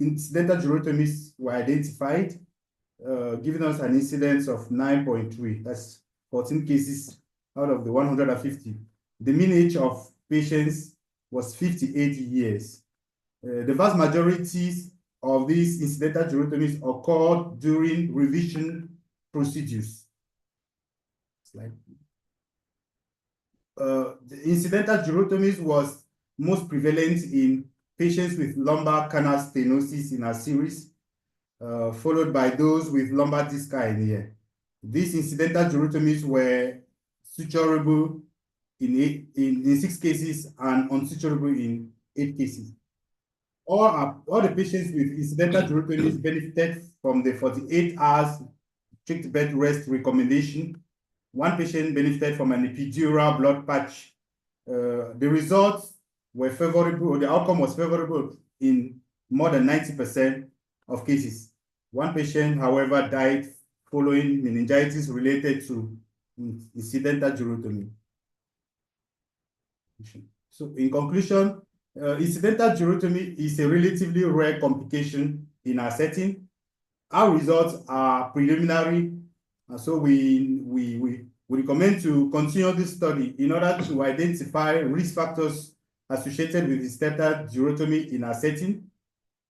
incidental durotomies were identified, giving us an incidence of 9.3. That's 14 cases out of the 150. The mean age of patients was 58 years. The vast majority of these incidental durotomies occurred during revision procedures. The incidental durotomies was most prevalent in patients with lumbar canal stenosis in our series, followed by those with lumbar disc hernia. These incidental durotomies were suturable in 6 cases and unsuturable in 8 cases. All the patients with incidental durotomies benefited from the 48 hours strict bed rest recommendation. One patient benefited from an epidural blood patch. The results were favorable, or the outcome was favorable in more than 90% of cases. One patient, however, died following meningitis related to incidental durotomy. So in conclusion, incidental durotomy is a relatively rare complication in our setting. Our results are preliminary, and so we recommend to continue this study in order to identify risk factors associated with incidental durotomy in our setting,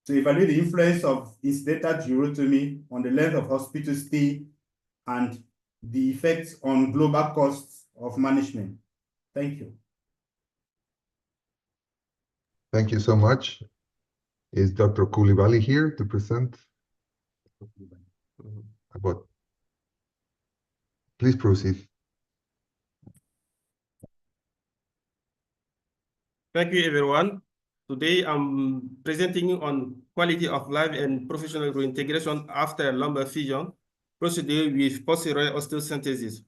to evaluate the influence of incidental durotomy on the length of hospital stay and the effects on global costs of management. Thank you. Thank you so much. Is Dr. Coulibaly here to present about? Please proceed. Thank you, everyone. Today, I'm presenting on quality of life and professional reintegration after lumbar fusion procedure with posterior osteosynthesis.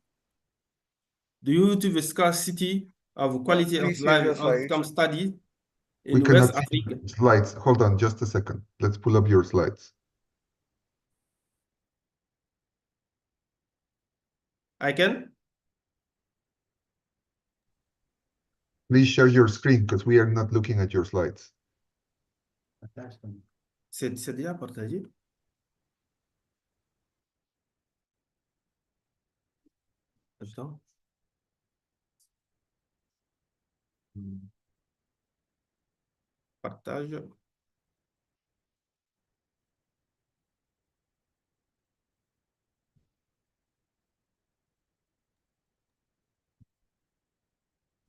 Due to the scarcity of quality of life outcome study in West Africa. Slides. Hold on just a second. Let's pull up your slides. I can? Please share your screen because we are not looking at your slides. C'est déjà partagé. Attends. Partage.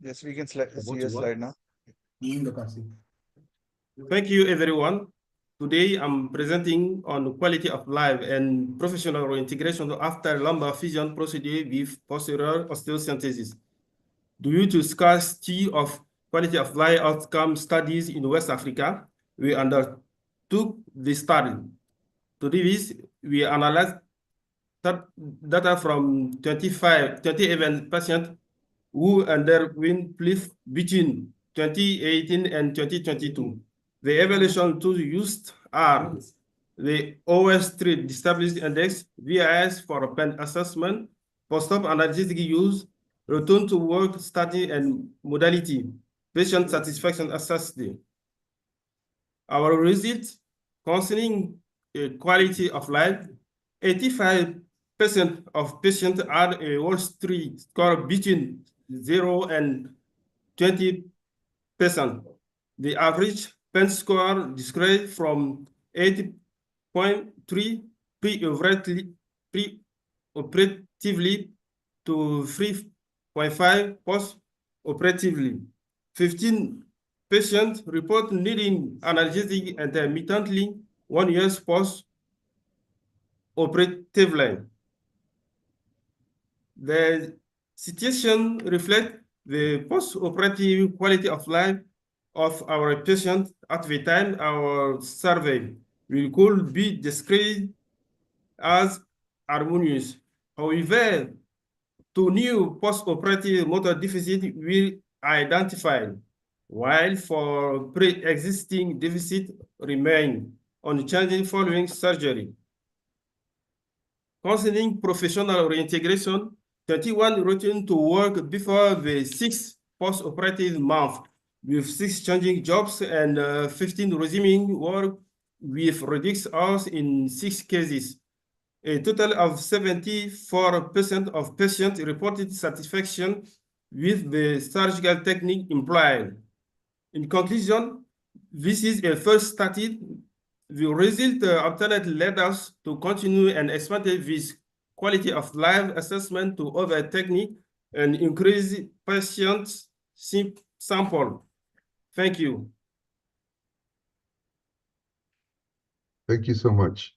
Yes, we can see a slide now. Thank you, everyone. Today, I'm presenting on quality of life and professional reintegration after lumbar fusion procedure with posterior osteosynthesis. Due to scarcity of quality of life outcome studies in West Africa, we undertook the study. To do this, we analyzed data from 27 patients who underwent PLIF between 2018 and 2022. The evaluation tools used are the OS3 Disability Index, VIS for pain assessment, post-op analgesic use, return to work study and modality, patient satisfaction assessment. Our results concerning quality of life, 85% of patients had a OS3 score between 0 and 20%. The average pain score decreased from 80.3 pre-operatively to 3.5 post-operatively. 15 patients report needing analgesic intermittently 1 year post-operatively. The situation reflects the post-operative quality of life of our patients at the time our survey could be described as harmonious. However, 2 new post-operative motor deficits were identified, while for pre-existing deficits remain unchanged following surgery. Concerning professional reintegration, 31 returned to work before the 6th post-operative month, with 6 changing jobs and 15 resuming work with reduced hours in 6 cases. A total of 74% of patients reported satisfaction with the surgical technique employed. In conclusion, this is a first study. The result obtained led us to continue and expand this quality of life assessment to other technique and increase patient sample. Thank you. Thank you so much.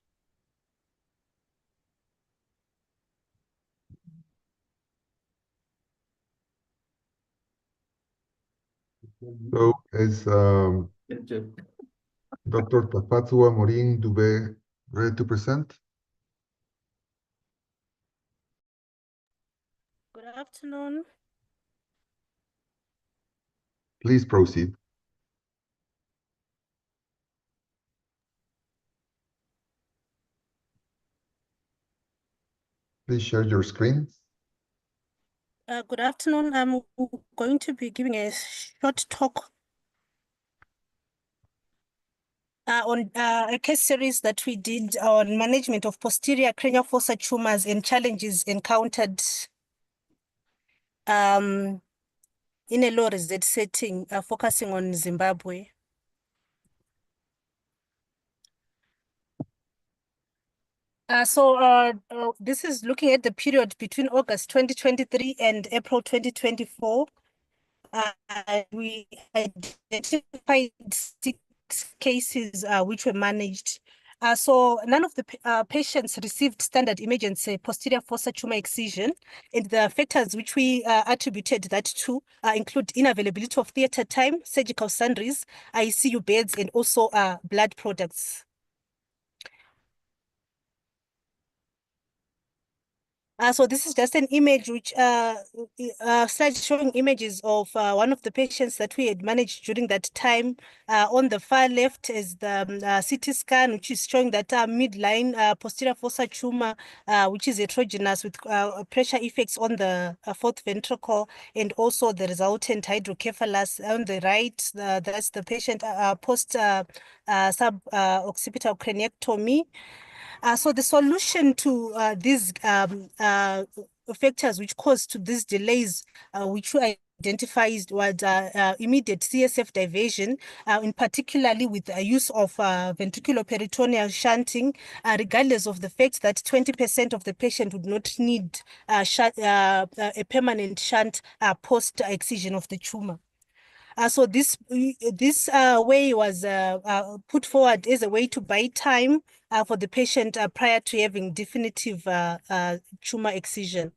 So is Dr. Tafatua Morin Dube ready to present? Good afternoon. Please proceed. Please share your screen. Good afternoon. I'm going to be giving a short talk on a case series that we did on management of posterior cranial fossa tumors and challenges encountered in a low result setting, focusing on Zimbabwe. This is looking at the period between August 2023 and April 2024. We identified 6 cases which were managed. So none of the patients received standard emergency posterior fossa tumor excision, and the factors which we attributed that to include unavailability of theater time, surgical sundries, ICU beds, and also blood products. So this is just an image which slide showing images of one of the patients that we had managed during that time. On the far left is the CT scan, which is showing that midline posterior fossa tumor, which is heterogeneous with pressure effects on the fourth ventricle, and also the resultant hydrocephalus. On the right, that's the patient post sub-occipital craniectomy. So the solution to these factors which caused to these delays, which we identified, was immediate CSF diversion, in particularly with the use of ventriculoperitoneal shunting, regardless of the fact that 20% of the patient would not need a permanent shunt post-excision of the tumor. So this way was put forward as a way to buy time for the patient prior to having definitive tumor excision.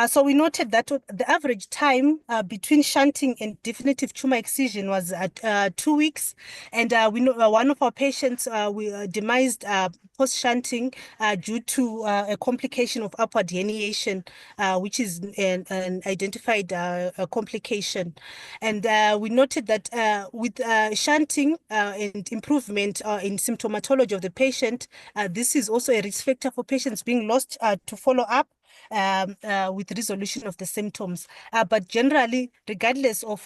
So we noted that the average time between shunting and definitive tumor excision was at 2 weeks, and we know one of our patients we demised post-shunting due to a complication of upward herniation, which is an identified complication. And we noted that with shunting and improvement in symptomatology of the patient, this is also a risk factor for patients being lost to follow up with resolution of the symptoms. But generally, regardless of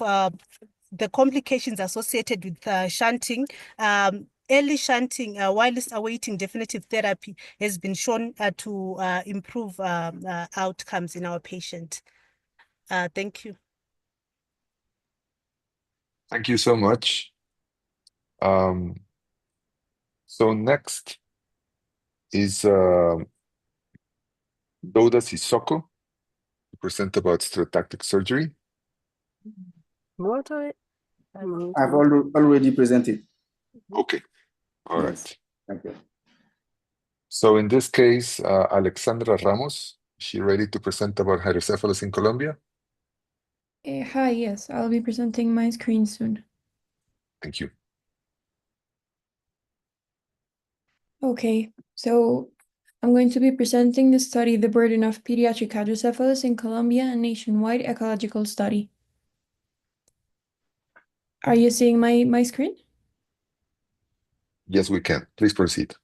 the complications associated with shunting, early shunting whilst awaiting definitive therapy has been shown to improve outcomes in our patient. Thank you. Thank you so much. So next is Douda Sissoko to present about stereotactic surgery. I've already presented. Okay, all Yes. right. Thank you. So in this case, Alexandra Ramos, she ready to present about hydrocephalus in Colombia? Hi, yes, I'll be presenting my screen soon. Thank you. Okay, so I'm going to be presenting the study, The Burden of Pediatric Hydrocephalus in Colombia, a nationwide ecological study. Are you seeing my screen? Yes, we can. Please proceed.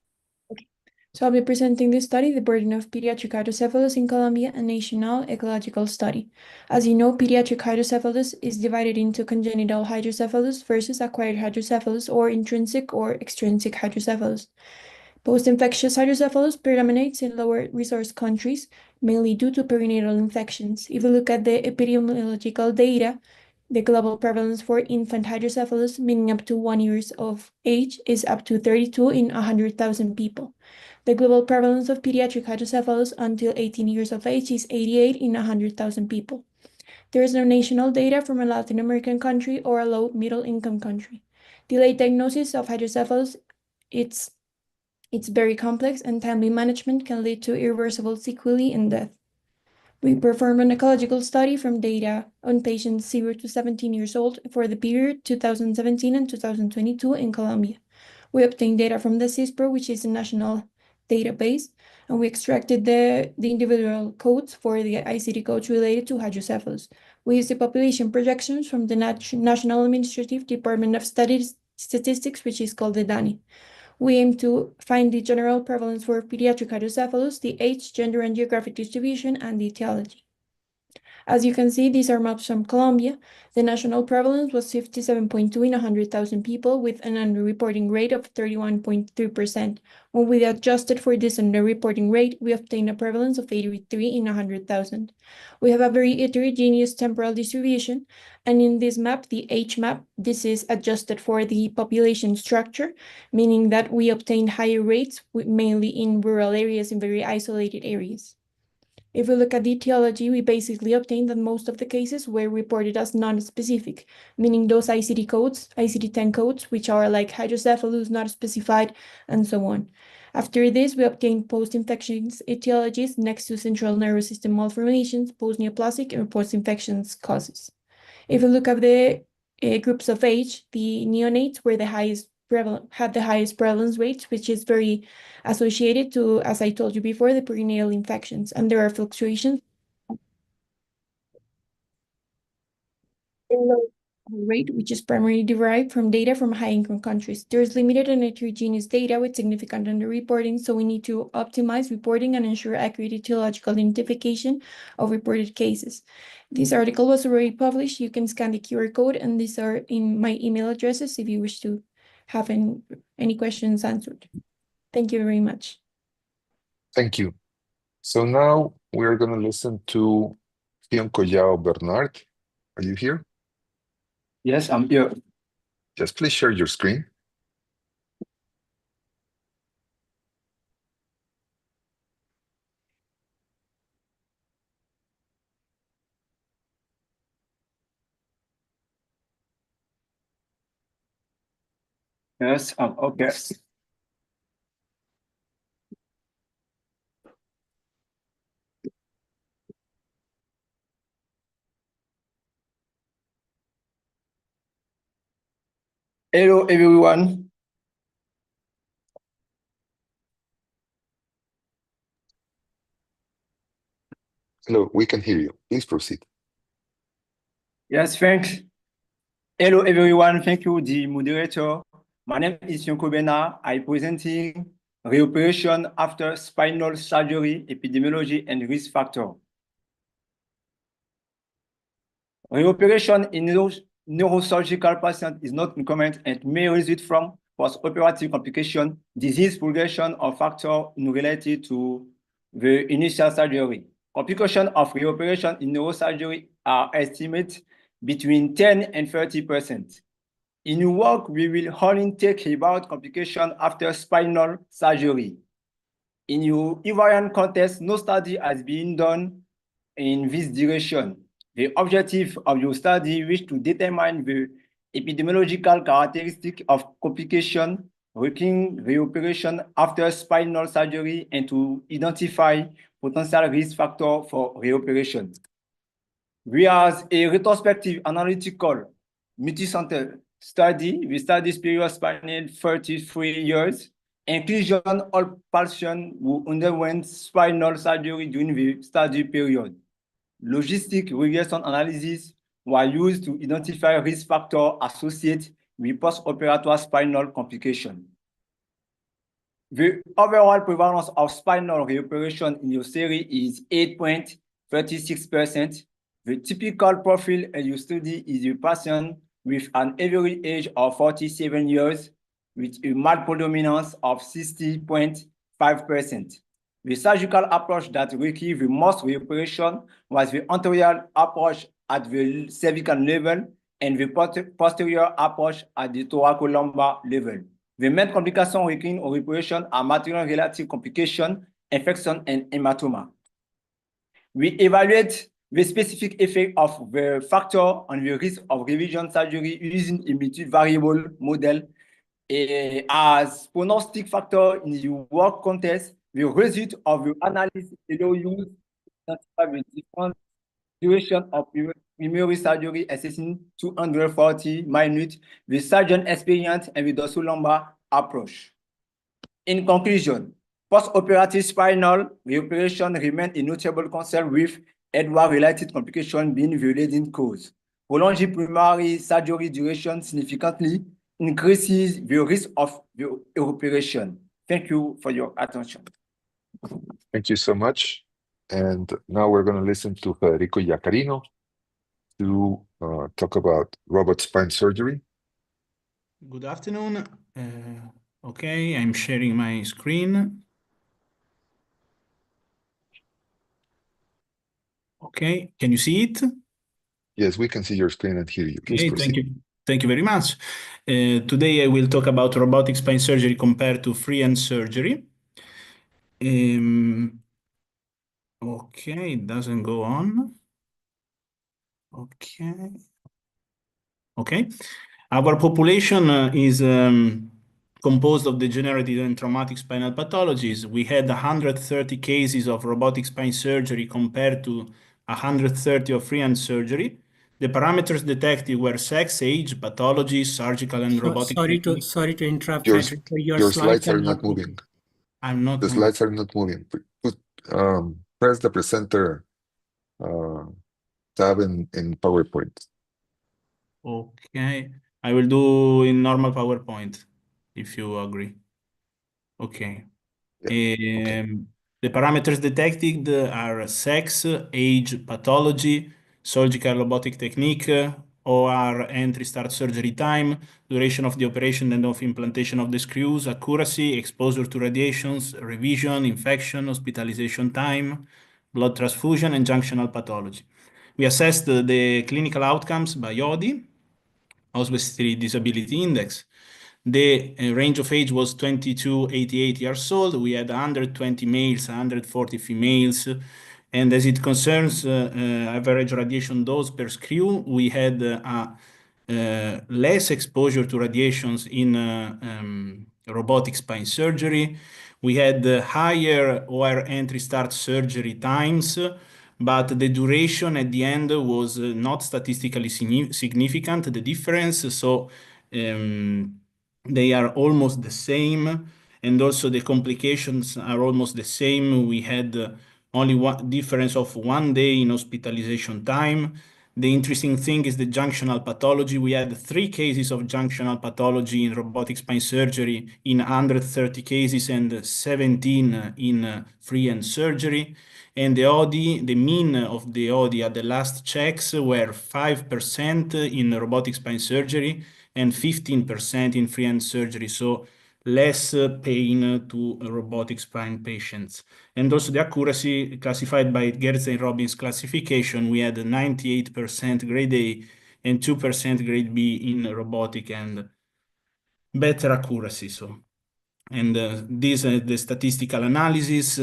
So I'll be presenting this study, the burden of pediatric hydrocephalus in Colombia, a national ecological study. As you know, pediatric hydrocephalus is divided into congenital hydrocephalus versus acquired hydrocephalus, or intrinsic or extrinsic hydrocephalus. Post-infectious hydrocephalus predominates in lower resource countries, mainly due to perinatal infections. If you look at the epidemiological data, the global prevalence for infant hydrocephalus, meaning up to 1 year of age, is up to 32 in 100,000 people. The global prevalence of pediatric hydrocephalus until 18 years of age is 88 in 100,000 people. There is no national data from a Latin American country or a low-middle income country. Delayed diagnosis of hydrocephalus, it's very complex, and timely management can lead to irreversible sequelae and death. We performed an ecological study from data on patients 0 to 17 years old for the period 2017 and 2022 in Colombia. We obtained data from the CISPRO, which is a national database, and we extracted the individual codes for the ICD codes related to hydrocephalus. We used the population projections from the National Administrative Department of Statistics, which is called the DANI. We aim to find the general prevalence for pediatric hydrocephalus, the age, gender, and geographic distribution, and the etiology. As you can see, these are maps from Colombia. The national prevalence was 57.2 in 100,000 people, with an underreporting rate of 31.3%. When we adjusted for this underreporting rate, we obtained a prevalence of 83 in 100,000. We have a very heterogeneous temporal distribution, and in this map, the age map, this is adjusted for the population structure, meaning that we obtained higher rates, mainly in rural areas, in very isolated areas. If we look at the etiology, we basically obtained that most of the cases were reported as non-specific, meaning those ICD codes, ICD-10 codes, which are like hydrocephalus, not specified, and so on. After this, we obtained post-infections etiologies next to central nervous system malformations, post-neoplastic, and post-infections causes. If we look at the groups of age, the neonates were had the highest prevalence rates, which is very associated to, as I told you before, the perinatal infections, and there are fluctuations in low rate, which is primarily derived from data from high-income countries. There's limited and heterogeneous data with significant underreporting, so we need to optimize reporting and ensure accurate etiological identification of reported cases. This article was already published. You can scan the QR code, and these are in my email addresses if you wish to have any questions answered. Thank you very much. Thank you. So now we're going to listen to Fion Collao Bernard. Are you here? Yes, I'm here. Just please share your screen. Yes, I'm okay. Hello, everyone. Hello, we can hear you. Please proceed. Yes, thanks. Hello, everyone. Thank you, the moderator. My name is Fion Collao. I'm presenting reoperation after spinal surgery, epidemiology, and risk factor. Reoperation in neurosurgical patients is not uncommon and may result from post-operative complication, disease progression, or factor related to the initial surgery. Complications of reoperation in neurosurgery are estimated between 10 and 30%. In work, we will only take about complications after spinal surgery. In your invariant context, no study has been done in this direction. The objective of your study is to determine the epidemiological characteristic of complication requiring reoperation after spinal surgery and to identify potential risk factor for reoperation. Whereas a retrospective analytical multi-center study, we study period spanning 33 years, inclusion all patients who underwent spinal surgery during the study period. Logistic regression analysis were used to identify risk factors associated with post-operatoire spinal complication. The overall prevalence of spinal reoperation in your study is 8.36%. The typical profile in your study is a patient with an average age of 47 years with a mild predominance of 60.5%. The surgical approach that required the most reoperation was the anterior approach at the cervical level and the posterior approach at the thoracolumbar level. The main complications requiring reoperation are material-related complications, infection, and hematoma. We evaluate the specific effect of the factor on the risk of revision surgery using a multivariable model as prognostic factor in the work context. The result of the analysis allows you to identify the different duration of primary surgery assessing 240 minutes, the surgeon experience, and the dorsolumbar approach. In conclusion, post-operative spinal reoperation remains a notable concern with headward-related complications being the leading cause. Prolonged primary surgery duration significantly increases the risk of the reoperation. Thank you for your attention. Thank you so much. And now we're going to listen to Federico Iaccarino to talk about robot spine surgery. Good afternoon. Okay, I'm sharing my screen. Okay, can you see it? Yes, we can see your screen and hear you. Please proceed. Thank you. Thank you very much. Today I will talk about robotic spine surgery compared to freehand surgery. Okay, it doesn't go on. Okay. Our population is composed of degenerative and traumatic spinal pathologies. We had 130 cases of robotic spine surgery compared to 130 of freehand surgery. The parameters detected were sex, age, pathology, surgical, and robotic. Sorry to interrupt, Your Federico. your slides are not moving. I'm not. The slides are not moving. Press the presenter tab in PowerPoint. Okay, I will do in normal PowerPoint, if you agree. Okay. Yeah. The parameters detected are sex, age, pathology, surgical robotic technique, OR entry start surgery time, duration of the operation and of implantation of the screws, accuracy, exposure to radiations, revision, infection, hospitalization time, blood transfusion, and junctional pathology. We assessed the clinical outcomes by ODI, Oswestry Disability Index. The range of age was 22 to 88 years old. We had 120 males, 140 females. And as it concerns average radiation dose per screw, we had less exposure to radiations in robotic spine surgery. We had higher OR entry start surgery times, but the duration at the end was not statistically significant, the difference. So they are almost the same, and also the complications are almost the same. We had only one difference of 1 day in hospitalization time. The interesting thing is the junctional pathology. We had 3 cases of junctional pathology in robotic spine surgery in 130 cases and 17 in freehand surgery. And the ODI, the mean of the ODI at the last checks were 5% in robotic spine surgery and 15% in freehand surgery, so less pain to robotic spine patients. And also the accuracy classified by Gertz and Robbins classification, we had 98% grade A and 2% grade B in robotic and better accuracy. And this is the statistical analysis.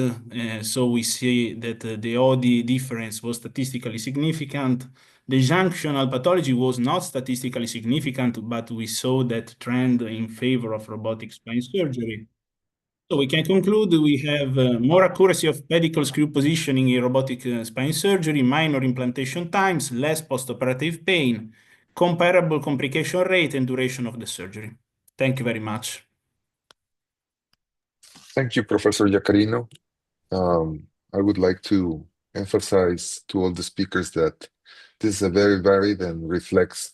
So we see that the ODI difference was statistically significant. The junctional pathology was not statistically significant, but we saw that trend in favor of robotic spine surgery. So we can conclude we have more accuracy of pedicle screw positioning in robotic spine surgery, minor implantation times, less postoperative pain, comparable complication rate, and duration of the surgery. Thank you very much. Thank you, Professor Iaccarino. I would like to emphasize to all the speakers that this is a very varied and reflects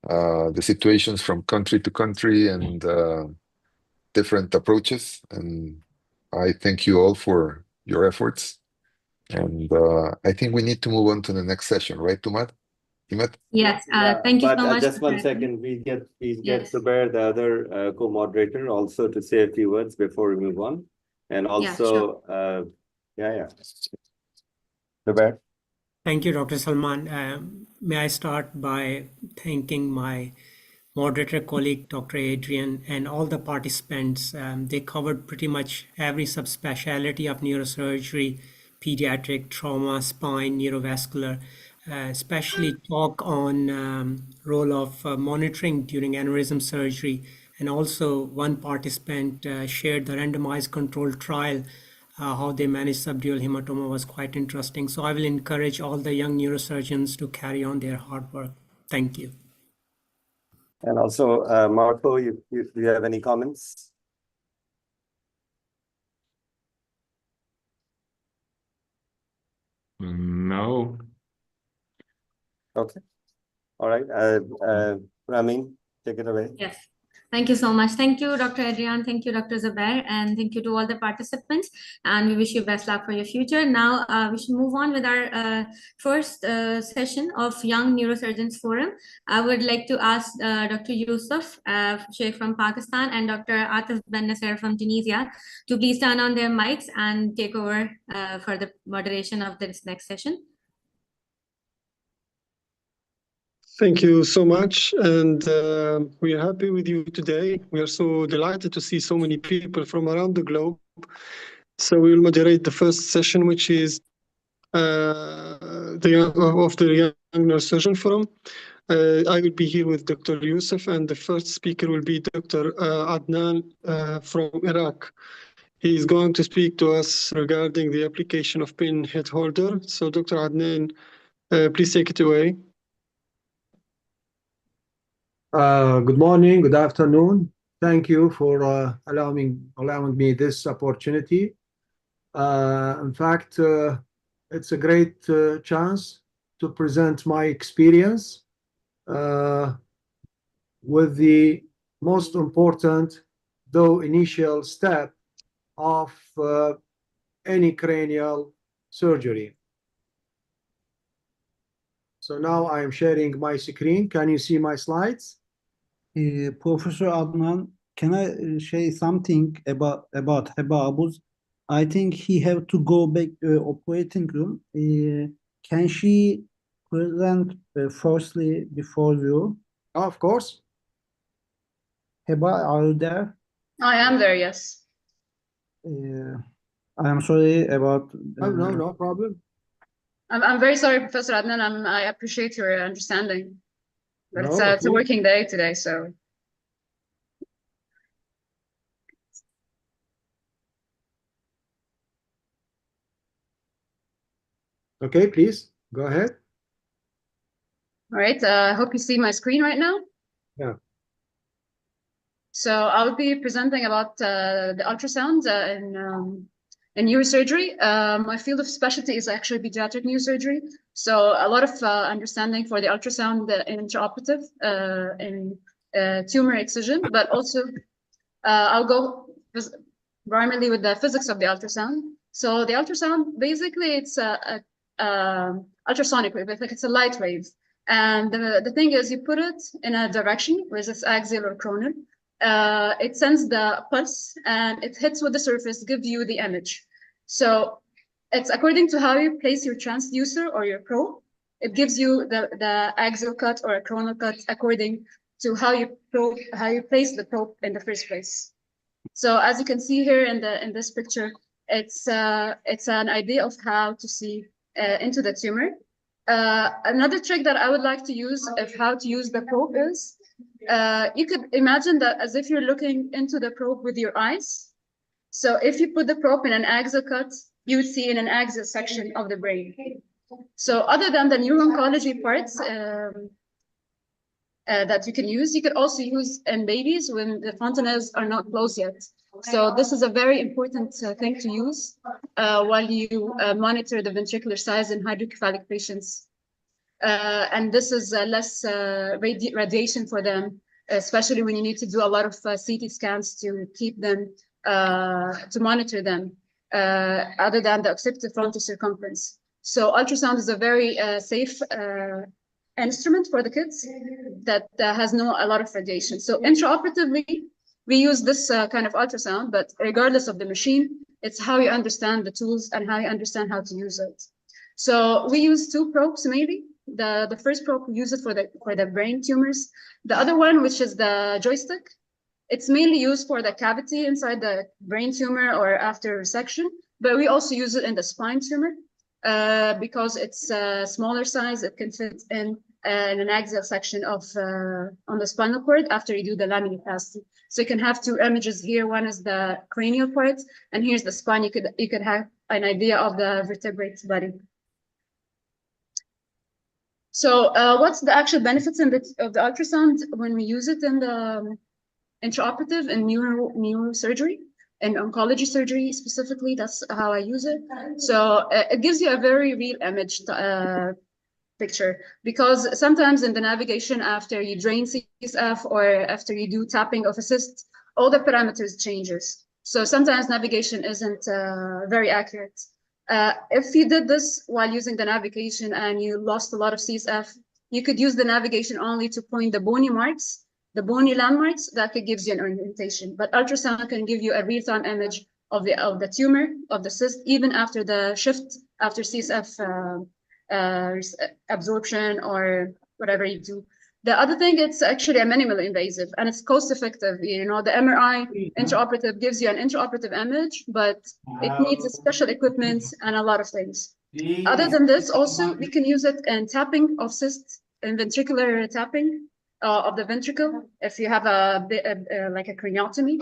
the situations from country to country and different approaches, and I thank you all for your efforts. And I think we need to move on to the next session, right, Tumad? Imad? Yes, thank you so much. Just 1 second, we get Zubair, the other co-moderator, also to say a few words before we move on. And also, Zubair. Thank you, Dr. Salman. May I start by thanking my moderator colleague, Dr. Adrian, and all the participants. They covered pretty much every subspecialty of neurosurgery, pediatric, trauma, spine, neurovascular, especially talk on role of monitoring during aneurysm surgery. And also one participant shared the randomized controlled trial. How they manage subdural hematoma was quite interesting. So I will encourage all the young neurosurgeons to carry on their hard work. Thank you. And also, Marco, you have any comments? No. Okay. All right. Ramin, take it away. Yes. Thank you so much. Thank you, Dr. Adrian. Thank you, Dr. Zubair. And thank you to all the participants. And we wish you best luck for your future. Now, we should move on with our first session of Young Neurosurgeons Forum. I would like to ask Dr. Yusuf Sheikh from Pakistan and Dr. Atif Ben Nasser from Tunisia to please turn on their mics and take over for the moderation of this next session. Thank you so much, and we are happy with you today. We are so delighted to see so many people from around the globe. So we will moderate the first session, which is the Young Neurosurgeon Forum. I will be here with Dr. Yusuf, and the first speaker will be Dr. Adnan from Iraq. He is going to speak to us regarding the application of pin head holder. So Dr. Adnan, please take it away. Good morning, good afternoon. Thank you for allowing me this opportunity. In fact, it's a great chance to present my experience with the most important, though initial step of any cranial surgery. So now I am sharing my screen. Can you see my slides? Professor Adnan, can I say something about Heba Abuz? I think he have to go back operating room. Can she present firstly before you? Of course. Heba, are you there? I am there, yes. I am sorry about. No problem. I'm very sorry, Professor Adnan. I appreciate your understanding. But No, it's a working day today, so. Okay, please go ahead. All right, I hope you see my screen right now. Yeah. So I'll be presenting about the ultrasound in neurosurgery. My field of specialty is actually pediatric neurosurgery. So a lot of understanding for the ultrasound in intraoperative, in tumor excision, but also I'll go primarily with the physics of the ultrasound. So the ultrasound, basically it's ultrasonic wave, like it's a light wave. And the thing is you put it in a direction, whether it's axial or coronal. It sends the pulse and it hits with the surface, gives you the image. So it's according to how you place your transducer or your probe. It gives you the axial cut or a coronal cut according to how you place the probe in the first place. So as you can see here in this picture, it's an idea of how to see into the tumor. Another trick that I would like to use of how to use the probe is you could imagine that as if you're looking into the probe with your eyes. So if you put the probe in an axial cut, you would see in an axial section of the brain. So other than the neuro-oncology parts that you can use, you could also use in babies when the fontanelles are not closed yet. So this is a very important thing to use while you monitor the ventricular size in hydrocephalic patients. And this is less radiation for them especially when you need to do a lot of CT scans to keep them, to monitor them, other than the occipital frontal circumference. So ultrasound is a very safe instrument for the kids that has a lot of radiation. So intraoperatively, we use this kind of ultrasound, but regardless of the machine, it's how you understand the tools and how you understand how to use it. So we use 2 probes mainly. The first probe, we use it for the brain tumors. The other one, which is the joystick, it's mainly used for the cavity inside the brain tumor or after resection, but we also use it in the spine tumor because it's a smaller size. It can fit in an axial section of on the spinal cord after you do the laminoplasty. So you can have 2 images here. One is the cranial part, and here's the spine. You could have an idea of the vertebrate body. So what's the actual benefits of the ultrasound when we use it in the intraoperative and neurosurgery and oncology surgery specifically? That's how I use it. So it gives you a very real image picture, because sometimes in the navigation after you drain CSF or after you do tapping of a cyst, all the parameters changes. So sometimes navigation isn't very accurate. If you did this while using the navigation and you lost a lot of CSF, you could use the navigation only to point the bony marks, the bony landmarks. That could give you an orientation. But ultrasound can give you a real-time image of the tumor, of the cyst, even after the shift, after CSF absorption or whatever you do. The other thing, it's actually a minimally invasive and it's cost-effective. You know, the MRI intraoperative gives you an intraoperative image, but it needs special equipment and a lot of things. Other than this, also, we can use it in tapping of cysts, in ventricular tapping of the ventricle. If you have like a craniotomy,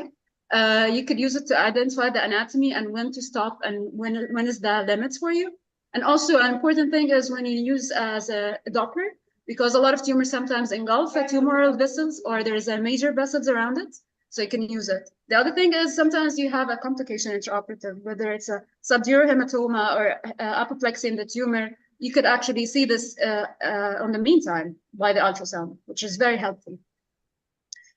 you could use it to identify the anatomy and when to stop and when is the limits for you. And also an important thing is when you use as a Doppler, because a lot of tumors sometimes engulf tumoral vessels or there's a major vessels around it, so you can use it. The other thing is sometimes you have a complication intraoperative, whether it's a subdural hematoma or apoplexy in the tumor. You could actually see this on the meantime by the ultrasound, which is very helpful.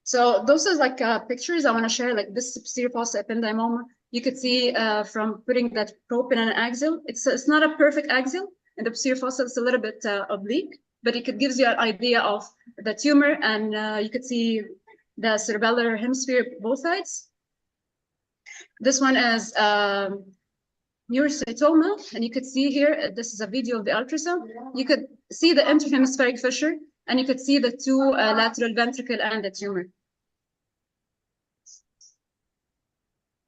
So those are like pictures I want to share, like this posterior fossa ependymoma. You could see from putting that probe in an axial. It's not a perfect axial, and the posterior fossa is a little bit oblique, but it gives you an idea of the tumor, and you could see the cerebellar hemisphere both sides. This one is neurocytoma, and you could see here, this is a video of the ultrasound. You could see the interhemispheric fissure, and you could see the 2 lateral ventricle and the tumor.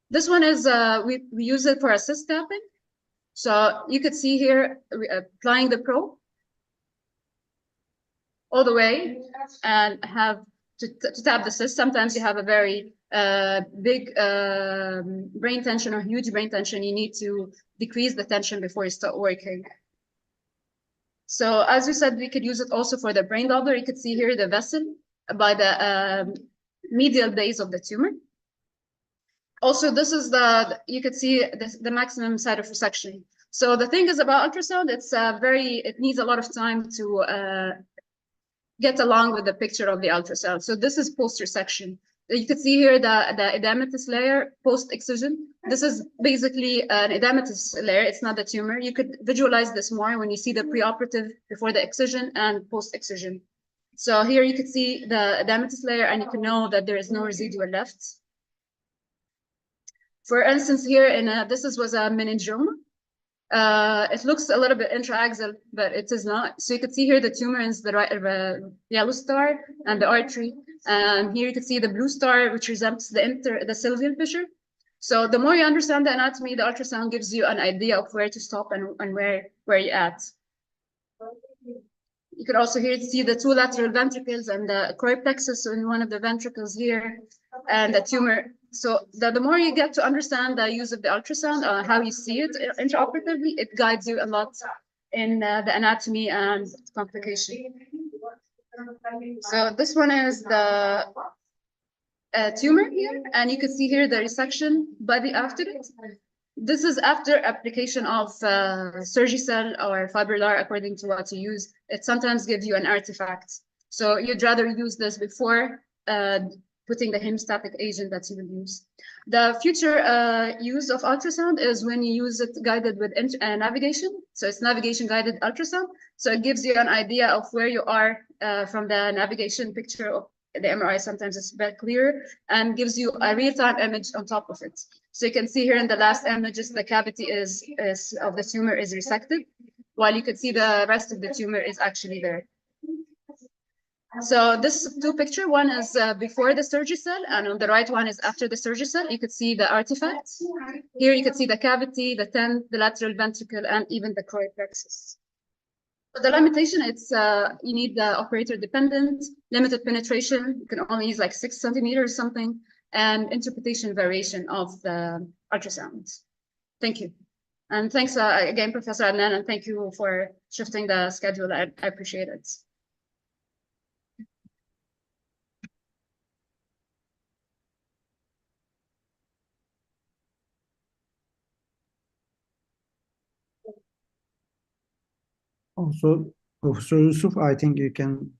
This one is, we use it for assist tapping. So you could see here, applying the probe all the way and have to tap the cyst. Sometimes you have a very big brain tension or huge brain tension. You need to decrease the tension before you start working. So as we said, we could use it also for the brain Doppler. You could see here the vessel by the medial base of the tumor. Also, this is you could see the maximum site of resection. So the thing is about ultrasound, it needs a lot of time to get along with the picture of the ultrasound. So this is post-resection. You could see here the edematous layer post-excision. This is basically an edematous layer. It's not the tumor. You could visualize this more when you see the preoperative before the excision and post-excision. So here you could see the edematous layer, and you can know that there is no residual left. For instance, here this was a meningioma. It looks a little bit intraaxial, but it is not. So you could see here the tumor is the yellow star and the artery. And here you can see the blue star, which resembles the sylvian fissure. So the more you understand the anatomy, the ultrasound gives you an idea of where to stop and where you're at. You could also here see the 2 lateral ventricles and the choroid plexus in one of the ventricles here, and the tumor. So the more you get to understand the use of the ultrasound, how you see it intraoperatively, it guides you a lot in the anatomy and complication. So this one is the tumor here, and you can see here the resection body after it. This is after application of Surgicel or Fibrillar, according to what you use. It sometimes gives you an artifact. So you'd rather use this before putting the hemostatic agent that you will use. The future use of ultrasound is when you use it guided with navigation. So it's navigation guided ultrasound. So it gives you an idea of where you are from the navigation picture of the MRI. Sometimes it's very clear and gives you a real-time image on top of it. So you can see here in the last images, the cavity of the tumor is resected, while you can see the rest of the tumor is actually there. So this two picture, one is before the Surgicel, and on the right one is after the Surgicel. You could see the artifacts. Here you could see the cavity, the tent, the lateral ventricle, and even the choroid plexus. But the limitation, it's you need the operator dependent, limited penetration. You can only use like 6 centimeters or something, and interpretation variation of the ultrasound. Thank you. And thanks again, Professor Adnan, and thank you for shifting the schedule. I appreciate it. Also, Professor Yusuf, I think you can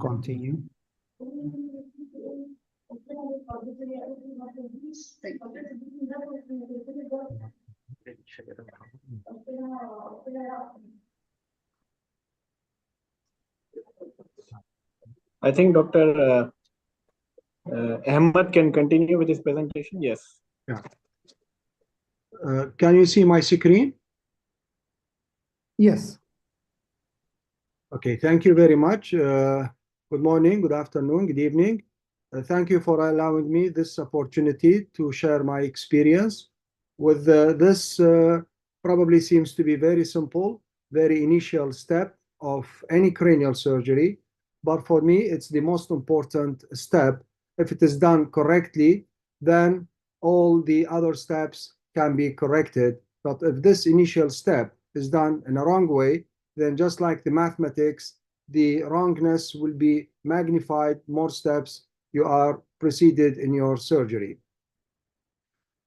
continue. I think Dr. Ahmed can continue with his presentation. Yes. Yeah. Can you see my screen? Yes. Okay, thank you very much. Good morning, good afternoon, good evening. Thank you for allowing me this opportunity to share my experience with this probably seems to be very simple, very initial step of any cranial surgery. But for me, it's the most important step. If it is done correctly, then all the other steps can be corrected. But if this initial step is done in a wrong way, then just like the mathematics, the wrongness will be magnified more steps you are proceeded in your surgery.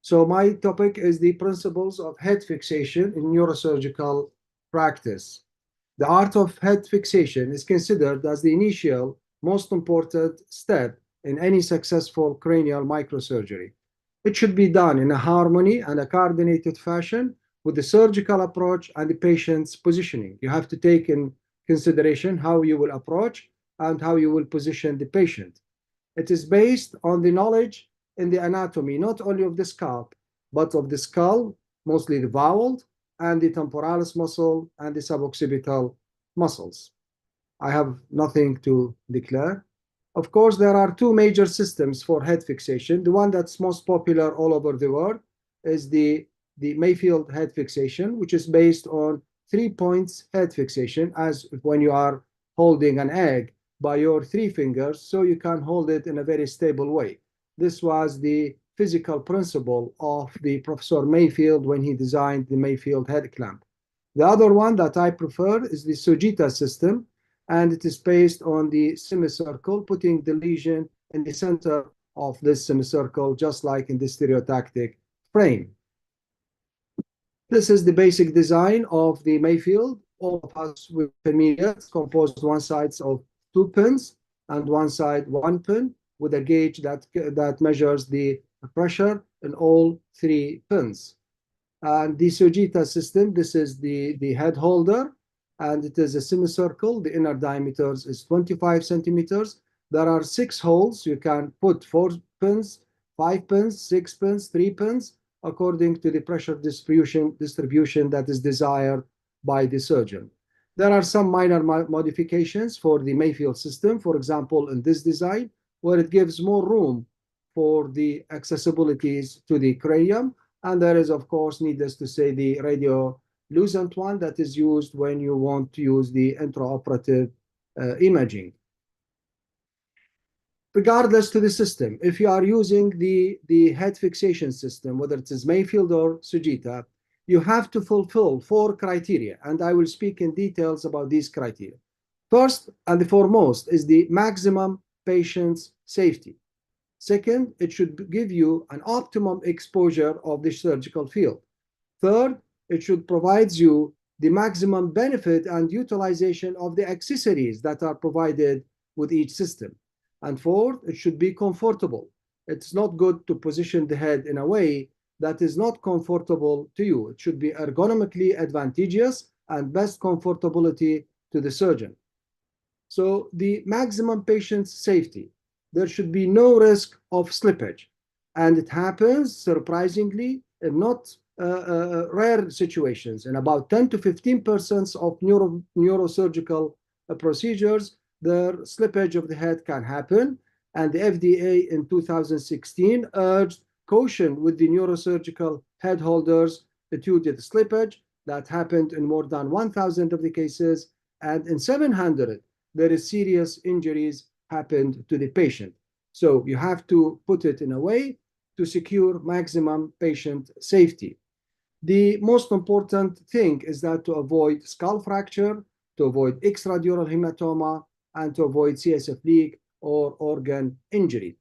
So my topic is the principles of head fixation in neurosurgical practice. The art of head fixation is considered as the initial most important step in any successful cranial microsurgery. It should be done in a harmony and a coordinated fashion with the surgical approach and the patient's positioning. You have to take in consideration how you will approach and how you will position the patient. It is based on the knowledge in the anatomy, not only of the scalp, but of the skull, mostly the vowel, and the temporalis muscle and the suboccipital muscles. I have nothing to declare. Of course, there are two major systems for head fixation. The one that's most popular all over the world is the Mayfield head fixation, which is based on 3 points head fixation, as when you are holding an egg by your 3 fingers, so you can hold it in a very stable way. This was the physical principle of the Professor Mayfield when he designed the Mayfield head clamp. The other one that I prefer is the Sugita system, and it is based on the semicircle, putting the lesion in the center of this semicircle, just like in the stereotactic frame. This is the basic design of the Mayfield. All of us with familiar, it's composed one side of 2 pins and one side 1 pin with a gauge that measures the pressure in all 3 pins. And the Sugita system, this is the head holder, and it is a semicircle. The inner diameter is 25 centimeters. There are 6 holes. You can put 4 pins, 5 pins, 6 pins, 3 pins, according to the pressure distribution that is desired by the surgeon. There are some minor modifications for the Mayfield system, for example, in this design, where it gives more room for the accessibilities to the cranium. And there is, of course, needless to say, the radiolucent one that is used when you want to use the intraoperative imaging. Regardless to the system, if you are using the head fixation system, whether it is Mayfield or Sugita, you have to fulfill 4 criteria, and I will speak in details about these criteria. First and foremost is the maximum patient's safety. Second, it should give you an optimum exposure of the surgical field. Third, it should provide you the maximum benefit and utilization of the accessories that are provided with each system. And fourth, it should be comfortable. It's not good to position the head in a way that is not comfortable to you. It should be ergonomically advantageous and best comfortability to the surgeon. So the maximum patient safety. There should be no risk of slippage. And it happens, surprisingly, in not rare situations. In about 10 to 15% of neurosurgical procedures, the slippage of the head can happen. And the FDA in 2016 urged caution with the neurosurgical head holders due to the slippage that happened in more than 1,000 of the cases. And in 700, there is serious injuries happened to the patient. So you have to put it in a way to secure maximum patient safety. The most important thing is that to avoid skull fracture, to avoid extradural hematoma, and to avoid CSF leak or organ injury.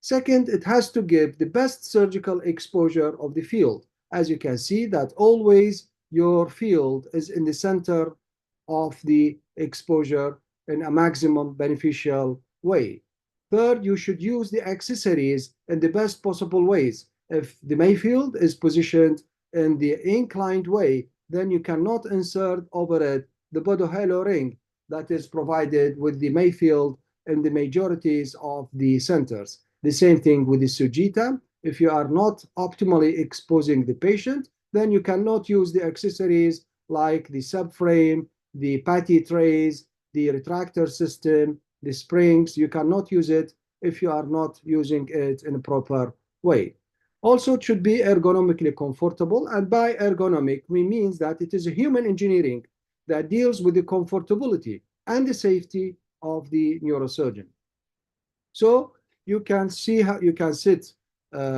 Second, it has to give the best surgical exposure of the field. As you can see that always your field is in the center of the exposure in a maximum beneficial way. Third, you should use the accessories in the best possible ways. If the Mayfield is positioned in the inclined way, then you cannot insert over it the Bodo-Halo ring that is provided with the Mayfield in the majorities of the centers. The same thing with the Sujita. If you are not optimally exposing the patient, then you cannot use the accessories like the subframe, the patty trays, the retractor system, the springs. You cannot use it if you are not using it in a proper way. Also, it should be ergonomically comfortable. And by ergonomic, we mean that it is a human engineering that deals with the comfortability and the safety of the neurosurgeon. So you can see how you can sit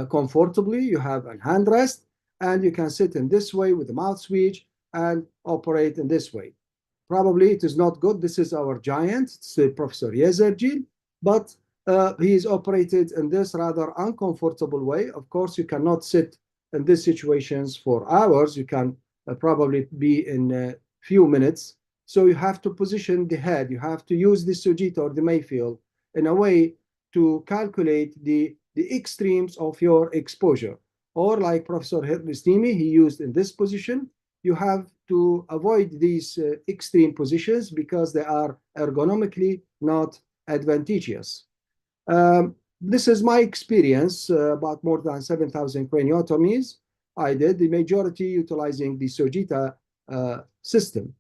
comfortably. You have a hand rest, and you can sit in this way with the mouth switch and operate in this way. Probably it is not good. This is our giant, it's Professor Yezerji, but he is operated in this rather uncomfortable way. Of course, you cannot sit in these situations for hours. You can probably be in a few minutes. So you have to position the head. You have to use the Sujita or the Mayfield in a way to calculate the extremes of your exposure. Or like Professor Hirnistimi, he used in this position. You have to avoid these extreme positions because they are ergonomically not advantageous. This is my experience, about more than 7,000 craniotomies. I did the majority utilizing the Sujita system.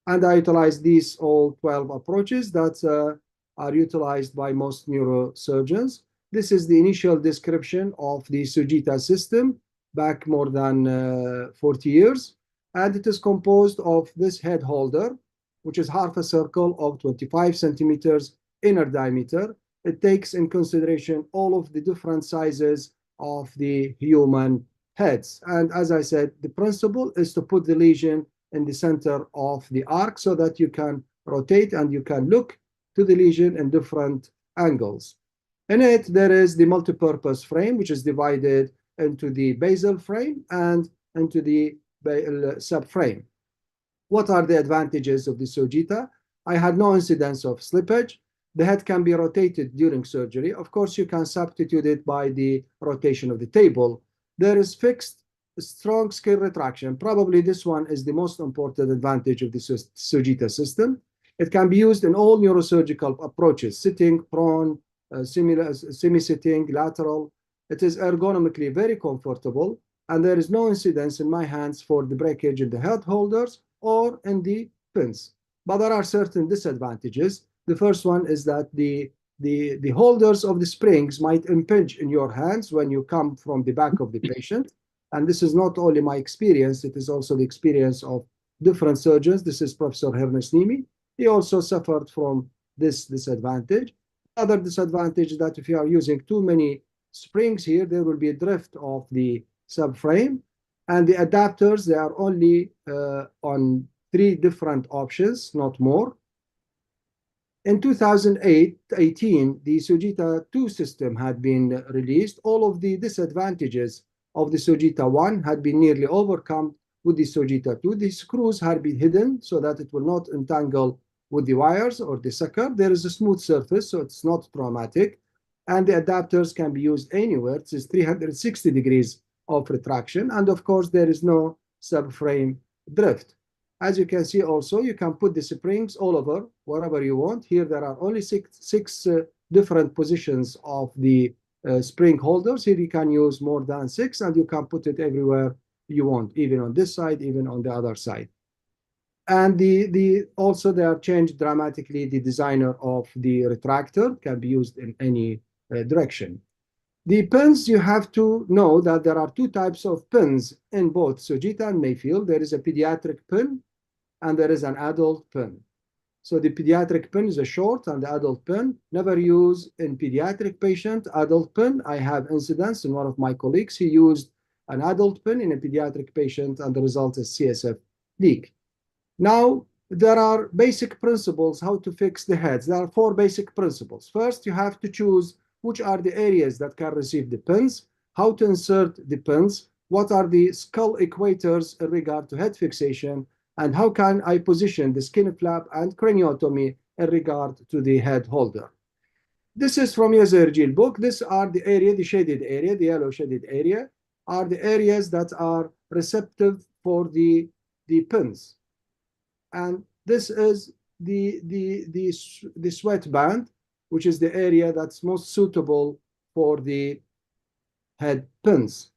And I utilized these all 12 approaches that are utilized by most neurosurgeons. This is the initial description of the Sujita system back more than 40 years. And it is composed of this head holder, which is half a circle of 25 centimeters inner diameter. It takes in consideration all of the different sizes of the human heads. And as I said, the principle is to put the lesion in the center of the arc so that you can rotate and you can look to the lesion in different angles. In it, there is the multi-purpose frame, which is divided into the basal frame and into the subframe. What are the advantages of the Sujita? I had no incidence of slippage. The head can be rotated during surgery. Of course, you can substitute it by the rotation of the table. There is fixed strong scale retraction. Probably this one is the most important advantage of the Sujita system. It can be used in all neurosurgical approaches, sitting, prone, semi-sitting, lateral. It is ergonomically very comfortable, and there is no incidence in my hands for the breakage in the head holders or in the pins. But there are certain disadvantages. The first one is that the holders of the springs might impinge in your hands when you come from the back of the patient. And this is not only my experience, it is also the experience of different surgeons. This is Professor Hirnistimi. He also suffered from this disadvantage. Other disadvantage is that if you are using too many springs here, there will be a drift of the subframe. And the adapters, they are only on 3 different options, not more. In 2018, the Sujita 2 system had been released. All of the disadvantages of the Sujita 1 had been nearly overcome with the Sujita 2. The screws had been hidden so that it will not entangle with the wires or the sucker. There is a smooth surface, so it's not traumatic. And the adapters can be used anywhere. It is 360 degrees of retraction. And of course, there is no subframe drift. As you can see also, you can put the springs all over, wherever you want. Here, there are only six different positions of the spring holders. Here, you can use more than 6, and you can put it everywhere you want, even on this side, even on the other side. And also they have changed dramatically. The designer of the retractor can be used in any direction. The pins, you have to know that there are 2 types of pins in both Sojita and Mayfield. There is a pediatric pin and there is an adult pin. So the pediatric pin is a short, and the adult pin, never use in pediatric patient. Adult pin, I have incidents in one of my colleagues. He used an adult pin in a pediatric patient, and the result is CSF leak. Now, there are basic principles how to fix the heads. There are 4 basic principles. First, you have to choose which are the areas that can receive the pins, how to insert the pins, what are the skull equators in regard to head fixation, and how can I position the skin flap and craniotomy in regard to the head holder. This is from Neurosurgery book. These are the area, the shaded area, the yellow shaded area, are the areas that are receptive for the pins. And this is the sweat band, which is the area that's most suitable for the head pins.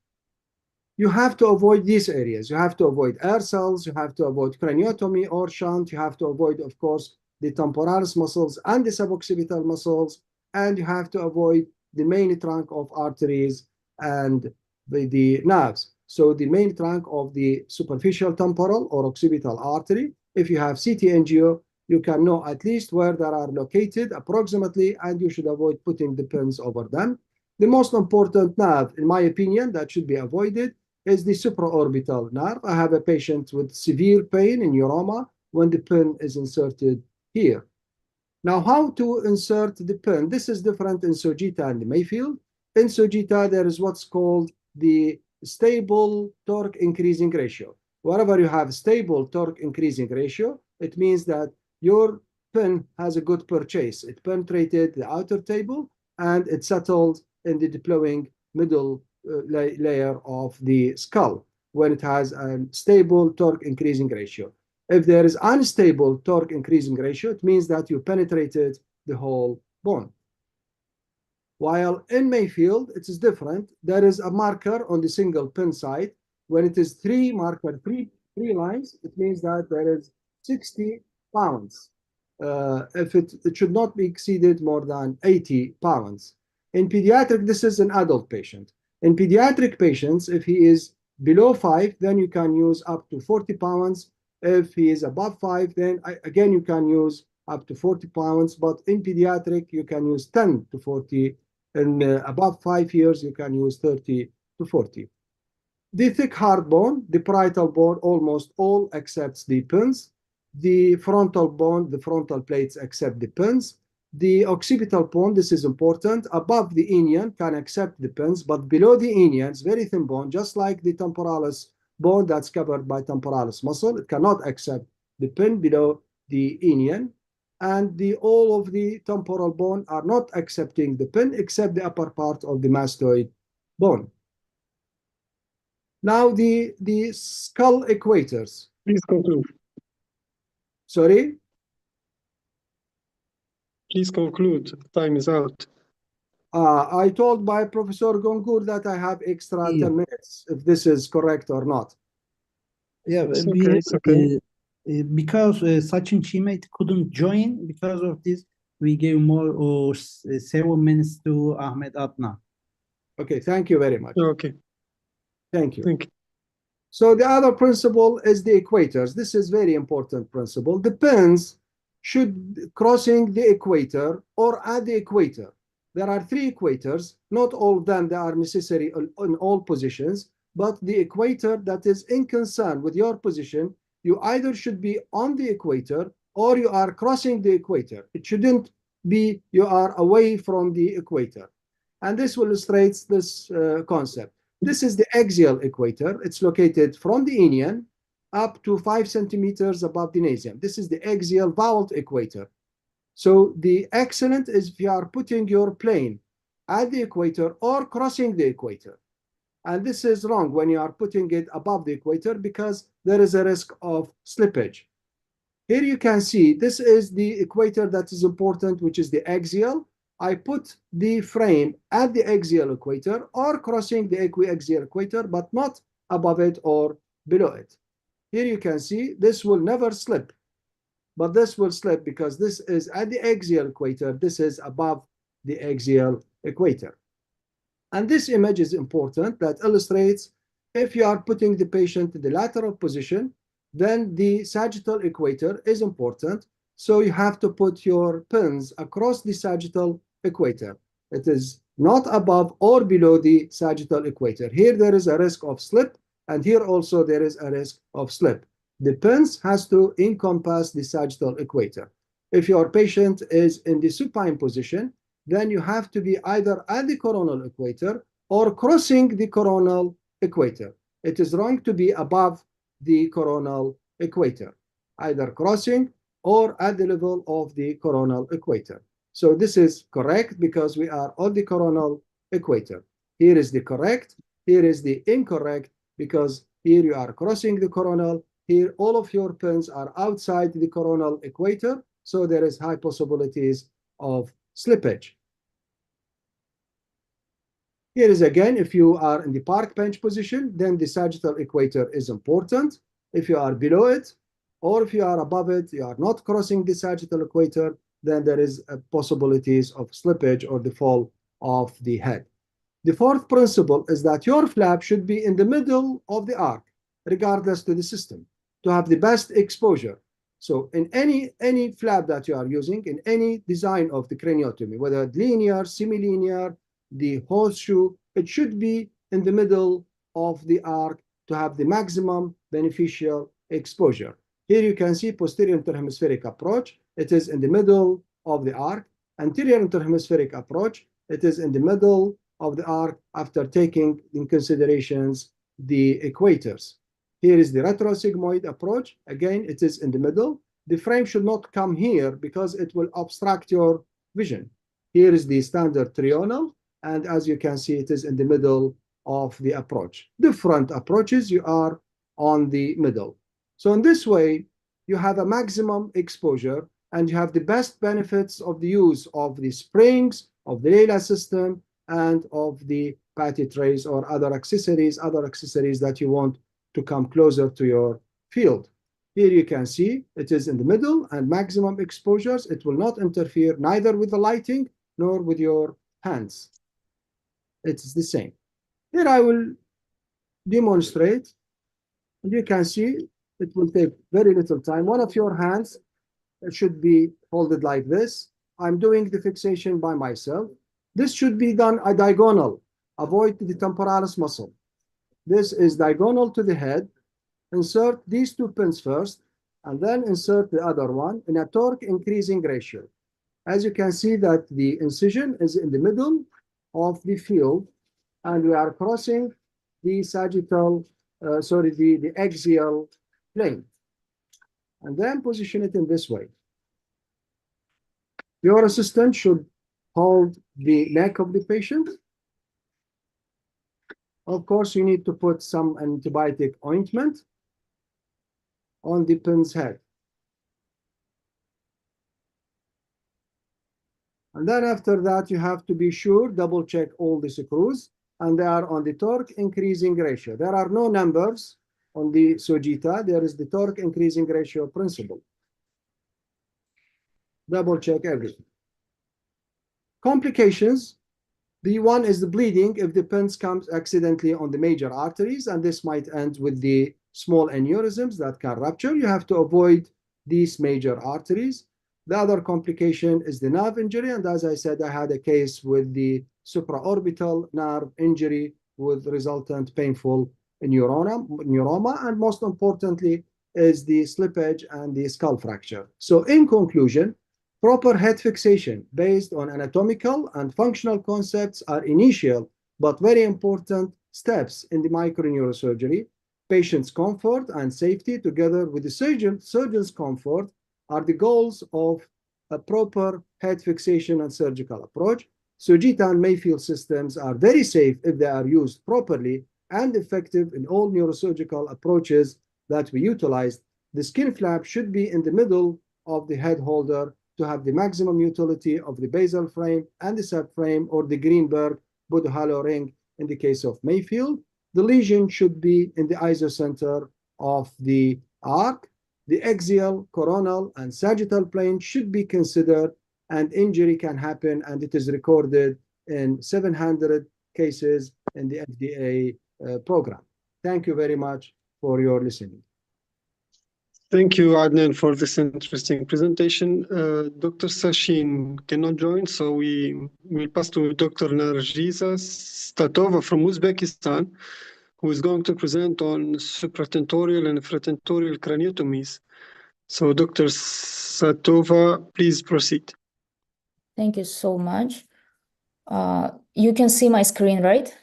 You have to avoid these areas. You have to avoid air cells. You have to avoid craniotomy or shunt. You have to avoid, of course, the temporalis muscles and the suboccipital muscles. And you have to avoid the main trunk of arteries and the nerves. So the main trunk of the superficial temporal or occipital artery. If you have CT angio, you can know at least where they are located approximately, and you should avoid putting the pins over them. The most important nerve, in my opinion, that should be avoided is the supraorbital nerve. I have a patient with severe pain in neuroma when the pin is inserted here. Now, how to insert the pin? This is different in Sojita and Mayfield. In Sojita, there is what's called the stable torque increasing ratio. Wherever you have stable torque increasing ratio, it means that your pin has a good purchase. It penetrated the outer table and it settled in the deploying middle layer of the skull when it has a stable torque increasing ratio. If there is unstable torque increasing ratio, it means that you penetrated the whole bone. While in Mayfield, it is different. There is a marker on the single pin side. When it is 3 lines, it means that there is 60 pounds. If it should not be exceeded more than 80 pounds. In pediatric, this is an adult patient. In pediatric patients, if he is below 5, then you can use up to 40 pounds. If he is above 5, then again, you can use up to 40 pounds. But in pediatric, you can use 10 to 40. And above 5 years, you can use 30 to 40. The thick hard bone, the parietal bone, almost all accepts the pins. The frontal bone, the frontal plates accept the pins. The occipital bone, this is important, above the inion can accept the pins, but below the inions, very thin bone, just like the temporalis bone that's covered by temporalis muscle, it cannot accept the pin below the inion. And all of the temporal bone are not accepting the pin except the upper part of the mastoid bone. Now the skull equators. Please conclude. Sorry? Please conclude. Time is out. I told by Professor Gongur that I have extra 10 minutes, if this is correct or not. Yeah, It's okay. Because Sachin Chimate couldn't join, because of this, we gave more 7 minutes to Ahmed Adnan. Okay, thank you very much. Okay. Thank you. Thank you. So the other principle is the equators. This is very important principle. The pins should crossing the equator or at the equator. There are 3 equators. Not all of them they are necessary in all positions, but the equator that is in concern with your position, you either should be on the equator or you are crossing the equator. It shouldn't be you are away from the equator. And this illustrates this concept. This is the axial equator. It's located from the inion up to 5 centimeters above the nasium. This is the axial vault equator. So the excellent is if you are putting your plane at the equator or crossing the equator. And this is wrong when you are putting it above the equator because there is a risk of slippage. Here you can see this is the equator that is important, which is the axial. I put the frame at the axial equator or crossing the equiaxial equator, but not above it or below it. Here you can see this will never slip, but this will slip because this is at the axial equator. This is above the axial equator. And this image is important that illustrates if you are putting the patient in the lateral position, then the sagittal equator is important. So you have to put your pins across the sagittal equator. It is not above or below the sagittal equator. Here there is a risk of slip, and here also there is a risk of slip. The pins has to encompass the sagittal equator. If your patient is in the supine position, then you have to be either at the coronal equator or crossing the coronal equator. It is wrong to be above the coronal equator, either crossing or at the level of the coronal equator. So this is correct because we are on the coronal equator. Here is the correct, here is the incorrect because here you are crossing the coronal, here all of your pins are outside the coronal equator, so there is high possibilities of slippage. Here is again, if you are in the park bench position, then the sagittal equator is important. If you are below it, or if you are above it, you are not crossing the sagittal equator, then there is possibilities of slippage or the fall of the head. The fourth principle is that your flap should be in the middle of the arc, regardless to the system, to have the best exposure. So in any flap that you are using, in any design of the craniotomy, whether linear, semilinear, the horseshoe, it should be in the middle of the arc to have the maximum beneficial exposure. Here you can see posterior interhemispheric approach. It is in the middle of the arc. Anterior interhemispheric approach, it is in the middle of the arc after taking in considerations the equators. Here is the retrosigmoid approach. Again, it is in the middle. The frame should not come here because it will obstruct your vision. Here is the standard trional. And as you can see, it is in the middle of the approach. Different approaches, you are on the middle. So in this way, you have a maximum exposure and you have the best benefits of the use of the springs, of the Leila system, and of the patty trays or other accessories that you want to come closer to your field. Here you can see it is in the middle and maximum exposures. It will not interfere neither with the lighting nor with your hands. It's the same. Here I will demonstrate, and you can see it will take very little time. One of your hands should be folded like this. I'm doing the fixation by myself. This should be done a diagonal. Avoid the temporalis muscle. This is diagonal to the head. Insert these two pins first, and then insert the other one in a torque increasing ratio. As you can see that the incision is in the middle of the field, and we are crossing the sagittal, the axial plane. And then position it in this way. Your assistant should hold the neck of the patient. Of course, you need to put some antibiotic ointment on the pin's head. And then after that, you have to be sure, double check all the screws, and they are on the torque increasing ratio. There are no numbers on the Sojita. There is the torque increasing ratio principle. Double check everything. Complications. The one is the bleeding if the pins comes accidentally on the major arteries, and this might end with the small aneurysms that can rupture. You have to avoid these major arteries. The other complication is the nerve injury, and as I said, I had a case with the supraorbital nerve injury with resultant painful neuroma, and most importantly is the slippage and the skull fracture. So in conclusion, proper head fixation based on anatomical and functional concepts are initial but very important steps in the microneurosurgery. patient's comfort and safety together with the surgeon's comfort are the goals of a proper head fixation and surgical approach. Sogita and Mayfield systems are very safe if they are used properly and effective in all neurosurgical approaches that we utilize. The skin flap should be in the middle of the head holder to have the maximum utility of the basal frame and the subframe, or the Greenberg Budd-Halo ring in the case of Mayfield. The lesion should be in the isocenter of the arc. The axial, coronal, and sagittal plane should be considered, and injury can happen, and it is recorded in 700 cases in the FDA program. Thank you very much for your listening. Thank you, Adnan, for this interesting presentation. Dr. Sachin cannot join, so we will pass to Dr. Nargiza Statova from Uzbekistan, who is going to present on supratentorial and infratentorial craniotomies. So, Dr. Satova, please proceed. Thank you so much. You can see my screen, right?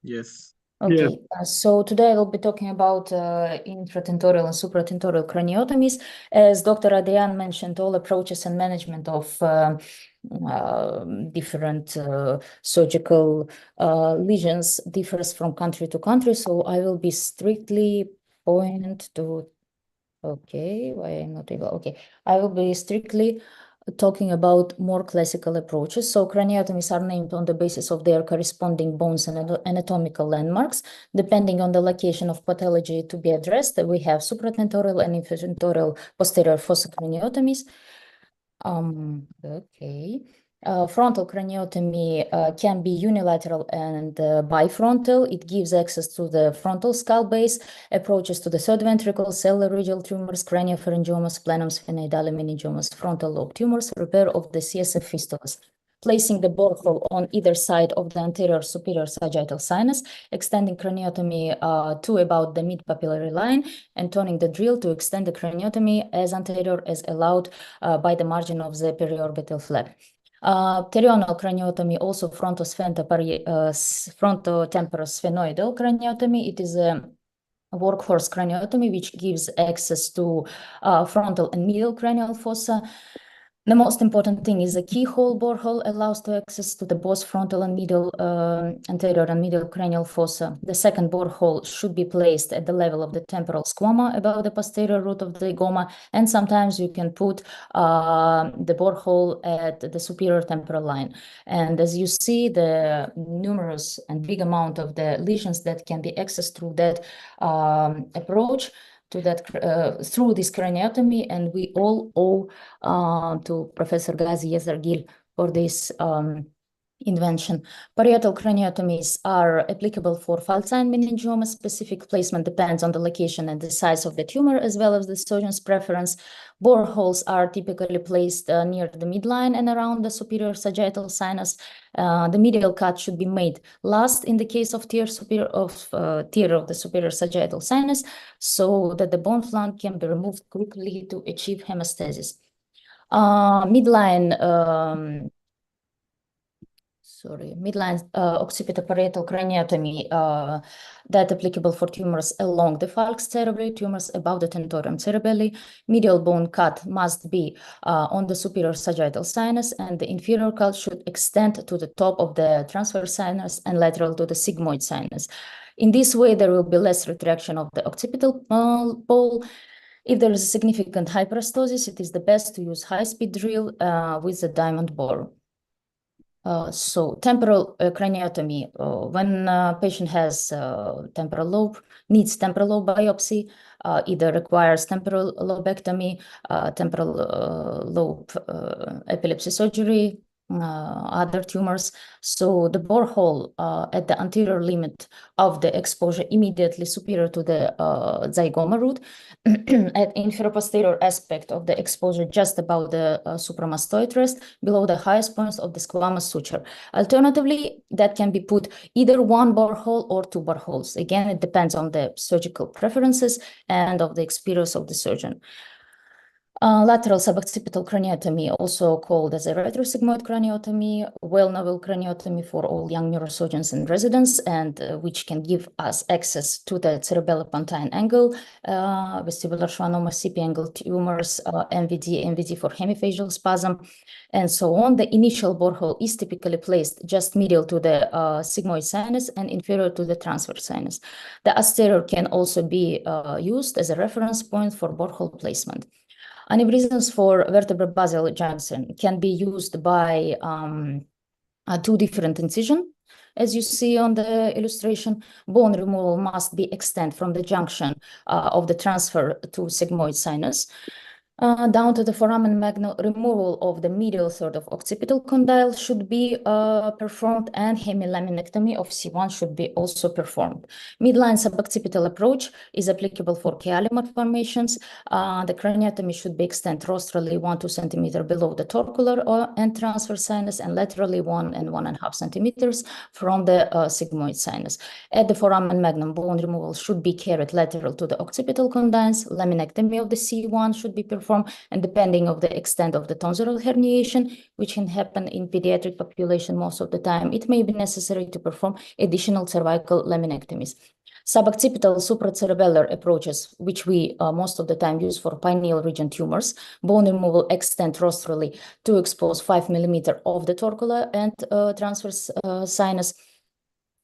Yes. Okay, so today I will be talking about infratentorial and supratentorial craniotomies. As Dr. Adrian mentioned, all approaches and management of different surgical lesions differs from country to country. So I will be strictly point to, okay, why I'm not able, okay. I will be strictly talking about more classical approaches. So craniotomies are named on the basis of their corresponding bones and anatomical landmarks. Depending on the location of pathology to be addressed, we have supratentorial and infratentorial posterior fossa craniotomies. Frontal craniotomy can be unilateral and bifrontal. It gives access to the frontal skull base, approaches to the third ventricle, cellular tumors, craniopharyngiomas, plenum sphenoidale meningiomas, frontal lobe tumors, repair of the CSF fistulas. Placing the borehole on either side of the anterior superior sagittal sinus, extending craniotomy to about the mid-papillary line, and turning the drill to extend the craniotomy as anterior as allowed by the margin of the periorbital flap. Pterional craniotomy, also frontotemporal sphenoidal craniotomy. It is a workhorse craniotomy which gives access to frontal and medial cranial fossa. The most important thing is a keyhole borehole allows to access to the both frontal and medial, anterior and medial cranial fossa. The second borehole should be placed at the level of the temporal squama above the posterior root of the goma, and sometimes you can put the borehole at the superior temporal line. And as you see, the numerous and big amount of the lesions that can be accessed through that approach, to that through this craniotomy, and we all owe to Professor Ghazi Yazargil for this invention. Parietal craniotomies are applicable for falcine meningioma. Specific placement depends on the location and the size of the tumor, as well as the surgeon's preference. Boreholes are typically placed near the midline and around the superior sagittal sinus. The medial cut should be made last in the case of tear of the superior sagittal sinus, so that the bone flank can be removed quickly to achieve hemostasis. Midline occipitoparietal craniotomy that applicable for tumors along the falx cerebri, tumors above the tentorium cerebelli. Medial bone cut must be on the superior sagittal sinus, and the inferior cut should extend to the top of the transverse sinus and lateral to the sigmoid sinus. In this way, there will be less retraction of the occipital pole. If there is a significant hyperestosis, it is the best to use high-speed drill with a diamond bore. So temporal craniotomy, when a patient has temporal lobe, needs temporal lobe biopsy, either requires temporal lobectomy, temporal lobe epilepsy surgery, other tumors. So the borehole at the anterior limit of the exposure immediately superior to the zygoma root, at inferior-posterior aspect of the exposure just above the supramastoid rest, below the highest points of the squamous suture. Alternatively, that can be put either one borehole or two boreholes. Again, it depends on the surgical preferences and of the experience of the surgeon. Lateral suboccipital craniotomy, also called as a retrosigmoid craniotomy, well-novel craniotomy for all young neurosurgeons and residents, and which can give us access to the cerebellopontine angle, vestibular schwannoma, CP angle tumors, MVD for hemifacial spasm, and so on. The initial borehole is typically placed just medial to the sigmoid sinus and inferior to the transverse sinus. The posterior can also be used as a reference point for borehole placement. Aneurysms for vertebral-basal junction can be used by two different incisions. As you see on the illustration, bone removal must be extended from the junction of the transfer to sigmoid sinus down to the foramen magnum. Removal of the medial third of occipital condyle should be performed, and hemilaminectomy of C1 should be also performed. Midline suboccipital approach is applicable for Chiari malformations. The craniotomy should be extended rostrally 1-2 centimeters below the torcular and transverse sinus, and laterally 1 and 1.5 centimeters from the sigmoid sinus. At the foramen magnum, bone removal should be carried lateral to the occipital condyles. Laminectomy of the C1 should be performed, and depending on the extent of the tonsillar herniation, which can happen in pediatric population most of the time, it may be necessary to perform additional cervical laminectomies. Suboccipital supracerebellar approaches, which we most of the time use for pineal region tumors, bone removal extend rostrally to expose 5 millimeters of the torcular and transverse sinus.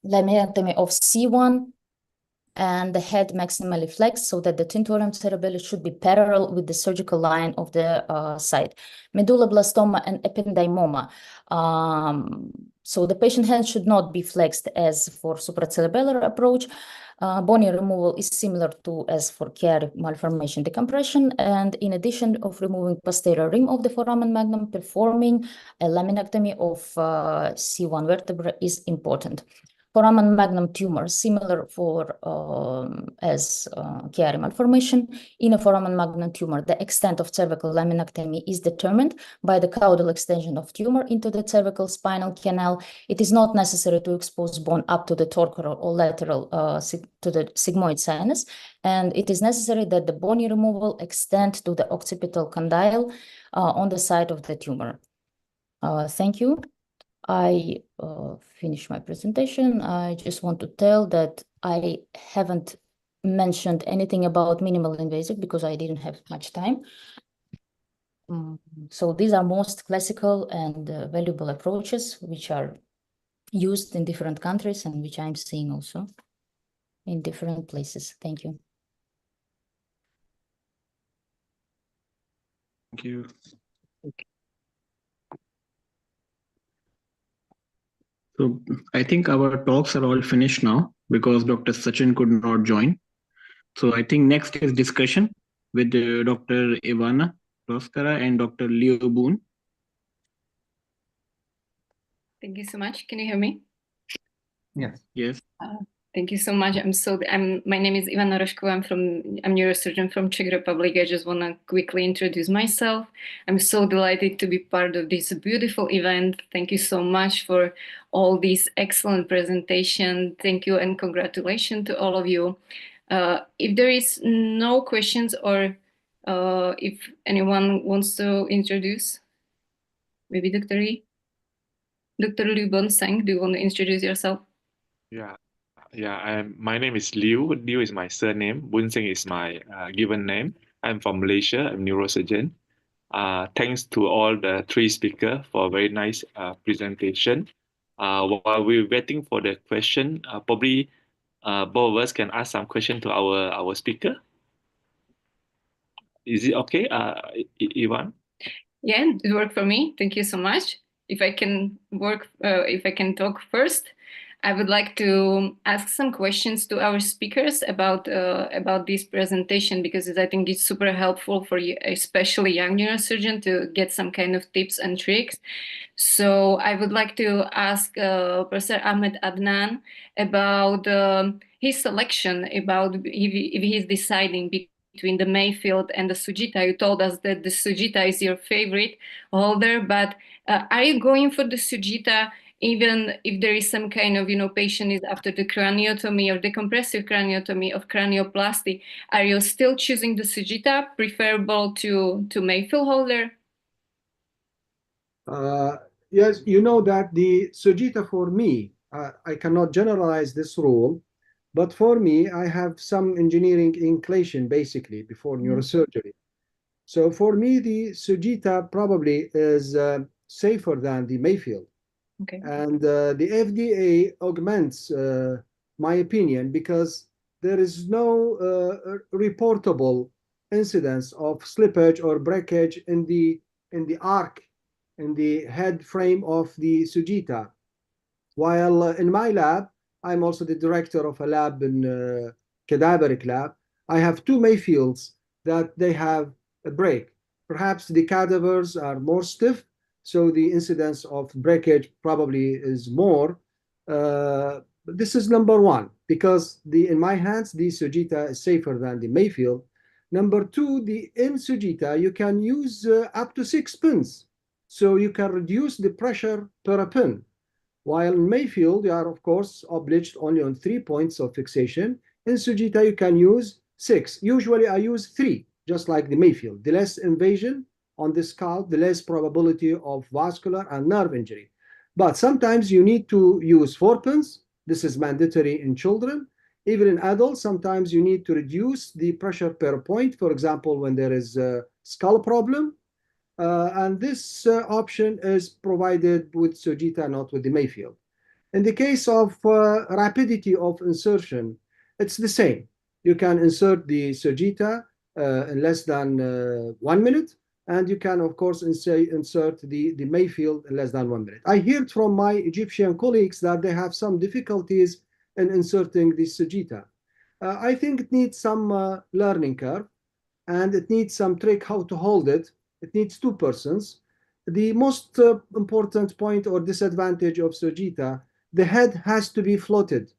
Laminectomy of C1 and the head maximally flexed so that the tentorium cerebelli should be parallel with the surgical line of the site. Medulloblastoma and ependymoma. So the patient hand should not be flexed as for supracerebellar approach. Bony removal is similar to as for Chiari malformation decompression, and in addition of removing posterior rim of the foramen magnum, performing a laminectomy of C1 vertebra is important. Foramen magnum tumor, similar for as Chiari malformation. In a foramen magnum tumor, the extent of cervical laminectomy is determined by the caudal extension of tumor into the cervical spinal canal. It is not necessary to expose bone up to the torcular or lateral to the sigmoid sinus, and it is necessary that the bony removal extend to the occipital condyle on the site of the tumor. Thank you. I finished my presentation. I just want to tell that I haven't mentioned anything about minimal invasive because I didn't have much time. So these are most classical and valuable approaches which are used in different countries and which I'm seeing also in different places. Thank you. Thank you. So I think our talks are all finished now because Dr. Sachin could not join. So I think next is discussion with Dr. Ivana Roskara and Dr. Leo Boone. Thank you so much. Can you hear me? Yes. Yes. Thank you so much. My name is Ivana Rošková. I'm neurosurgeon from Czech Republic. I just want to quickly introduce myself. I'm so delighted to be part of this beautiful event. Thank you so much for all these excellent presentation. Thank you and congratulations to all of you. If there is no questions or if anyone wants to introduce, maybe Dr. Lee? Dr. Liu Bonsang, do you want to introduce yourself? Yeah, my name is Liu. Liu is my surname. Bunseng is my given name. I'm from Malaysia. I'm a neurosurgeon. Thanks to all the three speakers for a very nice presentation. While we're waiting for the question, probably both of us can ask some question to our speaker. Is it okay, Ivan? Yeah, it worked for me. Thank you so much. If I can talk first, I would like to ask some questions to our speakers about this presentation, because I think it's super helpful for you, especially young neurosurgeon, to get some kind of tips and tricks. So I would like to ask Professor Ahmed Adnan about his selection, about if he's deciding between the Mayfield and the Sujita. You told us that the Sujita is your favorite holder, but are you going for the Sujita even if there is some kind of, patient is after the craniotomy or the compressive craniotomy of cranioplasty, are you still choosing the Sujita preferable to Mayfield holder? Yes, you know that the Sujita for me, I cannot generalize this rule, but for me, I have some engineering inclination basically before neurosurgery. So for me, the Sujita probably is safer than the Mayfield. Okay. And the FDA augments my opinion because there is no reportable incidence of slippage or breakage in the arc, in the head frame of the Sujita. While in my lab, I'm also the director of a lab in cadaveric lab. I have two Mayfields that they have a break. Perhaps the cadavers are more stiff, so the incidence of breakage probably is more. This is number one, because in my hands, the Sujita is safer than the Mayfield. Number two, in Sujita, you can use up to 6 pins. So you can reduce the pressure per pin. While in Mayfield, you are, of course, obliged only on 3 points of fixation. In Sujita, you can use 6. Usually, I use 3, just like the Mayfield. The less invasion on the scalp, the less probability of vascular and nerve injury. But sometimes you need to use 4 pins. This is mandatory in children. Even in adults, sometimes you need to reduce the pressure per point. For example, when there is a skull problem. And this option is provided with Sujita, not with the Mayfield. In the case of rapidity of insertion, it's the same. You can insert the Sujita in less than 1 minute, and you can, of course, insert the Mayfield in less than 1 minute. I heard from my Egyptian colleagues that they have some difficulties in inserting the Sujita. I think it needs some learning curve, and it needs some trick how to hold it. It needs 2 persons. The most important point or disadvantage of Sujita, the head has to be floated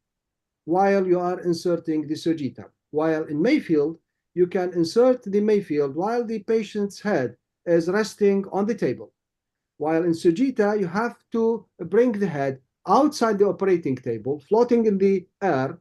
while you are inserting the Sujita. While in Mayfield, you can insert the Mayfield while the patient's head is resting on the table. While in Sujita, you have to bring the head outside the operating table, floating in the air,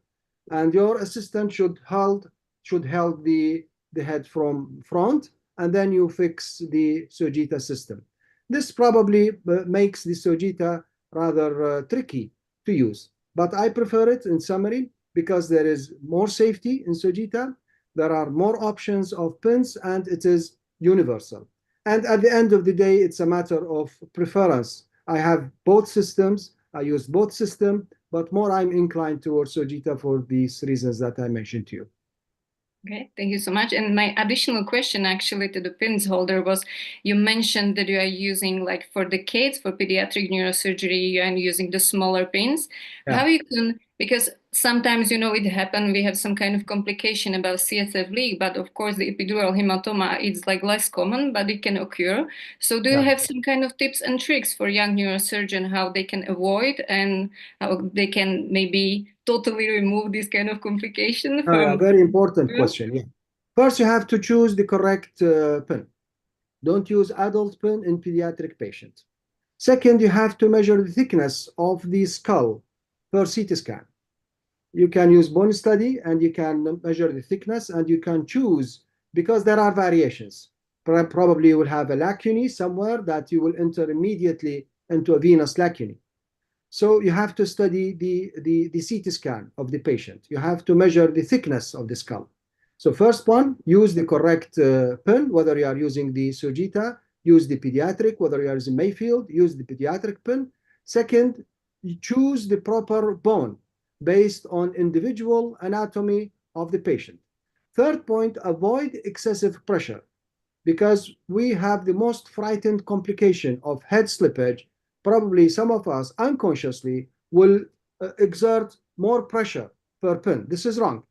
and your assistant should hold the head from front, and then you fix the Sujita system. This probably makes the Sujita rather tricky to use, but I prefer it in summary because there is more safety in Sujita, there are more options of pins, and it is universal. And at the end of the day, it's a matter of preference. I have both systems, I use both systems, but more I'm inclined towards Sujita for these reasons that I mentioned to you. Okay, thank you so much. And my additional question actually to the pins holder was, you mentioned that you are using, like for the kids, for pediatric neurosurgery, you are using the smaller pins. Yeah. How you can, because sometimes, it happens, we have some kind of complication about CSF leak, but of course the epidural hematoma is like less common, but it can occur. So do you have some kind of tips and tricks for young neurosurgeon, how they can avoid and how they can maybe totally remove this kind of complication? Very important question. Yeah. First, you have to choose the correct pin. Don't use adult pin in pediatric patients. Second, you have to measure the thickness of the skull per CT scan. You can use bone study and you can measure the thickness and you can choose, because there are variations. Probably you will have a lacunae somewhere that you will enter immediately into a venous lacunae. So you have to study the CT scan of the patient. You have to measure the thickness of the skull. So first one, use the correct pin, whether you are using the Sujita, use the pediatric, whether you are using Mayfield, use the pediatric pin. Second, you choose the proper bone based on individual anatomy of the patient. Third point, avoid excessive pressure, because we have the most frightened complication of head slippage. Probably some of us unconsciously will exert more pressure per pin. This is wrong.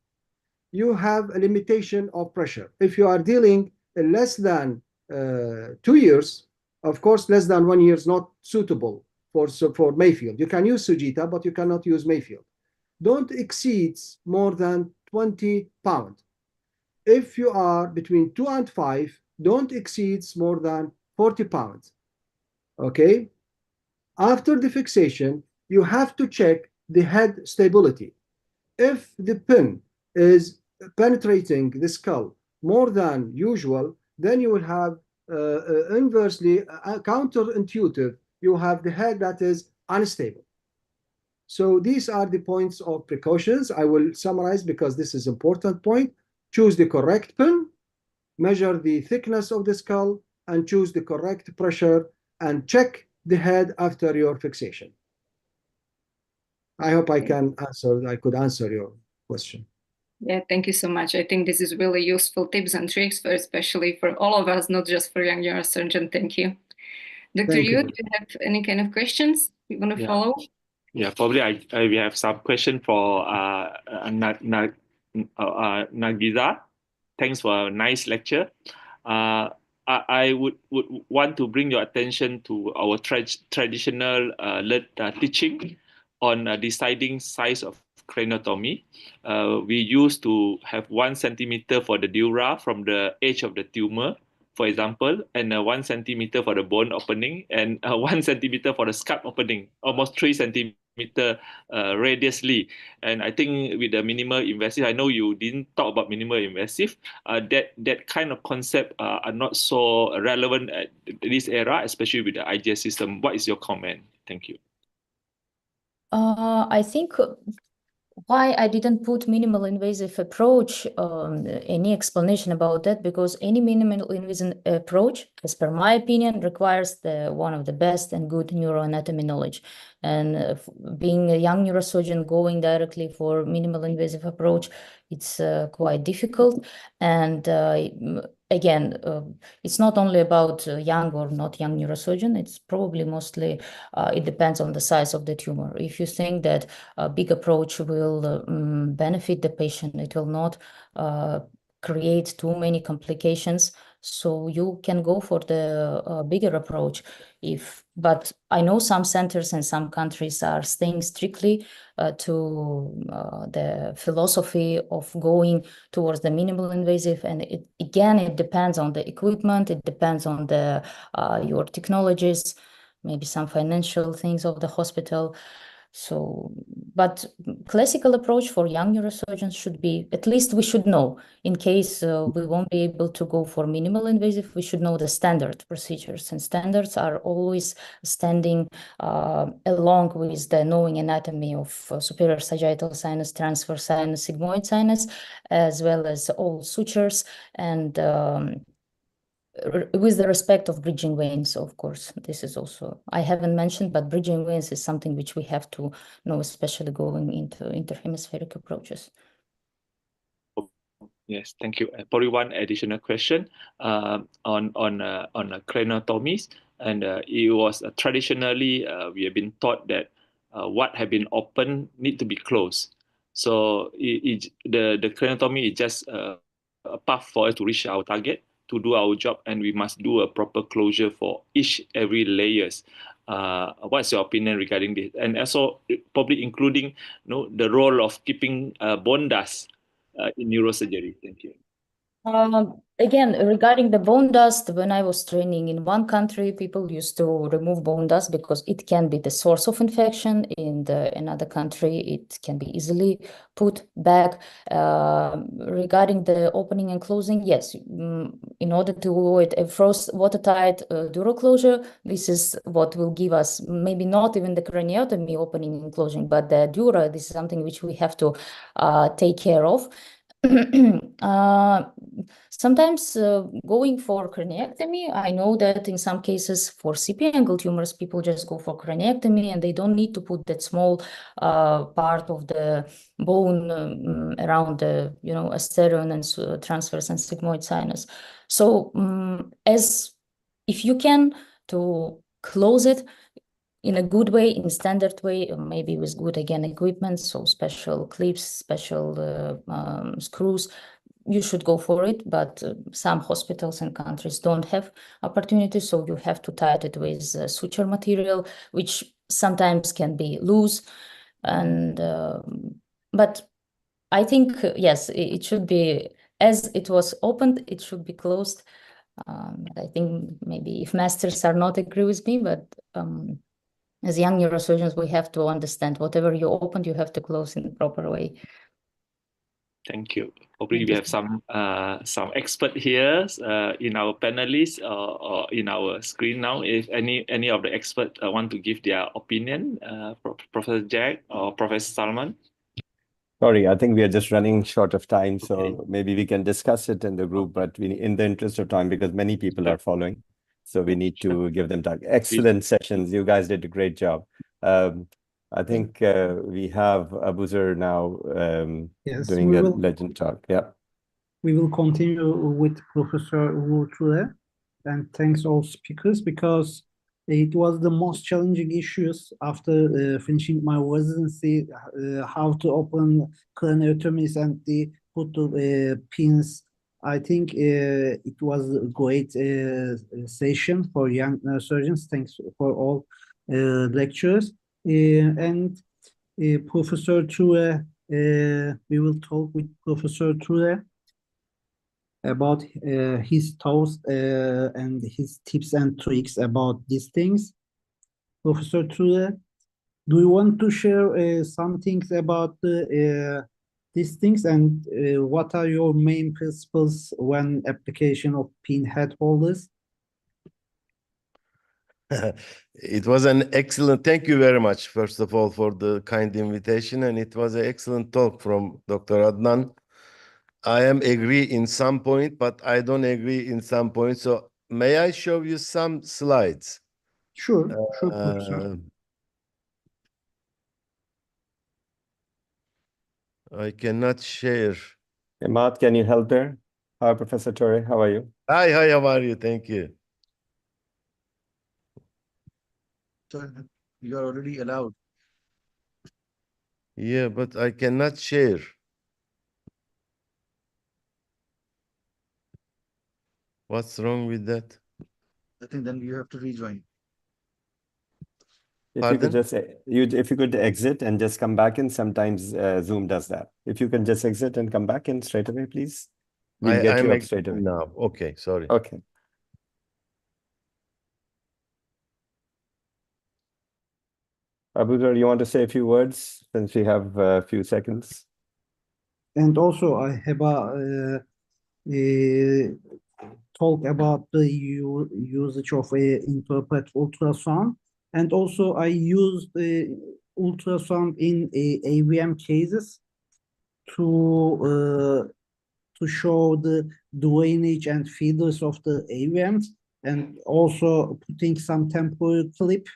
You have a limitation of pressure. If you are dealing in less than 2 years, of course, less than 1 year is not suitable for Mayfield. You can use Sujita, but you cannot use Mayfield. Don't exceed more than 20 pounds. If you are between 2 and 5, don't exceed more than 40 pounds. Okay? After the fixation, you have to check the head stability. If the pin is penetrating the skull more than usual, then you will have inversely counterintuitive. You have the head that is unstable. So these are the points of precautions. I will summarize because this is an important point. Choose the correct pin, measure the thickness of the skull, and choose the correct pressure, and check the head after your fixation. I hope I could answer your question. Yeah, thank you so much. I think this is really useful tips and tricks, especially for all of us, not just for young neurosurgeon. Thank you. Dr. Yu, do you have any kind of questions you want to follow? Yeah, probably we have some question for Nagiza. Thanks for a nice lecture. I would want to bring your attention to our traditional teaching on deciding size of craniotomy. We used to have 1 centimeter for the dura from the edge of the tumor, for example, and 1 centimeter for the bone opening, and 1 centimeter for the scalp opening, almost 3 centimeter radiusly. And I think with the minimal invasive, I know you didn't talk about minimal invasive, that kind of concept are not so relevant at this era, especially with the IGS system. What is your comment? Thank you. I think why I didn't put minimal invasive approach, any explanation about that, because any minimal invasive approach, as per my opinion, requires one of the best and good neuroanatomy knowledge. And being a young neurosurgeon going directly for minimal invasive approach, it's quite difficult. And again, it's not only about young or not young neurosurgeon, it's probably mostly, it depends on the size of the tumor. If you think that a big approach will benefit the patient, it will not create too many complications, so you can go for the bigger approach. But I know some centers and some countries are staying strictly to the philosophy of going towards the minimal invasive, and it depends on the equipment, it depends on the your technologies, maybe some financial things of the hospital. So, but classical approach for young neurosurgeons should be, at least we should know, in case we won't be able to go for minimal invasive, we should know the standard procedures, and standards are always standing along with the knowing anatomy of superior sagittal sinus, transverse sinus, sigmoid sinus, as well as all sutures, and with the respect of bridging veins, of course. This is also, I haven't mentioned, but bridging veins is something which we have to know, especially going into interhemispheric approaches. Yes, thank you. Probably one additional question on craniotomies, and it was traditionally we have been taught that what have been open need to be closed. So the craniotomy is just a path for us to reach our target, to do our job, and we must do a proper closure for every layers. What's your opinion regarding this? And also probably including the role of keeping bone dust in neurosurgery. Thank you. Again, regarding the bone dust, when I was training in one country, people used to remove bone dust because it can be the source of infection. In another country, it can be easily put back. Regarding the opening and closing, yes, in order to avoid a frost watertight dural closure, this is what will give us, maybe not even the craniotomy opening and closing, but the dura. This is something which we have to take care of. Sometimes going for craniectomy, I know that in some cases for CP angle tumors, people just go for craniectomy and they don't need to put that small part of the bone around the asterion and transverse and sigmoid sinus. So as if you can to close it in a good way, in standard way, maybe with good, again, equipment, so special clips, special screws, you should go for it. But some hospitals and countries don't have opportunities, so you have to tie it with suture material, which sometimes can be loose. And but I think, yes, it should be, as it was opened, it should be closed. I think maybe if masters are not agree with me, but As young neurosurgeons, we have to understand whatever you opened, you have to close in the proper way. Thank you. Hopefully, we have some expert here in our panelists or in our screen now. If any of the experts want to give their opinion, Professor Jack or Professor Salman. Sorry, I think we are just running short of time, so maybe we can discuss it in the group, but in the interest of time, because many people are following, so we need to give them time. Excellent sessions. You guys did a great job. I think we have Abuzar now Yes, doing we a will. legend talk. Yeah. We will continue with Professor Wu, and thanks all speakers, because it was the most challenging issues after finishing my residency, how to open craniotomies and put the pins. I think it was a great session for young surgeons. Thanks for all lectures. And Professor Ture, we will talk with Professor Ture about his thoughts and his tips and tricks about these things. Professor Ture, do you want to share some things about these things, and what are your main principles when application of pin head holders? It was an excellent, thank you very much, first of all, for the kind invitation, and it was an excellent talk from Dr. Adnan. I am agree in some point, but I don't agree in some point. So may I show you some slides? Sure, Professor. I cannot share. Matt, can you help there? Hi, Professor Torre, how are you? Hi, how are you? Thank you. So you are already allowed. Yeah, but I cannot share. What's wrong with that? I think then you have to rejoin. If you could just if you could exit and just come back in, sometimes Zoom does that. If you can just exit and come back in straight away, please. We'll get you up straight away. Now. Okay, sorry. Okay. Abuzar, you want to say a few words since we have a few seconds? And also, I have a talk about the usage of interpret ultrasound, and also I used ultrasound in AVM cases to show the drainage and feeders of the AVMs, and also putting some temporary clip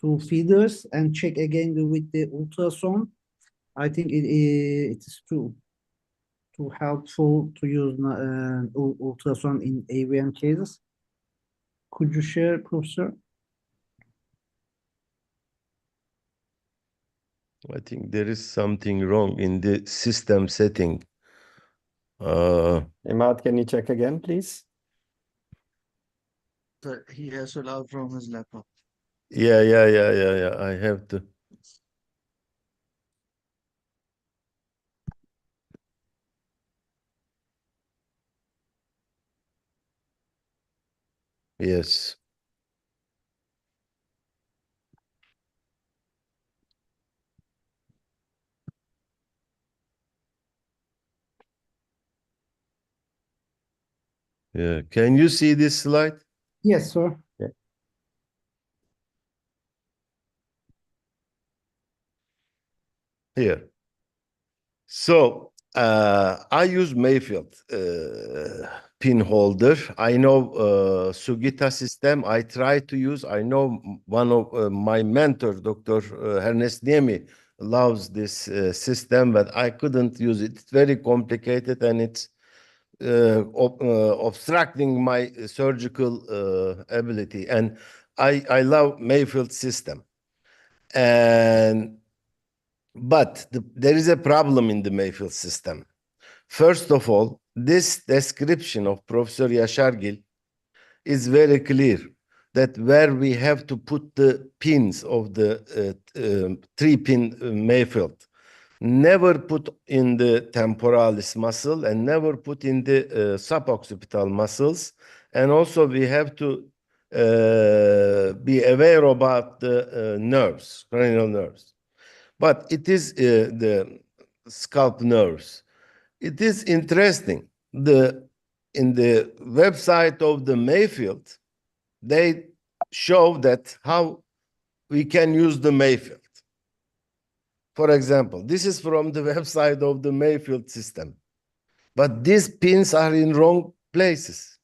to feeders and check again with the ultrasound. I think it is too helpful to use ultrasound in AVM cases. Could you share, Professor? I think there is something wrong in the system setting. Imad, can you check again, please? So he has to allow from his laptop. Yeah. I have to. Yes. Yeah. Can you see this slide? Yes, sir. Yeah. Here. So I use Mayfield pin holder. I know Sugita system. I try to use. I know one of my mentors, Dr. Ernest Niemi, loves this system, but I couldn't use it. It's very complicated and it's obstructing my surgical ability. And I love Mayfield system. But there is a problem in the Mayfield system. First of all, this description of Professor Yaşargil is very clear that where we have to put the pins of the 3-pin Mayfield, never put in the temporalis muscle and never put in the suboccipital muscles. And also we have to be aware about the nerves, cranial nerves. But it is the scalp nerves. It is interesting. In the website of the Mayfield, they show that how we can use the Mayfield. For example, this is from the website of the Mayfield system. But these pins are in wrong places.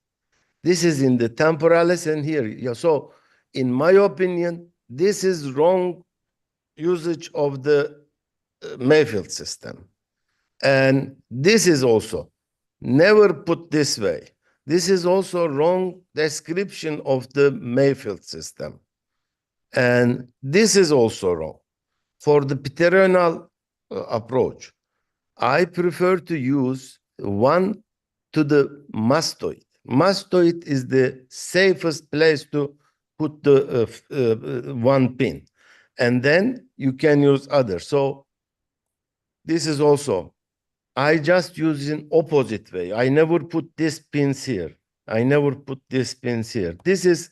This is in the temporalis and here. Yeah, so in my opinion, this is wrong usage of the Mayfield system. And this is also never put this way. This is also wrong description of the Mayfield system. And this is also wrong. For the pteronal approach, I prefer to use one to the mastoid. Mastoid is the safest place to put the one pin. And then you can use other. So this is also, I just use in opposite way. I never put these pins here. I never put these pins here. This is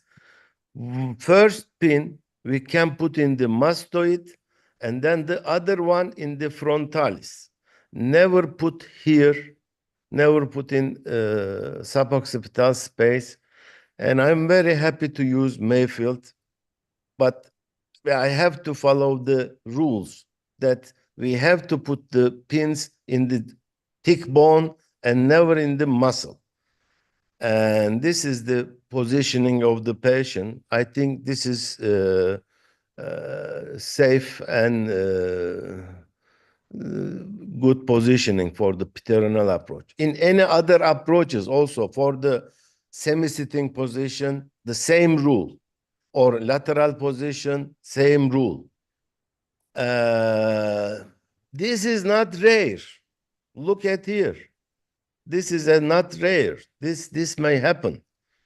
first pin we can put in the mastoid and then the other one in the frontalis. Never put here, never put in suboccipital space. And I'm very happy to use Mayfield, but I have to follow the rules that we have to put the pins in the thick bone and never in the muscle. And this is the positioning of the patient. I think this is safe and good positioning for the pteronal approach. In any other approaches also for the semi-sitting position, the same rule, or lateral position, same rule. This is not rare. Look at here. This is not rare. This may happen.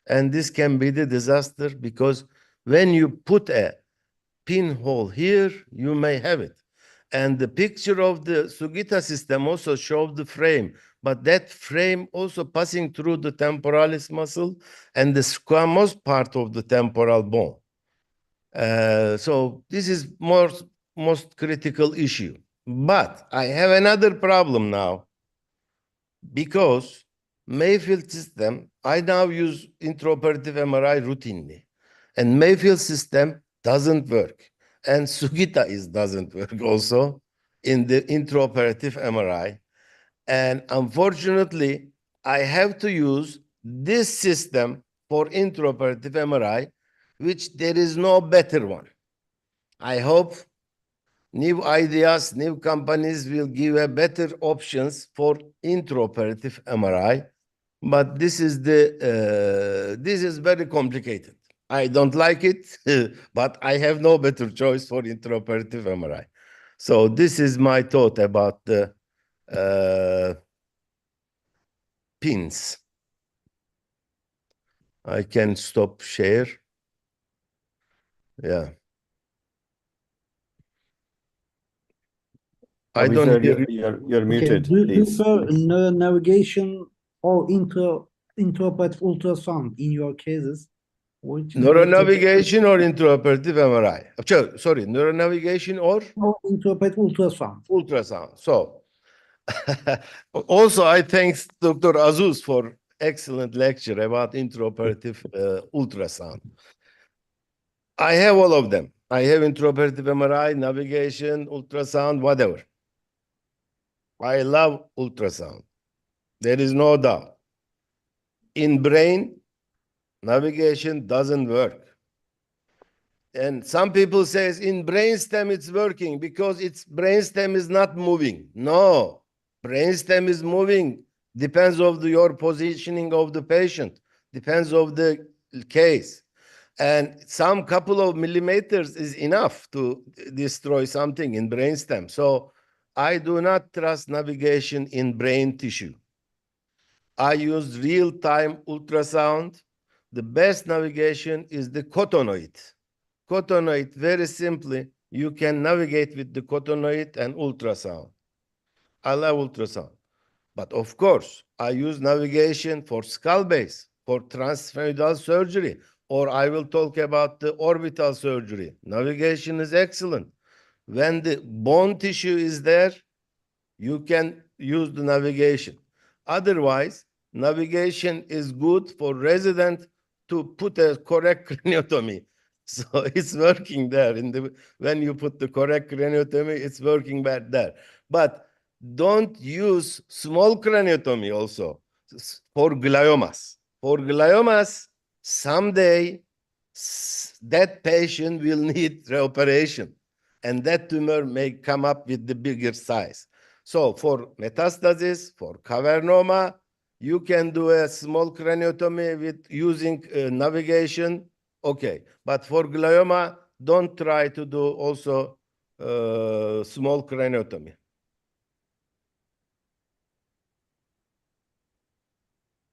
And this can be the disaster because when you put a pinhole here, you may have it. And the picture of the Sugita system also showed the frame, but that frame also passing through the temporalis muscle and the squamous part of the temporal bone. So this is most critical issue. But I have another problem now because Mayfield system, I now use intraoperative MRI routinely, and Mayfield system doesn't work. And Sugita doesn't work also in the intraoperative MRI. And unfortunately, I have to use this system for intraoperative MRI, which there is no better one. I hope new ideas, new companies will give a better options for intraoperative MRI, but this is very complicated. I don't like it, but I have no better choice for intraoperative MRI. So this is my thought about the pins. I can stop share. Yeah. I don't hear. You're muted, Do you please. prefer navigation or intraoperative ultrasound in your cases? Neuronavigation or intraoperative MRI? Sorry, neuronavigation or? Intraoperative ultrasound. Ultrasound. So, also I thanks Dr. Azuz for excellent lecture about intraoperative ultrasound. I have all of them. I have intraoperative MRI, navigation, ultrasound, whatever. I love ultrasound. There is no doubt. In brain, navigation doesn't work. And some people say in brainstem it's working because its brainstem is not moving. No, brainstem is moving. Depends of your positioning of the patient. Depends of the case. And some couple of millimeters is enough to destroy something in brainstem. So I do not trust navigation in brain tissue. I use real-time ultrasound. The best navigation is the cotonoid. Cotonoid, very simply, you can navigate with the cotonoid and ultrasound. I love ultrasound. But of course, I use navigation for skull base, for transfemoidal surgery, or I will talk about the orbital surgery. Navigation is excellent. When the bone tissue is there, you can use the navigation. Otherwise, navigation is good for resident to put a correct craniotomy. So it's working there. When you put the correct craniotomy, it's working back there. But don't use small craniotomy also for gliomas. For gliomas, someday that patient will need reoperation, and that tumor may come up with the bigger size. So for metastasis, for cavernoma, you can do a small craniotomy with using navigation. Okay, but for glioma, don't try to do also small craniotomy.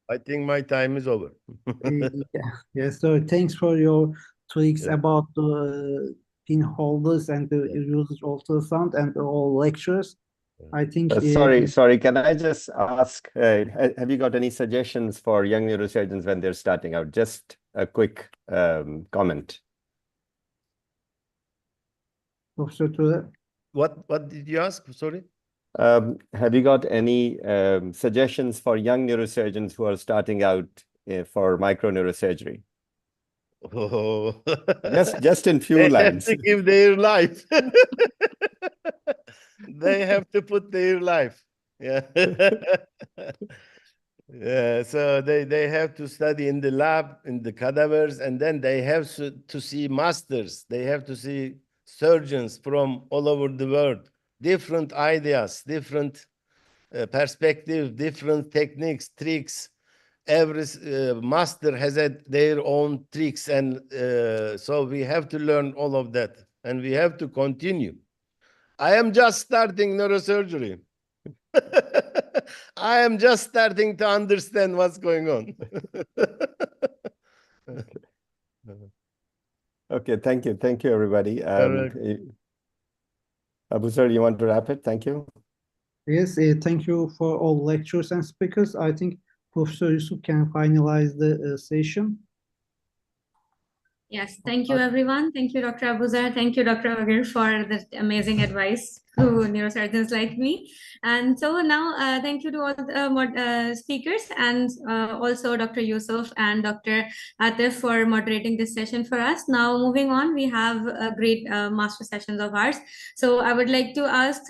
I think my time is over. Yeah, so thanks for your tweaks about the pinholes and the usage of ultrasound and all lectures. I think sorry, can I just ask, have you got any suggestions for young neurosurgeons when they're starting out? Just a quick comment. Professor Ture? What did you ask? Sorry? Have you got any suggestions for young neurosurgeons who are starting out for microneurosurgery? Oh. Just in few lines. They have to give their life. They have to put their life. Yeah. Yeah, so they have to study in the lab, in the cadavers, and then they have to see masters. They have to see surgeons from all over the world, different ideas, different perspectives, different techniques, tricks. Every master has their own tricks, and so we have to learn all of that, and we have to continue. I am just starting neurosurgery. I am just starting to understand what's going on. Okay, thank you. Thank you, everybody. Abu sir, you want to wrap it? Thank you. Yes, thank you for all lectures and speakers. I think Professor Yusuf can finalize the session. Yes, thank you, everyone. Thank you, Dr. Abuzar. Thank you, Dr. Agir, for the amazing advice to neurosurgeons like me. And so now, thank you to all the speakers, and also Dr. Yusuf and Dr. Atif for moderating this session for us. Now, moving on, we have a great master sessions of ours. So I would like to ask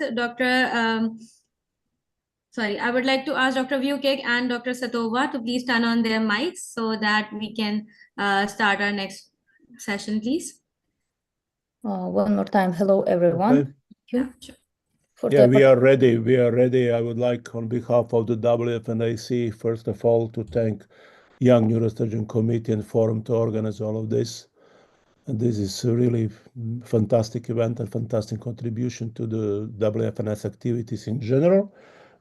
I would like to ask Dr. Vyukek and Dr. Satova to please turn on their mics so that we can start our next session, please. One more time. Hello, everyone. Okay. Yeah, we are ready. We are ready. I would like, on behalf of the WFNS, first of all, to thank Young Neurosurgeon Committee and Forum to organize all of this. And this is a really fantastic event and fantastic contribution to the WFNS activities in general.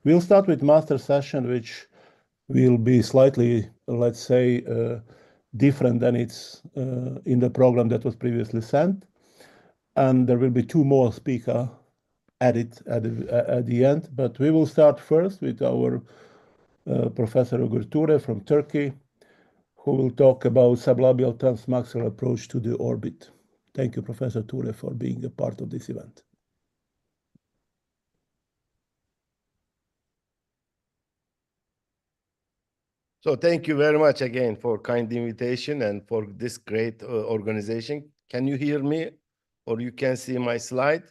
We'll start with master session, which will be slightly, let's say, different than it's in the program that was previously sent. And there will be two more speakers added at the end. But we will start first with our Professor Ugur Ture from Turkey, who will talk about sublabial transmaxillary approach to the orbit. Thank you, Professor Ture, for being a part of this event. So thank you very much again for kind invitation and for this great organization. Can you hear me, or you can see my slide?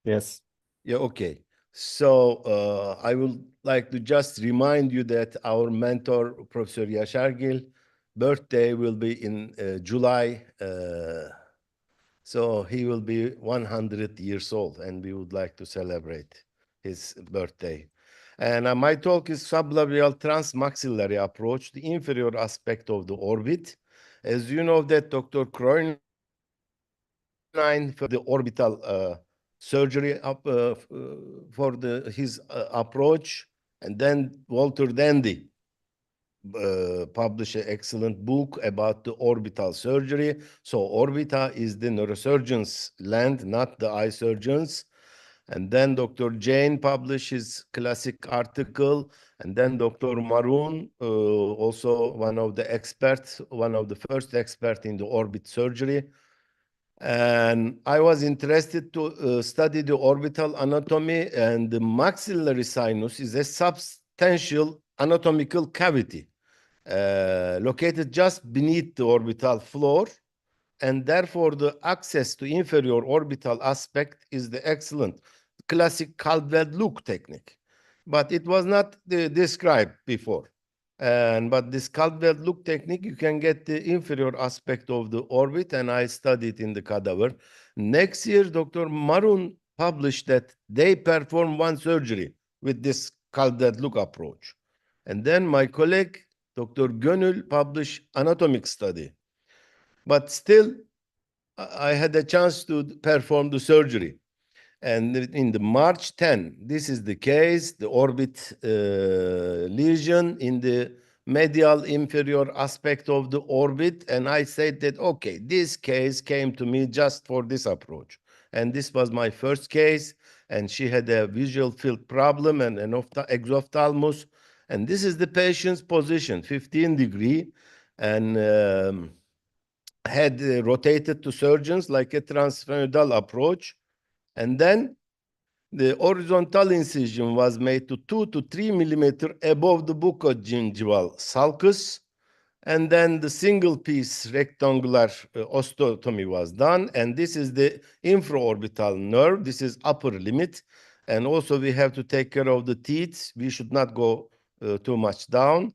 Yes. Yeah, okay. So I would like to just remind you that our mentor, Professor Yashargil, birthday will be in July. So he will be 100 years old, and we would like to celebrate his birthday. And my talk is sublabial transmaxillary approach, the inferior aspect of the orbit. As you know that Dr. Kroin for the orbital surgery for his approach, and then Walter Dandy published an excellent book about the orbital surgery. So orbita is the neurosurgeons' land, not the eye surgeons. And then Dr. Jain published his classic article. And then Dr. Maroon, also one of the experts, one of the first experts in the orbit surgery. And I was interested to study the orbital anatomy, and the maxillary sinus is a substantial anatomical cavity located just beneath the orbital floor, and therefore the access to inferior orbital aspect is the excellent classic Caldwell-Look technique. But it was not described before. But this Caldwell-Look technique, you can get the inferior aspect of the orbit, and I studied in the cadaver. Next year, Dr. Maroon published that they performed one surgery with this Caldwell-Look approach. And then my colleague, Dr. Gönül, published anatomic study. But still, I had a chance to perform the surgery. And in the March 10, this is the case, the orbit lesion in the medial inferior aspect of the orbit. And I said that, okay, this case came to me just for this approach. And this was my first case. And she had a visual field problem and an exophthalmos. And this is the patient's position, 15 degree. And had rotated to surgeons like a transfemoidal approach. And then the horizontal incision was made to 2 to 3 millimeter above the buccogingival sulcus. And then the single piece rectangular osteotomy was done. And this is the infraorbital nerve. This is upper limit. And also we have to take care of the teeth. We should not go too much down.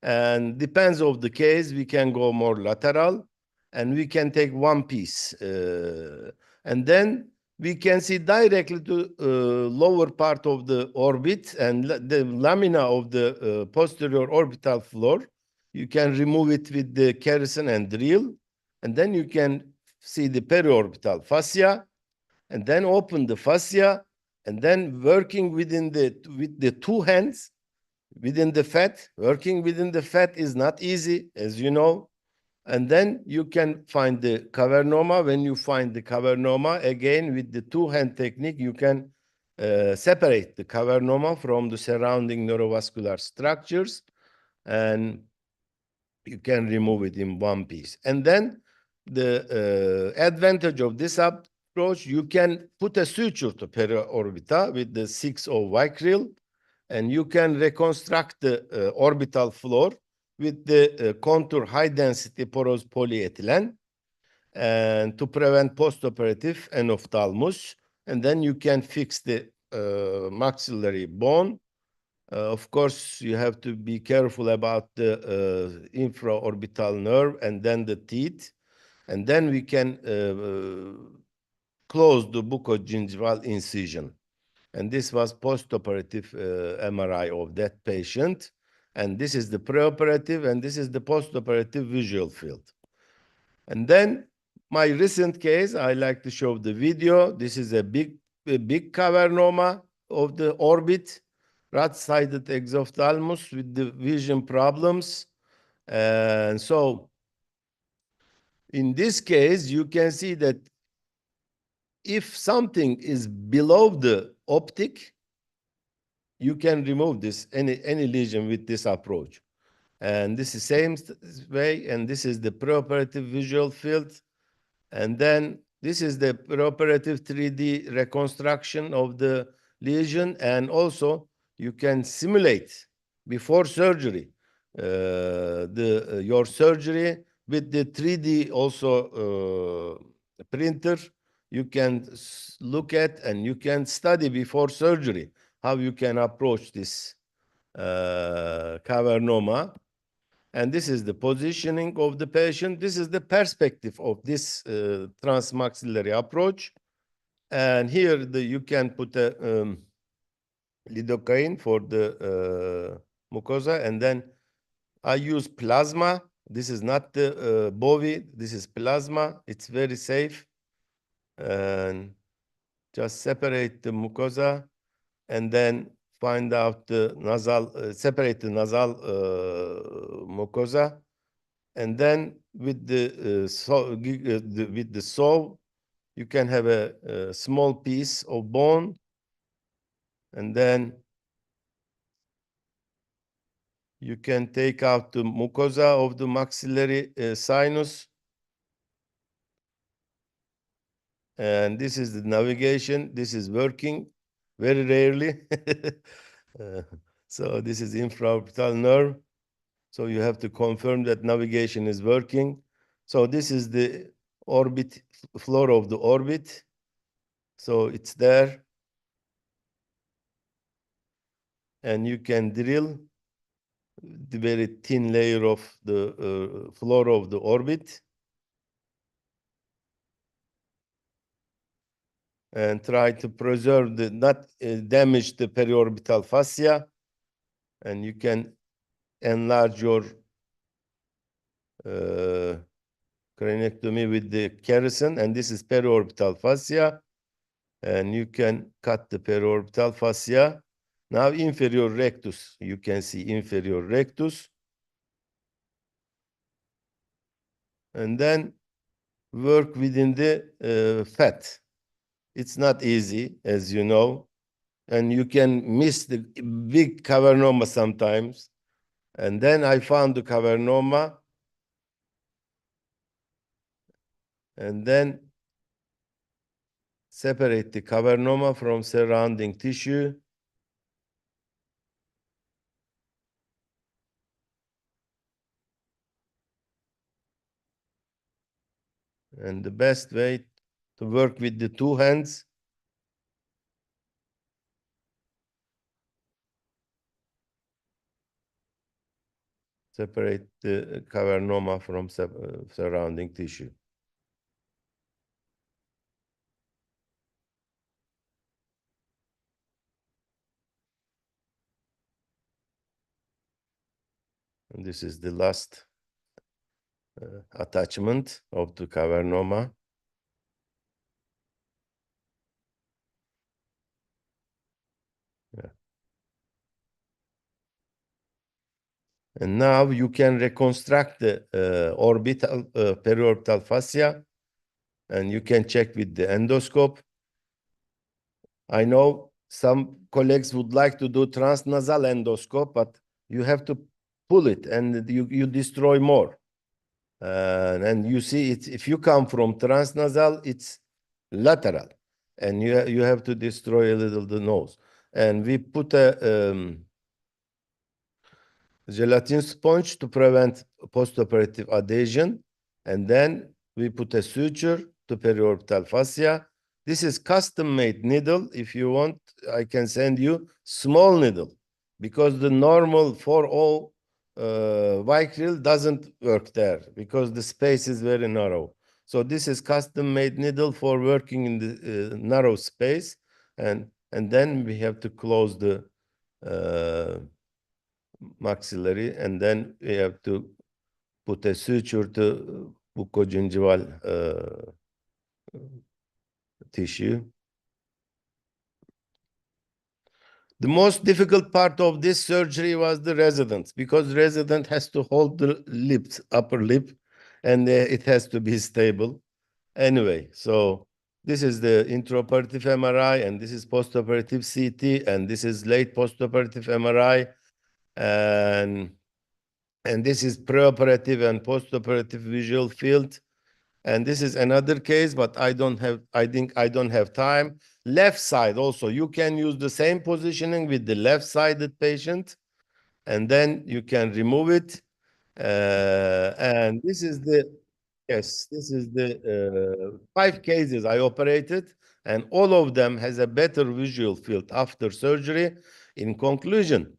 And depends of the case, we can go more lateral. And we can take one piece. And then we can see directly to lower part of the orbit and the lamina of the posterior orbital floor. You can remove it with the kerosene and drill. And then you can see the periorbital fascia. And then open the fascia. And then working with the two hands within the fat. Working within the fat is not easy, as you know. And then you can find the cavernoma. When you find the cavernoma, again, with the two-hand technique, you can separate the cavernoma from the surrounding neurovascular structures, and you can remove it in one piece. And then the advantage of this approach, you can put a suture to periorbita with the 6-0 vicryl, and you can reconstruct the orbital floor with the contour high-density porous polyethylene, and to prevent postoperative enophthalmos. And then you can fix the maxillary bone. Of course, you have to be careful about the infraorbital nerve and then the teeth. And then we can close the buccogingival incision. And this was postoperative MRI of that patient. And this is the preoperative, and this is the postoperative visual field. And then my recent case, I like to show the video. This is a big cavernoma of the orbit, right-sided exophthalmos with the vision problems. And so in this case, you can see that if something is below the optic, you can remove this, any lesion with this approach. And this is same way, and this is the preoperative visual field. And then this is the preoperative 3D reconstruction of the lesion. And also you can simulate before surgery your surgery with the 3D also printer. You can look at and you can study before surgery how you can approach this cavernoma. And this is the positioning of the patient. This is the perspective of this transmaxillary approach. And here you can put a lidocaine for the mucosa. And then I use plasma. This is not the Bovi. This is plasma. It's very safe. And just separate the mucosa and then find out the nasal, separate the nasal mucosa, and then with the saw, you can have a small piece of bone And then you can take out the mucosa of the maxillary sinus. And this is the navigation. This is working very rarely. So this is infraorbital nerve. So you have to confirm that navigation is working. So this is the orbit, floor of the orbit. So it's there. And you can drill the very thin layer of the floor of the orbit and try to preserve the, not damage the periorbital fascia. And you can enlarge your craniectomy with the kerrison, and this is periorbital fascia. And you can cut the periorbital fascia. Now inferior rectus, you can see inferior rectus. And then work within the fat. It's not easy, as you know, and you can miss the big cavernoma sometimes. And then I found the cavernoma, and then separate the cavernoma from surrounding tissue. And the best way to work with the two hands. Separate the cavernoma from surrounding tissue. And this is the last attachment of the cavernoma. Yeah. And now you can reconstruct the orbital periorbital fascia, and you can check with the endoscope. I know some colleagues would like to do transnasal endoscope, but you have to pull it and you destroy more. And you see, if you come from transnasal, it's lateral, and you have to destroy a little the nose. And we put a gelatin sponge to prevent postoperative adhesion, and then we put a suture to periorbital fascia. This is custom-made needle. If you want, I can send you small needle, because the normal 4O vicryl doesn't work there because the space is very narrow. So this is custom-made needle for working in the narrow space, and then we have to close the maxillary, and then we have to put a suture to buccogingival tissue. The most difficult part of this surgery was the resident, because resident has to hold the lips, upper lip, and it has to be stable. Anyway, so this is the intraoperative MRI, and this is postoperative CT, and this is late postoperative MRI, and this is preoperative and postoperative visual field. And this is another case, but I think I don't have time. Left side also, you can use the same positioning with the left-sided patient, and then you can remove it. And this is the, yes, this is the 5 cases I operated, and all of them has a better visual field after surgery. In conclusion,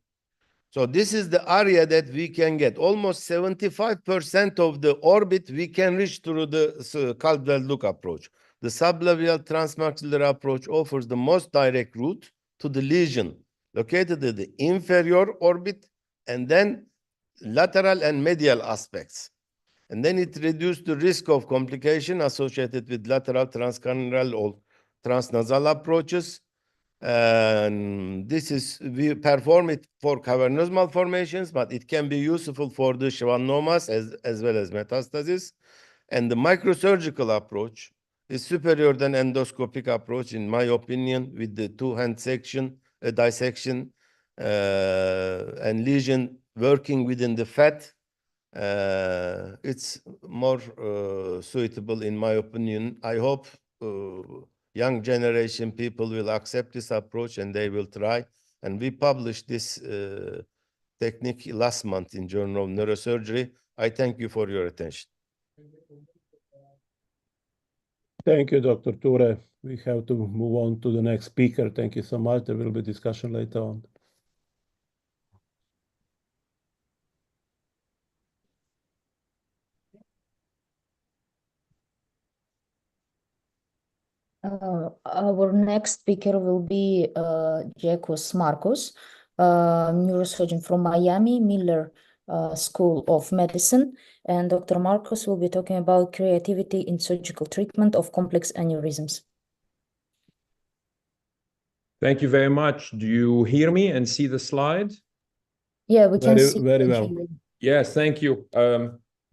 so this is the area that we can get. Almost 75% of the orbit we can reach through the Caldwell-Look approach. The sublabial transmaxillary approach offers the most direct route to the lesion located at the inferior orbit, and then lateral and medial aspects. And then it reduced the risk of complication associated with lateral transcranial or transnasal approaches. And this is, we perform it for cavernous malformations, but it can be useful for the schwannomas as well as metastasis. And the microsurgical approach is superior than endoscopic approach, in my opinion, with the 2-hand section dissection and lesion working within the fat. It's more suitable in my opinion. I hope young generation people will accept this approach and they will try. And we published this technique last month in Journal of Neurosurgery. I thank you for your attention. Thank you, Dr. Ture. We have to move on to the next speaker. Thank you so much. There will be discussion later on. Our next speaker will be Jacques Marcos, neurosurgeon from Miami, Miller School of Medicine. And Dr. Marcos will be talking about creativity in surgical treatment of complex aneurysms. Thank you very much. Do you hear me and see the slide? Yeah, we can see. Very well. Yes, thank you.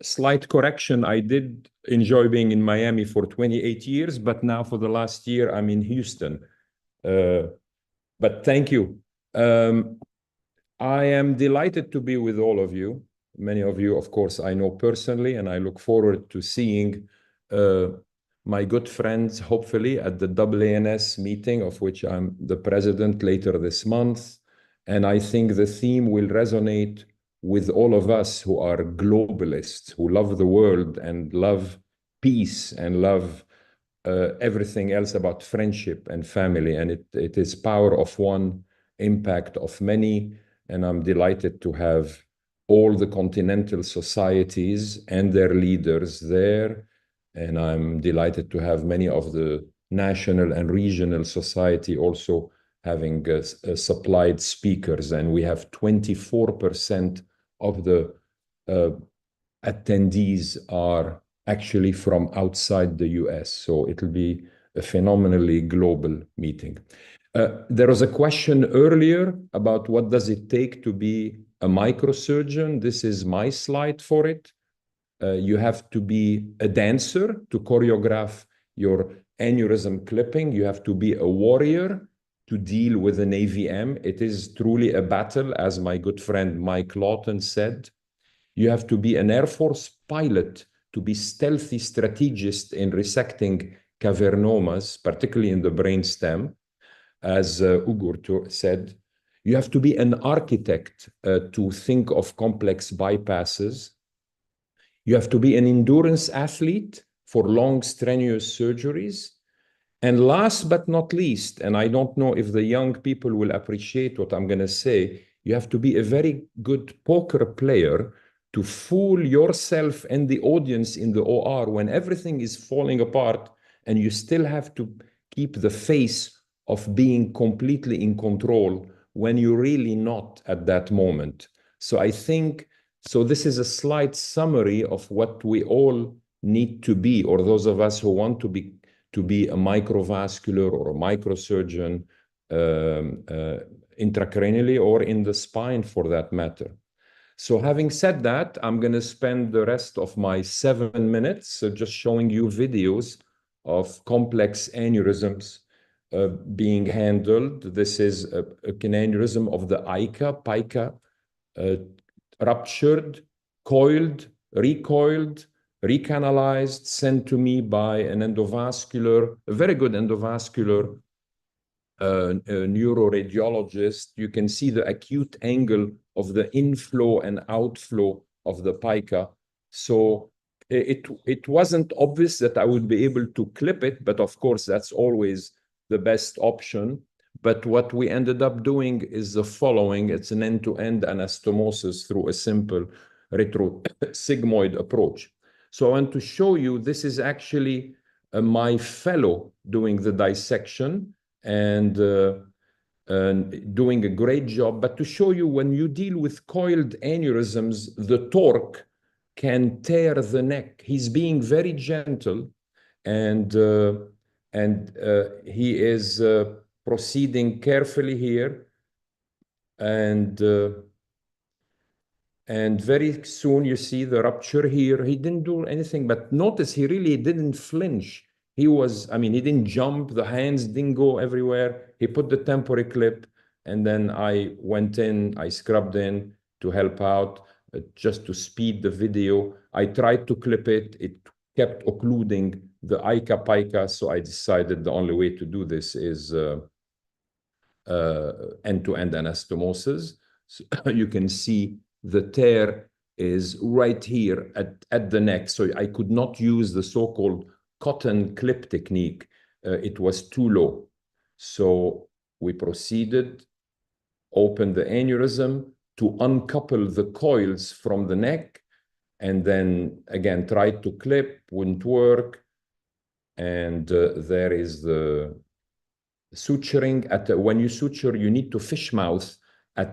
Slight correction. I did enjoy being in Miami for 28 years, but now for the last year, I'm in Houston. But thank you. I am delighted to be with all of you. Many of you, of course, I know personally, and I look forward to seeing my good friends, hopefully, at the WFNS meeting, of which I'm the president later this month. And I think the theme will resonate with all of us who are globalists, who love the world and love peace and love everything else about friendship and family. And it is power of one, impact of many. And I'm delighted to have all the continental societies and their leaders there. And I'm delighted to have many of the national and regional society also having supplied speakers. And we have 24% of the attendees are actually from outside the US. So it'll be a phenomenally global meeting. There was a question earlier about what does it take to be a microsurgeon. This is my slide for it. You have to be a dancer to choreograph your aneurysm clipping. You have to be a warrior to deal with an AVM. It is truly a battle, as my good friend Mike Lawton said. You have to be an Air Force pilot to be stealthy strategist in resecting cavernomas, particularly in the brainstem, as Ugur said. You have to be an architect to think of complex bypasses. You have to be an endurance athlete for long, strenuous surgeries. And last but not least, and I don't know if the young people will appreciate what I'm going to say, you have to be a very good poker player to fool yourself and the audience in the OR when everything is falling apart and you still have to keep the face of being completely in control when you're really not at that moment. So I think, so this is a slight summary of what we all need to be, or those of us who want to be a microvascular or a microsurgeon intracranially or in the spine for that matter. So having said that, I'm going to spend the rest of my 7 minutes just showing you videos of complex aneurysms being handled. This is an aneurysm of the pica, ruptured, coiled, recoiled, recanalized, sent to me by an endovascular, a very good endovascular neuroradiologist. You can see the acute angle of the inflow and outflow of the pica. So it wasn't obvious that I would be able to clip it, but of course that's always the best option. But what we ended up doing is the following. It's an end-to-end anastomosis through a simple retrosigmoid approach. So I want to show you, this is actually my fellow doing the dissection and doing a great job. But to show you, when you deal with coiled aneurysms, the torque can tear the neck. He's being very gentle, and he is proceeding carefully here, and very soon you see the rupture here. He didn't do anything, but notice he really didn't flinch. He was, I mean, he didn't jump, the hands didn't go everywhere. He put the temporary clip and then I went in, I scrubbed in to help out, just to speed the video. I tried to clip it. It kept occluding the ICA pica, so I decided the only way to do this is end-to-end anastomosis. So you can see the tear is right here at the neck. So I could not use the so-called cotton clip technique. It was too low. So we proceeded, opened the aneurysm to uncouple the coils from the neck, and then again tried to clip, wouldn't work. And there is the suturing. When you suture, you need to fish mouth.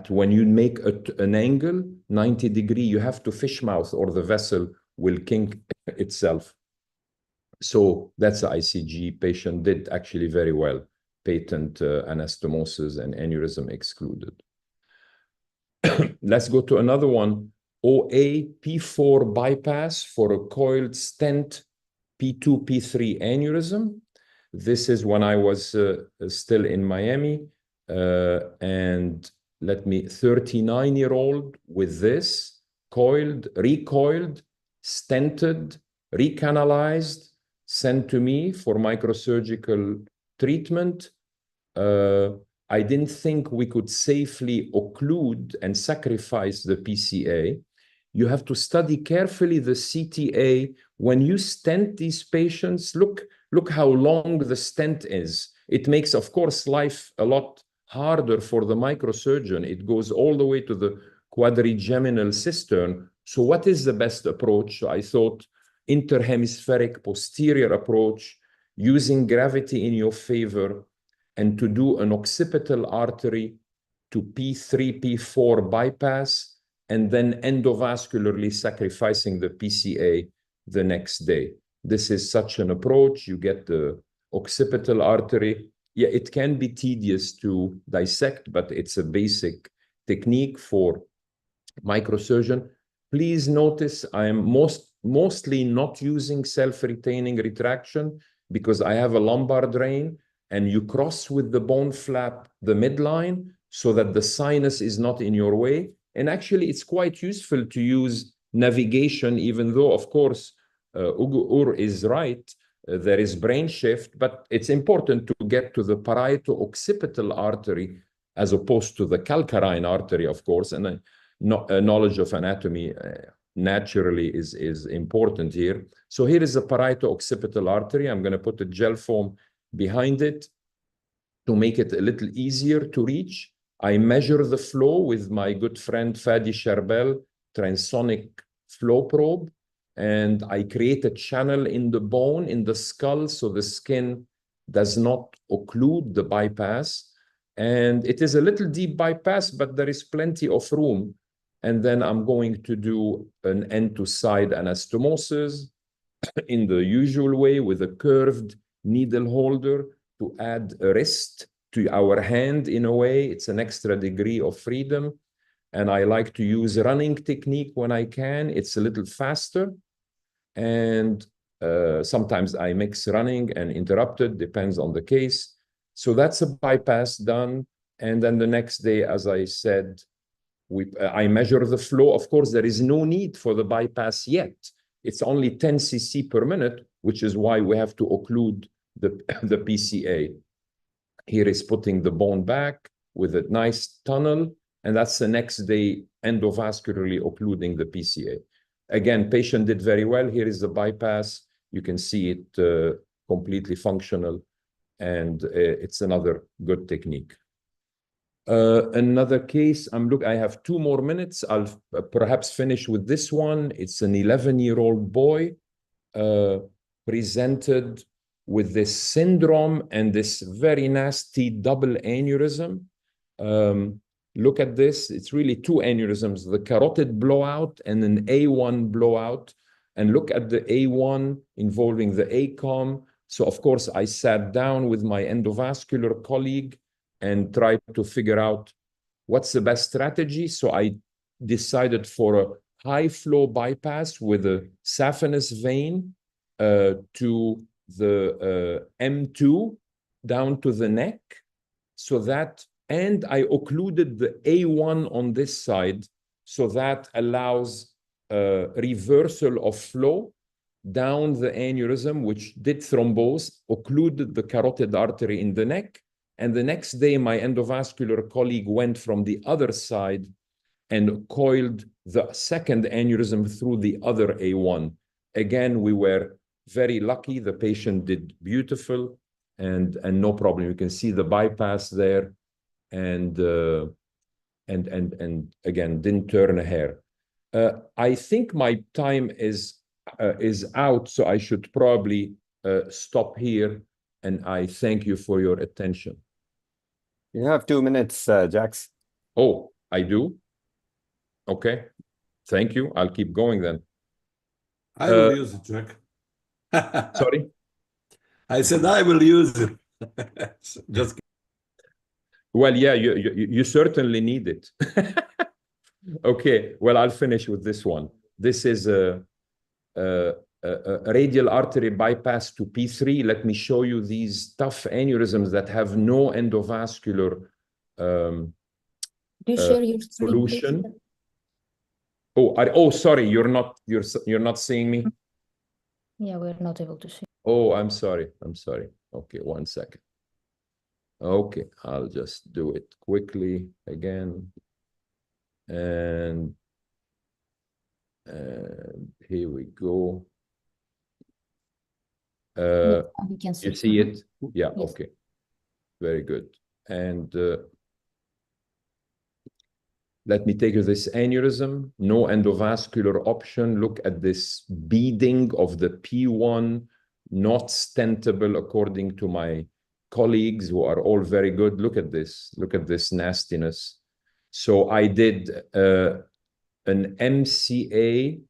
When you make an angle, 90 degree, you have to fish mouth or the vessel will kink itself. So that's the ICG. Patient did actually very well. Patent anastomosis and aneurysm excluded. Let's go to another one. OA P4 bypass for a coiled stent P2, P3 aneurysm. This is when I was still in Miami. And 39-year-old with this, coiled, recoiled, stented, recanalized, sent to me for microsurgical treatment. I didn't think we could safely occlude and sacrifice the PCA. You have to study carefully the CTA. When you stent these patients, look how long the stent is. It makes, of course, life a lot harder for the microsurgeon. It goes all the way to the quadrigeminal cistern. So what is the best approach? So I thought interhemispheric posterior approach, using gravity in your favor, and to do an occipital artery to P3, P4 bypass, and then endovascularly sacrificing the PCA the next day. This is such an approach. You get the occipital artery. Yeah, it can be tedious to dissect, but it's a basic technique for microsurgeon. Please notice I am mostly not using self-retaining retraction because I have a lumbar drain, and you cross with the bone flap the midline so that the sinus is not in your way. And actually, it's quite useful to use navigation, even though, of course, Ugur is right. There is brain shift, but it's important to get to the parieto-occipital artery as opposed to the calcarine artery, of course. And knowledge of anatomy naturally is important here. So here is a parieto-occipital artery. I'm going to put a gel foam behind it to make it a little easier to reach. I measure the flow with my good friend Fadi Charbel transonic flow probe, and I create a channel in the bone, in the skull, so the skin does not occlude the bypass. And it is a little deep bypass, but there is plenty of room. And then I'm going to do an end-to-side anastomosis in the usual way with a curved needle holder to add a wrist to our hand in a way. It's an extra degree of freedom. And I like to use running technique when I can. It's a little faster. And sometimes I mix running and interrupted, depends on the case. So that's a bypass done. And then the next day, as I said, I measure the flow. Of course, there is no need for the bypass yet. It's only 10 cc per minute, which is why we have to occlude the PCA. Here is putting the bone back with a nice tunnel, and that's the next day endovascularly occluding the PCA. Again, patient did very well. Here is the bypass. You can see it completely functional, and it's another good technique. Another case, I have 2 more minutes. I'll perhaps finish with this one. It's an 11-year-old boy presented with this syndrome and this very nasty double aneurysm. Look at this. It's really 2 aneurysms, the carotid blowout and an A1 blowout. And look at the A1 involving the ACOM. So, of course, I sat down with my endovascular colleague and tried to figure out what's the best strategy. So I decided for a high flow bypass with a saphenous vein to the M2 down to the neck, so that and I occluded the A1 on this side, so that allows reversal of flow down the aneurysm, which did thrombose, occluded the carotid artery in the neck. And the next day, my endovascular colleague went from the other side and coiled the second aneurysm through the other A1. Again, we were very lucky. The patient did beautiful and no problem. You can see the bypass there, and again, didn't turn a hair. I think my time is out, so I should probably stop here, and I thank you for your attention. You have 2 minutes, Jax. Oh, I do? Okay, thank you. I'll keep going then. I will use it, Jack. Sorry? I said I will use it. Just well, yeah, you certainly need it. Okay, well, I'll finish with this one. This is a radial artery bypass to P3. Let me show you these tough aneurysms that have no endovascular Do you share your screen, solution. please? Oh, sorry, you're not seeing me? Yeah, we're not able to see. Oh, I'm sorry. Okay, 1 second. Okay, I'll just do it quickly again. And here we go. We can see you see it? Yeah, yes. Okay. Very good. And let me take you this aneurysm, no endovascular option. Look at this beading of the P1, not stentable according to my colleagues who are all very good. Look at this nastiness. So I did an MCA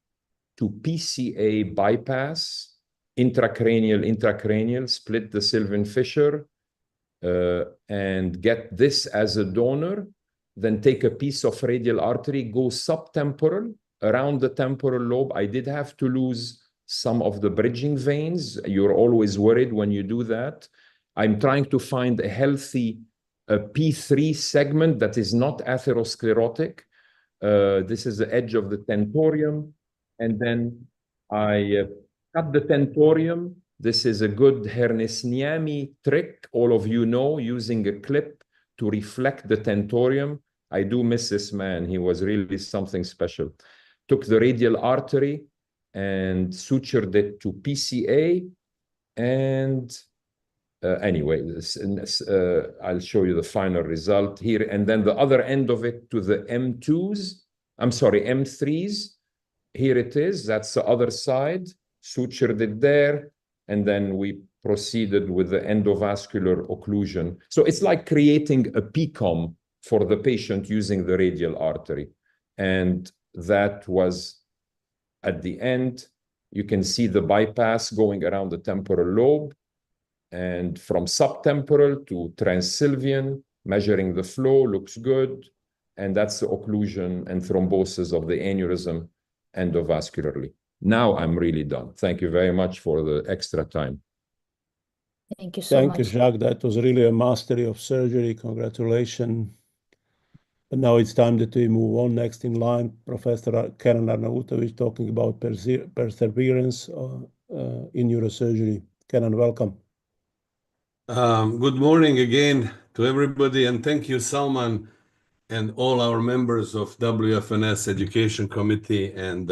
to PCA bypass, intracranial, split the Sylvan fissure, and get this as a donor. Then take a piece of radial artery, go subtemporal, around the temporal lobe. I did have to lose some of the bridging veins. You're always worried when you do that. I'm trying to find a healthy P3 segment that is not atherosclerotic. This is the edge of the tentorium. And then I cut the tentorium. This is a good Hernesniami trick, all of you know, using a clip to reflect the tentorium. I do miss this man. He was really something special. Took the radial artery and sutured it to PCA. And anyway, I'll show you the final result here. And then the other end of it to the M3s. Here it is. That's the other side. Sutured it there. And then we proceeded with the endovascular occlusion. So it's like creating a PCOM for the patient using the radial artery. And that was at the end. You can see the bypass going around the temporal lobe, and from subtemporal to transsylvian, measuring the flow, looks good. And that's the occlusion and thrombosis of the aneurysm endovascularly. Now I'm really done. Thank you very much for the extra time. Thank you so much. Thank you, Jacques. That was really a mastery of surgery. Congratulations. But now it's time that we move on. Next in line, Professor Kenan Arnautovic talking about perseverance in neurosurgery. Kenan, welcome. Good morning again to everybody, and thank you, Salman, and all our members of WFNS Education Committee and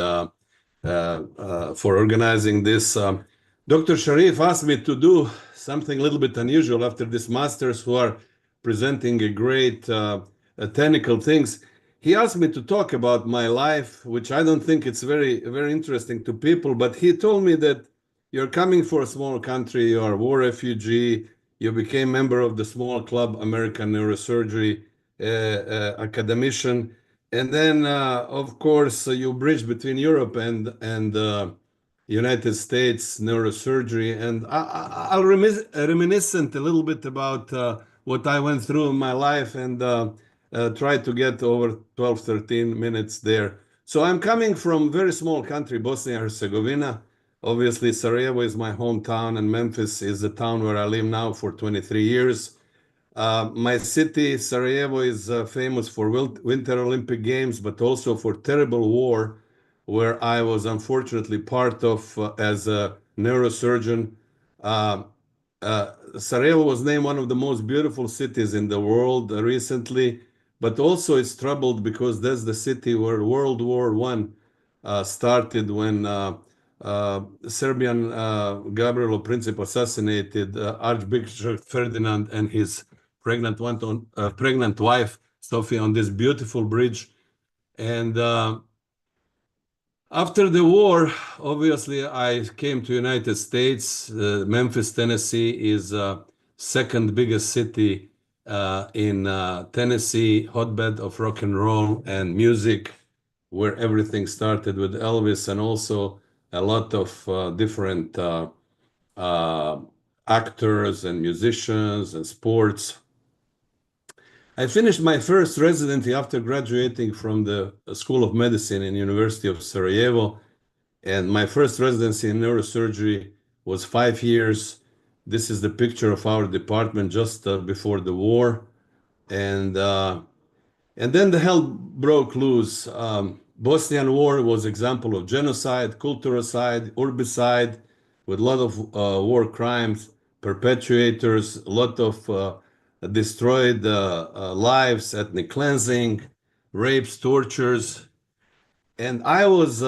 for organizing this. Dr. Sharif asked me to do something a little bit unusual after these masters who are presenting a great technical things. He asked me to talk about my life, which I don't think it's very, very interesting to people, but he told me that you're coming from a small country, you are a war refugee, you became member of the small club American Neurosurgery academician, and then of course you bridge between Europe and United States neurosurgery. And I'll reminiscent a little bit about what I went through in my life and try to get over 12, 13 minutes there. So I'm coming from very small country, Bosnia and Herzegovina. Obviously, Sarajevo is my hometown, and Memphis is the town where I live now for 23 years. My city, Sarajevo, is famous for Winter Olympic Games, but also for terrible war, where I was unfortunately part of as a neurosurgeon. Sarajevo was named one of the most beautiful cities in the world recently, but also it's troubled because that's the city where World War I started when Serbian Gavrilo Princip assassinated Archbishop Ferdinand and his pregnant wife, Sofia, on this beautiful bridge. And after the war, obviously, I came to United States. Memphis, Tennessee is second biggest city in Tennessee, hotbed of rock and roll and music, where everything started with Elvis, and also a lot of different actors and musicians and sports. I finished my first residency after graduating from the School of Medicine in University of Sarajevo, and my first residency in neurosurgery was 5 years. This is the picture of our department just before the war, and then the hell broke loose. Bosnian War was example of genocide, culturocide, urbicide, with a lot of war crimes, perpetuators, a lot of destroyed lives, ethnic cleansing, rapes, tortures. And I was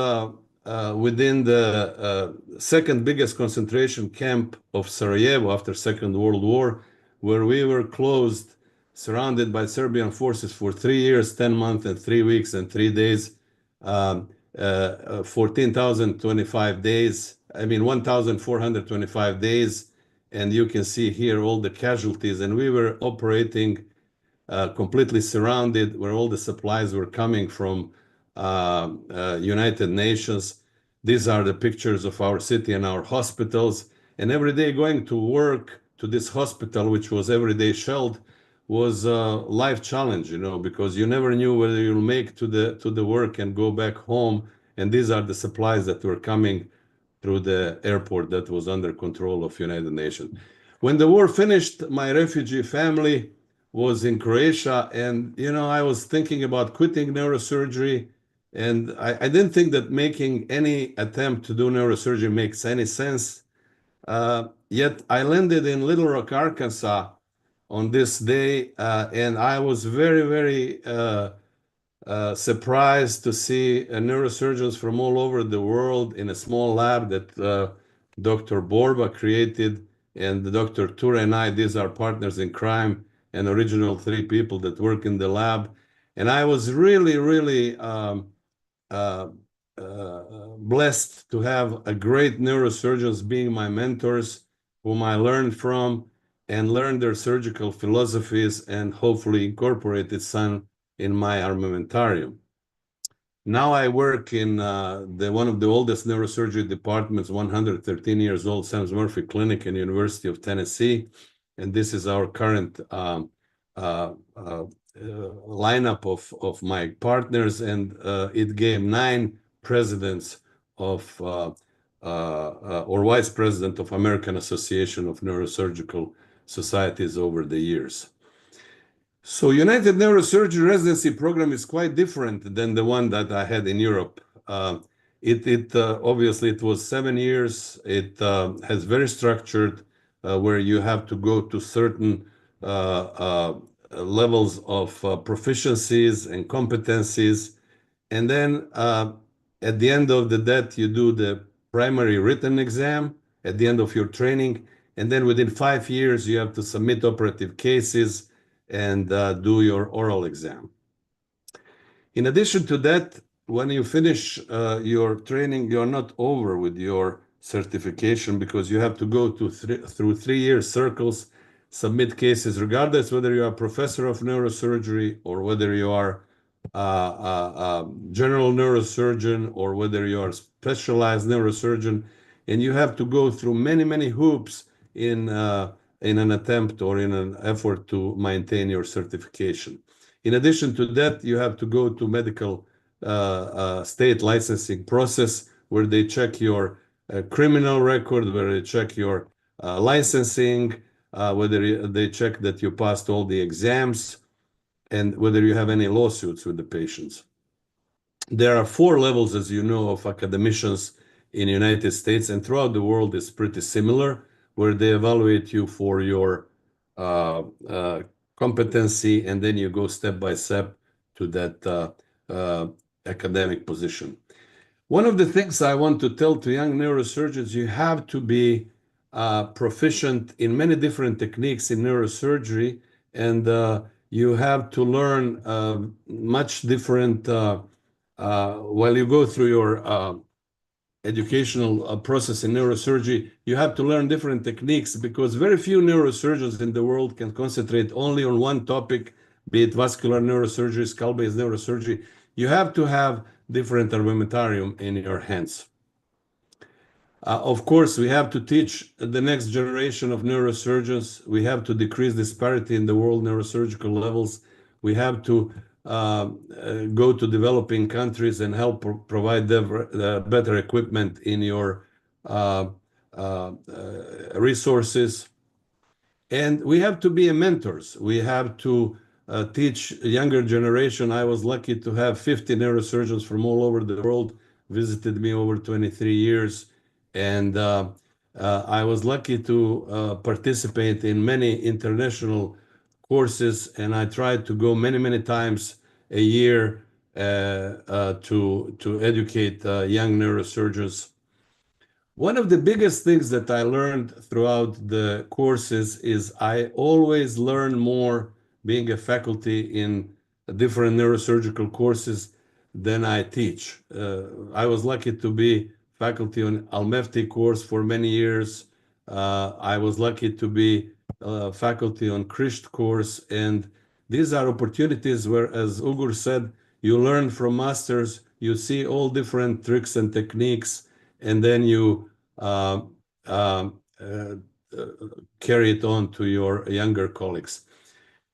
within the second biggest concentration camp of Sarajevo after Second World War, where we were closed, surrounded by Serbian forces for 3 years, 10 months, and 3 weeks and 3 days, 14,025 days. I mean, 1,425 days. And you can see here all the casualties. And we were operating completely surrounded, where all the supplies were coming from United Nations. These are the pictures of our city and our hospitals. And every day going to work to this hospital, which was every day shelled, was a life challenge, you know, because you never knew whether you'll make to the work and go back home. And these are the supplies that were coming through the airport that was under control of United Nations. When the war finished, my refugee family was in Croatia, and you know, I was thinking about quitting neurosurgery, and I didn't think that making any attempt to do neurosurgery makes any sense. Yet I landed in Little Rock, Arkansas on this day, and I was very, very surprised to see neurosurgeons from all over the world in a small lab that Dr. Borba created, and Dr. Tura and I, these are partners in crime and original 3 people that work in the lab. And I was really, really blessed to have a great neurosurgeons being my mentors, whom I learned from and learned their surgical philosophies and hopefully incorporated some in my armamentarium. Now I work in one of the oldest neurosurgery departments, 113 years old, Sam's Murphy Clinic in University of Tennessee. And this is our current lineup of my partners, and it gave 9 presidents of or vice president of American Association of Neurosurgical Societies over the years. So United Neurosurgery residency program is quite different than the one that I had in Europe. Obviously it was 7 years. It has very structured, where you have to go to certain levels of proficiencies and competencies. And then at the end of that, you do the primary written exam at the end of your training. And then within 5 years, you have to submit operative cases and do your oral exam. In addition to that, when you finish your training, you're not over with your certification, because you have to go through 3-year circles, submit cases, regardless whether you are a professor of neurosurgery or whether you are a general neurosurgeon or whether you are a specialized neurosurgeon. And you have to go through many, many hoops in an attempt or in an effort to maintain your certification. In addition to that, you have to go to medical state licensing process, where they check your criminal record, where they check your licensing, whether they check that you passed all the exams, and whether you have any lawsuits with the patients. There are 4 levels, as you know, of academicians in the United States, and throughout the world is pretty similar, where they evaluate you for your competency, and then you go step by step to that academic position. One of the things I want to tell to young neurosurgeons, you have to be proficient in many different techniques in neurosurgery, and you have to learn much different, while you go through your educational process in neurosurgery, you have to learn different techniques, because very few neurosurgeons in the world can concentrate only on one topic, be it vascular neurosurgery, skull-based neurosurgery. You have to have different armamentarium in your hands. Of course, we have to teach the next generation of neurosurgeons. We have to decrease disparity in the world neurosurgical levels. We have to go to developing countries and help provide better equipment in your resources. And we have to be mentors. We have to teach younger generation. I was lucky to have 50 neurosurgeons from all over the world visited me over 23 years. And I was lucky to participate in many international courses, and I tried to go many, many times a year to educate young neurosurgeons. One of the biggest things that I learned throughout the courses is I always learn more being a faculty in different neurosurgical courses than I teach. I was lucky to be faculty on Al-Mefti course for many years. I was lucky to be faculty on Krisht course, and these are opportunities where, as Ugur said, you learn from masters, you see all different tricks and techniques, and then you carry it on to your younger colleagues.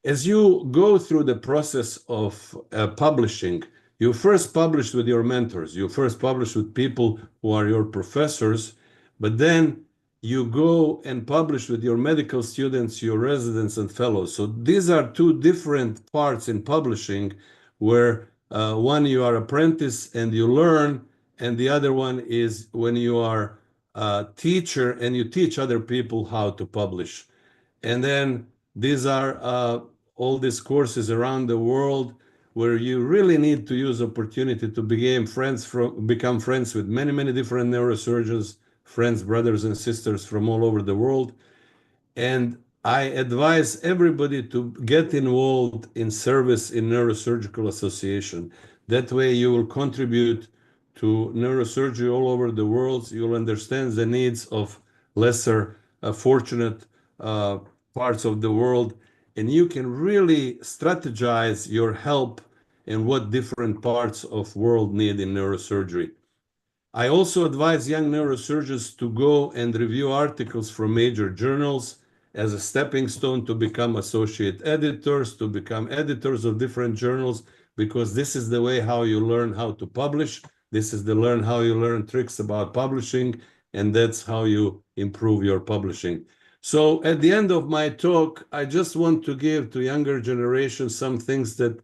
As you go through the process of publishing, you first publish with your mentors, you first publish with people who are your professors, but then you go and publish with your medical students, your residents and fellows. So these are 2 different parts in publishing, where one you are apprentice and you learn, and the other one is when you are a teacher and you teach other people how to publish. And then these are all these courses around the world where you really need to use opportunity to become friends with many, many different neurosurgeons, friends, brothers and sisters from all over the world. And I advise everybody to get involved in service in Neurosurgical Association. That way you will contribute to neurosurgery all over the world. You'll understand the needs of lesser fortunate parts of the world, and you can really strategize your help in what different parts of world need in neurosurgery. I also advise young neurosurgeons to go and review articles from major journals as a stepping stone to become associate editors, to become editors of different journals, because this is the way how you learn how to publish. This is how you learn tricks about publishing, and that's how you improve your publishing. So at the end of my talk, I just want to give to younger generations some things that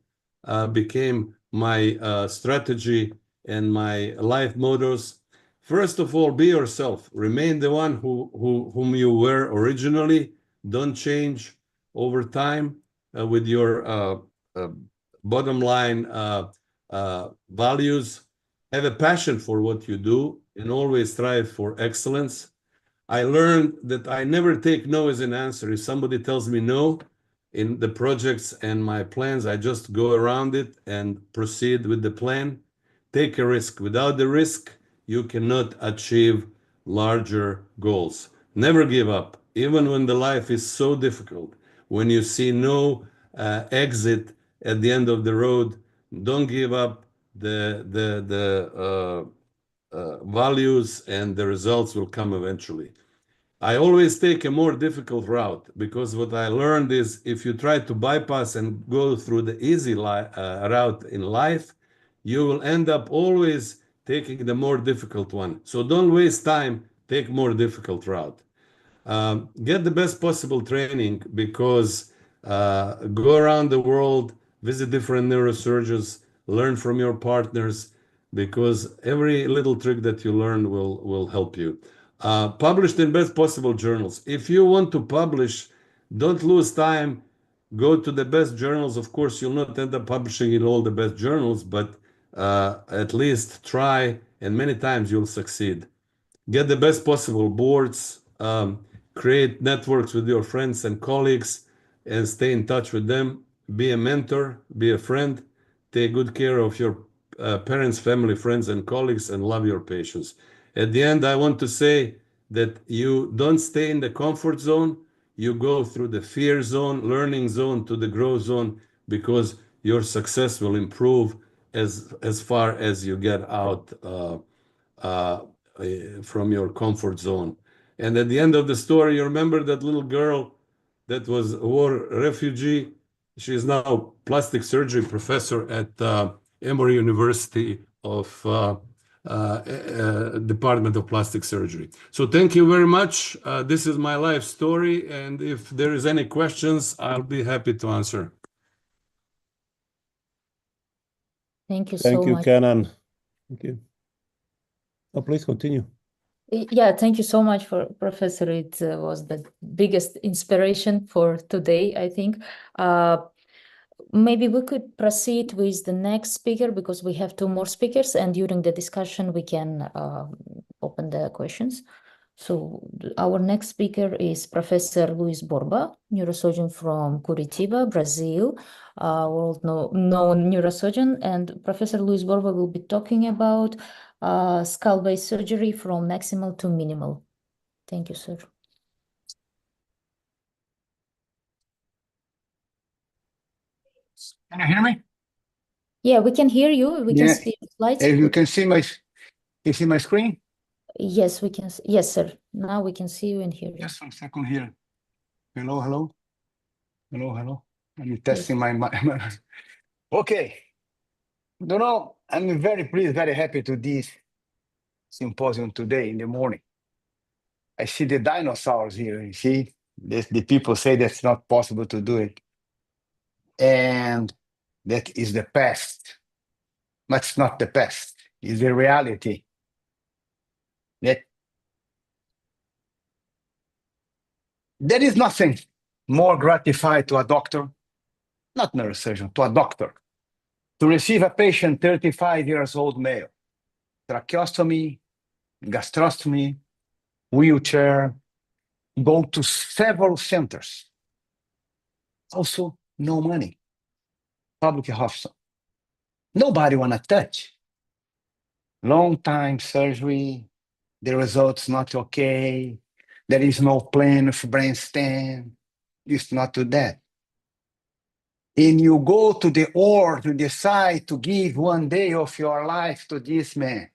became my strategy and my life mottos. First of all, be yourself. Remain the one whom you were originally. Don't change over time with your bottom line values. Have a passion for what you do and always strive for excellence. I learned that I never take no as an answer. If somebody tells me no in the projects and my plans, I just go around it and proceed with the plan. Take a risk. Without the risk, you cannot achieve larger goals. Never give up, even when the life is so difficult. When you see no exit at the end of the road, don't give up. The values and the results will come eventually. I always take a more difficult route, because what I learned is if you try to bypass and go through the easy route in life, you will end up always taking the more difficult one. So don't waste time, take more difficult route. get the best possible training, because go around the world, visit different neurosurgeons, learn from your partners, because every little trick that you learn will help you. Published in best possible journals. If you want to publish, don't lose time. Go to the best journals. Of course, you'll not end up publishing in all the best journals, but at least try, and many times you'll succeed. Get the best possible boards, create networks with your friends and colleagues, and stay in touch with them. Be a mentor, be a friend, take good care of your parents, family, friends, and colleagues, and love your patients. At the end, I want to say that you don't stay in the comfort zone. You go through the fear zone, learning zone, to the growth zone, because your success will improve as far as you get out from your comfort zone. And at the end of the story, you remember that little girl that was a war refugee? She is now plastic surgery professor at Emory University of Department of Plastic Surgery. So thank you very much. This is my life story, and if there is any questions, I'll be happy to answer. Thank you so much. Thank you, Kenan. Thank you. Oh, please continue. Yeah, thank you so much, for Professor. It was the biggest inspiration for today, I think. Maybe we could proceed with the next speaker, because we have two more speakers, and during the discussion we can open the questions. So our next speaker is Professor Luis Borba, neurosurgeon from Curitiba, Brazil, world-known neurosurgeon. And Professor Luis Borba will be talking about skull-based surgery from maximal to minimal. Thank you, sir. Can you hear me? Yeah, we can hear you. We can see the slides. You can see my screen? Yes, we can. Yes, sir. Now we can see you and hear you. Just 1 second here. Hello, hello. Hello, hello. I'm testing my. Okay. You know, I'm very pleased, very happy to this symposium today in the morning. I see the dinosaurs here. You see, the people say that's not possible to do it. And that is the past. But it's not the past. It's the reality. That there is nothing more gratifying to a doctor, not neurosurgeon, to a doctor, to receive a patient 35 years old male, tracheostomy, gastrostomy, wheelchair, go to several centers. Also, no money, public hospital. Nobody want to touch. Long time surgery, the results not okay. There is no plan of brain stem. It's not to that. And you go to the OR to decide to give 1 day of your life to this man.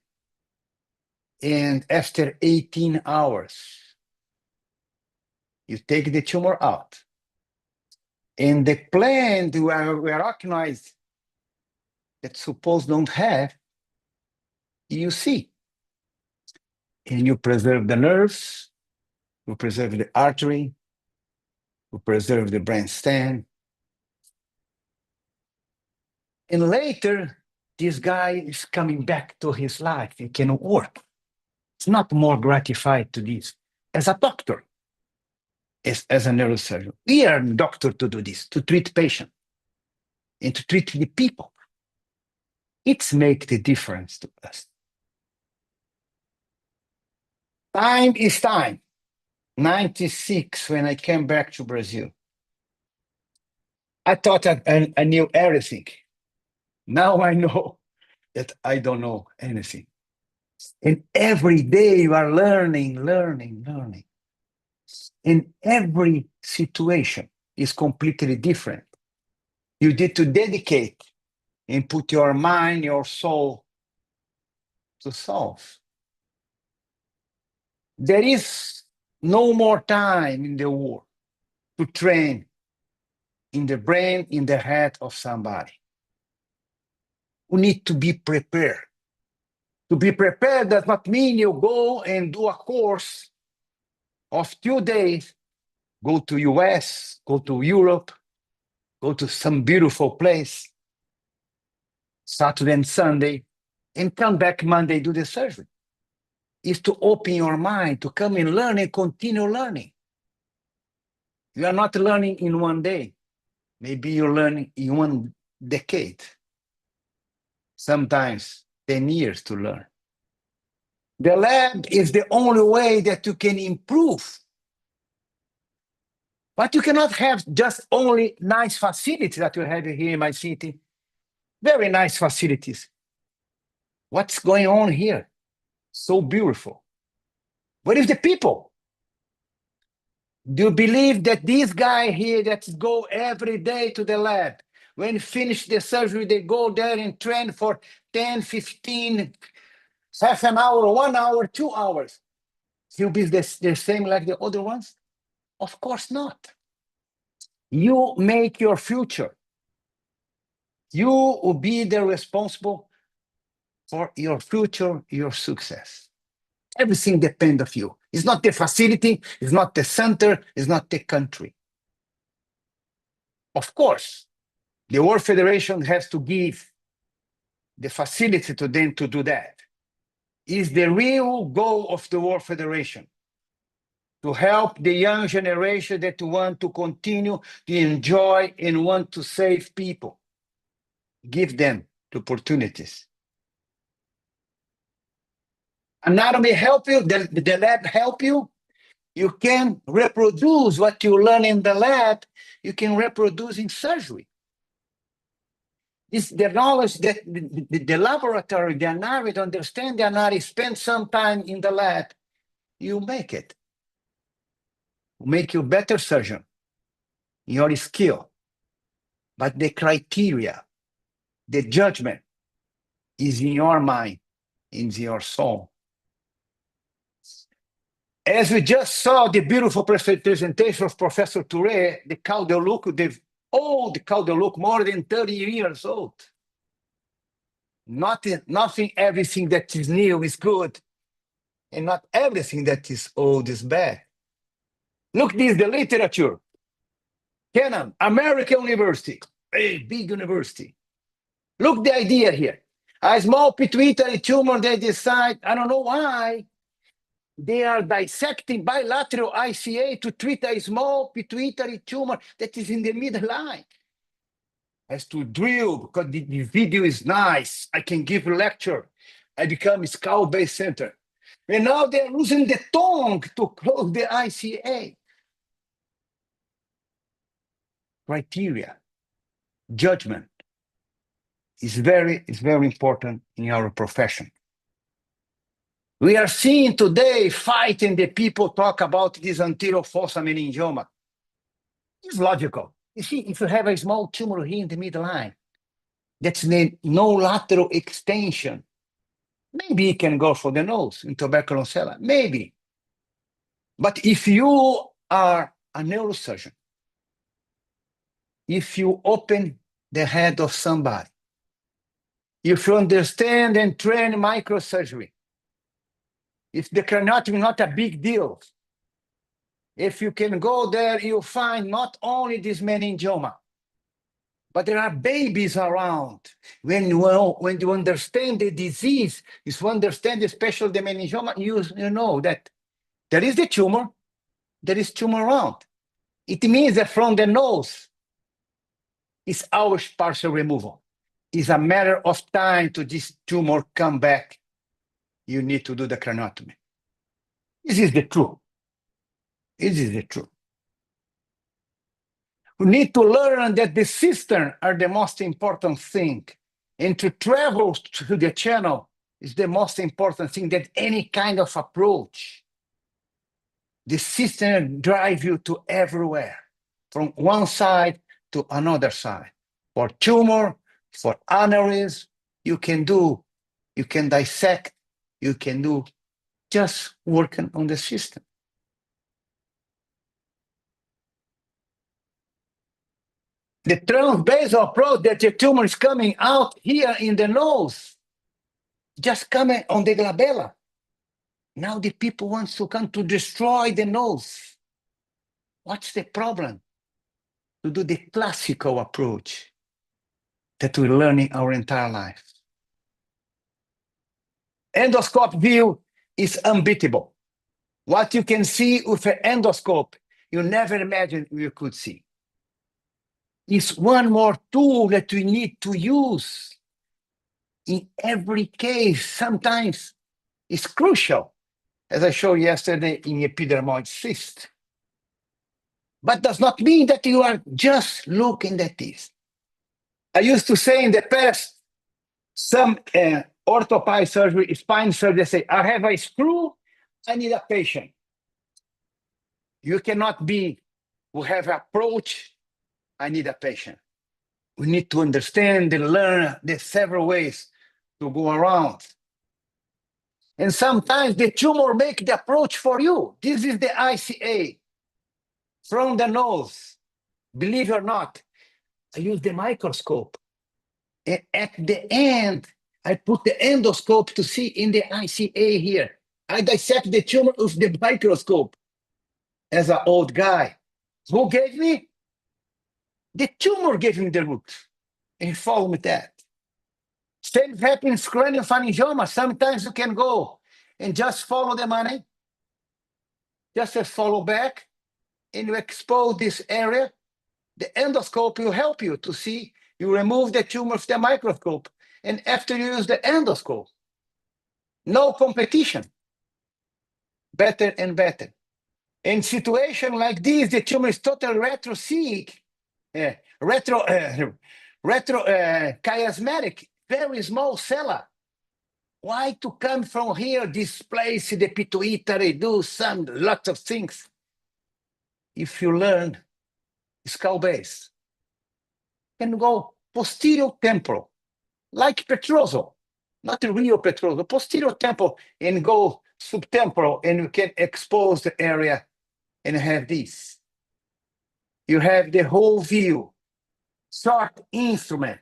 And after 18 hours, you take the tumor out. And the plan we recognize that suppose don't have, you see. And you preserve the nerves, you preserve the artery, you preserve the brain stem. And later, this guy is coming back to his life. He can work. It's not more gratified to this. As a doctor, as a neurosurgeon, we are a doctor to do this, to treat patients and to treat the people. It's make the difference to us. Time is time. 96, when I came back to Brazil, I thought I knew everything. Now I know that I don't know anything. And every day you are learning. And every situation is completely different. You need to dedicate and put your mind, your soul to solve. There is no more time in the world to train in the brain, in the head of somebody. We need to be prepared. To be prepared does not mean you go and do a course of 2 days, go to US, go to Europe, go to some beautiful place, Saturday and Sunday, and come back Monday, do the surgery. Is to open your mind, to come and learn and continue learning. You are not learning in 1 day. Maybe you're learning in 1 decade. Sometimes 10 years to learn. The lab is the only way that you can improve. But you cannot have just only nice facilities that you have here in my city. Very nice facilities. What's going on here? So beautiful. What is the people? Do you believe that this guy here that go every day to the lab, when finish the surgery, they go there and train for 10, 15, half an hour, 1 hour, 2 hours. He'll be the same like the other ones? Of course not. You make your future. You will be the responsible for your future, your success. Everything depends on you. It's not the facility, it's not the center, it's not the country. Of course, the World Federation has to give the facility to them to do that. It's the real goal of the World Federation, to help the young generation that want to continue to enjoy and want to save people. Give them the opportunities. Anatomy help you, the lab help you. You can reproduce what you learn in the lab, you can reproduce in surgery. It's the knowledge that the laboratory, the anatomy, to understand the anatomy, spend some time in the lab, you make it. Make you a better surgeon, your skill. But the criteria, the judgment is in your mind, in your soul. As we just saw the beautiful presentation of Professor Touré, the Caldeluc, the old Caldeluc, more than 30 years old. Nothing, everything that is new is good, and not everything that is old is bad. Look, this is the literature. Canon, American University, a big university. Look the idea here. A small pituitary tumor, they decide, I don't know why, they are dissecting bilateral ICA to treat a small pituitary tumor that is in the midline. Has to drill because the video is nice. I can give a lecture. I become a skull-based center. And now they're using the tongue to close the ICA. Criteria, judgment is very important in our profession. We are seeing today fighting the people talk about this anterior fossa meningioma. It's logical. You see, if you have a small tumor here in the midline, that's no lateral extension, maybe you can go for the nose in tuberculosella, maybe. But if you are a neurosurgeon, if you open the head of somebody, if you understand and train microsurgery, if the craniotomy is not a big deal, if you can go there, you'll find not only this meningioma, but there are babies around. When you understand the disease, if you understand especially the meningioma, you know that there is the tumor, there is tumor around. It means that from the nose, it's our partial removal. It's a matter of time to this tumor come back. You need to do the craniotomy. This is the truth. This is the truth. We need to learn that the cisterns are the most important thing. And to travel to the channel is the most important thing than any kind of approach. The cistern drive you to everywhere, from one side to another side. For tumor, for aneurysm, you can dissect, you can do just working on the system. The transbasal approach that the tumor is coming out here in the nose, just coming on the glabella. Now the people want to come to destroy the nose. What's the problem? To do the classical approach that we learn in our entire life. Endoscope view is unbeatable. What you can see with an endoscope, you never imagined you could see. It's one more tool that we need to use in every case. Sometimes it's crucial, as I showed yesterday in epidermoid cyst. But does not mean that you are just looking at this. I used to say in the past, some orthopedic surgery, spine surgery, say, I have a screw, I need a patient. You cannot be, we have approach, I need a patient. We need to understand and learn the several ways to go around. And sometimes the tumor make the approach for you. This is the ICA from the nose. Believe it or not, I use the microscope. And at the end, I put the endoscope to see in the ICA here. I dissect the tumor with the microscope as an old guy. Who gave me? The tumor gave me the root. And follow with that. Same happens craniopharyngioma. Sometimes you can go and just follow the money. Just follow back and you expose this area. The endoscope will help you to see. You remove the tumor with the microscope. And after you use the endoscope, no competition. Better and in situation like this, the tumor is totally retrocetic, chiasmatic, very small cella. Why to come from here, displace the pituitary, do lots of things? If you learn skull base, can go posterior temporal, like petroso, not a real petroso, posterior temporal, and go subtemporal, and you can expose the area and have this. You have the whole view, short instrument,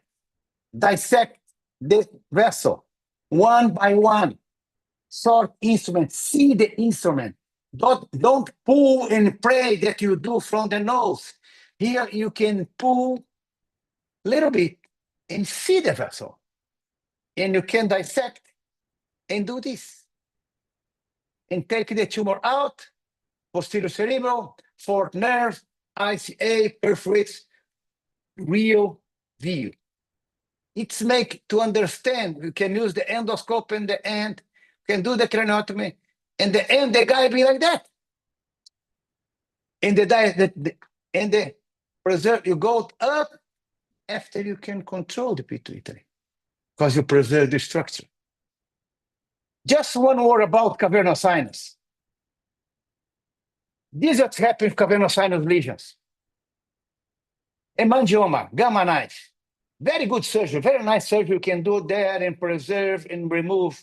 dissect the vessel one by one, short instrument, see the instrument. Don't pull and pray that you do from the nose. Here you can pull a little bit and see the vessel. And you can dissect and do this. And take the tumor out, posterior cerebral, fourth nerve, ICA, perforates, real view. It's make to understand. You can use the endoscope in the end, can do the craniotomy, and the end the guy be like that. And the preserve, you go up after you can control the pituitary, because you preserve the structure. Just one word about cavernous sinus. This is what happens with cavernous sinus lesions. Hemangioma, gamma knife. Very good surgery, very nice surgery. You can do there and preserve and remove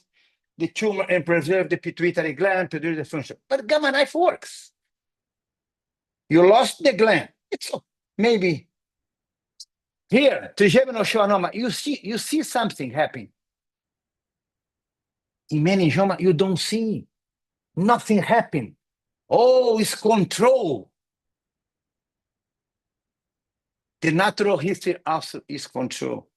the tumor and preserve the pituitary gland, pituitary function. But gamma knife works. You lost the gland. It's maybe here, trigeminal schwannoma, you see something happen. In meningioma, you don't see. Nothing happen. Oh, it's control. The natural history also is control.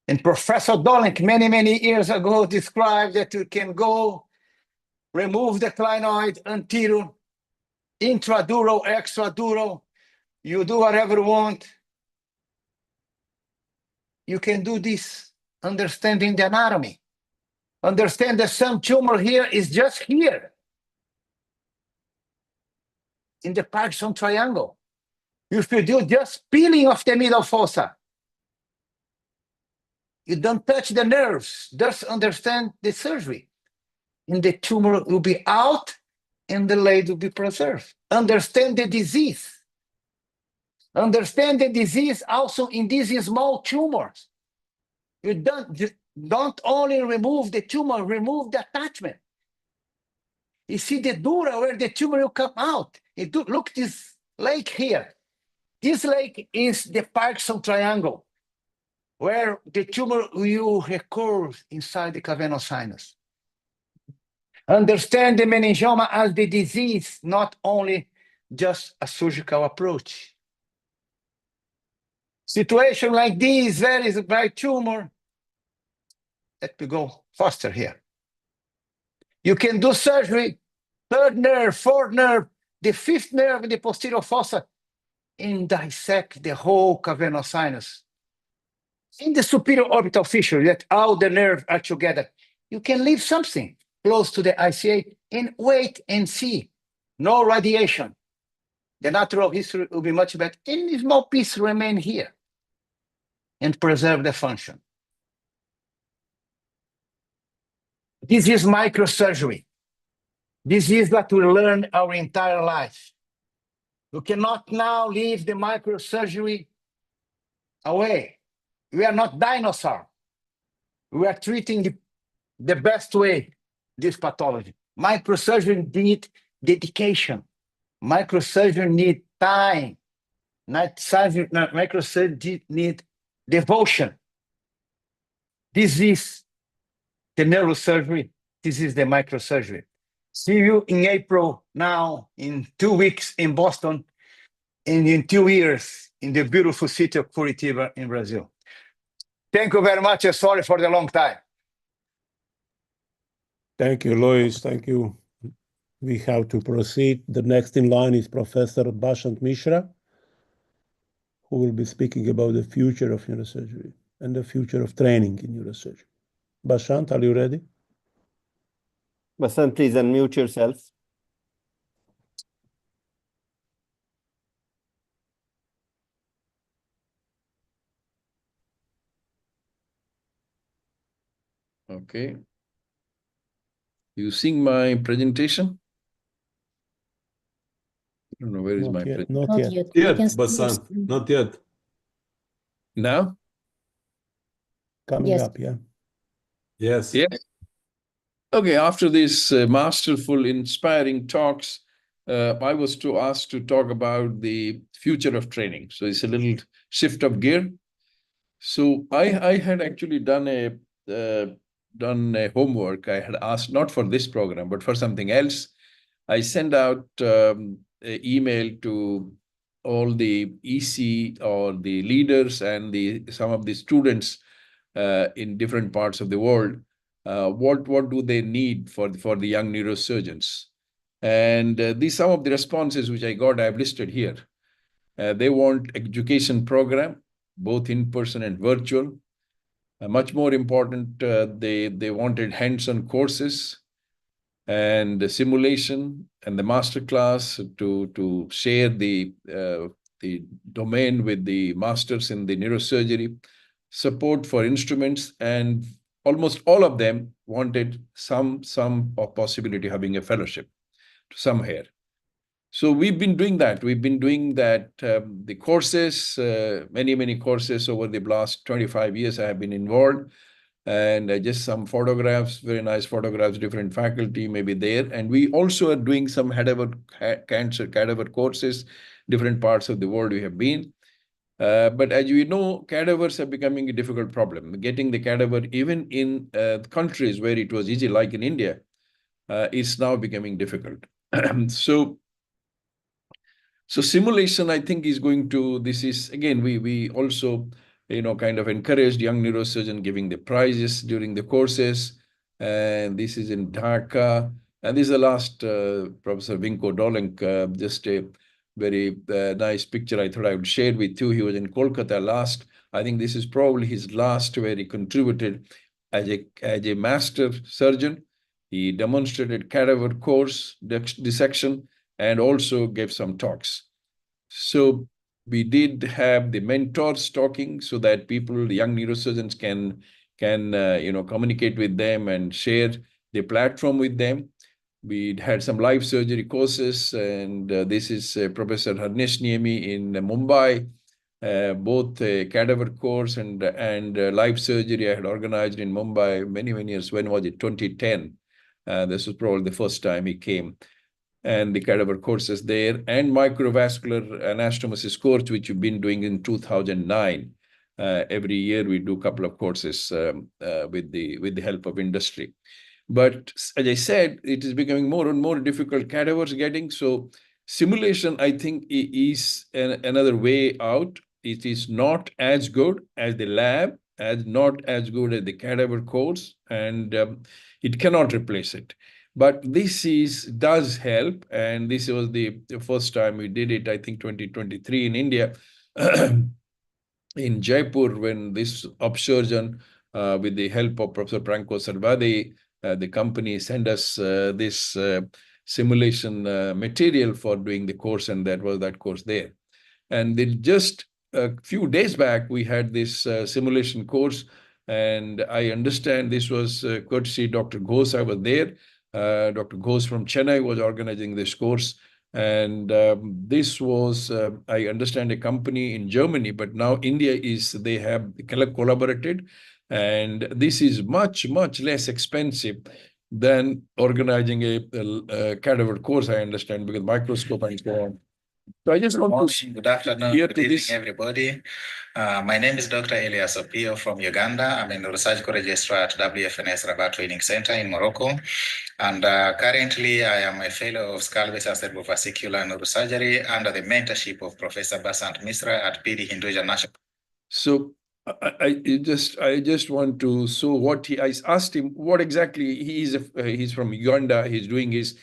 And Professor Dolink many years ago described that you can go remove the clinoid anterior, intradural, extradural. You do whatever you want. You can do this understanding the anatomy. Understand that some tumor here is just here in the Parkinson triangle. If you do just peeling of the middle fossa, you don't touch the nerves, just understand the surgery. And the tumor will be out and the lead will be preserved. Understand the disease. Understand the disease also in these small tumors. You don't only remove the tumor, remove the attachment. You see the dura where the tumor will come out. Look this lake here. This lake is the Parkinson triangle, where the tumor will recur inside the cavernous sinus. Understand the meningioma as the disease, not only just a surgical approach. Situation like this, there is a bright tumor. Let me go faster here. You can do surgery, third nerve, fourth nerve, the fifth nerve in the posterior fossa, and dissect the whole cavernous sinus. In the superior orbital fissure, that all the nerves are together, you can leave something close to the ICA and wait and see. No radiation. The natural history will be much better. And a small piece remain here and preserve the function. This is microsurgery. This is what we learned our entire life. We cannot now leave the microsurgery away. We are not dinosaurs. We are treating the best way this pathology. Microsurgery need dedication. Microsurgery need time. Microsurgery need devotion. This is the neurosurgery. This is the microsurgery. See you in April now, in 2 weeks in Boston, and in 2 years in the beautiful city of Curitiba in Brazil. Thank you very much. Sorry for the long time. Thank you, Luis. Thank you. We have to proceed. The next in line is Professor Bashant Mishra, who will be speaking about the future of neurosurgery and the future of training in neurosurgery. Bashant, are you ready? Bashant, please unmute yourself. Okay. You seeing my presentation? I don't know, where is my presentation? Not yet. Yet, Bashant, not yet. Now? Coming up, yeah. Yes. Yes. Okay, after these masterful, inspiring talks, I was asked to talk about the future of training. So it's a little shift of gear. So I had actually done a homework. I had asked, not for this program, but for something else. I sent out an email to all the EC or the leaders and some of the students in different parts of the world. What do they need for the young neurosurgeons? And some of the responses which I got, I've listed here. They want education program, both in person and virtual. Much more important, they wanted hands-on courses and simulation and the master class to share the domain with the masters in the neurosurgery, support for instruments, and almost all of them wanted some possibility of having a fellowship somewhere. So we've been doing that. We've been doing that, the courses, many courses over the last 25 years I have been involved. And just some photographs, very nice photographs, different faculty maybe there. And we also are doing some cancer cadaver courses, different parts of the world we have been. But as you know, cadavers are becoming a difficult problem. Getting the cadaver, even in countries where it was easy, like in India, is now becoming difficult. So simulation, I think, is going to, this is, again, we also, kind of encouraged young neurosurgeons giving the prizes during the courses. And this is in Dhaka. And this is the last, Professor Vinko Dolenk, just a very nice picture I thought I would share with you. He was in Kolkata last. I think this is probably his last where he contributed as a master surgeon. He demonstrated cadaver course, dissection, and also gave some talks. So we did have the mentors talking so that people, the young neurosurgeons can communicate with them and share the platform with them. We had some live surgery courses, and this is Professor Harnesh Niemi in Mumbai, both a cadaver course and live surgery I had organized in Mumbai many years. When was it? 2010. This was probably the first time he came. And the cadaver courses there, and microvascular anastomosis course, which we've been doing in 2009. Every year we do a couple of courses with the help of industry. But as I said, it is becoming more and more difficult. Cadavers getting so. Simulation, I think, is another way out. It is not as good as the lab, not as good as the cadaver course, and it cannot replace it. But this does help, and this was the first time we did it, I think 2023 in India, in Jaipur, when this upsurgeon, with the help of Professor Franco Sarvadi, the company sent us this simulation material for doing the course, and that was that course there. And then just a few days back, we had this simulation course, and I understand this was courtesy Dr. Ghosh. I was there. Dr. Ghosh from Chennai was organizing this course. And this was, I understand, a company in Germany, but now India they have collaborated. And this is much, much less expensive than organizing a cadaver course, I understand, because microscope and so on. So I just want to good afternoon, good evening, everybody. My name is Dr. Elias Opio from Uganda. I'm a neurosurgical registrar at WFNS Rabat Training Center in Morocco. And currently, I am a fellow of skull-base and cerebrovascular neurosurgery under the mentorship of Professor Basant Misra at PD Hinduja National. So I just want to, so I asked him what exactly he's from Uganda. He's doing his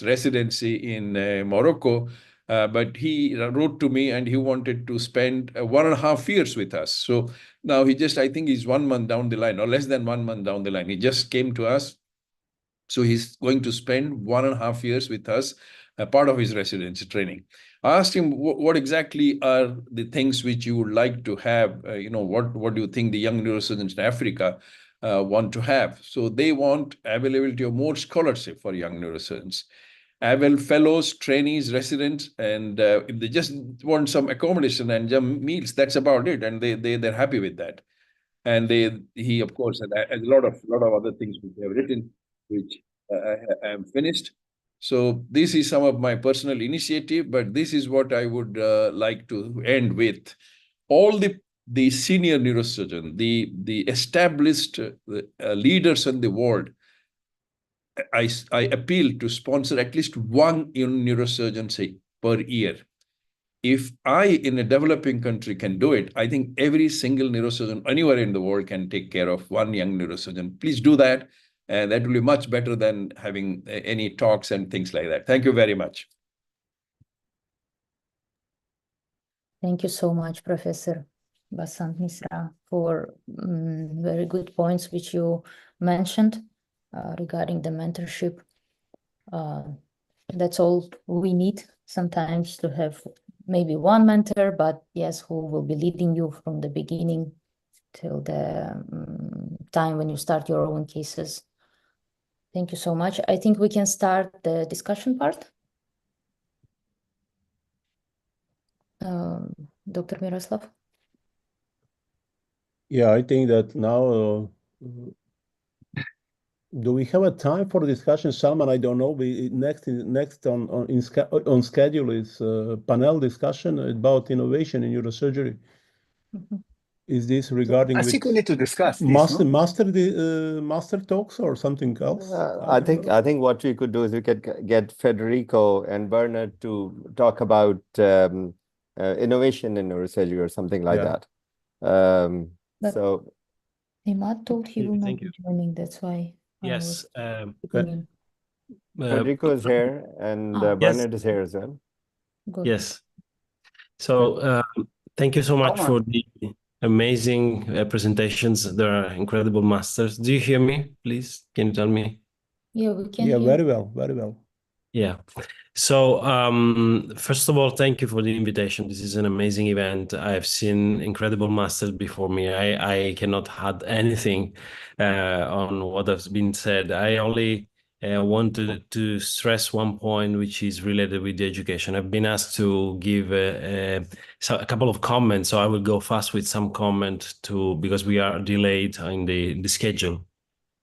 residency in Morocco, but he wrote to me and he wanted to spend 1.5 years with us. So now I think he's 1 month down the line, or less than 1 month down the line. He just came to us. So he's going to spend 1.5 years with us, a part of his residency training. I asked him what exactly are the things which you would like to have, what do you think the young neurosurgeons in Africa want to have? So they want availability of more scholarship for young neurosurgeons, fellows, trainees, residents, and if they just want some accommodation and some meals, that's about it, and they're happy with that. And he of course has a lot of other things which they have written, which I am finished. So this is some of my personal initiative, but this is what I would like to end with. All the senior neurosurgeon, the established leaders in the world, I appeal to sponsor at least one young neurosurgeon, say, per year. If I, in a developing country, can do it, I think every single neurosurgeon anywhere in the world can take care of one young neurosurgeon. Please do that. And that will be much better than having any talks and things like that. Thank you very much. Thank you so much, Professor Basant Misra, for very good points which you mentioned regarding the mentorship. That's all we need sometimes, to have maybe one mentor, but yes, who will be leading you from the beginning till the time when you start your own cases. Thank you so much. I think we can start the discussion part. Dr. Miroslav? Yeah, I think that now, do we have a time for discussion, Salman? I don't know. Next on schedule is panel discussion about innovation in neurosurgery. Mm-hmm. Is this regarding? I think we need to discuss this, master talks or something else? I think what we could do is we could get Federico and Bernard to talk about innovation in neurosurgery or something like that. So Imad told he will not be joining. That's why. Yes. Federico is here and Bernard is here as well. Good. Yes. So thank you so much for the amazing presentations. There are incredible masters. Do you hear me, please? Can you tell me? Yeah, we can hear. Very well, very well. Yeah. So first of all, thank you for the invitation. This is an amazing event. I've seen incredible masters before me. I cannot add anything on what has been said. I only wanted to stress one point, which is related with the education. I've been asked to give a couple of comments, so I will go fast with some comment because we are delayed in the schedule.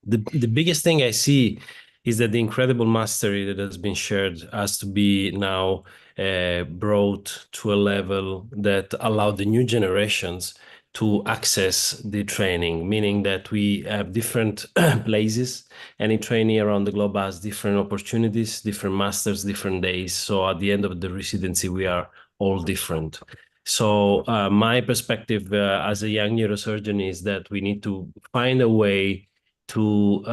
The biggest thing I see is that the incredible mastery that has been shared has to be now brought to a level that allow the new generations to access the training, meaning that we have different places. Any trainee around the globe has different opportunities, different masters, different days. So at the end of the residency, we are all different. So my perspective as a young neurosurgeon is that we need to find a way to,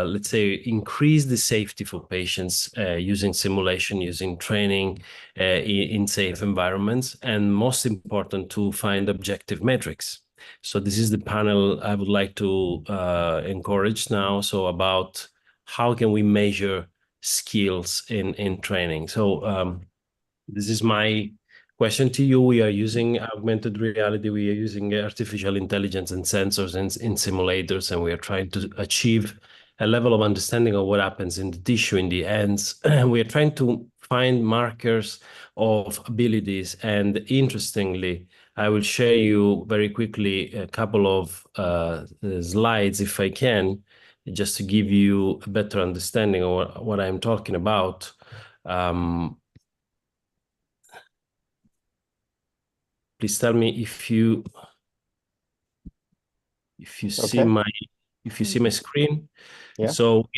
let's say, increase the safety for patients using simulation, using training in safe environments, and most important, to find objective metrics. So this is the panel I would like to encourage now. So about how can we measure skills in training. So this is my question to you. We are using augmented reality. We are using artificial intelligence and sensors in simulators, and we are trying to achieve a level of understanding of what happens in the tissue, in the ends. We are trying to find markers of abilities. And interestingly, I will share you very quickly a couple of slides, if I can, just to give you a better understanding of what I'm talking about. Please tell me if you see my screen. Yeah. So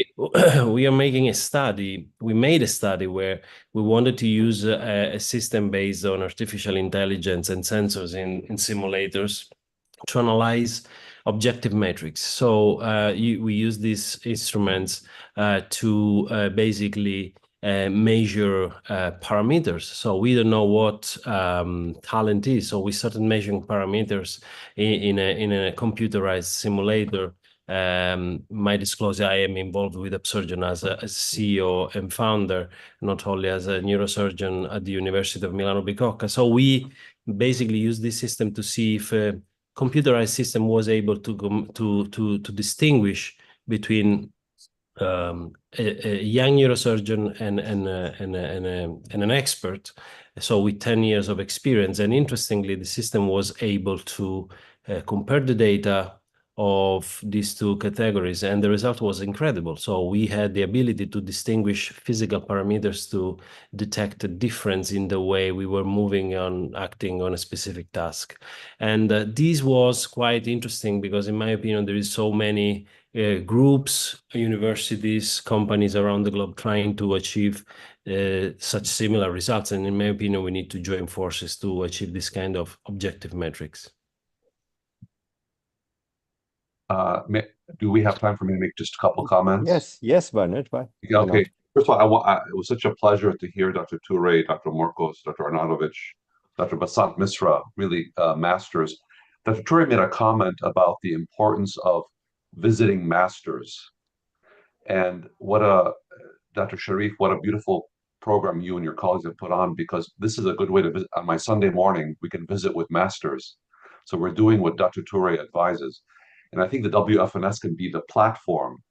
we are making a study. We made a study where we wanted to use a system based on artificial intelligence and sensors in simulators to analyze objective metrics. So we use these instruments to basically measure parameters. So we don't know what talent is. So we started measuring parameters in a computerized simulator. My disclosure, I am involved with Upsurgeon as a CEO and founder, not only as a neurosurgeon at the University of Milano Bicocca. So we basically use this system to see if a computerized system was able to distinguish between a young neurosurgeon and an expert, so with 10 years of experience. And interestingly, the system was able to compare the data of these two categories, and the result was incredible. So we had the ability to distinguish physical parameters to detect a difference in the way we were moving on, acting on a specific task. And this was quite interesting because, in my opinion, there is so many groups, universities, companies around the globe trying to achieve such similar results. And in my opinion, we need to join forces to achieve this kind of objective metrics. Do we have time for me to make just a couple comments? Yes, Bernard. Why? Okay. First of all, it was such a pleasure to hear Dr. Toure, Dr. Morkos, Dr. Arnautovic, Dr. Basant Misra, really masters. Dr. Toure made a comment about the importance of visiting masters. And Dr. Sharif, what a beautiful program you and your colleagues have put on, because this is a good way to visit. On my Sunday morning, we can visit with masters. So we're doing what Dr. Toure advises. And I think the WFNS can be the platform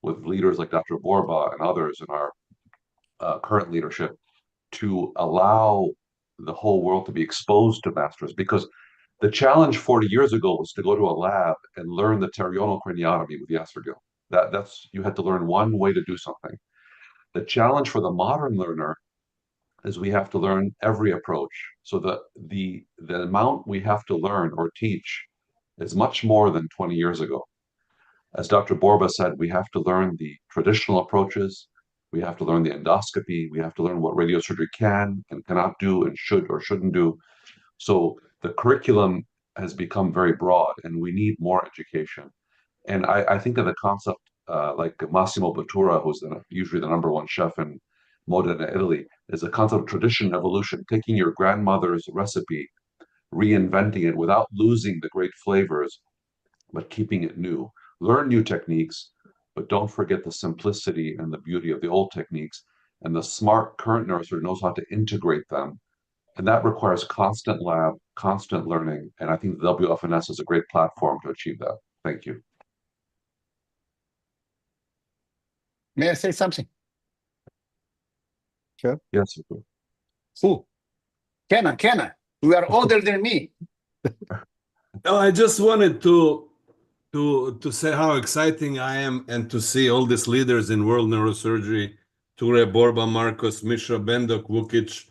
with leaders like Dr. Borba and others in our current leadership to allow the whole world to be exposed to masters. Because the challenge 40 years ago was to go to a lab and learn the pterional craniotomy with Yassergill. You had to learn one way to do something. The challenge for the modern learner is we have to learn every approach. So the amount we have to learn or teach is much more than 20 years ago. As Dr. Borba said, we have to learn the traditional approaches. We have to learn the endoscopy. We have to learn what radiosurgery can and cannot do and should or shouldn't do. So the curriculum has become very broad, and we need more education. And I think of the concept like Massimo Bottura, who's usually the #1 chef in Modena, Italy, is a concept of tradition evolution, taking your grandmother's recipe, reinventing it without losing the great flavors, but keeping it new. Learn new techniques, but don't forget the simplicity and the beauty of the old techniques. And the smart current neurosurgeon knows how to integrate them. And that requires constant lab, constant learning. And I think the WFNS is a great platform to achieve that. Thank you. May I say something? Sure. Yes. Who? Kenna. You are older than me. No, I just wanted to say how exciting I am and to see all these leaders in world neurosurgery, Toure, Borba, Marcos, Mishra, Bendok, Vukic,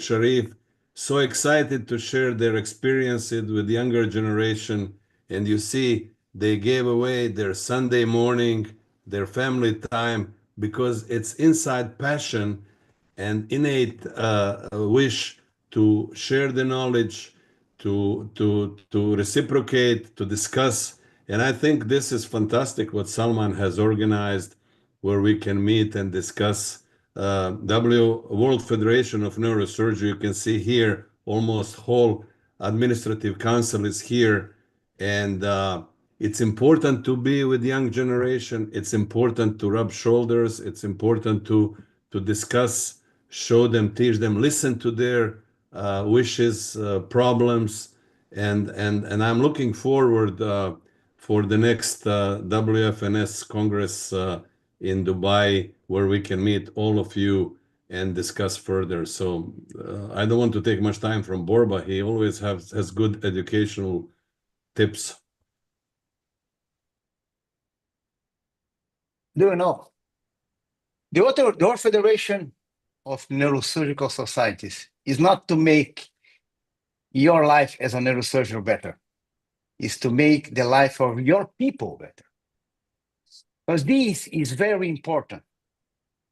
Sharif, so excited to share their experiences with younger generation. And you see, they gave away their Sunday morning, their family time, because it's inside passion and innate wish to share the knowledge, to reciprocate, to discuss. And I think this is fantastic what Salman has organized, where we can meet and discuss. World Federation of Neurosurgery, you can see here almost whole administrative council is here. And it's important to be with young generation. It's important to rub shoulders. It's important to discuss, show them, teach them, listen to their wishes, problems. And I'm looking forward for the next WFNS Congress in Dubai, where we can meet all of you and discuss further. So I don't want to take much time from Borba. He always has good educational tips. Do you know, the World Federation of Neurosurgical Societies is not to make your life as a neurosurgeon better. It's to make the life of your people better. Because this is very important.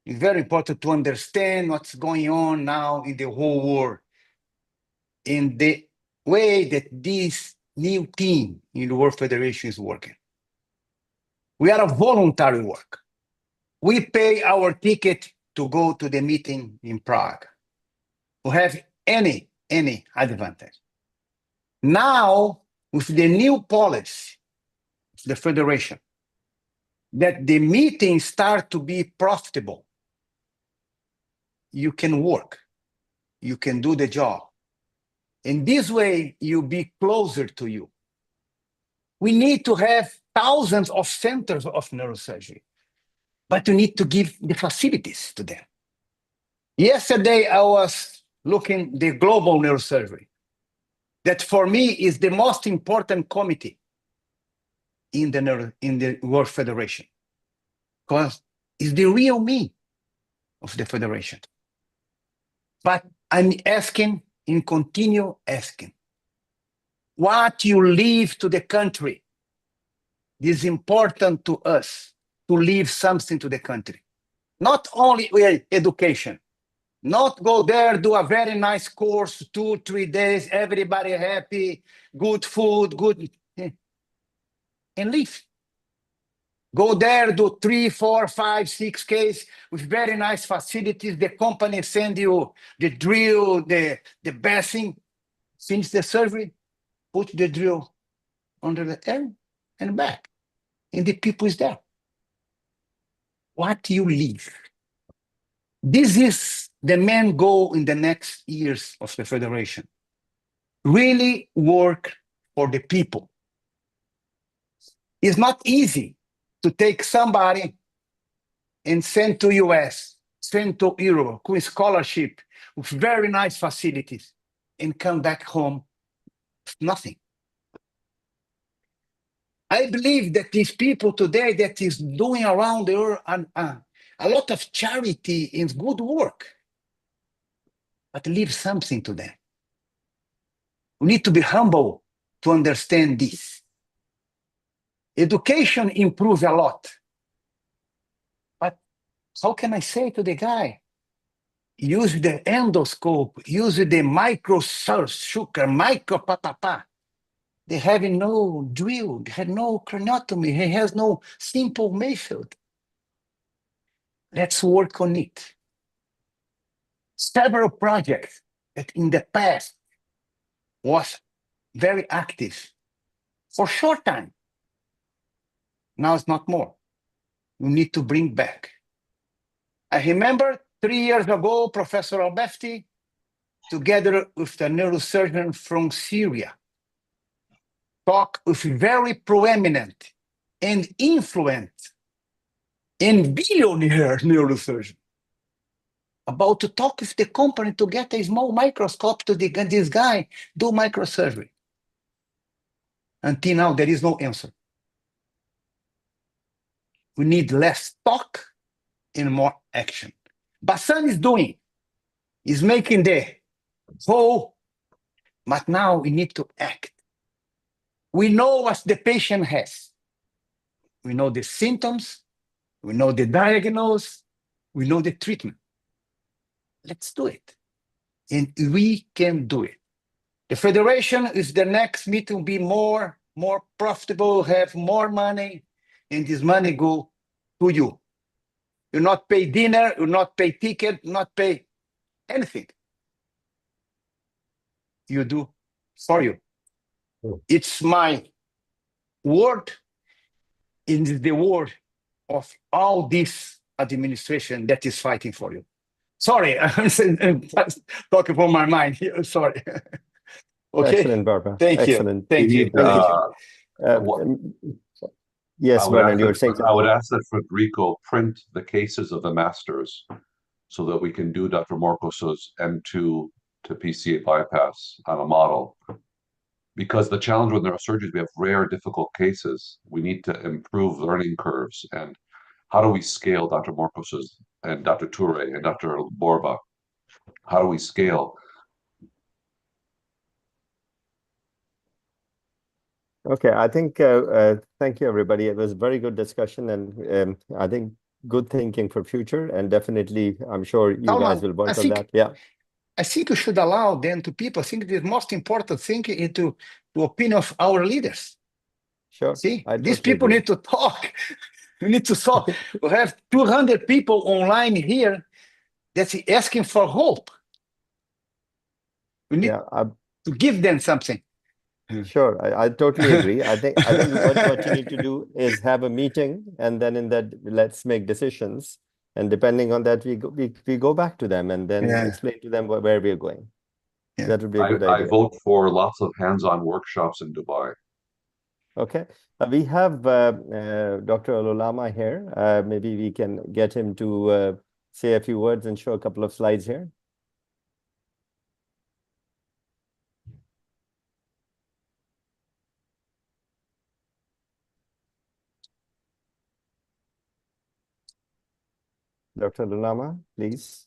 It's very important to understand what's going on now in the whole world, in the way that this new team in the World Federation is working. We are a voluntary work. We pay our ticket to go to the meeting in Prague, to have any advantage. Now, with the new policy of the Federation, that the meetings start to be profitable, you can work, you can do the job. In this way, you'll be closer to you. We need to have thousands of centers of neurosurgery, but you need to give the facilities to them. Yesterday, I was looking at the global neurosurgery. That for me is the most important committee in the World Federation, because it's the real me of the Federation. But I'm asking and continue asking, what you leave to the country is important to us, to leave something to the country. Not only education, not go there, do a very nice course, 2-3 days, everybody happy, good food, good, and leave. Go there, do 3, 4, 5, 6 cases with very nice facilities. The company send you the drill, the bathing, finish the surgery, put the drill under the arm and back. And the people is there. What you leave? This is the main goal in the next years of the Federation. Really work for the people. It's not easy to take somebody and send to US, send to Europe with scholarship, with very nice facilities, and come back home with nothing. I believe that these people today that is doing around the world a lot of charity and good work, but leave something to them. We need to be humble to understand this. Education improves a lot. But how can I say to the guy, use the endoscope, use the micro sugar, micro papapa. They have no drill, they have no craniotomy, he has no simple Mayfield. Let's work on it. Several projects that in the past was very active for short time. Now it's not more. We need to bring back. I remember 3 years ago, Professor Albefti, together with the neurosurgeon from Syria, talked with very proeminent and influent and billionaire neurosurgeon about to talk with the company to get a small microscope to this guy do microsurgery. Until now, there is no answer. We need less talk and more action. Bassan is making the whole But now we need to act. We know what the patient has. We know the symptoms. We know the diagnosis. We know the treatment. Let's do it. And we can do it. The federation is the next meeting will be more profitable, have more money, and this money go to you. You not pay dinner, you not pay ticket, not pay anything. You do for you. It's my word, it is the word of all this administration that is fighting for you. Sorry, I'm talking from my mind here. Sorry. Okay. Excellent, Barbara. Thank Excellent. you. Thank you. Yes, Vernon, you were saying I would ask that Federico print the cases of the masters so that we can do Dr. Morcos's M2 to PCA bypass on a model. Because the challenge with neurosurgery, we have rare, difficult cases. We need to improve learning curves. And how do we scale Dr. Morcos's and Dr. Toure and Dr. Borba? How do we scale? Okay, I think, thank you, everybody. It was a very good discussion, and I think good thinking for future, and definitely, I'm sure you guys will work on that. Yeah. I think you should allow them to people. I think the most important thing is to opinion of our leaders. Sure. See, these people need to talk. We need to talk. We have 200 people online here that's asking for hope. We need to give them something. Sure, I totally agree. I think what you need to do is have a meeting, and then in that, let's make decisions. And depending on that, we go back to them and then explain to them where we're going. Yeah. That would be a good idea. I vote for lots of hands-on workshops in Dubai. Okay. We have Dr. Olulama here. Maybe we can get him to say a few words and show a couple of slides here. Dr. Olulama, please.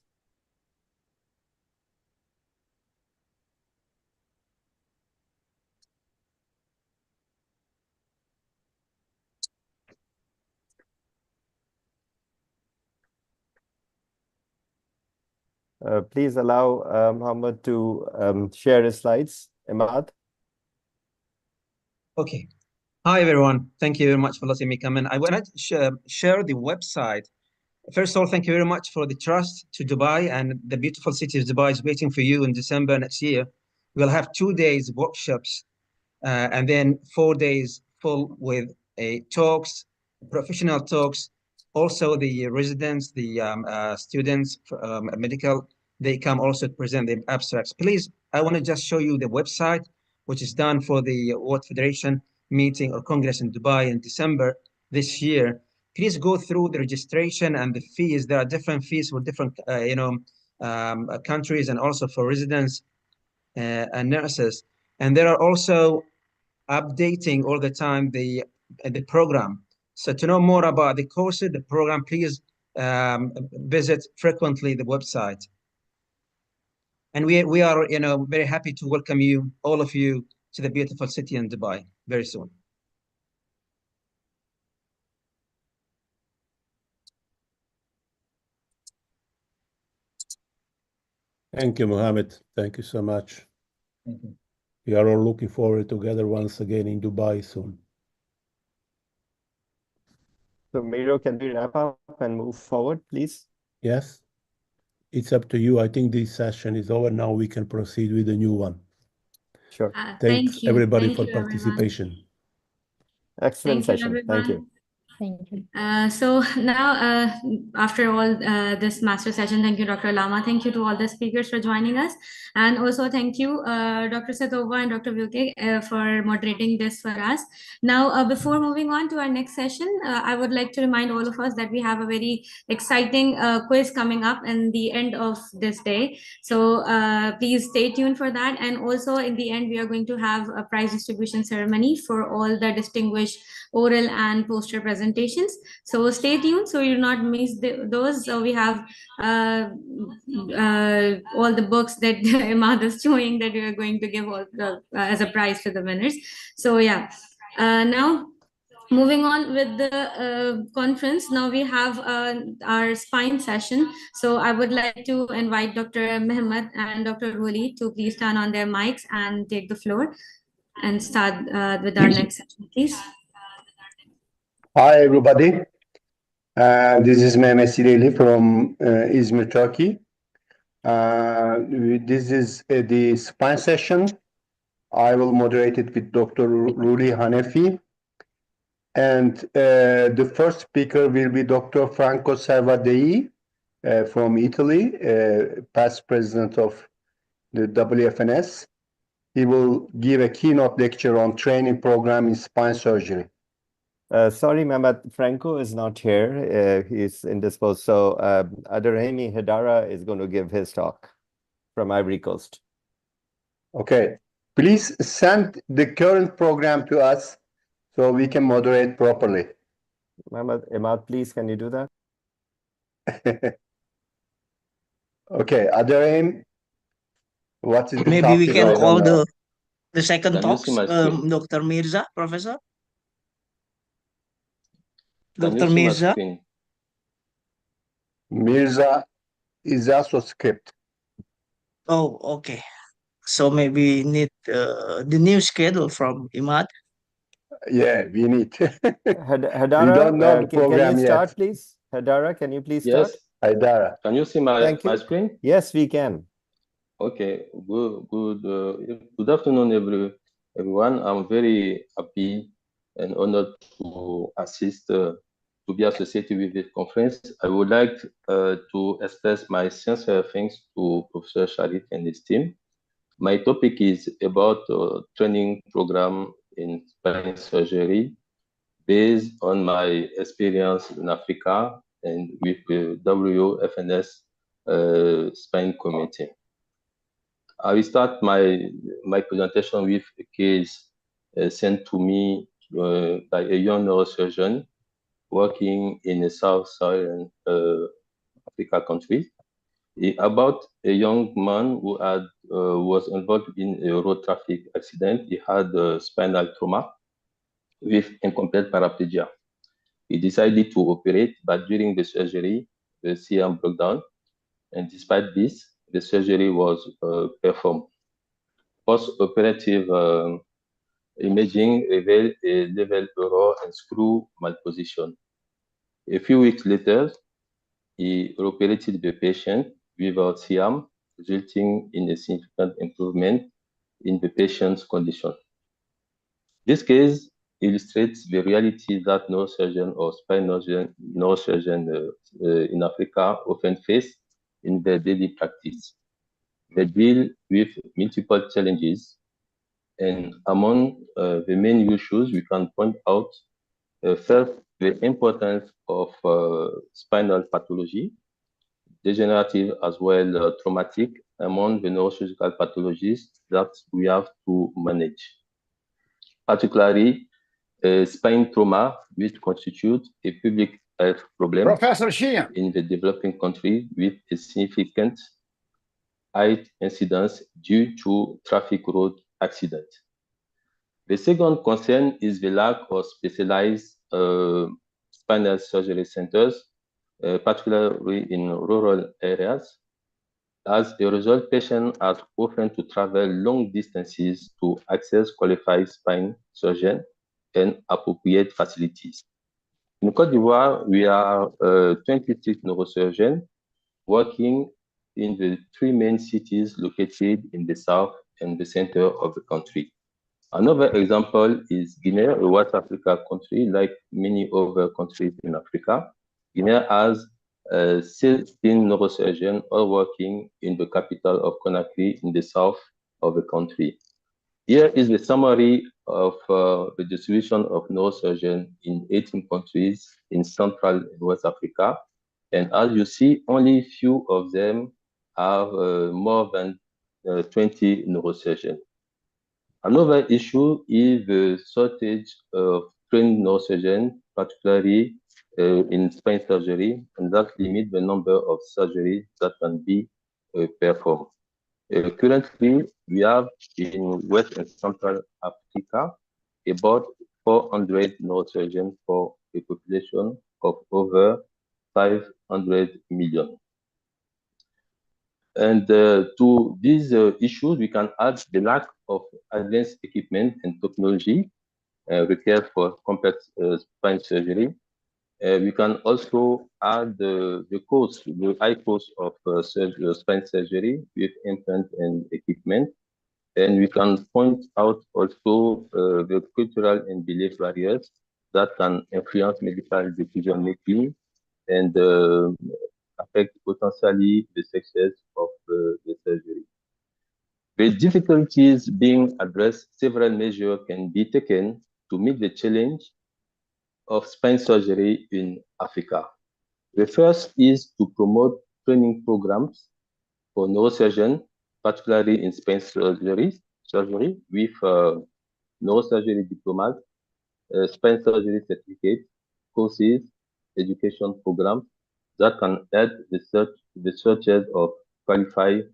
Please allow Mohammed to share his slides. Imad. Okay. Hi, everyone. Thank you very much for letting me come in. I wanted to share the website. First of all, thank you very much for the trust to Dubai, and the beautiful city of Dubai is waiting for you in December next year. We'll have 2 days workshops and then 4 days full with talks, professional talks. Also, the residents, the students, medical, they come also to present the abstracts. Please, I want to just show you the website, which is done for the World Federation meeting or Congress in Dubai in December this year. Please go through the registration and the fees. There are different fees for different, countries, and also for residents and nurses. And there are also updating all the time the program. So to know more about the courses, the program, please visit frequently the website. And we are, very happy to welcome you, all of you, to the beautiful city in Dubai very soon. Thank you, Mohammed. Thank you so much. Thank you. We are all looking forward together once again in Dubai soon. So Miro, can we wrap up and move forward, please? Yes. It's up to you. I think this session is over now. We can proceed with the new one. Sure. Thanks everybody for participation. Excellent session. Thank you. Thank you. So now, after all this master session, thank you, Dr. Lama. Thank you to all the speakers for joining us. And also thank you, Dr. Satova and Dr. Vuke for moderating this for us. Now, before moving on to our next session, I would like to remind all of us that we have a very exciting quiz coming up in the end of this day. So please stay tuned for that. And also in the end, we are going to have a prize distribution ceremony for all the distinguished oral and poster presentations presentations. So stay tuned so you do not miss those. So we have all the books that Imad is showing that we are going to give all as a prize to the winners. So yeah, now moving on with the conference, now we have our spine session. So I would like to invite Dr. Mehmet and Dr. Ruli to please turn on their mics and take the floor and start with our next session, please. Hi, everybody. This is Mehmet Sileli from Izmir, Turkey. This is the spine session. I will moderate it with Dr. Ruli Hanefi. And the first speaker will be Dr. Franco Servadei from Italy, past president of the WFNS. He will give a keynote lecture on training program in spine surgery. Sorry, Mehmet, Franco is not here. He's indisposed. So Adaremi Hedara is going to give his talk from Ivory Coast. Okay. Please send the current program to us so we can moderate properly. Mehmet, Imad, please, can you do that? Okay, Adaremi, what is the Maybe topic? we can call the second Can you talks, see my screen? Dr. Mirza, Professor. Can Dr. you see my Mirza. screen? Mirza is also skipped. Oh, okay. So maybe need the new schedule from Imad. Yeah, we need. Hedara, we don't know the can program you start, yet. please? Hedara, can you please Yes. start? Hedara. Can you see my screen? Yes, we can. Okay. Good afternoon, everyone. I'm very happy and honored to assist, to be associated with this conference. I would like to express my sincere thanks to Professor Shalit and his team. My topic is about training program in spine surgery based on my experience in Africa and with the WFNS spine community. I will start my presentation with a case sent to me by a young neurosurgeon working in a Sub-Saharan Africa country, about a young man who was involved in a road traffic accident. He had spinal trauma with incomplete paraplegia. He decided to operate, but during the surgery, the CM broke down. And despite this, the surgery was performed. Post-operative imaging revealed a level error and screw malposition. A few weeks later, he operated the patient without CM, resulting in a significant improvement in the patient's condition. This case illustrates the reality that neurosurgeon or spine neurosurgeon in Africa often face in their daily practice. They deal with multiple challenges, and among the main issues we can point out first, the importance of spinal pathology, degenerative as well traumatic, among the neurosurgical pathologies that we have to manage. Particularly, spine trauma, which constitutes a public health problem in the developing country with a significant high incidence due to traffic road accidents. The second concern is the lack of specialized spinal surgery centers, particularly in rural areas. As a result, patients are often to travel long distances to access qualified spine surgeon and appropriate facilities. In Côte d'Ivoire, we are 26 neurosurgeons working in the 3 main cities located in the south and the center of the country. Another example is Guinea, a West Africa country, like many other countries in Africa. Guinea has 16 neurosurgeons all working in the capital of Conakry in the south of the country. Here is the summary of the distribution of neurosurgeons in 18 countries in Central and West Africa. And as you see, only few of them have more than 20 neurosurgeons. Another issue is the shortage of trained neurosurgeons particularly in spine surgery, and that limit the number of surgeries that can be performed. Currently, we have in West and Central Africa about 400 neurosurgeons for a population of over 500 million. And to these issues, we can add the lack of advanced equipment and technology required for complex spine surgery. We can also add the high cost of spine surgery with implant and equipment. And we can point out also the cultural and belief barriers that can influence medical decision making and affect potentially the success of the surgery. With difficulties being addressed, several measures can be taken to meet the challenge of spine surgery in Africa. The first is to promote training programs for neurosurgeons, particularly in spine surgery with neurosurgery diplomas, spine surgery certificates, courses, education programs that can help the searches of qualified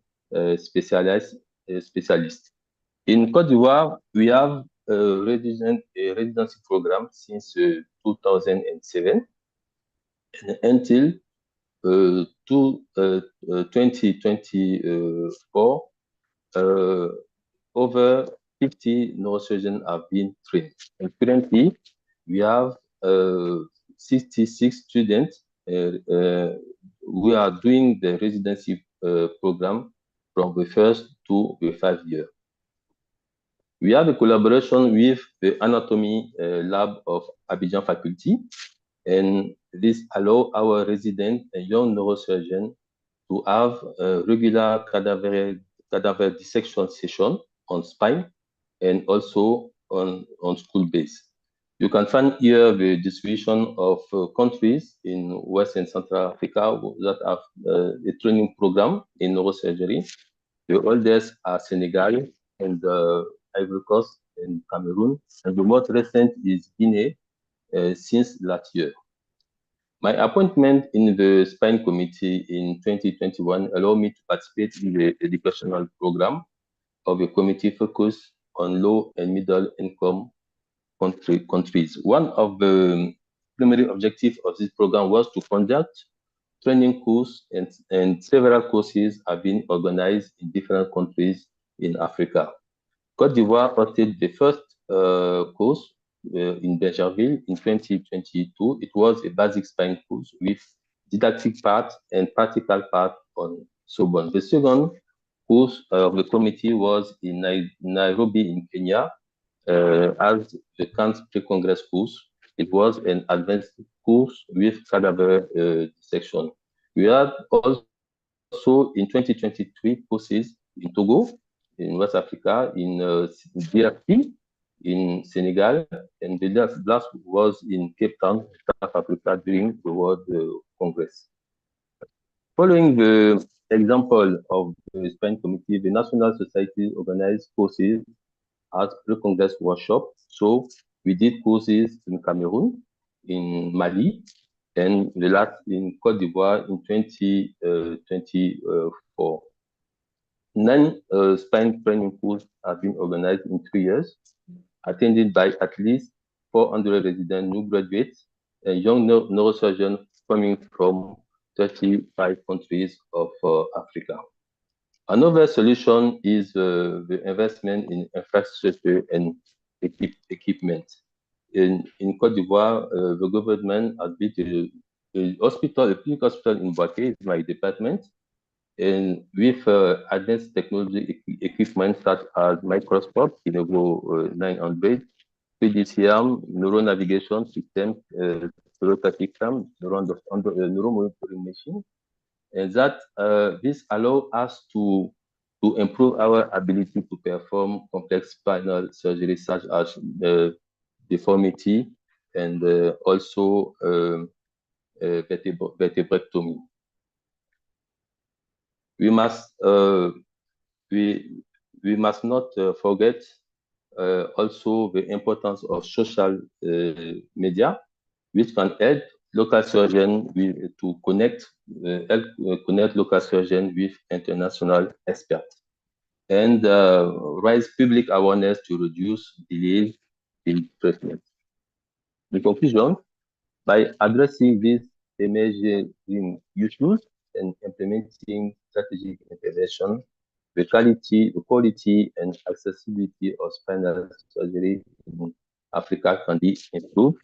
specialists. In Côte d'Ivoire, we have a residency program since 2007 until 2024. Over 50 neurosurgeons have been trained. And currently, we have 66 students who are doing the residency program from the first to the 5 year. We have a collaboration with the anatomy lab of Abidjan faculty, and this allows our resident and young neurosurgeons to have a regular cadaver dissection session on spine and also on school base. You can find here the distribution of countries in West and Central Africa that have a training program in neurosurgery. The oldest are Senegal and Ivory Coast and Cameroon, and the most recent is Guinea since last year. My appointment in the Spine Committee in 2021 allowed me to participate in the educational program of a committee focused on low and middle income countries. One of the primary objectives of this program was to conduct training courses, and several courses have been organized in different countries in Africa. Côte d'Ivoire hosted the first course in Bergerville in 2022. It was a basic spine course with didactic part and practical part on Sorbonne. The second course of the committee was in Nairobi in Kenya as the Cannes Pre-Congress course. It was an advanced course with cadaver dissection. We had also in 2023 courses in Togo, in West Africa, in DRC, in Senegal, and the last was in Cape Town, South Africa, during the World Congress. Following the example of the Spine Committee, the National Society organized courses as pre-Congress workshop. So we did courses in Cameroon, in Mali, and the last in Côte d'Ivoire in 2024. 9 spine training courses have been organized in 3 years, attended by at least 400 resident new graduates and young neurosurgeons coming from 35 countries of Africa. Another solution is the investment in infrastructure and equipment. In Côte d'Ivoire, the government has built a public hospital in Boaké, my department, and with advanced technology equipment such as microscope, Kinevo 900, 3D CM, neuronavigation system, telepathic cam, neuromonitoring machine, and that this allows us to improve our ability to perform complex spinal surgery such as deformity and also vertebrectomy. We must not forget also the importance of social media which can help local surgeons to connect local surgeons with international experts, and raise public awareness to reduce delays in treatment. In conclusion, by addressing these emerging issues and implementing strategic intervention, the quality and accessibility of spinal surgery in Africa can be improved,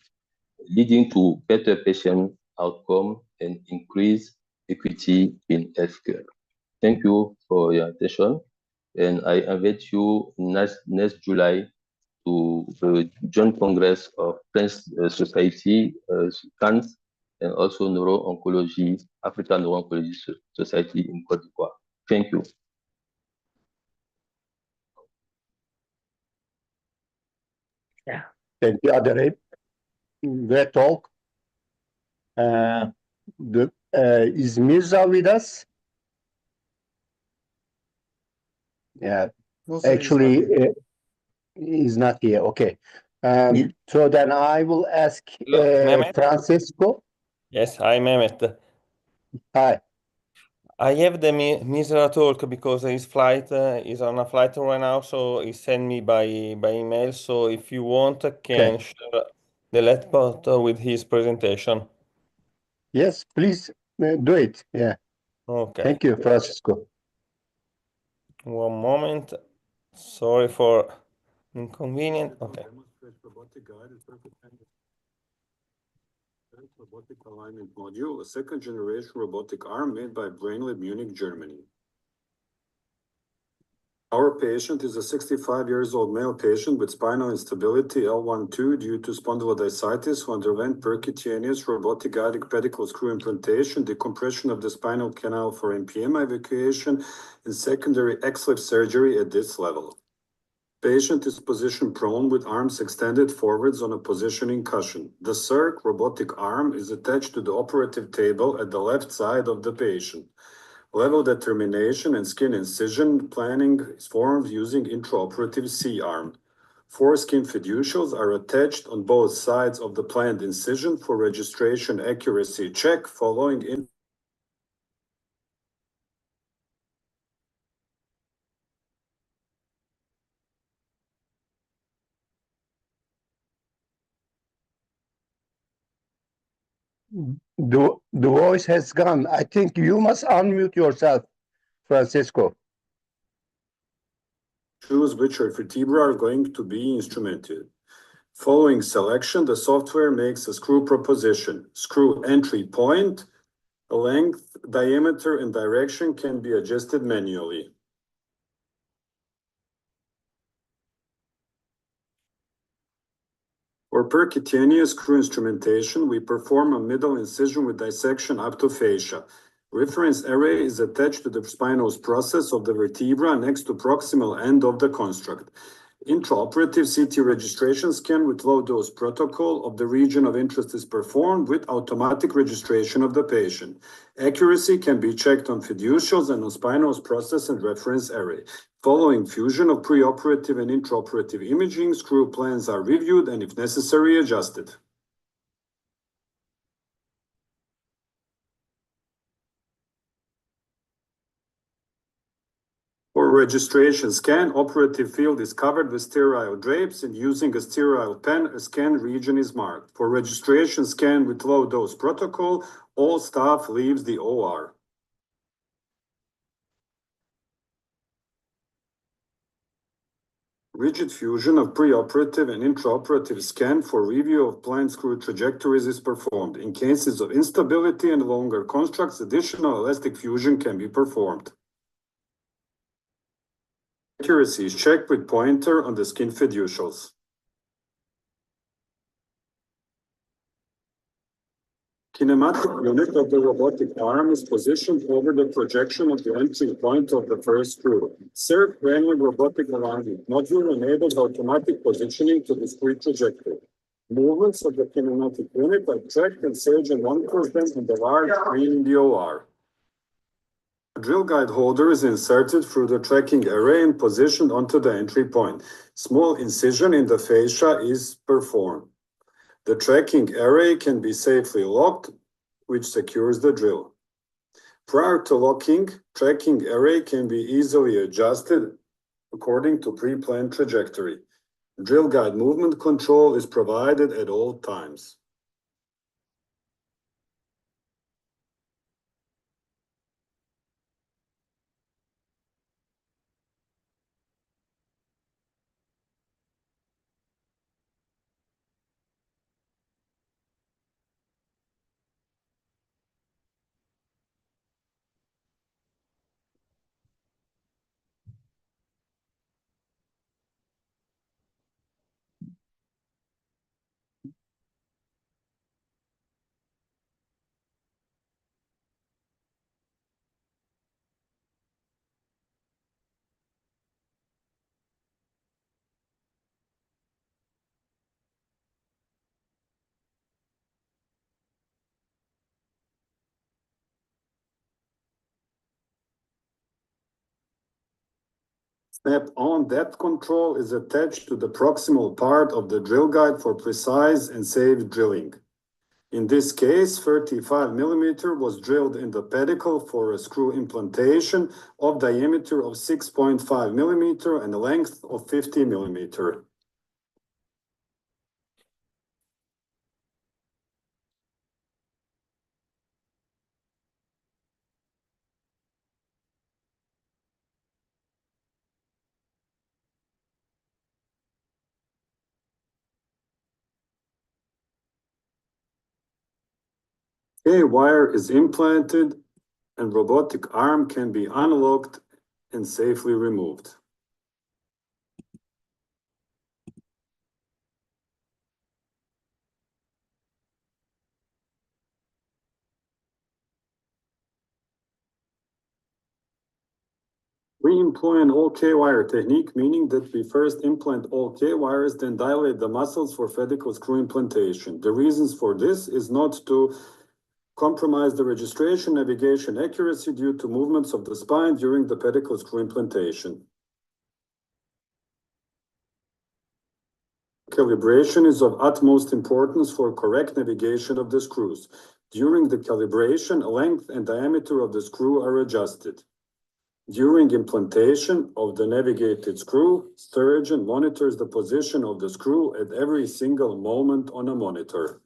leading to better patient outcome and increased equity in healthcare. Thank you for your attention, and I invite you next July to the Joint Congress of French Society, CANS, and also Neuro-Oncology, African Neuro-Oncology Society in Côte d'Ivoire. Thank you. Yeah. Thank you, Adere. Great talk. Is Mirza with us? Yeah, No, sir, actually, he's not here. Okay. So then I will ask Mehmet? Francisco. Yes, hi Mehmet. Hi. I have the Misra talk because his flight is on a flight right now, so he sent me by email. So if you want, I can share the laptop with his presentation. Yes, please do it. Yeah. Okay. Thank you, Francisco. One moment. Sorry for inconvenience. Okay. Robotic alignment module, a second-generation robotic arm made by Brainlab Munich, Germany. Our patient is a 65-year-old male patient with spinal instability L1-2 due to spondylodiscitis who underwent percutaneous robotic-guided pedicle screw implantation, decompression of the spinal canal for NPM evacuation, and secondary XLIF surgery at this level. Patient is position prone with arms extended forwards on a positioning cushion. The CERC robotic arm is attached to the operative table at the left side of the patient. Level determination and skin incision planning is formed using intraoperative C-arm. 4 skin fiducials are attached on both sides of the planned incision for registration accuracy check following in The voice has gone. I think you must unmute yourself, Francisco. Shoes which are vertebra are going to be instrumented. Following selection, the software makes a screw proposition. Screw entry point, length, diameter, and direction can be adjusted manually. For percutaneous screw instrumentation, we perform a middle incision with dissection up to fascia. Reference array is attached to the spinal process of the vertebra next to proximal end of the construct. Intraoperative CT registration scan with low dose protocol of the region of interest is performed with automatic registration of the patient. Accuracy can be checked on fiducials and on spinal process and reference array. Following fusion of preoperative and intraoperative imaging, screw plans are reviewed and if necessary adjusted. For registration scan, operative field is covered with sterile drapes and using a sterile pen, a scan region is marked. For registration scan with low dose protocol, all staff leaves the OR. Rigid fusion of preoperative and intraoperative scan for review of planned screw trajectories is performed. In cases of instability and longer constructs, additional elastic fusion can be performed. Accuracy is checked with pointer on the skin fiducials. Kinematic unit of the robotic arm is positioned over the projection of the entry point of the first screw. CERC Brainlab robotic alignment module enables automatic positioning to the screw trajectory. Movements of the kinematic unit are tracked and surgeon monitors them on the large screen in the OR. A drill guide holder is inserted through the tracking array and positioned onto the entry point. Small incision in the fascia is performed. The tracking array can be safely locked, which secures the drill. Prior to locking, tracking array can be easily adjusted according to pre-planned trajectory. Drill guide movement control is provided at all times. Snap-on depth control is attached to the proximal part of the drill guide for precise and safe drilling. In this case, 35 millimeter was drilled in the pedicle for a screw implantation of diameter of 6.5 millimeter and a length of 50 millimeter. K-wire is implanted and robotic arm can be unlocked and safely removed. We employ an all K-wire technique, meaning that we first implant all K-wires, then dilate the muscles for pedicle screw implantation. The reasons for this is not to compromise the registration navigation accuracy due to movements of the spine during the pedicle screw implantation. Calibration is of utmost importance for correct navigation of the screws. During the calibration, length and diameter of the screw are adjusted. During implantation of the navigated screw, surgeon monitors the position of the screw at every single moment on a monitor.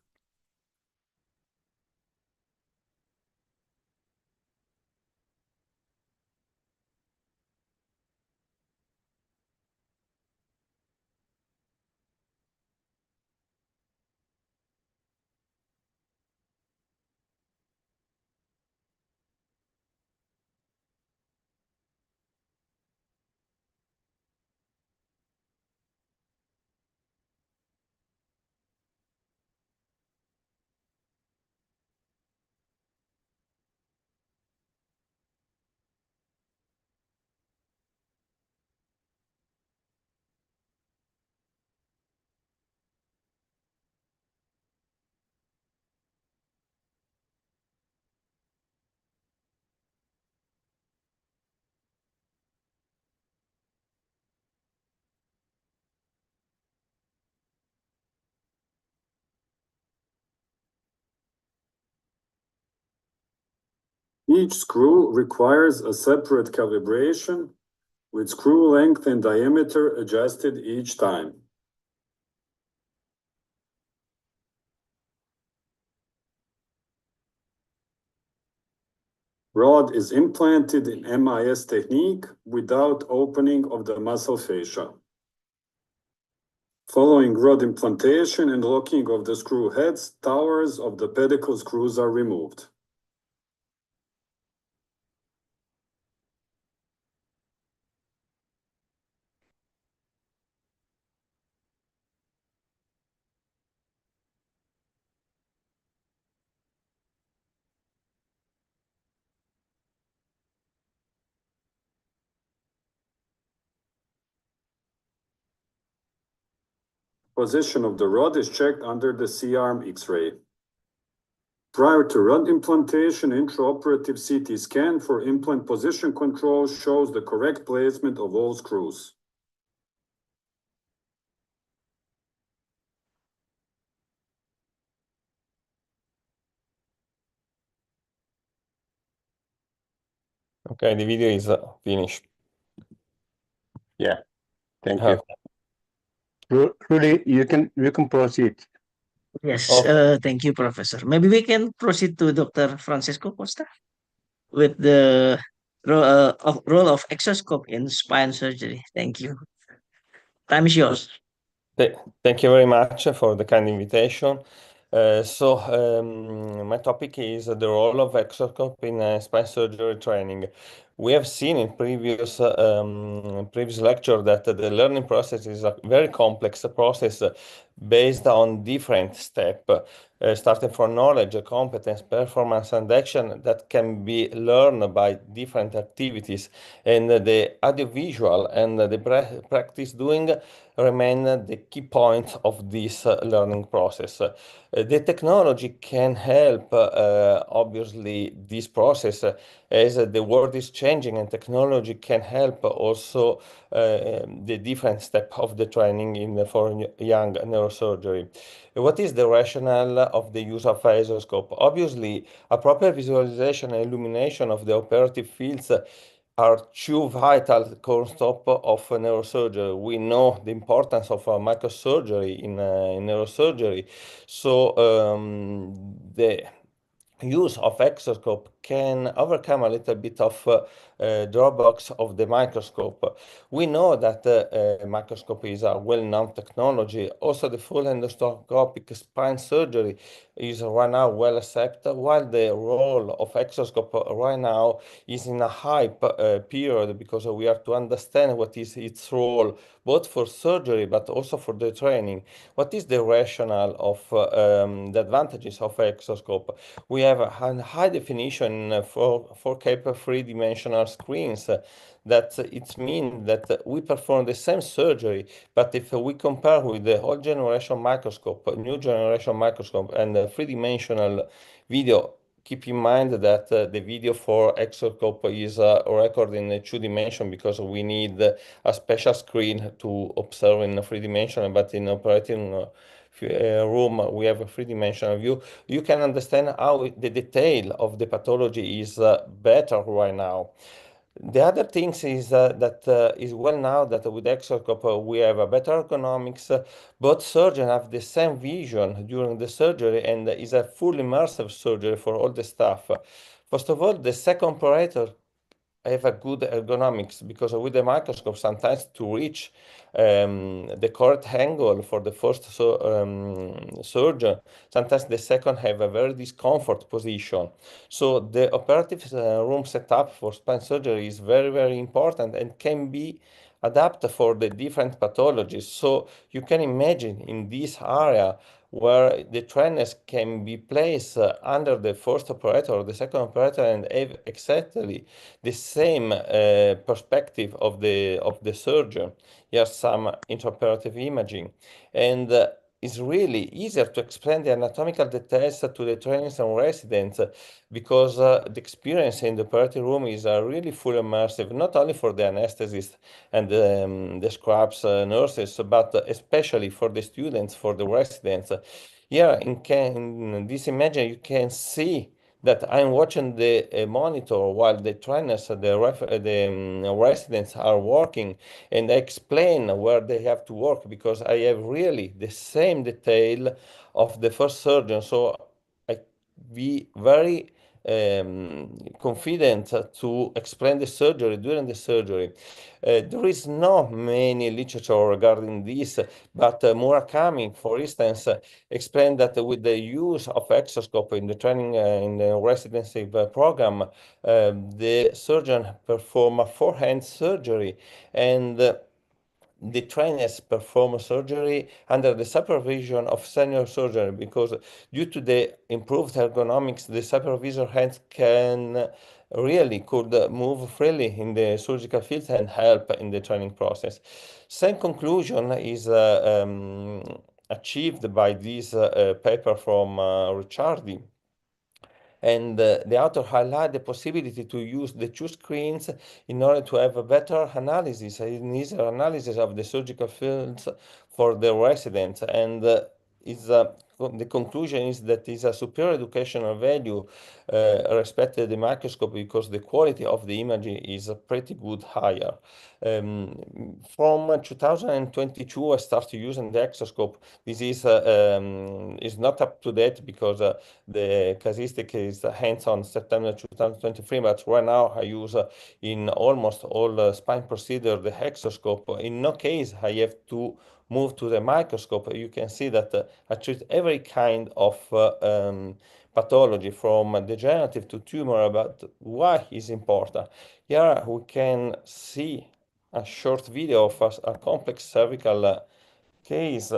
Each screw requires a separate calibration with screw length and diameter adjusted each time. Rod is implanted in MIS technique without opening of the muscle fascia. Following rod implantation and locking of the screw heads, towers of the pedicle screws are removed. Position of the rod is checked under the C-arm X-ray. Prior to rod implantation, intraoperative CT scan for implant position control shows the correct placement of all screws. Okay, the video is finished. Yeah, thank you. Rudy, you can proceed. Yes, thank you, Professor. Maybe we can proceed to Dr. Francisco Costa with the role of exoscope in spine surgery. Thank you. Time is yours. Thank you very much for the kind invitation. My topic is the role of exoscope in spine surgery training. We have seen in previous lecture that the learning process is a very complex process based on different steps, starting from knowledge, competence, performance, and action that can be learned by different activities. And the audiovisual and the practice doing remain the key point of this learning process. The technology can help, obviously, this process as the world is changing, and technology can help also the different step of the training for young neurosurgery. What is the rationale of the use of exoscope? Obviously, a proper visualization and illumination of the operative fields are two vital cornerstones of neurosurgery. We know the importance of microsurgery in neurosurgery. So the use of exoscope can overcome a little bit of drawbacks of the microscope. We know that microscope is a well-known technology. Also, the full endoscopic spine surgery is right now well accepted, while the role of exoscope right now is in a hype period, because we are to understand what is its role, both for surgery but also for the training. What is the rationale of the advantages of exoscope? We have a high definition 4K three-dimensional screens. That it means that we perform the same surgery, but if we compare with the old generation microscope, new generation microscope, and three-dimensional video, keep in mind that the video for exoscope is recorded in 2 dimensions because we need a special screen to observe in 3 dimensions, but in operating room we have a 3-dimensional view. You can understand how the detail of the pathology is better right now. The other things is that is well now that with exoscope we have a better ergonomics. Both surgeons have the same vision during the surgery, and is a full immersive surgery for all the staff. First of all, the second operator have a good ergonomics, because with the microscope sometimes to reach the correct angle for the first surgeon, sometimes the second have a very discomfort position. So the operative room setup for spine surgery is very, very important and can be adapted for the different pathologies. So you can imagine in this area where the trainers can be placed under the first operator or the second operator and have exactly the same perspective of the surgeon. Here's some intraoperative imaging, and it's really easier to explain the anatomical details to the trainees and residents, because the experience in the operating room is really full immersive, not only for the anesthetist and the scrubs nurses, but especially for the students, for the residents. Here in this image you can see that I'm watching the monitor while the trainers, the residents are working, and I explain where they have to work, because I have really the same detail of the first surgeon. So I be very confident to explain the surgery during the surgery. There is not many literature regarding this, but Murakami, for instance, explained that with the use of exoscope in the training in the residency program, the surgeon perform a forehand surgery, and the trainers perform surgery under the supervision of senior surgeon, because due to the improved ergonomics, the supervisor hands could move freely in the surgical field and help in the training process. Same conclusion is achieved by this paper from Ricciardi. And the author highlight the possibility to use the 2 screens in order to have a better analysis, an easier analysis of the surgical fields for the residents, and is the conclusion is that it's a superior educational value respected the microscope because the quality of the imaging is pretty good higher. From 2022, I started using the exoscope. This is not up to date because the casuistic is hands-on September 2023, but right now I use in almost all spine procedure the exoscope. In no case I have to move to the microscope. You can see that I treat every kind of pathology from degenerative to tumor, but why is important? Here we can see a short video of a complex cervical case.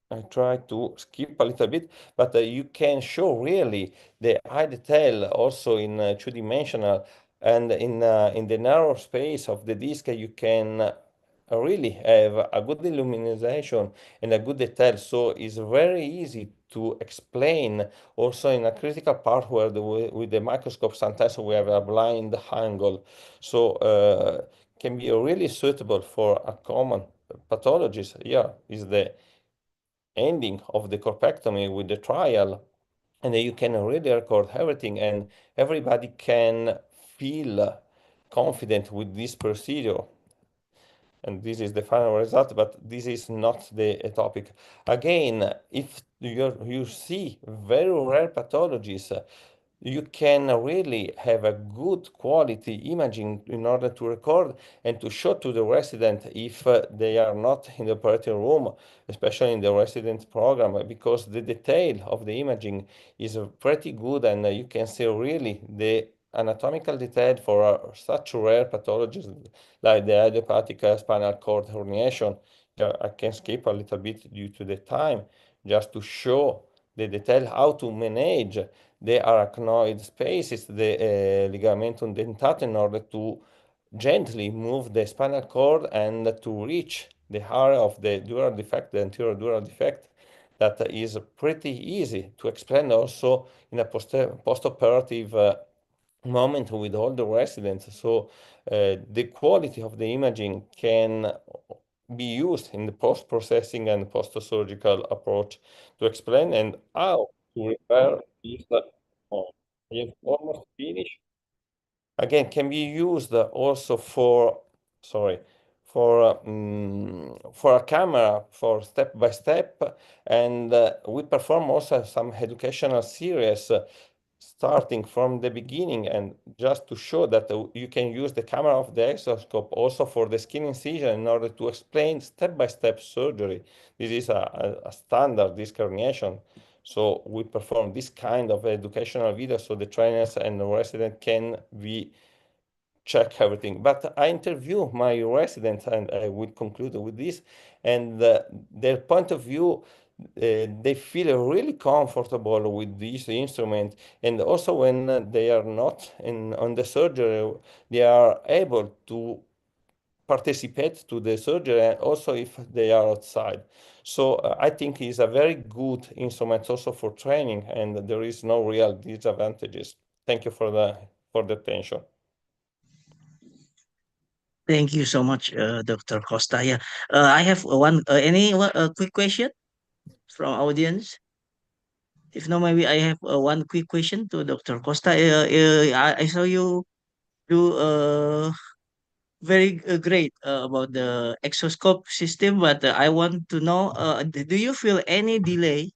I try to skip a little bit, but you can show really the high detail also in two-dimensional, and in the narrow space of the disc you can really have a good illumination and a good detail. So it's very easy to explain also in a critical part where with the microscope sometimes we have a blind angle. So can be really suitable for a common pathologist. Here is the ending of the corpectomy with the trial, and you can really record everything and everybody can feel confident with this procedure. And this is the final result, but this is not the topic. Again, if you see very rare pathologies, you can really have a good quality imaging in order to record and to show to the resident if they are not in the operating room, especially in the resident program, because the detail of the imaging is pretty good, and you can see really the anatomical detail for such rare pathologies like the idiopathic spinal cord herniation. I can skip a little bit due to the time, just to show the detail how to manage the arachnoid spaces, the ligamentum dentatum, in order to gently move the spinal cord and to reach the area of the dural defect, the anterior dural defect. That is pretty easy to explain also in a post-operative moment with all the residents. So the quality of the imaging can be used in the post-processing and post-surgical approach to explain and how to repair this. I have almost finished. Again, can be used also for, for a camera, for step by step, and we perform also some educational series starting from the beginning, and just to show that you can use the camera of the exoscope also for the skin incision in order to explain step-by-step surgery. This is a standard disc herniation. So we perform this kind of educational video so the trainers and the resident can check everything. But I interview my residents, and I will conclude with this, and their point of view, they feel really comfortable with this instrument, and also when they are not on the surgery, they are able to participate to the surgery, and also if they are outside. So I think it's a very good instrument also for training, and there is no real disadvantages. Thank you for the attention. Thank you so much, Dr. Costa. Yeah, I have any quick question from audience. If not, maybe I have one quick question to Dr. Costa. I saw you do very great about the exoscope system, but I want to know, do you feel any delay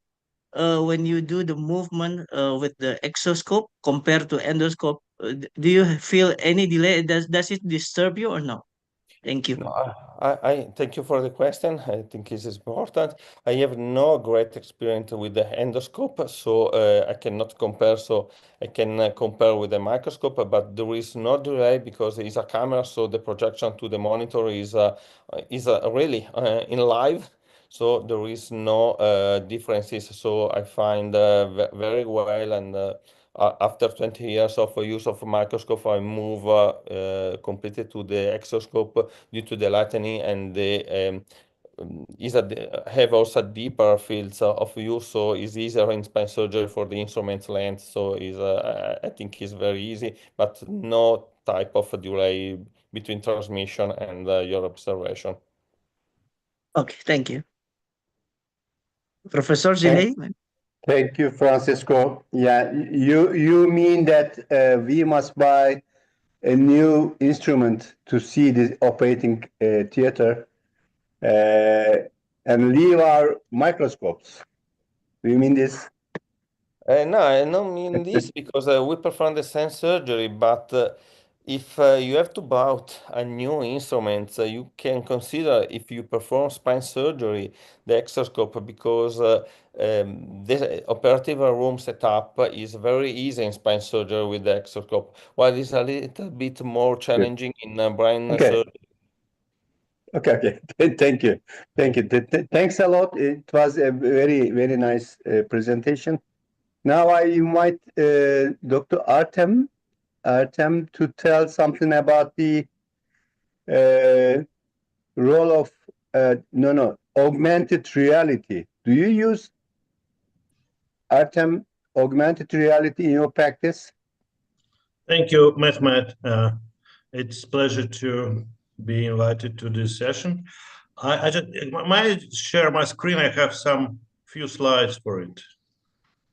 when you do the movement with the exoscope compared to endoscope? Do you feel any delay? Does it disturb you or no? Thank you. No, I thank you for the question. I think this is important. I have no great experience with the endoscope, so I cannot compare. So I can compare with the microscope, but there is no delay because it's a camera, so the projection to the monitor is really in live. So there is no differences. So I find very well, and after 20 years of use of a microscope, I move completely to the exoscope due to the lightening, and the have also deeper fields of use, so it's easier in spine surgery for the instrument length. So I think it's very easy, but no type of delay between transmission and your observation. Okay, thank you. Professor Gillet? Thank you, Francisco. Yeah, you mean that we must buy a new instrument to see the operating theater and leave our microscopes. Do you mean this? No, I don't mean this because we perform the same surgery, but if you have to buy a new instrument, you can consider if you perform spine surgery, the exoscope, because the operative room setup is very easy in spine surgery with the exoscope, while it's a little bit more challenging in brain surgery. Okay. Thank you. Thanks a lot. It was a very, very nice presentation. Now I invite Dr. Artem to tell something about the role of augmented reality. Do you use, Artem, augmented reality in your practice? Thank you, Mehmet. It's a pleasure to be invited to this session. I just might share my screen. I have some few slides for it,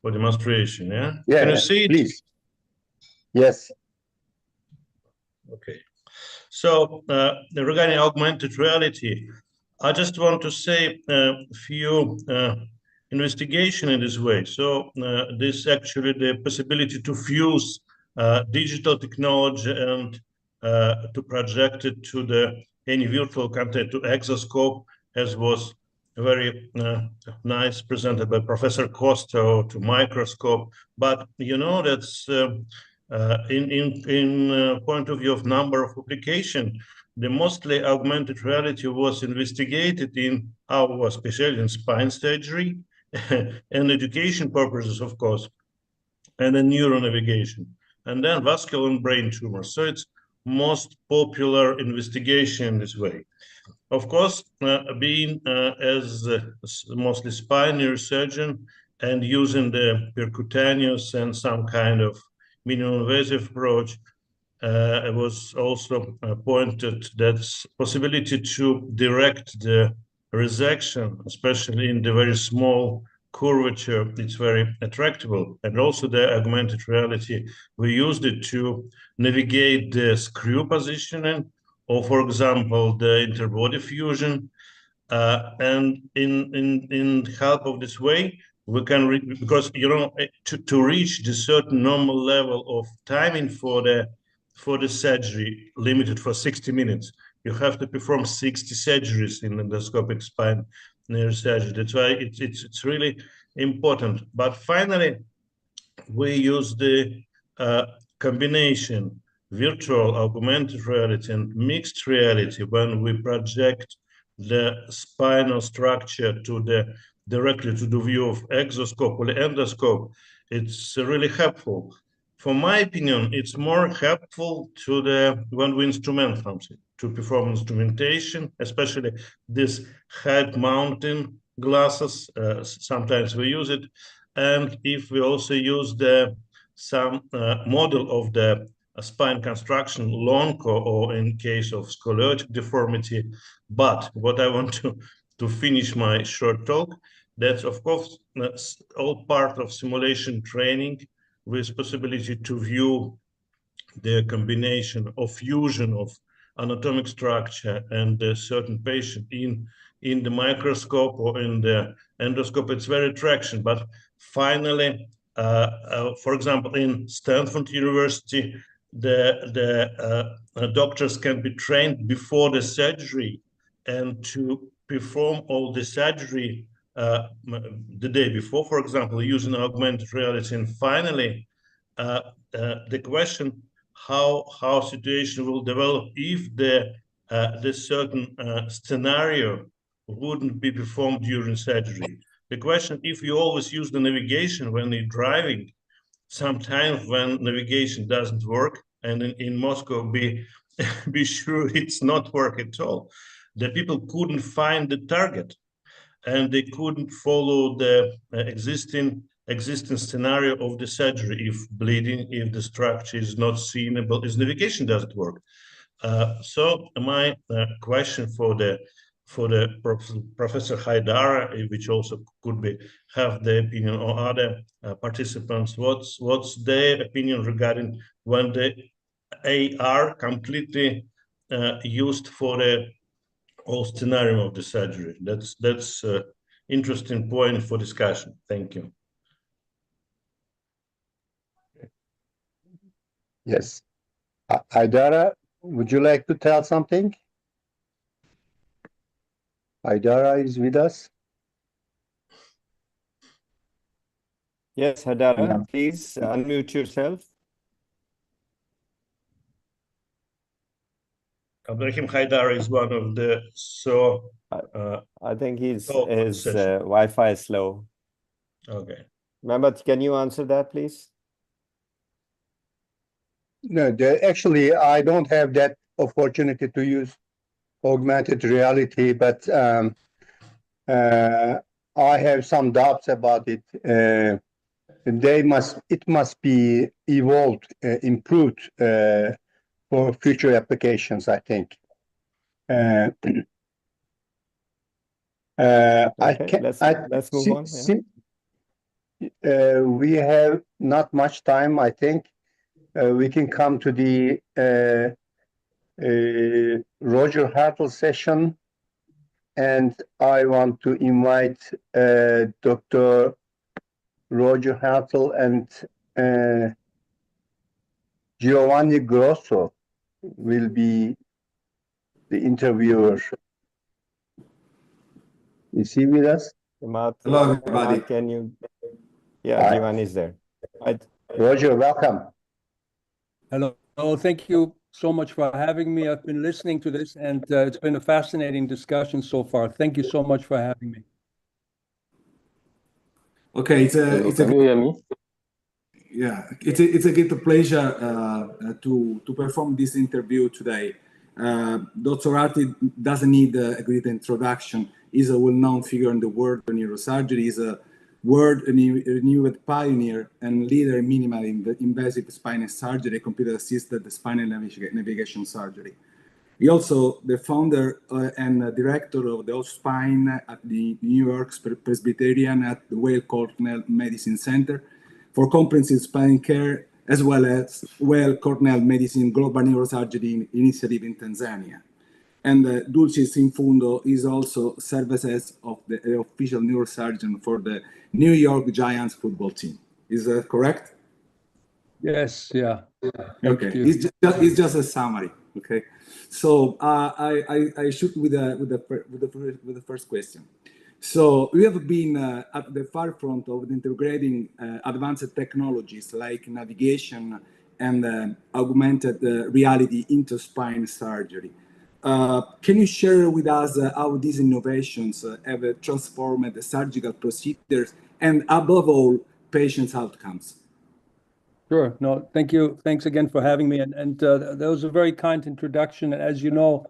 for demonstration. Yeah. Can you see it? Please. Yes. Okay. So regarding augmented reality, I just want to say a few investigation in this way. So this actually the possibility to fuse digital technology and to project it to any virtual content to exoscope, as was very nice presented by Professor Costa, to microscope. But you know that's in point of view of number of publication, the mostly augmented reality was investigated in our especially in spine surgery and education purposes, of course, and then neuronavigation, and then vascular and brain tumors. So it's most popular investigation this way. Of course, being as mostly spine neurosurgeon and using the percutaneous and some kind of minimally invasive approach, it was also pointed that possibility to direct the resection, especially in the very small curvature, it's very attractive. And also the augmented reality, we used it to navigate the screw positioning, or for example, the interbody fusion. And in help of this way, we can because you know to reach the certain normal level of timing for the surgery limited for 60 minutes, you have to perform 60 surgeries in endoscopic spine neurosurgery. That's why it's really important. But finally, we use the combination virtual, augmented reality, and mixed reality when we project the spinal structure directly to the view of exoscope or endoscope. It's really helpful. For my opinion, it's more helpful when we instrument something, to perform instrumentation, especially this head mounting glasses. Sometimes we use it, and if we also use some model of the spine construction, LONCO, or in case of scoliotic deformity. But what I want to finish my short talk, that's of course all part of simulation training, with possibility to view the combination of fusion of anatomic structure and a certain patient in the microscope or in the endoscope. It's very attraction. But finally, for example, in Stanford University, the doctors can be trained before the surgery and to perform all the surgery the day before, for example, using augmented reality. And finally, the question how situation will develop if the certain scenario wouldn't be performed during surgery. The question, if you always use the navigation when you're driving, sometimes when navigation doesn't work, and in Moscow, be sure it's not work at all. The people couldn't find the target, and they couldn't follow the existing scenario of the surgery. If bleeding, if the structure is not seenable, if navigation doesn't work. So my question for the for the Professor Haidara, which also could be have the opinion of other participants. What's their opinion regarding when the AR completely used for the whole scenario of the surgery? That's interesting point for discussion. Thank you. Yes. Haidara, would you like to tell something? Haidara is with us. Yes, Haidara, please unmute yourself. Abdurrahim Haidara is one of the I think his Wi-Fi is slow. Okay. Mehmet, can you answer that, please? No, actually, I don't have that opportunity to use augmented reality, but I have some doubts about it. It must be evolved, improved for future applications, I think. Okay, let's move on. We have not much time, I think. We can come to the Roger Hartle session, and I want to invite Dr. Roger Hartle and Giovanni Grosso will be the interviewer. Is he with us? Hello, everybody. Can you? Yeah, Giovanni is there. Roger, welcome. Hello. Oh, thank you so much for having me. I've been listening to this, and it's been a fascinating discussion so far. Thank you so much for having me. Okay, can you hear me? Yeah, it's a great pleasure to perform this interview today. Dr. Hartle doesn't need a great introduction. He's a well-known figure in the world of neurosurgery. He's a world-renowned pioneer and leader in minimally invasive spinal surgery, computer-assisted spinal navigation surgery. He also the founder and director of the Spine at the New York Presbyterian at the Weill Cornell Medicine Center for comprehensive spine care, as well as Weill Cornell Medicine Global Neurosurgery Initiative in Tanzania. And Dulcis in Fundo is also services of the official neurosurgeon for the New York Giants football team. Is that correct? Yes, yeah. Okay, it's just a summary. Okay, so I shoot with the first question. So we have been at the forefront of integrating advanced technologies like navigation and augmented reality into spine surgery. Can you share with us how these innovations have transformed the surgical procedures and, above all, patients' outcomes? Sure. No, thank you. Thanks again for having me. And that was a very kind introduction. And as you know,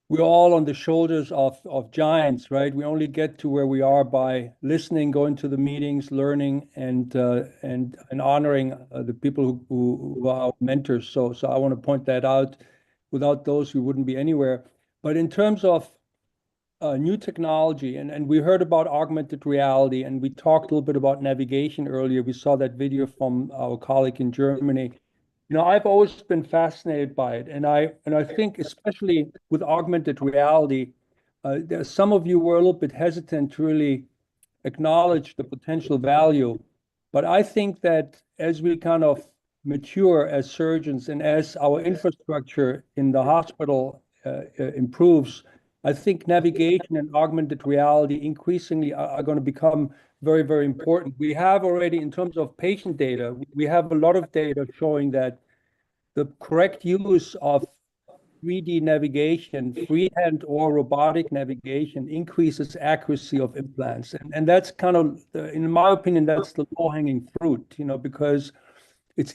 we're all on the shoulders of giants, right? We only get to where we are by listening, going to the meetings, learning, and honoring the people who are our mentors. So I want to point that out. Without those, we wouldn't be anywhere. But in terms of new technology, and we heard about augmented reality, and we talked a little bit about navigation earlier. We saw that video from our colleague in Germany. You know, I've always been fascinated by it, and I think especially with augmented reality, some of you were a little bit hesitant to really acknowledge the potential value, but I think that as we kind of mature as surgeons and as our infrastructure in the hospital improves, I think navigation and augmented reality increasingly are going to become very, very important. We have already, in terms of patient data, we have a lot of data showing that the correct use of 3D navigation, freehand or robotic navigation, increases accuracy of implants. And that's kind of, in my opinion, that's the low-hanging fruit, you know, because it's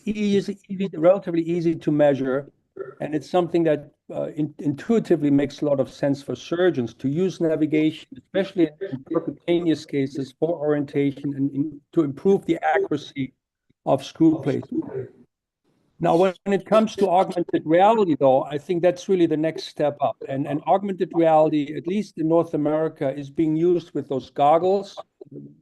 relatively easy to measure, and it's something that intuitively makes a lot of sense for surgeons to use navigation, especially in percutaneous cases, for orientation and to improve the accuracy of screw placement. Now, when it comes to augmented reality, though, I think that's really the next step up. And augmented reality, at least in North America, is being used with those goggles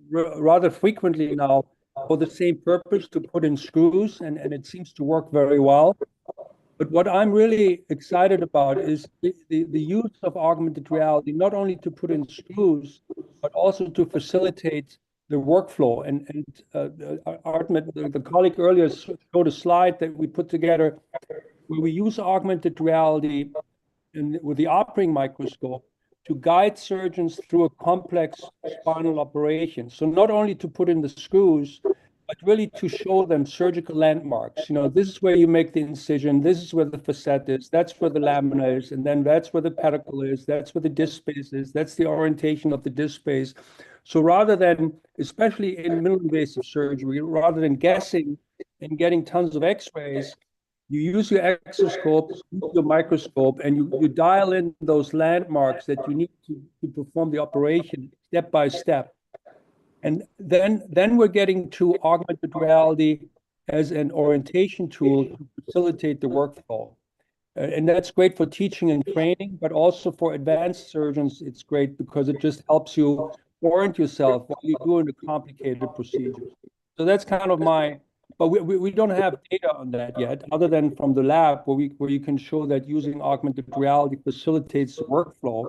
rather frequently now for the same purpose, to put in screws, and it seems to work very well. But what I'm really excited about is the use of augmented reality, not only to put in screws, but also to facilitate the workflow. And the colleague earlier showed a slide that we put together where we use augmented reality with the operating microscope to guide surgeons through a complex spinal operation. So not only to put in the screws, but really to show them surgical landmarks. You know, this is where you make the incision, this is where the facet is, that's where the lamina is, and then that's where the pedicle is, that's where the disc space is, that's the orientation of the disc space. So rather than, especially in minimally invasive surgery, rather than guessing and getting tons of x-rays, you use your exoscope, your microscope, and you dial in those landmarks that you need to perform the operation step by step. And then we're getting to augmented reality as an orientation tool to facilitate the workflow. And that's great for teaching and training, but also for advanced surgeons, it's great because it just helps you orient yourself while you're doing the complicated procedures. So that's kind of but we don't have data on that yet, other than from the lab where you can show that using augmented reality facilitates the workflow.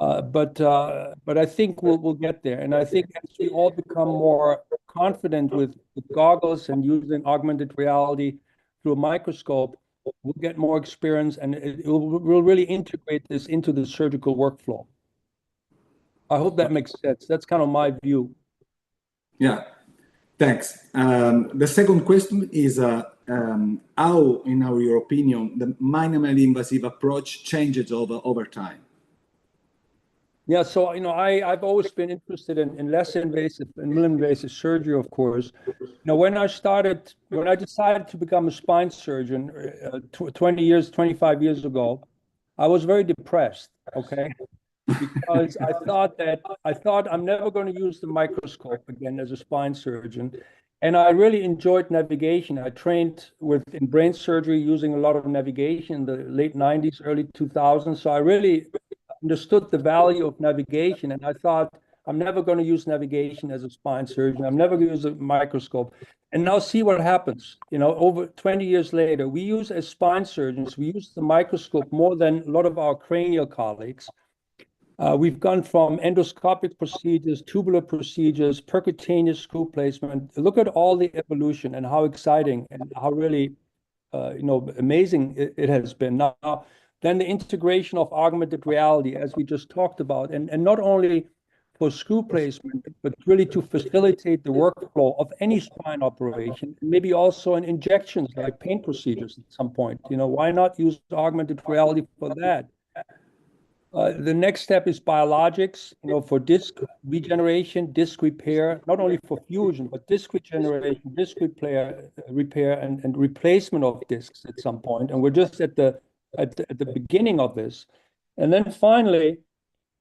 But I think we'll get there. And I think as we all become more confident with goggles and using augmented reality through a microscope, we'll get more experience, and we'll really integrate this into the surgical workflow. I hope that makes sense. That's kind of my view. Yeah, thanks. The second question is how, in your opinion, the minimally invasive approach changes over time? Yeah, so I've always been interested in less invasive and minimally invasive surgery, of course. When I decided to become a spine surgeon 25 years ago, I was very depressed, okay? Because I thought I'm never going to use the microscope again as a spine surgeon. And I really enjoyed navigation. I trained in brain surgery using a lot of navigation in the late 90s, early 2000s. So I really understood the value of navigation, and I thought, I'm never going to use navigation as a spine surgeon. I'm never going to use a microscope. And now see what happens. Over 20 years later, we use, as spine surgeons, we use the microscope more than a lot of our cranial colleagues. We've gone from endoscopic procedures, tubular procedures, percutaneous screw placement. Look at all the evolution and how exciting and how really, amazing it has been. Now, then the integration of augmented reality, as we just talked about, and not only for screw placement, but really to facilitate the workflow of any spine operation, maybe also in injections like pain procedures at some point. Why not use augmented reality for that? The next step is biologics, for disc regeneration, disc repair, not only for fusion, but disc regeneration, disc repair, and replacement of discs at some point. And we're just at the beginning of this. And then finally,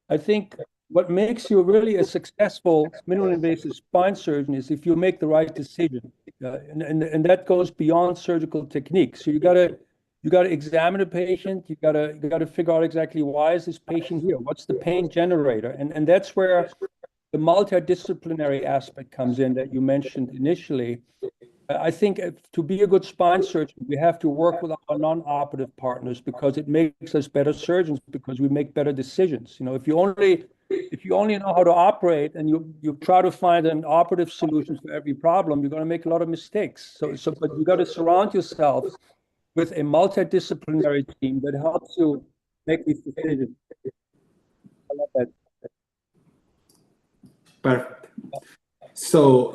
I think what makes you really a successful minimally invasive spine surgeon is if you make the right decision. And that goes beyond surgical techniques. So you got to examine a patient. You got to figure out exactly why is this patient here? What's the pain generator? And that's where the multidisciplinary aspect comes in that you mentioned initially. I think to be a good spine surgeon, we have to work with our non-operative partners because it makes us better surgeons because we make better decisions. If you only know how to operate and you try to find an operative solution for every problem, you're going to make a lot of mistakes. But you got to surround yourself with a multidisciplinary team that helps you make these decisions. I love that. Perfect. So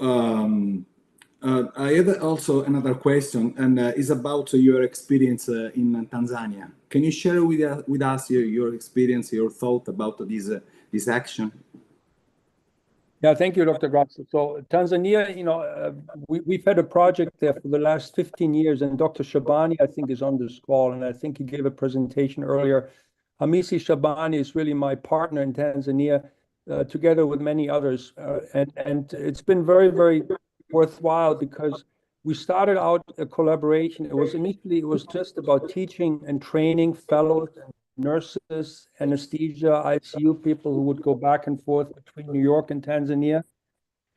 I have also another question, and is about your experience in Tanzania. Can you share with us your experience, your thought about this action? Yeah, thank you, Dr. Grazia. So Tanzania, we've had a project there for the last 15 years, and Dr. Shabani, I think, is on this call, and I think he gave a presentation earlier. Hamisi Shabani is really my partner in Tanzania, together with many others, and it's been very, very worthwhile because we started out a collaboration. It was just about teaching and training fellows and nurses, anesthesia, ICU people who would go back and forth between New York and Tanzania.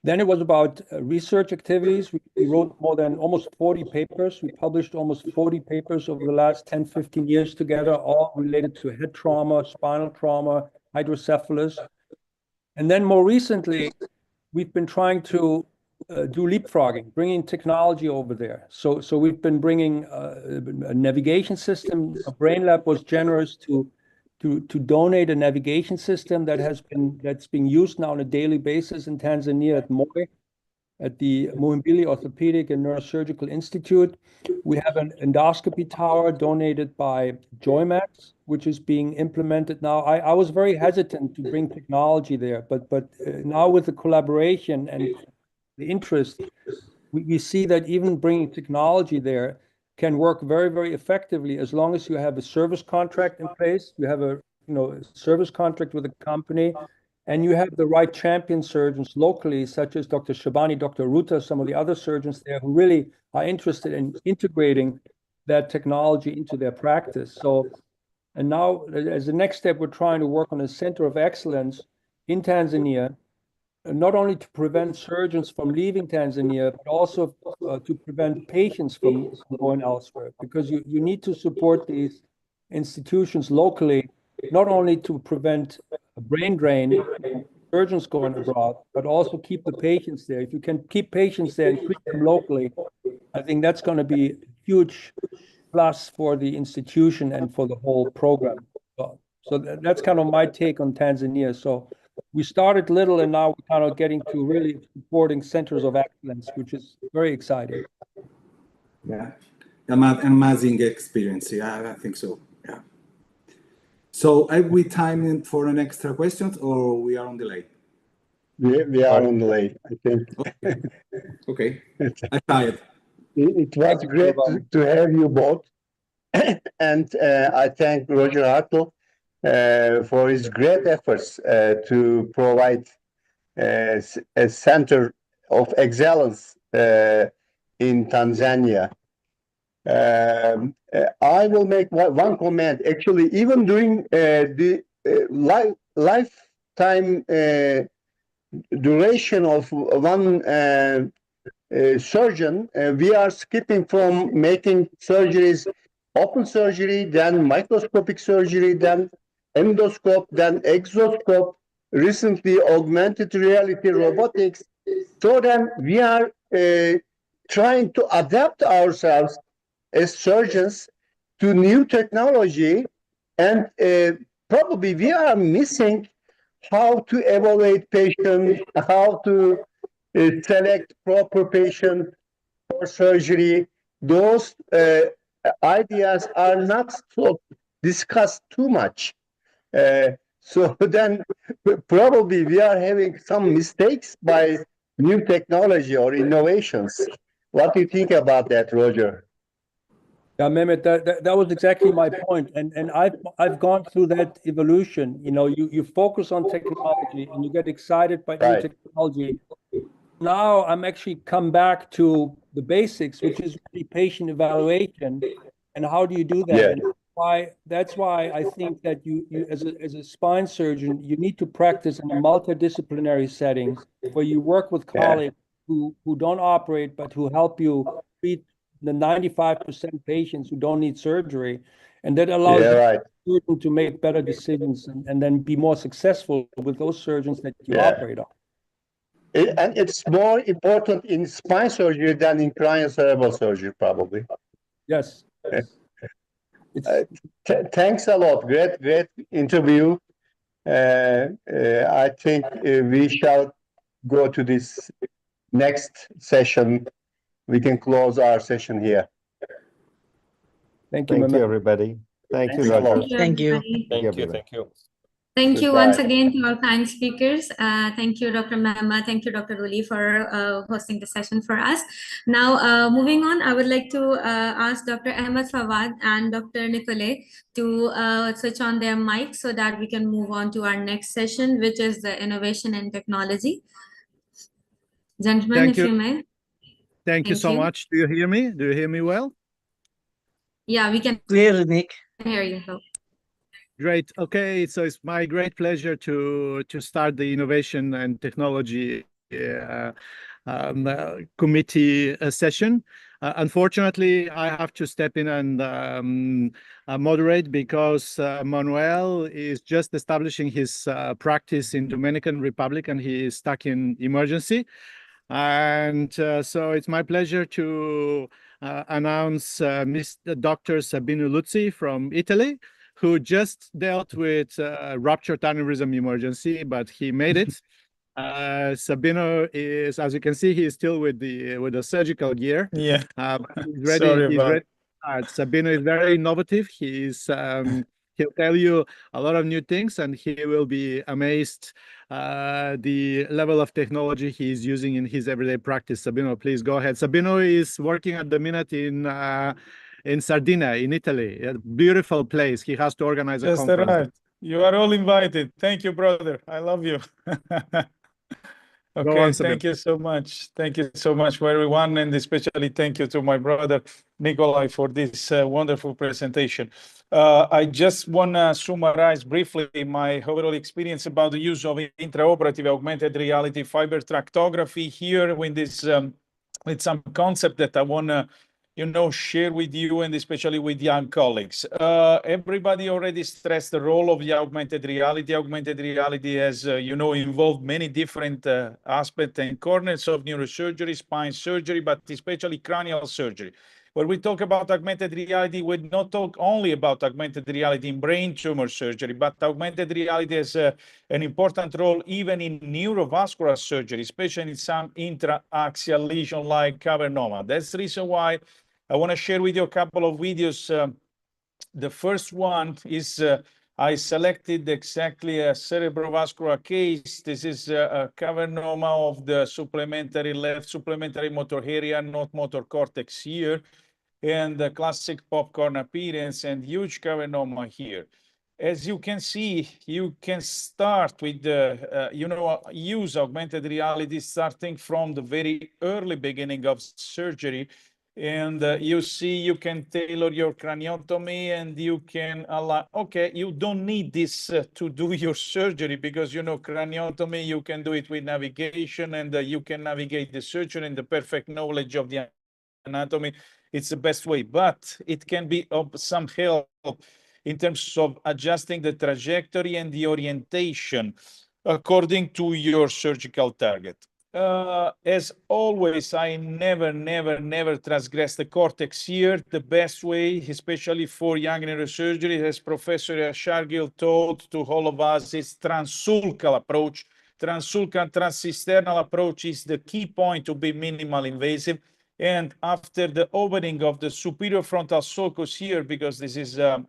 Then it was about research activities. We wrote more than almost 40 papers. We published almost 40 papers over the last 10, 15 years together, all related to head trauma, spinal trauma, hydrocephalus. And then more recently, we've been trying to do leapfrogging, bringing technology over there. So we've been bringing a navigation system. BrainLab was generous to donate a navigation system that's being used now on a daily basis in Tanzania at Moi, at the Muhimbili Orthopedic and Neurosurgical Institute. We have an endoscopy tower donated by Joymax, which is being implemented now. I was very hesitant to bring technology there, but now with the collaboration and the interest, we see that even bringing technology there can work very, very effectively as long as you have a service contract in place, you have a service contract with a company, and you have the right champion surgeons locally, such as Dr. Shabani, Dr. Ruta, some of the other surgeons there who really are interested in integrating that technology into their practice. And now, as the next step, we're trying to work on a center of excellence in Tanzania, not only to prevent surgeons from leaving Tanzania, but also to prevent patients from going elsewhere, because you need to support these institutions locally, not only to prevent a brain drain, surgeons going abroad, but also keep the patients there. If you can keep patients there and treat them locally, I think that's going to be a huge plus for the institution and for the whole program. So that's kind of my take on Tanzania. So we started little, and now we're kind of getting to really supporting centers of excellence, which is very exciting. Yeah, amazing experience. Yeah, I think so. Yeah. So have we time for an extra questions, or we are on delay? We are on delay, I think. Okay. I'm tired. It was great to have you both. And I thank Roger Hartle for his great efforts to provide a center of excellence in Tanzania. I will make one comment. Actually, even during the lifetime duration of one surgeon, we are skipping from making surgeries, open surgery, then microscopic surgery, then endoscope, then exoscope, recently augmented reality robotics. So then we are trying to adapt ourselves as surgeons to new technology, and probably we are missing how to evaluate patients, how to select proper patient for surgery. Those ideas are not so discussed too much. So then probably we are having some mistakes by new technology or innovations. What do you think about that, Roger? Yeah, Mehmet, that was exactly my point. And I've gone through that evolution. You focus on technology and you get excited by new technology. Now I'm actually come back to the basics, which is really patient evaluation. And how do you do that? And that's why I think that you as a spine surgeon, you need to practice in a multidisciplinary setting where you work with colleagues who don't operate, but who help you treat the 95% patients who don't need surgery. And that allows the surgeon to make better decisions and then be more successful with those surgeons that you operate on. And it's more important in spine surgery than in craniocerebral surgery, probably. Yes. Thanks a lot. Great interview. I think we shall go to this next session. We can close our session here. Thank you, everybody. Thank you, Roger. Thank you. Thank you. Thank you once again to our kind speakers. Thank you, Dr. Mehma. Thank you, Dr. Ruli, for hosting the session for us. Now, moving on, I would like to ask Dr. Ahmed Fawad and Dr. Nicole to switch on their mics so that we can move on to our next session, which is the innovation and technology. Gentlemen, if you may. Thank you so much. Do you hear me? Do you hear me well? Yeah, we can clearly, Nick. hear you. Great. Okay, so it's my great pleasure to start the Innovation and Technology Committee session. Unfortunately, I have to step in and moderate because Manuel is just establishing his practice in Dominican Republic and he is stuck in emergency. And so it's my pleasure to announce Dr. Sabino Luzzi from Italy, who just dealt with ruptured aneurysm emergency, but he made it. Sabino is, as you can see, he is still with the surgical gear. Yeah. He's ready. Sorry He's about ready. Sabino is very innovative. He'll tell you a lot of new things, and he will be amazed the level of technology he's using in his everyday practice. Sabino, please go ahead. Sabino is working at the minute in Sardinia, in Italy, a beautiful place. He has to organize a Just conference. arrived. You are all invited. Thank you, brother. I love you. Okay, thank you so much. Thank you so much for everyone, and especially thank you to my brother Nikolai for this wonderful presentation. I just want to summarize briefly my overall experience about the use of intraoperative augmented reality fiber tractography here with this with some concept that I want to share with you and especially with young colleagues. Everybody already stressed the role of the augmented reality. Augmented reality has, involved many different aspects and corners of neurosurgery, spine surgery, but especially cranial surgery. When we talk about augmented reality, we not talk only about augmented reality in brain tumor surgery, but augmented reality has an important role even in neurovascular surgery, especially in some intra-axial lesion like cavernoma. That's the reason why I want to share with you a couple of videos. The first one is I selected exactly a cerebrovascular case. This is a cavernoma of the left supplementary motor area, not motor cortex here, and the classic popcorn appearance and huge cavernoma here. As you can see, you can start with the, use augmented reality starting from the very early beginning of surgery. And you see, you can tailor your craniotomy and you can allow, okay, you don't need this to do your surgery because, craniotomy, you can do it with navigation and you can navigate the surgery and the perfect knowledge of the anatomy. It's the best way, but it can be of some help in terms of adjusting the trajectory and the orientation according to your surgical target. As always, I never transgress the cortex here. The best way, especially for young neurosurgery, as Professor Shargil taught to all of us, is transsulcal approach. Transsulcal transcisternal approach is the key point to be minimal invasive. And after the opening of the superior frontal sulcus here, because this is a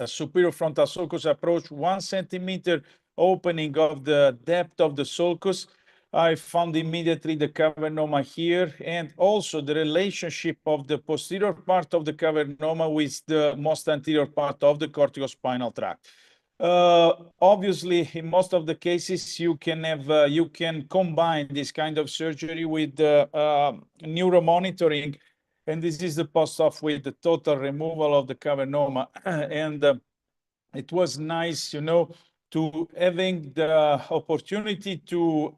superior frontal sulcus approach, 1 centimeter opening of the depth of the sulcus, I found immediately the cavernoma here and also the relationship of the posterior part of the cavernoma with the most anterior part of the corticospinal tract. Obviously, in most of the cases, you can combine this kind of surgery with neuromonitoring, and this is the post-op with the total removal of the cavernoma. And it was nice, to having the opportunity to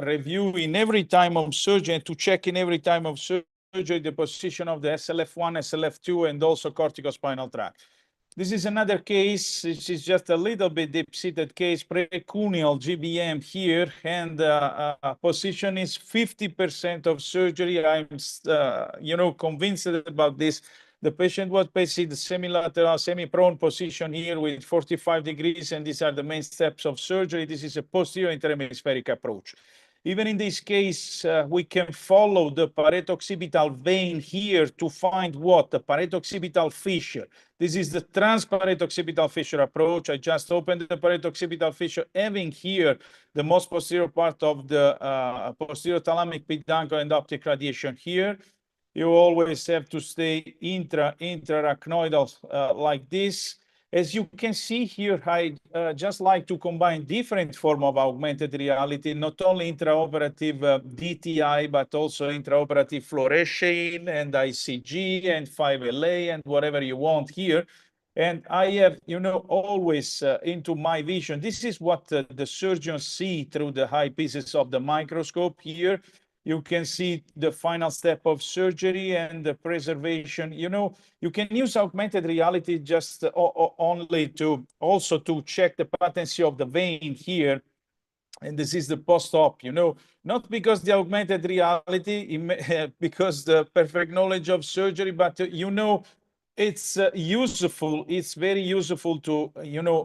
review in every time of surgery and to check in every time of surgery the position of the SLF1, SLF2, and also corticospinal tract. This is another case. This is just a little bit deep-seated case, precuneal GBM here, and position is 50% of surgery. I'm, convinced about this. The patient was basically the semilateral, semi-prone position here with 45 degrees, and these are the main steps of surgery. This is a posterior interhemispheric approach. Even in this case, we can follow the pareto-occipital vein here to find what? The pareto-occipital fissure. This is the transpareto-occipital fissure approach. I just opened the pareto-occipital fissure, having here the most posterior part of the posterior thalamic peduncle and optic radiation here. You always have to stay intrarachnoidal like this. As you can see here, I just like to combine different form of augmented reality, not only intraoperative DTI, but also intraoperative fluorescein and ICG and 5LA and whatever you want here. And I have, always into my vision, this is what the surgeons see through the eyepieces of the microscope here. You can see the final step of surgery and the preservation. You can use augmented reality just only to also to check the patency of the vein here. And this is the post-op, not because the augmented reality, because the perfect knowledge of surgery, but, it's useful. It's very useful to,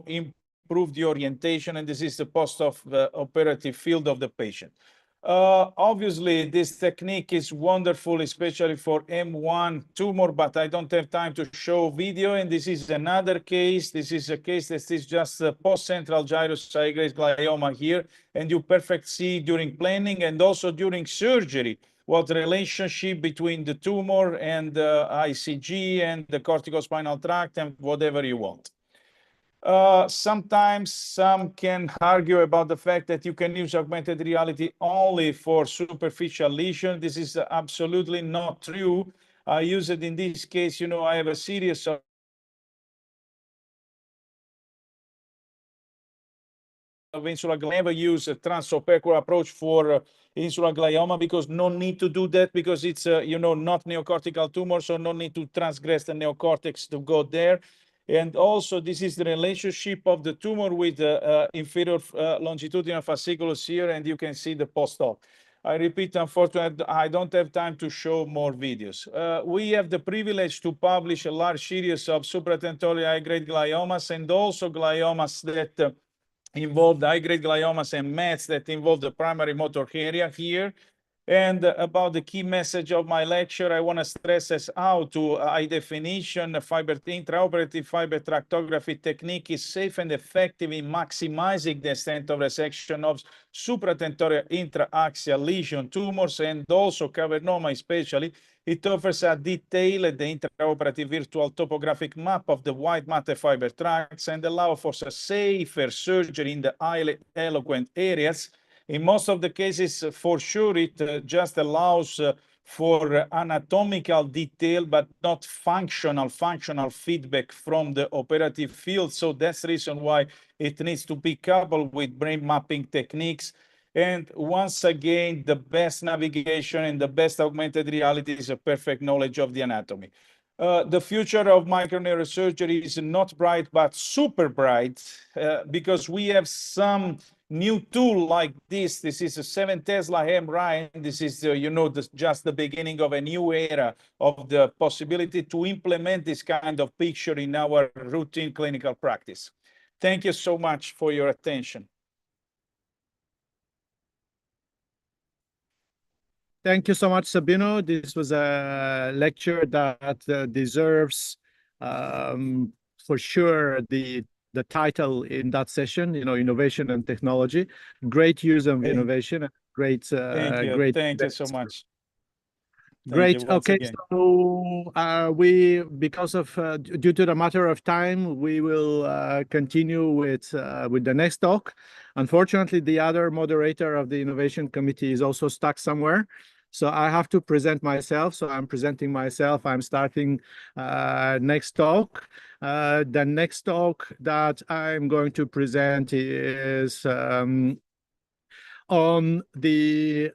improve the orientation. And this is the post-op operative field of the patient. Obviously, this technique is wonderful, especially for M1 tumor, but I don't have time to show video. And this is another case. This is a case that is just a post-central gyrus high-grade glioma here. And you perfect see during planning and also during surgery what relationship between the tumor and the ICG and the corticospinal tract and whatever you want. Sometimes some can argue about the fact that you can use augmented reality only for superficial lesion. This is absolutely not true. I use it in this case, I have a series of insular glioma. Never use a transopercular approach for insular glioma because no need to do that because it's, not neocortical tumor, so no need to transgress the neocortex to go there. And also, this is the relationship of the tumor with the inferior longitudinal fasciculus here, and you can see the post-op. I repeat, unfortunately, I don't have time to show more videos. We have the privilege to publish a large series of supratentorial high-grade gliomas and also gliomas that involve high-grade gliomas and mets that involve the primary motor area here. And about the key message of my lecture, I want to stress as how to high definition intraoperative fiber tractography technique is safe and effective in maximizing the extent of resection of supratentorial intraaxial lesion tumors and also cavernoma especially. It offers a detailed intraoperative virtual topographic map of the white matter fiber tracts and allow for a safer surgery in the highly eloquent areas. In most of the cases, for sure, it just allows for anatomical detail, but not functional feedback from the operative field. So that's the reason why it needs to be coupled with brain mapping techniques. And once again, the best navigation and the best augmented reality is a perfect knowledge of the anatomy. The future of microneurosurgery is not bright, but super bright, because we have some new tool like this. This is a 7 Tesla MRI. This is, just the beginning of a new era of the possibility to implement this kind of picture in our routine clinical practice. Thank you so much for your attention. Thank you so much, Sabino. This was a lecture that deserves, for sure, the title in that session, innovation and technology. Great use of innovation. Great. Thank you so much. Great. Okay, so due to the matter of time, we will continue with the next talk. Unfortunately, the other moderator of the innovation committee is also stuck somewhere. So I have to present myself. So I'm presenting myself. I'm starting next talk. The next talk that I'm going to present is on the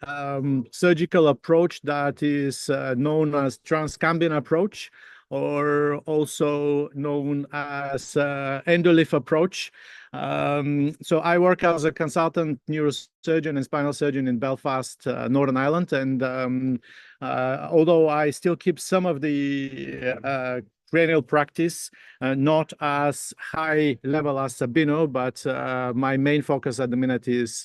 surgical approach that is known as transcambient approach, or also known as endolith approach. So I work as a consultant neurosurgeon and spinal surgeon in Belfast, Northern Ireland. And although I still keep some of the cranial practice, not as high level as Sabino, but my main focus at the minute is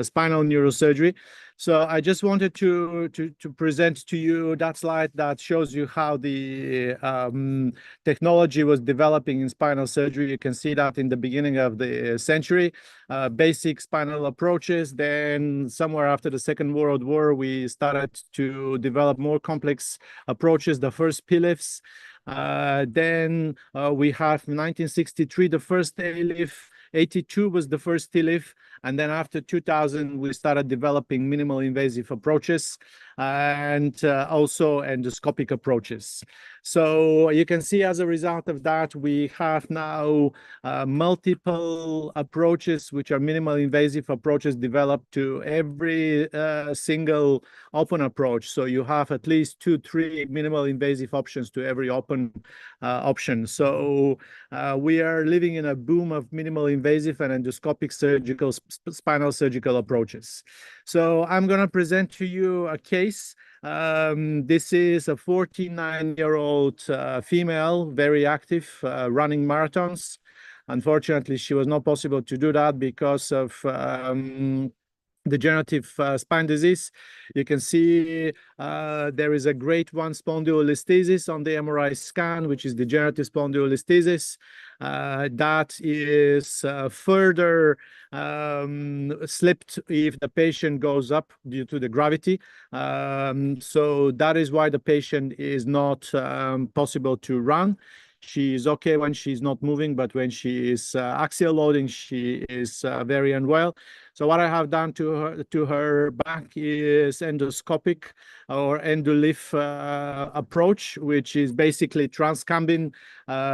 spinal neurosurgery. So I just wanted to present to you that slide that shows you how the technology was developing in spinal surgery. You can see that in the beginning of the century, basic spinal approaches. Then somewhere after the Second World War, we started to develop more complex approaches, the first PLIFs. Then we have 1963, the first ALIF. 82 was the first TLIF, and then after 2000 we started developing minimal invasive approaches and also endoscopic approaches. So you can see as a result of that we have now multiple approaches which are minimal invasive approaches developed to every single open approach. So you have at least 2-3 minimal invasive options to every open option. So we are living in a boom of minimal invasive and endoscopic surgical spinal surgical approaches. So I'm going to present to you a case. This is a 49-year-old female, very active, running marathons. Unfortunately, she was not possible to do that because of degenerative spine disease. You can see there is a grade 1 spondylolisthesis on the MRI scan, which is degenerative spondylolisthesis. That is further slipped if the patient goes up due to the gravity. So that is why the patient is not possible to run. She is okay when she's not moving, but when she is axial loading, she is very unwell. So what I have done to her back is endoscopic or endolif approach, which is basically transcumbin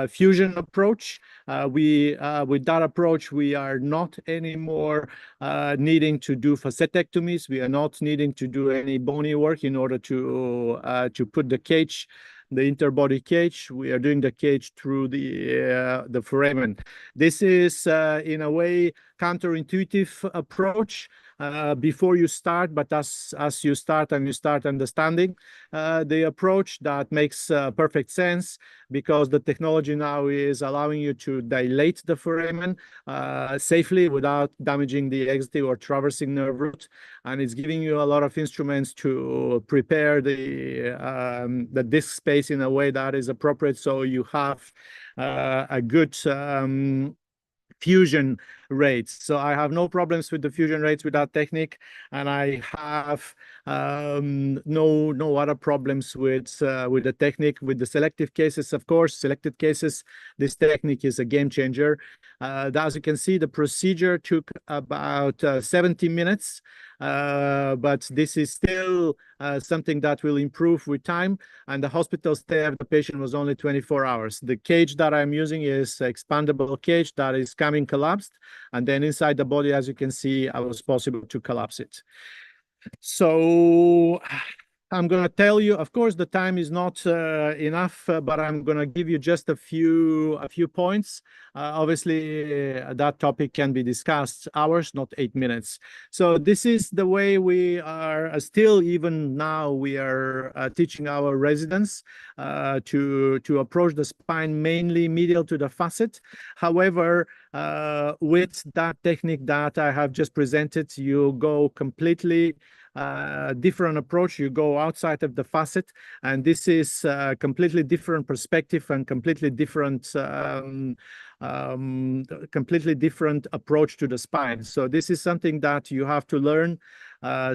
fusion approach. With that approach, we are not anymore needing to do facetectomies. We are not needing to do any bony work in order to put the cage, the interbody cage. We are doing the cage through the foramen. This is in a way counterintuitive approach before you start, but as you start and you start understanding the approach, that makes perfect sense, because the technology now is allowing you to dilate the foramen safely without damaging the exudative or traversing nerve root, and it's giving you a lot of instruments to prepare the disc space in a way that is appropriate, so you have a good fusion rates. So I have no problems with the fusion rates with that technique, and I have no other problems with the technique. With the selective cases, of course, selected cases, this technique is a game changer. As you can see, the procedure took about 70 minutes, but this is still something that will improve with time, and the hospital stay of the patient was only 24 hours. The cage that I'm using is expandable cage that is coming collapsed, and then inside the body, as you can see, I was possible to collapse it. So I'm going to tell you, of course, the time is not enough, but I'm going to give you just a few points. Obviously, that topic can be discussed hours, not 8 minutes. So this is the way we are still, even now, we are teaching our residents to approach the spine mainly medial to the facet. However, with that technique that I have just presented, you go completely different approach. You go outside of the facet, and this is a completely different perspective and completely different approach to the spine. So this is something that you have to learn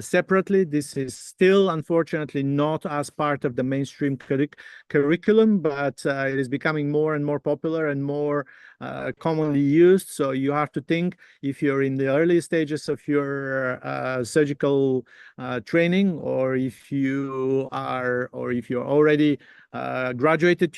separately. This is still, unfortunately, not as part of the mainstream curriculum, but it is becoming more and more popular and more commonly used. So you have to think, if you're in the early stages of your surgical training, or if you're already graduated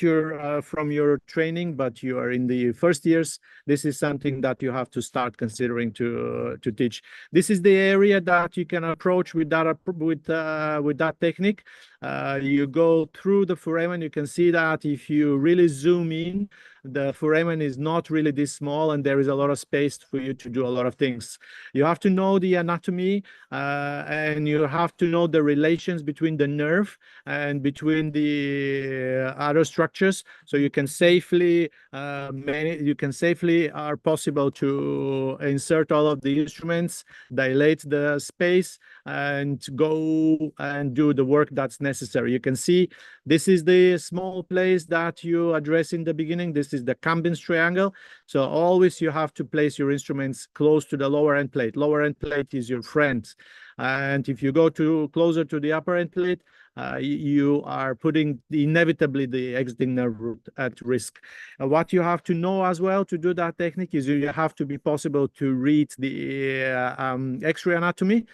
from your training, but you are in the first years, this is something that you have to start considering to teach. This is the area that you can approach with that technique. You go through the foramen. You can see that if you really zoom in, the foramen is not really this small, and there is a lot of space for you to do a lot of things. You have to know the anatomy, and you have to know the relations between the nerve and between the other structures, so you can safely are possible to insert all of the instruments, dilate the space, and go and do the work that's necessary. You can see this is the small place that you address in the beginning. This is the Cumbin's triangle. So always you have to place your instruments close to the lower end plate. Lower end plate is your friend. And if you go closer to the upper end plate, you are putting inevitably the exiting nerve root at risk. What you have to know as well to do that technique is you have to be possible to read the X-ray anatomy.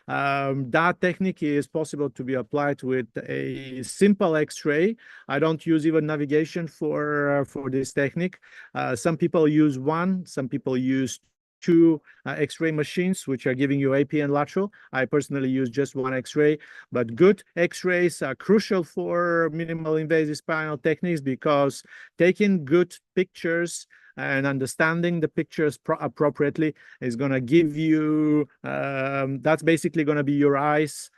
That technique is possible to be applied with a simple X-ray. I don't use even navigation for this technique. Some people use one, some people use two X-ray machines, which are giving you AP and lateral. I personally use just one X-ray, but good X-rays are crucial for minimal invasive spinal techniques because taking good pictures and understanding the pictures appropriately is going to give you, that's basically going to be your eyes,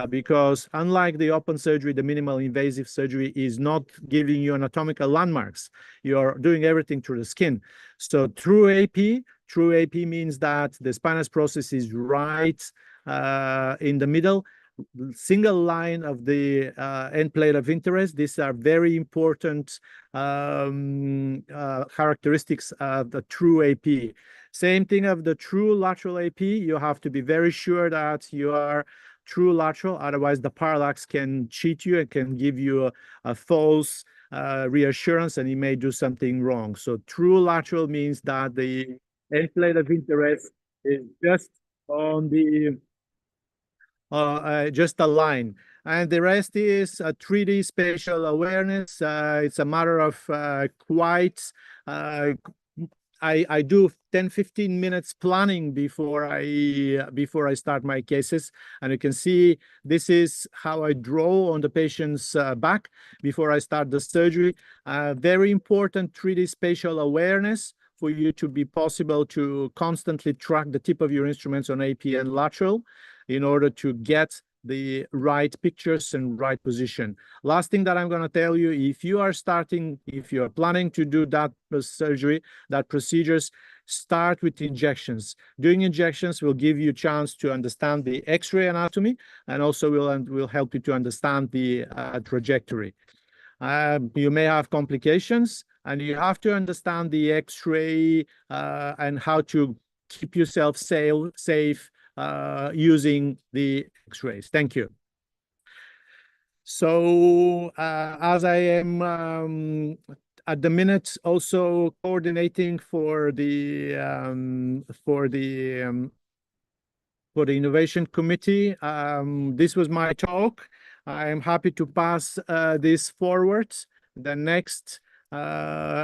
because unlike the open surgery, the minimal invasive surgery is not giving you anatomical landmarks. You're doing everything through the skin. So true AP means that the spinous process is right in the middle, single line of the end plate of interest. These are very important characteristics of the true AP. Same thing of the true lateral AP. You have to be very sure that you are true lateral, otherwise the parallax can cheat you and can give you a false reassurance, and you may do something wrong. So true lateral means that the end plate of interest is just on the just a line, and the rest is a 3D spatial awareness. It's a matter of I do 10-15 minutes planning before I start my cases, and you can see this is how I draw on the patient's back before I start the surgery. Very important 3D spatial awareness for you to be possible to constantly track the tip of your instruments on AP and lateral in order to get the right pictures and right position. Last thing that I'm going to tell you, if you are planning to do that surgery, that procedures, start with injections. Doing injections will give you a chance to understand the X-ray anatomy, and also will help you to understand the trajectory. You may have complications, and you have to understand the X-ray and how to keep yourself safe using the X-rays. Thank you. So as I am at the minute also coordinating for the innovation committee, this was my talk. I am happy to pass this forward. The next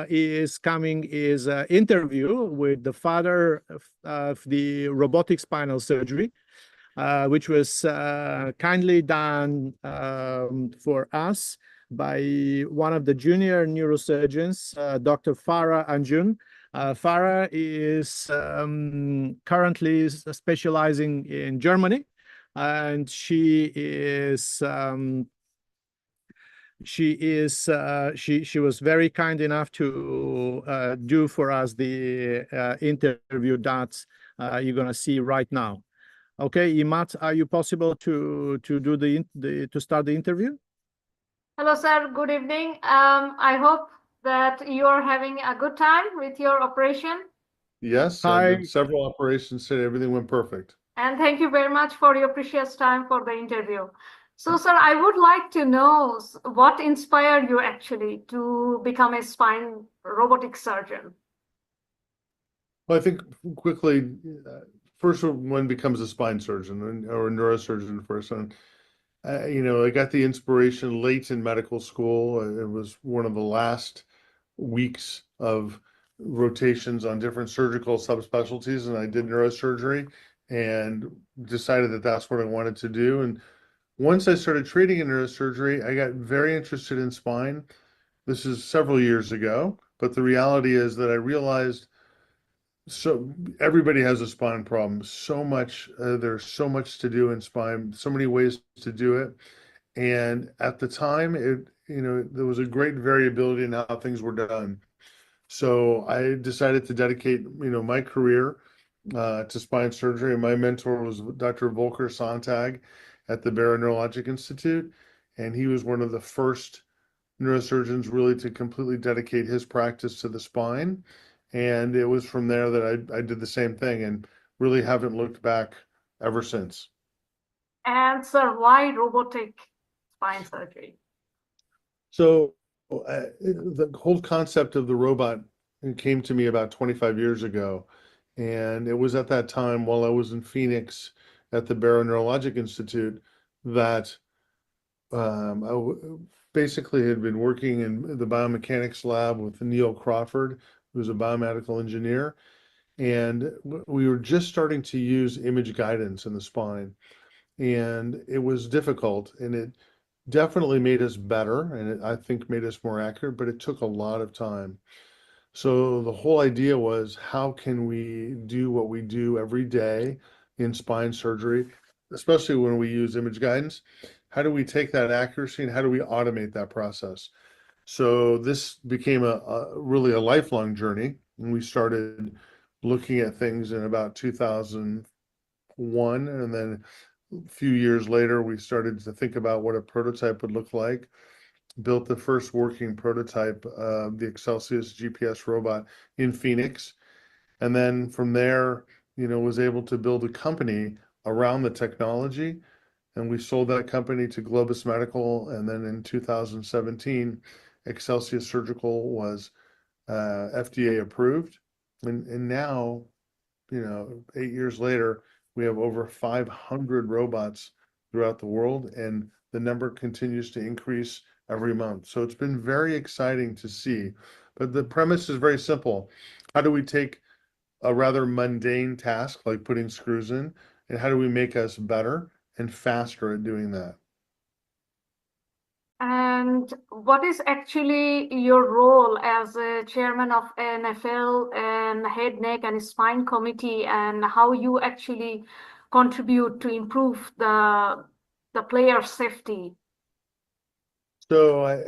is an interview with the father of the robotic spinal surgery, which was kindly done for us by one of the junior neurosurgeons, Dr. Farah Anjun. Farah is currently specializing in Germany, and she was very kind enough to do for us the interview that you're gonna see right now. Okay, Imat, are you possible to do to start the interview? Hello, sir. Good evening. I hope that you are having a good time with your operation. Yes, I did several operations today. Everything went perfect. And thank you very much for your precious time for the interview. So, sir, I would like to know what inspired you actually to become a spine robotic surgeon? Well, I think quickly, first one becomes a spine surgeon or a neurosurgeon first. And, I got the inspiration late in medical school. It was one of the last weeks of rotations on different surgical subspecialties, and I did neurosurgery and decided that that's what I wanted to do. And once I started treating in neurosurgery, I got very interested in spine. This is several years ago, but the reality is that I realized everybody has a spine problem. There's so much to do in spine, so many ways to do it. And at the time, there was a great variability in how things were done. So I decided to dedicate, my career to spine surgery. And my mentor was Dr. Volker Sontag at the Barrow Neurologic Institute. And he was one of the first neurosurgeons really to completely dedicate his practice to the spine. And it was from there that I did the same thing and really haven't looked back ever since. And sir, why robotic spine surgery? So the whole concept of the robot came to me about 25 years ago. And it was at that time while I was in Phoenix at the Barrow Neurologic Institute that basically had been working in the biomechanics lab with Neil Crawford, who's a biomedical engineer. And we were just starting to use image guidance in the spine. And it was difficult, and it definitely made us better, and it, I think, made us more accurate, but it took a lot of time. So the whole idea was, how can we do what we do every day in spine surgery, especially when we use image guidance? How do we take that accuracy and how do we automate that process? So this became really a lifelong journey, and we started looking at things in about 2001, and then a few years later, we started to think about what a prototype would look like. Built the first working prototype of the Excelsius GPS robot in Phoenix. And then from there, was able to build a company around the technology. And we sold that company to Globus Medical. And then in 2017, Excelsius Surgical was FDA approved. And now, 8 years later, we have over 500 robots throughout the world, and the number continues to increase every month. So it's been very exciting to see. But the premise is very simple. How do we take a rather mundane task like putting screws in, and how do we make us better and faster at doing that? And what is actually your role as a chairman of NFL and head, neck, and spine committee, and how you actually contribute to improve the player safety? So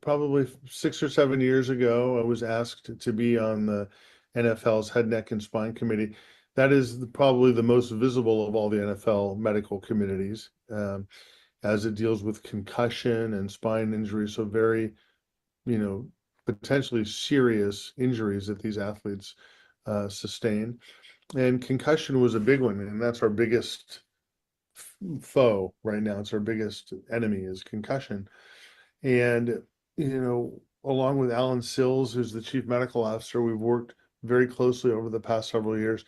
probably 6 or 7 years ago, I was asked to be on the NFL's head, neck, and spine committee. That is probably the most visible of all the NFL medical committees, as it deals with concussion and spine injuries. So very, potentially serious injuries that these athletes sustain. And concussion was a big one, and that's our biggest foe right now. It's our biggest enemy, is concussion. And, along with Alan Sills, who's the chief medical officer, we've worked very closely over the past several years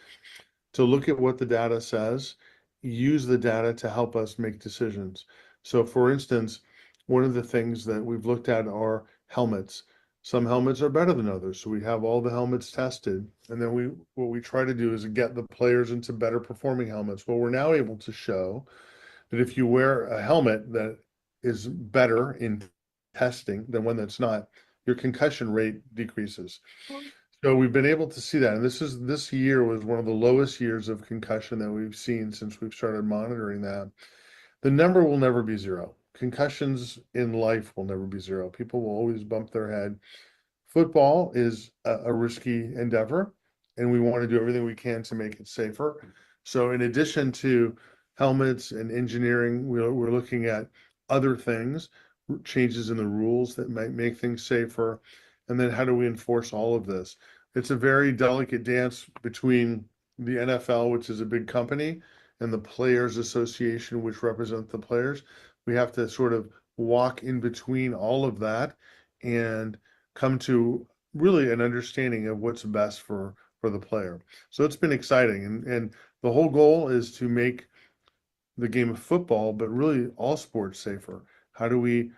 to look at what the data says, use the data to help us make decisions. So for instance, one of the things that we've looked at are helmets. Some helmets are better than others. So we have all the helmets tested. And then what we try to do is get the players into better performing helmets. Well, we're now able to show that if you wear a helmet that is better in testing than one that's not, your concussion rate decreases. So we've been able to see that. And this year was one of the lowest years of concussion that we've seen since we've started monitoring that. The number will never be zero. Concussions in life will never be zero. People will always bump their head. Football is a risky endeavor, and we want to do everything we can to make it safer. So in addition to helmets and engineering, we're looking at other things, changes in the rules that might make things safer. And then how do we enforce all of this? It's a very delicate dance between the NFL, which is a big company, and the Players Association, which represent the players. We have to sort of walk in between all of that and come to really an understanding of what's best for the player. So it's been exciting. And the whole goal is to make the game of football, but really all sports, safer. How do we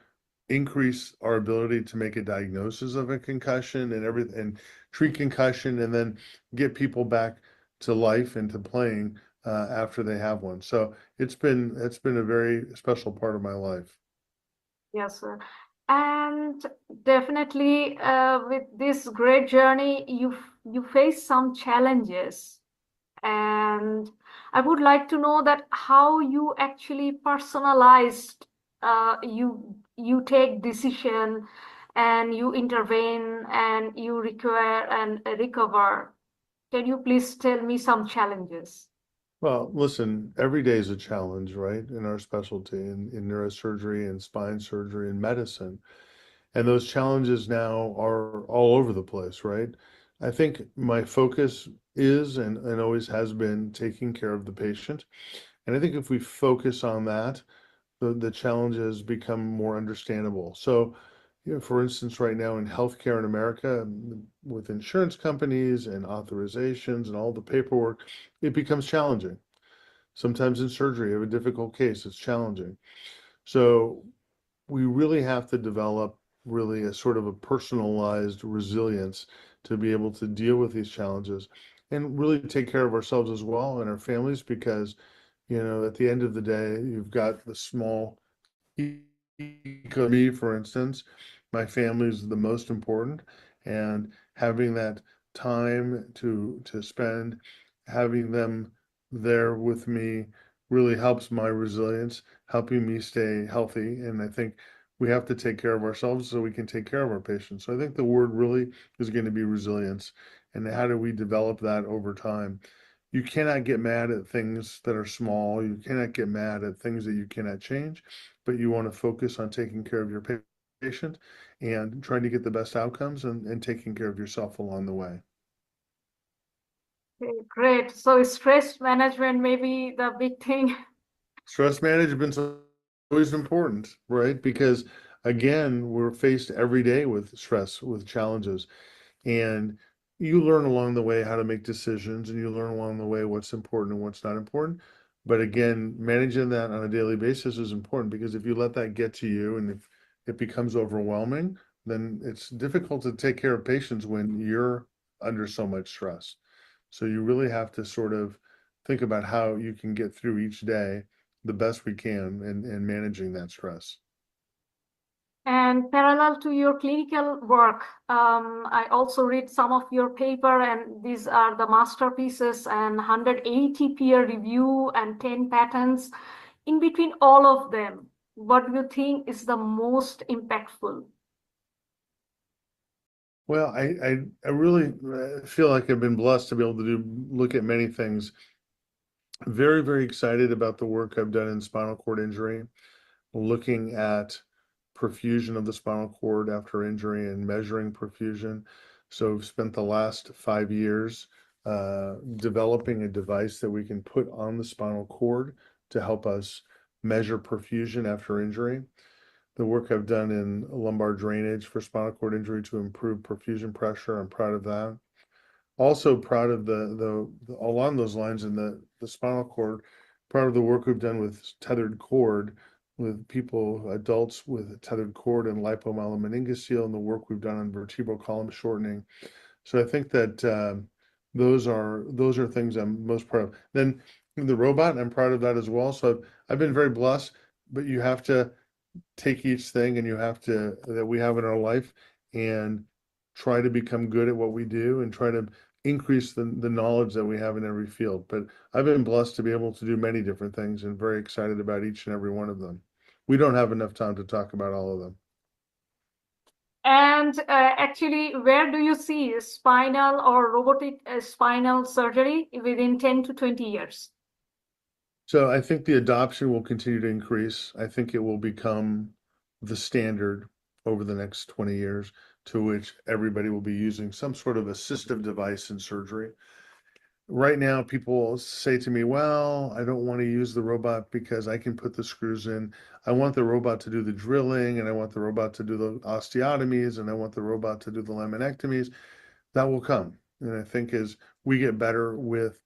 increase our ability to make a diagnosis of a concussion and everything, and treat concussion, and then get people back to life and to playing after they have one. So it's been a very special part of my life. Yes, sir. And definitely with this great journey, you face some challenges. And I would like to know that how you actually personalized, you take decision and you intervene and you require and recover. Can you please tell me some challenges? Well, listen, every day is a challenge, right? In our specialty, in neurosurgery and spine surgery and medicine. And those challenges now are all over the place, right? I think my focus is and always has been taking care of the patient. And I think if we focus on that, the challenges become more understandable. So, you know, for instance, right now in healthcare in America, with insurance companies and authorizations and all the paperwork, it becomes challenging. Sometimes in surgery, you have a difficult case, it's challenging. So we really have to develop really a sort of a personalized resilience to be able to deal with these challenges and really take care of ourselves as well and our families, because, you know, at the end of the day, you've got the small me, for instance, my family is the most important, and having that time to spend, having them there with me really helps my resilience, helping me stay healthy. And I think we have to take care of ourselves so we can take care of our patients. So I think the word really is going to be resilience. And how do we develop that over time? You cannot get mad at things that are small. You cannot get mad at things that you cannot change, but you want to focus on taking care of your patient and trying to get the best outcomes and taking care of yourself along the way. Okay, great. So stress management may be the big thing. Stress management is always important, right? Because again, we're faced every day with stress, with challenges, and you learn along the way how to make decisions, and you learn along the way what's important and what's not important. But again, managing that on a daily basis is important, because if you let that get to you and if it becomes overwhelming, then it's difficult to take care of patients when you're under so much stress. So you really have to sort of think about how you can get through each day the best we can in managing that stress. And parallel to your clinical work, I also read some of your paper, and these are the masterpieces and 180 peer review and 10 patents. In between all of them, what do you think is the most impactful? Well, I really feel like I've been blessed to be able to look at many things. Very, very excited about the work I've done in spinal cord injury, looking at perfusion of the spinal cord after injury and measuring perfusion. So I've spent the last 5 years developing a device that we can put on the spinal cord to help us measure perfusion after injury. The work I've done in lumbar drainage for spinal cord injury to improve perfusion pressure, I'm proud of that. Also proud of the along those lines in the spinal cord, proud of the work we've done with tethered cord, with people, adults with tethered cord and lipomyelonmeningeal, and the work we've done on vertebral column shortening. So I think that those are things I'm most proud of. Then the robot, I'm proud of that as well. So I've been very blessed, but you have to take each thing and you have to that we have in our life and try to become good at what we do and try to increase the knowledge that we have in every field. But I've been blessed to be able to do many different things and very excited about each and every one of them. We don't have enough time to talk about all of them. And actually, where do you see spinal or robotic spinal surgery within 10 to 20 years? So I think the adoption will continue to increase. I think it will become the standard over the next 20 years, to which everybody will be using some sort of assistive device in surgery. Right now, people say to me, well, I don't want to use the robot because I can put the screws in. I want the robot to do the drilling, and I want the robot to do the osteotomies, and I want the robot to do the laminectomies. That will come. And I think as we get better with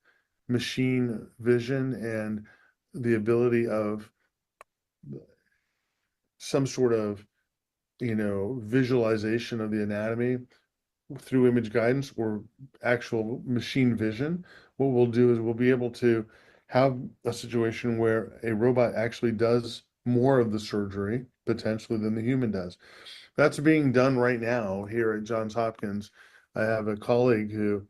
machine vision and the ability of some sort of, visualization of the anatomy through image guidance or actual machine vision, what we'll do is we'll be able to have a situation where a robot actually does more of the surgery potentially than the human does. That's being done right now here at Johns Hopkins. I have a colleague who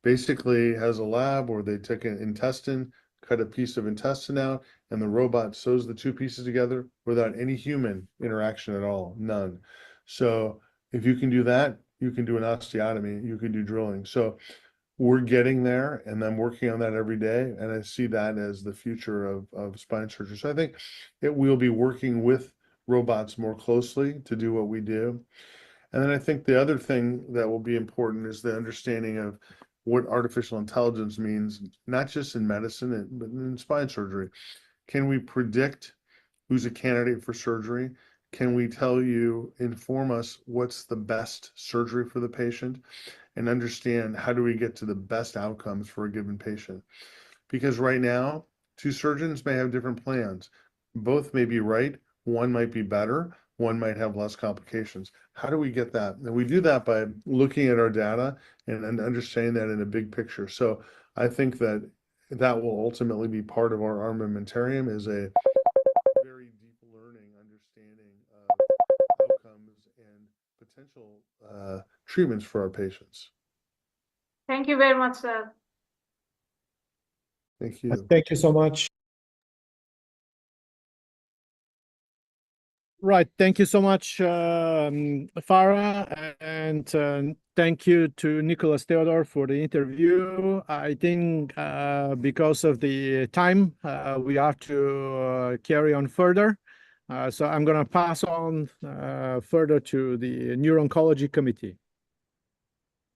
basically has a lab where they took an intestine, cut a piece of intestine out, and the robot sews the two pieces together without any human interaction at all, none. So if you can do that, you can do an osteotomy, you can do drilling. So we're getting there, and I'm working on that every day, and I see that as the future of spine surgery. So I think we'll be working with robots more closely to do what we do. And then I think the other thing that will be important is the understanding of what artificial intelligence means, not just in medicine, but in spine surgery. Can we predict who's a candidate for surgery, can we tell you, inform us what's the best surgery for the patient, and understand how do we get to the best outcomes for a given patient? Because right now, two surgeons may have different plans. Both may be right. One might be better. One might have less complications. How do we get that? And we do that by looking at our data and understanding that in a big picture. So I think that that will ultimately be part of our armamentarium, is a very deep learning, understanding of outcomes and potential treatments for our patients. Thank you very much, sir. Thank you. Thank you so much. Right. Thank you so much, Farah, and thank you to Nicholas Theodore for the interview. I think because of the time, we have to carry on further. So I'm going to pass on further to the Neuro-Oncology Committee.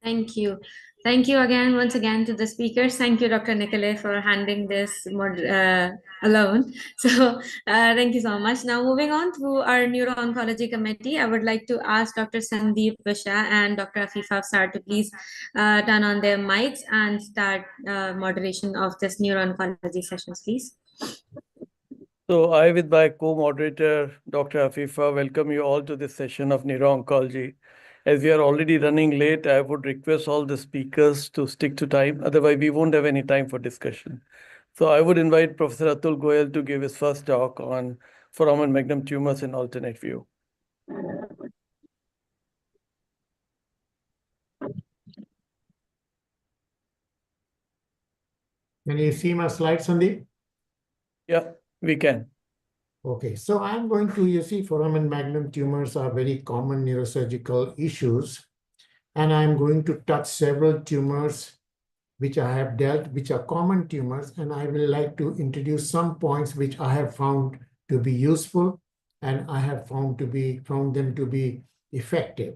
Thank you. Thank you again, once again, to the speakers. Thank you, Dr. Nicolai, for handling this alone. So thank you so much. Now, moving on to our Neuro-Oncology Committee, I would like to ask Dr. Sandeep Visha and Dr. Afifa Afsar to please turn on their mics and start moderation of this Neuro-Oncology sessions, please. So I, with my co-moderator, Dr. Afifa, welcome you all to this session of Neuro-Oncology. As we are already running late, I would request all the speakers to stick to time. Otherwise, we won't have any time for discussion. So I would invite Professor Atul Goyal to give his first talk on foramen magnum tumors in alternate view. Can you see my slides, Sandeep? Yeah, we can. Okay, so I'm going to, you see, foramen magnum tumors are very common neurosurgical issues, and I'm going to touch several tumors which I have dealt, which are common tumors, and I will like to introduce some points which I have found to be useful, and I have found them to be effective.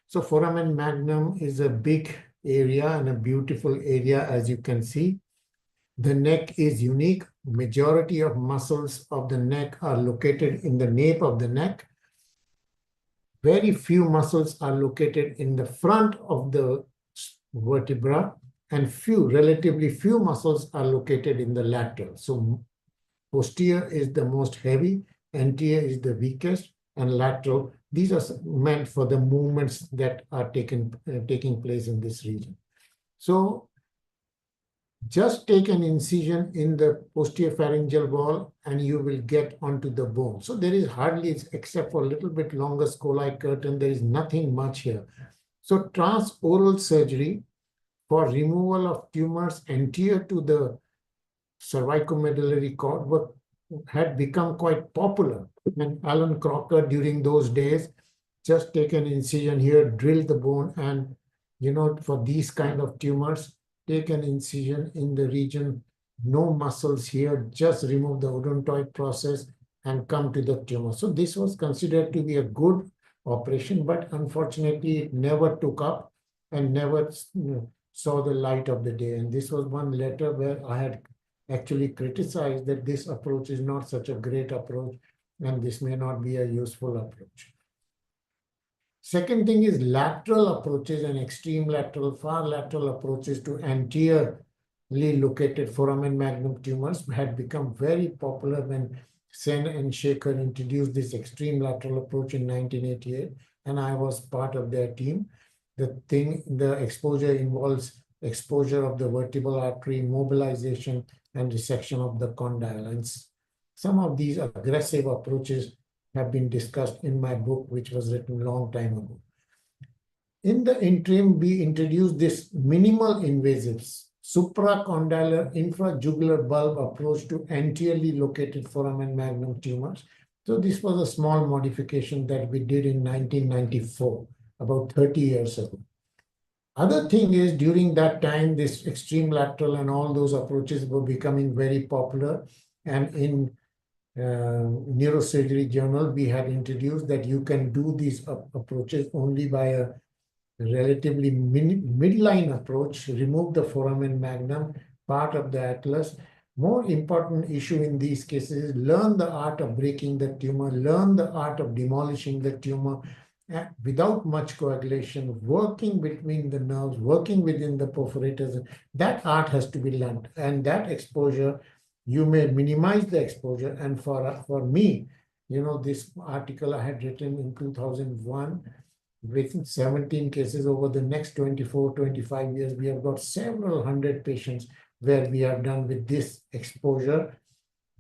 So foramen magnum is a big area and a beautiful area, as you can see. The neck is unique. Majority of muscles of the neck are located in the nape of the neck. Very few muscles are located in the front of the vertebra, and relatively few muscles are located in the lateral. So posterior is the most heavy, anterior is the weakest, and lateral, these are meant for the movements that are taking place in this region. So just take an incision in the posterior pharyngeal wall and you will get onto the bone. So there is hardly, except for a little bit longer scoli curtain, there is nothing much here. So transoral surgery for removal of tumors anterior to the cervicomedullary cord had become quite popular. And Alan Crocker during those days just take an incision here, drill the bone, and for these kind of tumors, take an incision in the region, no muscles here, just remove the odontoid process and come to the tumor. So this was considered to be a good operation, but unfortunately it never took up and never saw the light of the day. And this was one letter where I had actually criticized that this approach is not such a great approach and this may not be a useful approach. Second thing is lateral approaches and extreme lateral, far lateral approaches to anteriorly located foramen magnum tumors had become very popular when Sen and Shaker introduced this extreme lateral approach in 1988, and I was part of their team. The exposure involves exposure of the vertebral artery, mobilization, and resection of the condyle. And some of these aggressive approaches have been discussed in my book, which was written a long time ago. In the interim, we introduced this minimal invasive supracondylar infrajugular bulb approach to anteriorly located foramen magnum tumors. So this was a small modification that we did in 1994, about 30 years ago. Other thing is, during that time, this extreme lateral and all those approaches were becoming very popular. And in Neurosurgery Journal, we had introduced that you can do these approaches only by a relatively midline approach, remove the foramen magnum, part of the atlas, More important issue in these cases is learn the art of breaking the tumor, learn the art of demolishing the tumor without much coagulation, working between the nerves, working within the perforators. That art has to be learned. And that exposure, you may minimize the exposure. And for me, you know, this article I had written in 2001, with 17 cases over the next 24, 25 years, we have got several hundred patients where we have done with this exposure,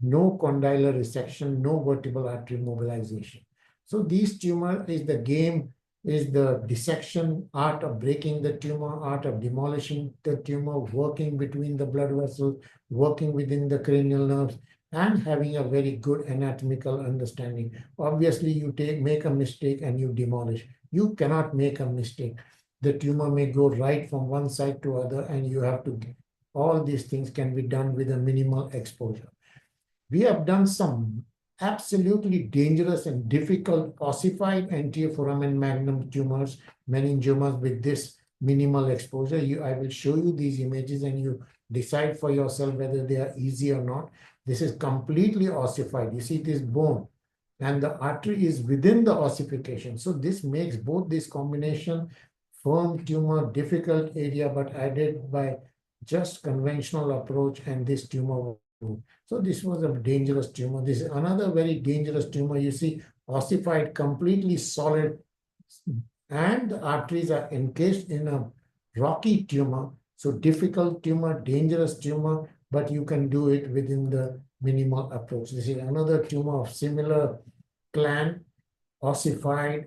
no condylar resection, no vertebral artery mobilization. So these tumor is the game, is the dissection, art of breaking the tumor, art of demolishing the tumor, working between the blood vessels, working within the cranial nerves, and having a very good anatomical understanding. Obviously, you make a mistake and you demolish. You cannot make a mistake. The tumor may go right from one side to other, and you have to, all these things can be done with a minimal exposure. We have done some absolutely dangerous and difficult ossified anterior foramen magnum tumors, meningiomas with this minimal exposure. I will show you these images and you decide for yourself whether they are easy or not. This is completely ossified. You see this bone and the artery is within the ossification. So this makes both this combination, firm tumor, difficult area, but added by just conventional approach, and this tumor. So this was a dangerous tumor. This is another very dangerous tumor. You see ossified, completely solid, and the arteries are encased in a rocky tumor. So difficult tumor, dangerous tumor, but you can do it within the minimal approach. This is another tumor of similar plan, ossified,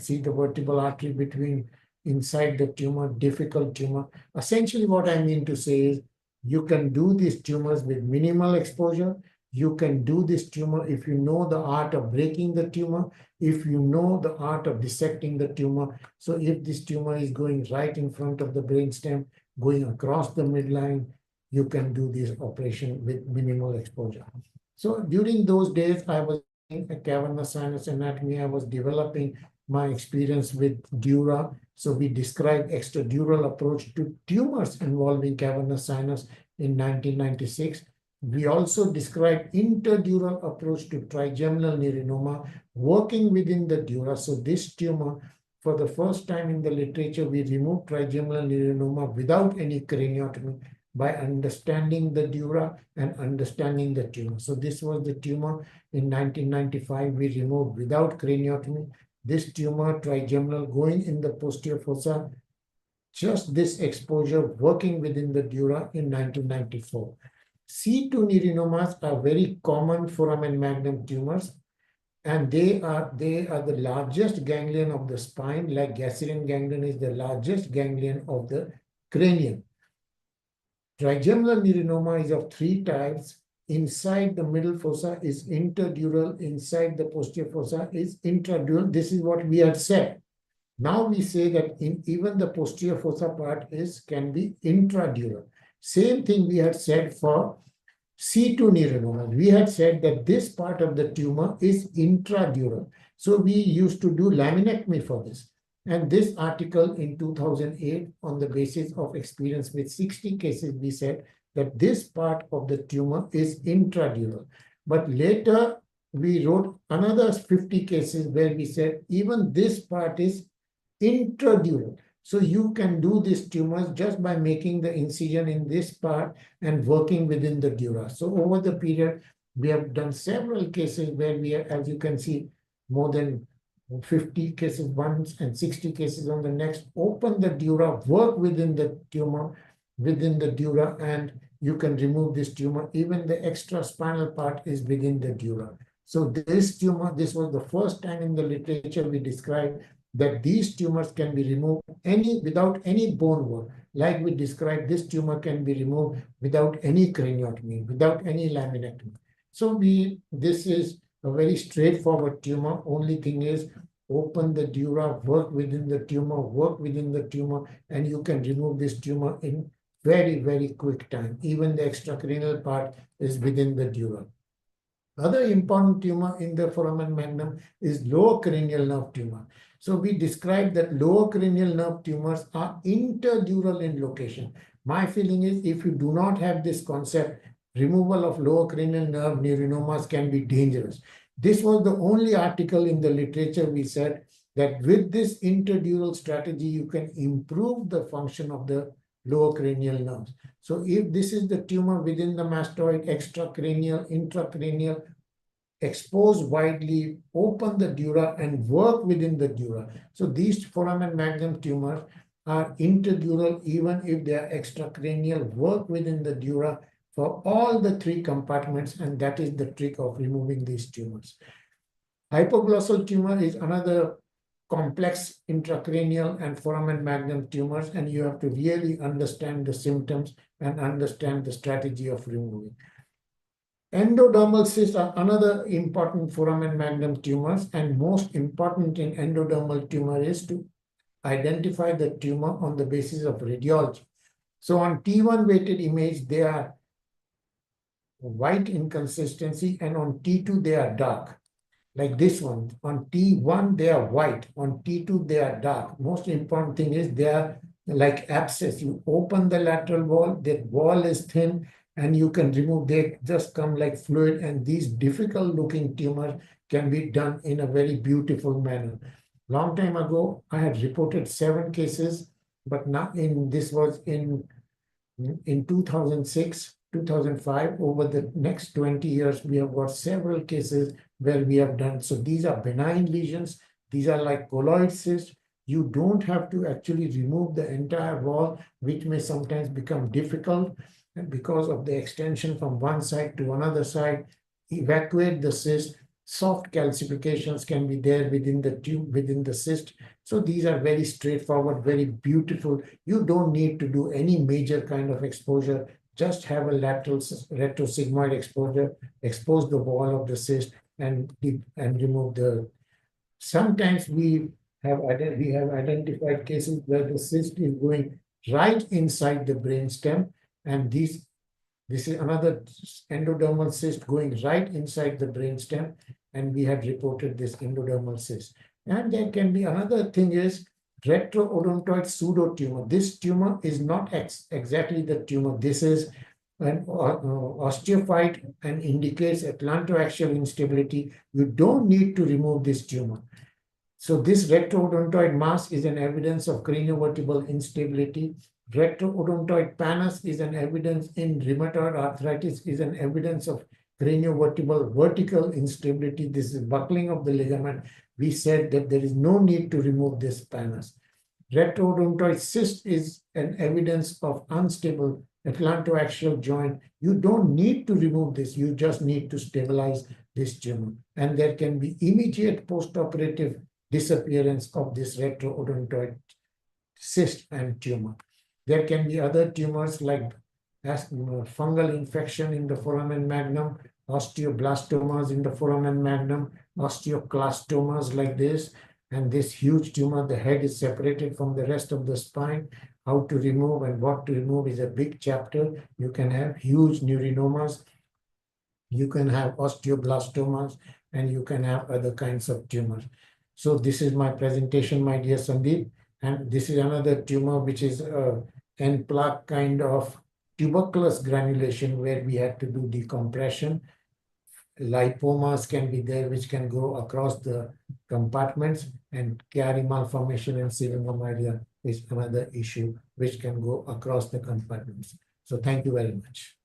see the vertebral artery between inside the tumor, difficult tumor. Essentially what I mean to say is you can do these tumors with minimal exposure. You can do this tumor if you know the art of breaking the tumor, if you know the art of dissecting the tumor. So if this tumor is going right in front of the brainstem, going across the midline, you can do this operation with minimal exposure. So during those days, I was in a cavernous sinus anatomy. I was developing my experience with dura. So we described extradural approach to tumors involving cavernous sinus in 1996. We also described interdural approach to trigeminal neurinoma working within the dura. So this tumor, for the first time in the literature, we removed trigeminal neurinoma without any craniotomy by understanding the dura and understanding the tumor. So this was the tumor in 1995 we removed without craniotomy. This tumor, trigeminal, going in the posterior fossa, just this exposure working within the dura in 1994. C2 neurinomas are very common foramen magnum tumors, and they are the largest ganglion of the spine, like Gasserian ganglion is the largest ganglion of the cranium. Trigeminal neurinoma is of 3 types. Inside the middle fossa is interdural, inside the posterior fossa is intradural. This is what we had said. Now we say that in even the posterior fossa part can be intradural. Same thing we had said for C2 neurinoma. We had said that this part of the tumor is intradural. So we used to do laminectomy for this. And this article in 2008, on the basis of experience with 60 cases, we said that this part of the tumor is intradural. But later, we wrote another 50 cases where we said even this part is intradural. So you can do these tumors just by making the incision in this part and working within the dura. So over the period, we have done several cases where we have, as you can see, more than 50 cases once and 60 cases on the next. Open the dura, work within the tumor, within the dura, and you can remove this tumor. Even the extra spinal part is within the dura. So this tumor, this was the first time in the literature we described that these tumors can be removed without any bone work. Like we described, this tumor can be removed without any craniotomy, without any laminectomy. So this is a very straightforward tumor. Only thing is open the dura, work within the tumor, and you can remove this tumor in very, very quick time. Even the extracranial part is within the dura. Other important tumor in the foramen magnum is lower cranial nerve tumor. So we described that lower cranial nerve tumors are interdural in location. My feeling is if you do not have this concept, removal of lower cranial nerve neurinomas can be dangerous. This was the only article in the literature we said that with this interdural strategy, you can improve the function of the lower cranial nerves. So if this is the tumor within the mastoid, extracranial, intracranial, expose widely, open the dura, and work within the dura. So these foramen magnum tumors are interdural even if they are extracranial, work within the dura for all the three compartments, and that is the trick of removing these tumors. Hypoglossal tumor is another complex intracranial and foramen magnum tumors, and you have to really understand the symptoms and understand the strategy of removing. Endodermal cysts are another important foramen magnum tumors, and most important in endodermal tumor is to identify the tumor on the basis of radiology. So on T1 weighted image, they are white inconsistency, and on T2 they are dark. Like this one, on T1 they are white, on T2 they are dark. Most important thing is they are like abscess. You open the lateral wall, that wall is thin, and you can remove, they just come like fluid, and these difficult looking tumors can be done in a very beautiful manner. Long time ago, I had reported 7 cases, but now this was in 2006, 2005. Over the next 20 years, we have got several cases where we have done. So these are benign lesions. These are like colloid cysts. You don't have to actually remove the entire wall, which may sometimes become difficult. And because of the extension from one side to another side, evacuate the cyst. Soft calcifications can be there within the tube, within the cyst. So these are very straightforward, very beautiful. You don't need to do any major kind of exposure. Just have a lateral retrosigmoid exposure, expose the wall of the cyst, and remove the. Sometimes we have identified cases where the cyst is going right inside the brainstem, and this is another endodermal cyst going right inside the brainstem, and we had reported this endodermal cyst. And there can be another thing is retroodontoid pseudotumor. This tumor is not exactly the tumor. This is an osteophyte and indicates atlantoaxial instability. You don't need to remove this tumor. So this retroodontoid mass is an evidence of craniovertebral instability. Retroodontoid pannus is an evidence in rheumatoid arthritis, is an evidence of craniovertebral vertical instability. This is buckling of the ligament. We said that there is no need to remove this pannus. Retroodontoid cyst is an evidence of unstable atlantoaxial joint. You don't need to remove this. You just need to stabilize this tumor. And there can be immediate postoperative disappearance of this retroodontoid cyst and tumor. There can be other tumors like fungal infection in the foramen magnum, osteoblastomas in the foramen magnum, osteoclastomas like this, and this huge tumor, the head is separated from the rest of the spine. How to remove and what to remove is a big chapter. You can have huge neurinomas, you can have osteoblastomas, and you can have other kinds of tumors. So this is my presentation, my dear Sandeep. And this is another tumor, which is end plaque kind of tuberculous granulation where we had to do decompression. Lipomas can be there, which can go across the compartments, and chiari malformation and syringomyelia is another issue which can go across the compartments. So thank you very much.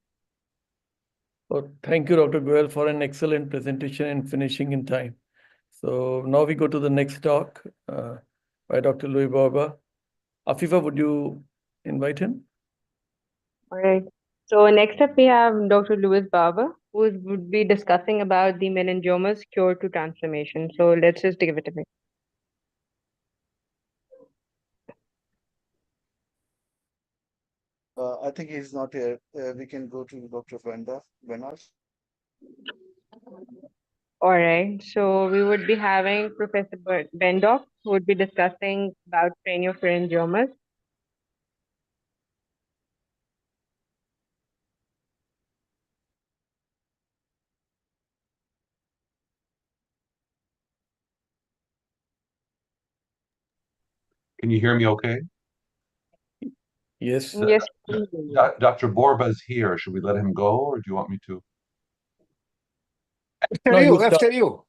Well, thank you, Dr. Goel, for an excellent presentation and finishing in time. So now we go to the next talk by Dr. Louis Barber. Afifa, would you invite him? All right. So next up we have Dr. Louis Barber, who would be discussing about the meningiomas cure to transformation. So let's just give it a minute. I think he's not here. We can go to Dr. Bernard. All right. So we would be having Professor Bendock, who would be discussing about craniopharyngiomas. Can you hear me okay? Yes. Yes. Dr. Borba is here. Should we let him go, or do you want me to? After you.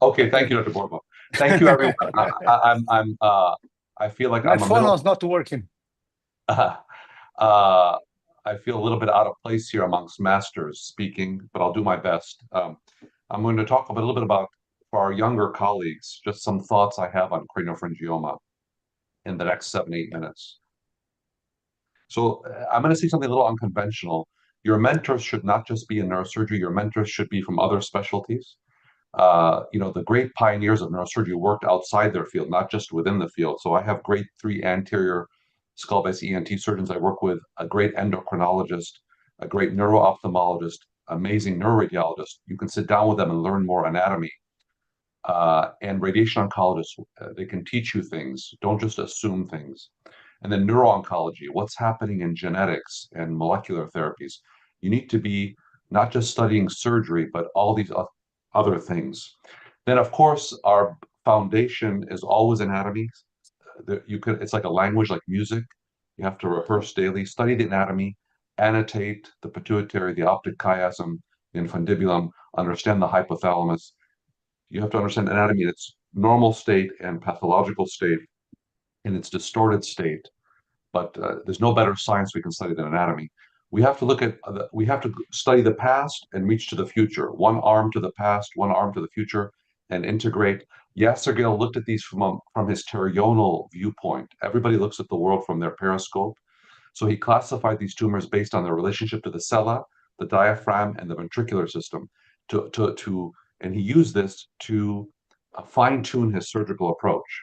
Okay, thank you, Dr. Borba. Thank you, everyone. I feel like My phone was not working. I feel a little bit out of place here amongst masters speaking, but I'll do my best. I'm going to talk a little bit about, for our younger colleagues, just some thoughts I have on craniopharyngioma in the next 7-8 minutes. So I'm going to say something a little unconventional. Your mentors should not just be in neurosurgery. Your mentors should be from other specialties. The great pioneers of neurosurgery worked outside their field, not just within the field. So I have great 3 anterior skull-base ENT surgeons I work with, a great endocrinologist, a great neuro-ophthalmologist, amazing neuroradiologist. You can sit down with them and learn more anatomy. And radiation oncologists, they can teach you things. Don't just assume things. And then neuro-oncology, what's happening in genetics and molecular therapies. You need to be not just studying surgery, but all these other things. Then, of course, our foundation is always anatomy. It's like a language, like music. You have to rehearse daily, study the anatomy, annotate the pituitary, the optic chiasm, the infundibulum, understand the hypothalamus. You have to understand anatomy in its normal state and pathological state, in its distorted state. But there's no better science we can study than anatomy. We have to study the past and reach to the future. One arm to the past, one arm to the future, and integrate. Yasser looked at these from his pterional viewpoint. Everybody looks at the world from their periscope. So he classified these tumors based on their relationship to the sella, the diaphragm, and the ventricular system. And he used this to fine-tune his surgical approach.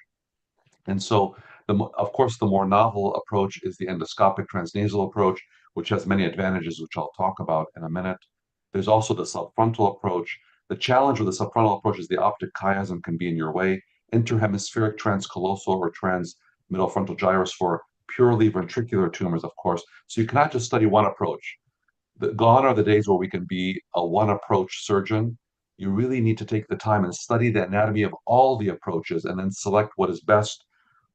And so, of course, the more novel approach is the endoscopic transnasal approach, which has many advantages, which I'll talk about in a minute. There's also the subfrontal approach. The challenge with the subfrontal approach is the optic chiasm can be in your way. Interhemispheric transcallosal or transmiddle frontal gyrus for purely ventricular tumors, of course. So you cannot just study one approach. Gone are the days where we can be a one-approach surgeon. You really need to take the time and study the anatomy of all the approaches and then select what is best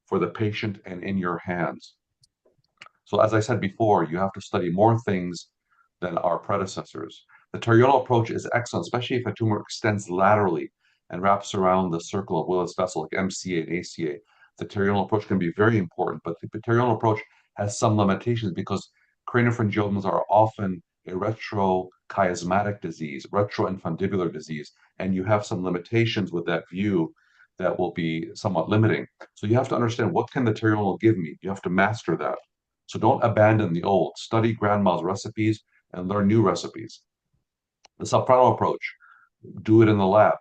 for the patient and in your hands. So as I said before, you have to study more things than our predecessors. The pterional approach is excellent, especially if a tumor extends laterally and wraps around the circle of Willis vessel like MCA and ACA. The pterional approach can be very important, but the pterional approach has some limitations because craniopharyngiomas are often a retrochiasmatic disease, retroinfundibular disease, and you have some limitations with that view that will be somewhat limiting. So you have to understand, what can the pterional give me? You have to master that. So don't abandon the old. Study grandma's recipes and learn new recipes. The subfrontal approach, do it in the lab.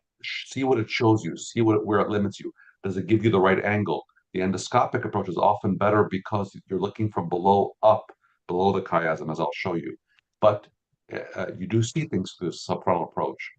See what it shows you. See where it limits you. Does it give you the right angle? The endoscopic approach is often better because you're looking from below up, below the chiasm, as I'll show you. But you do see things through the subfrontal approach.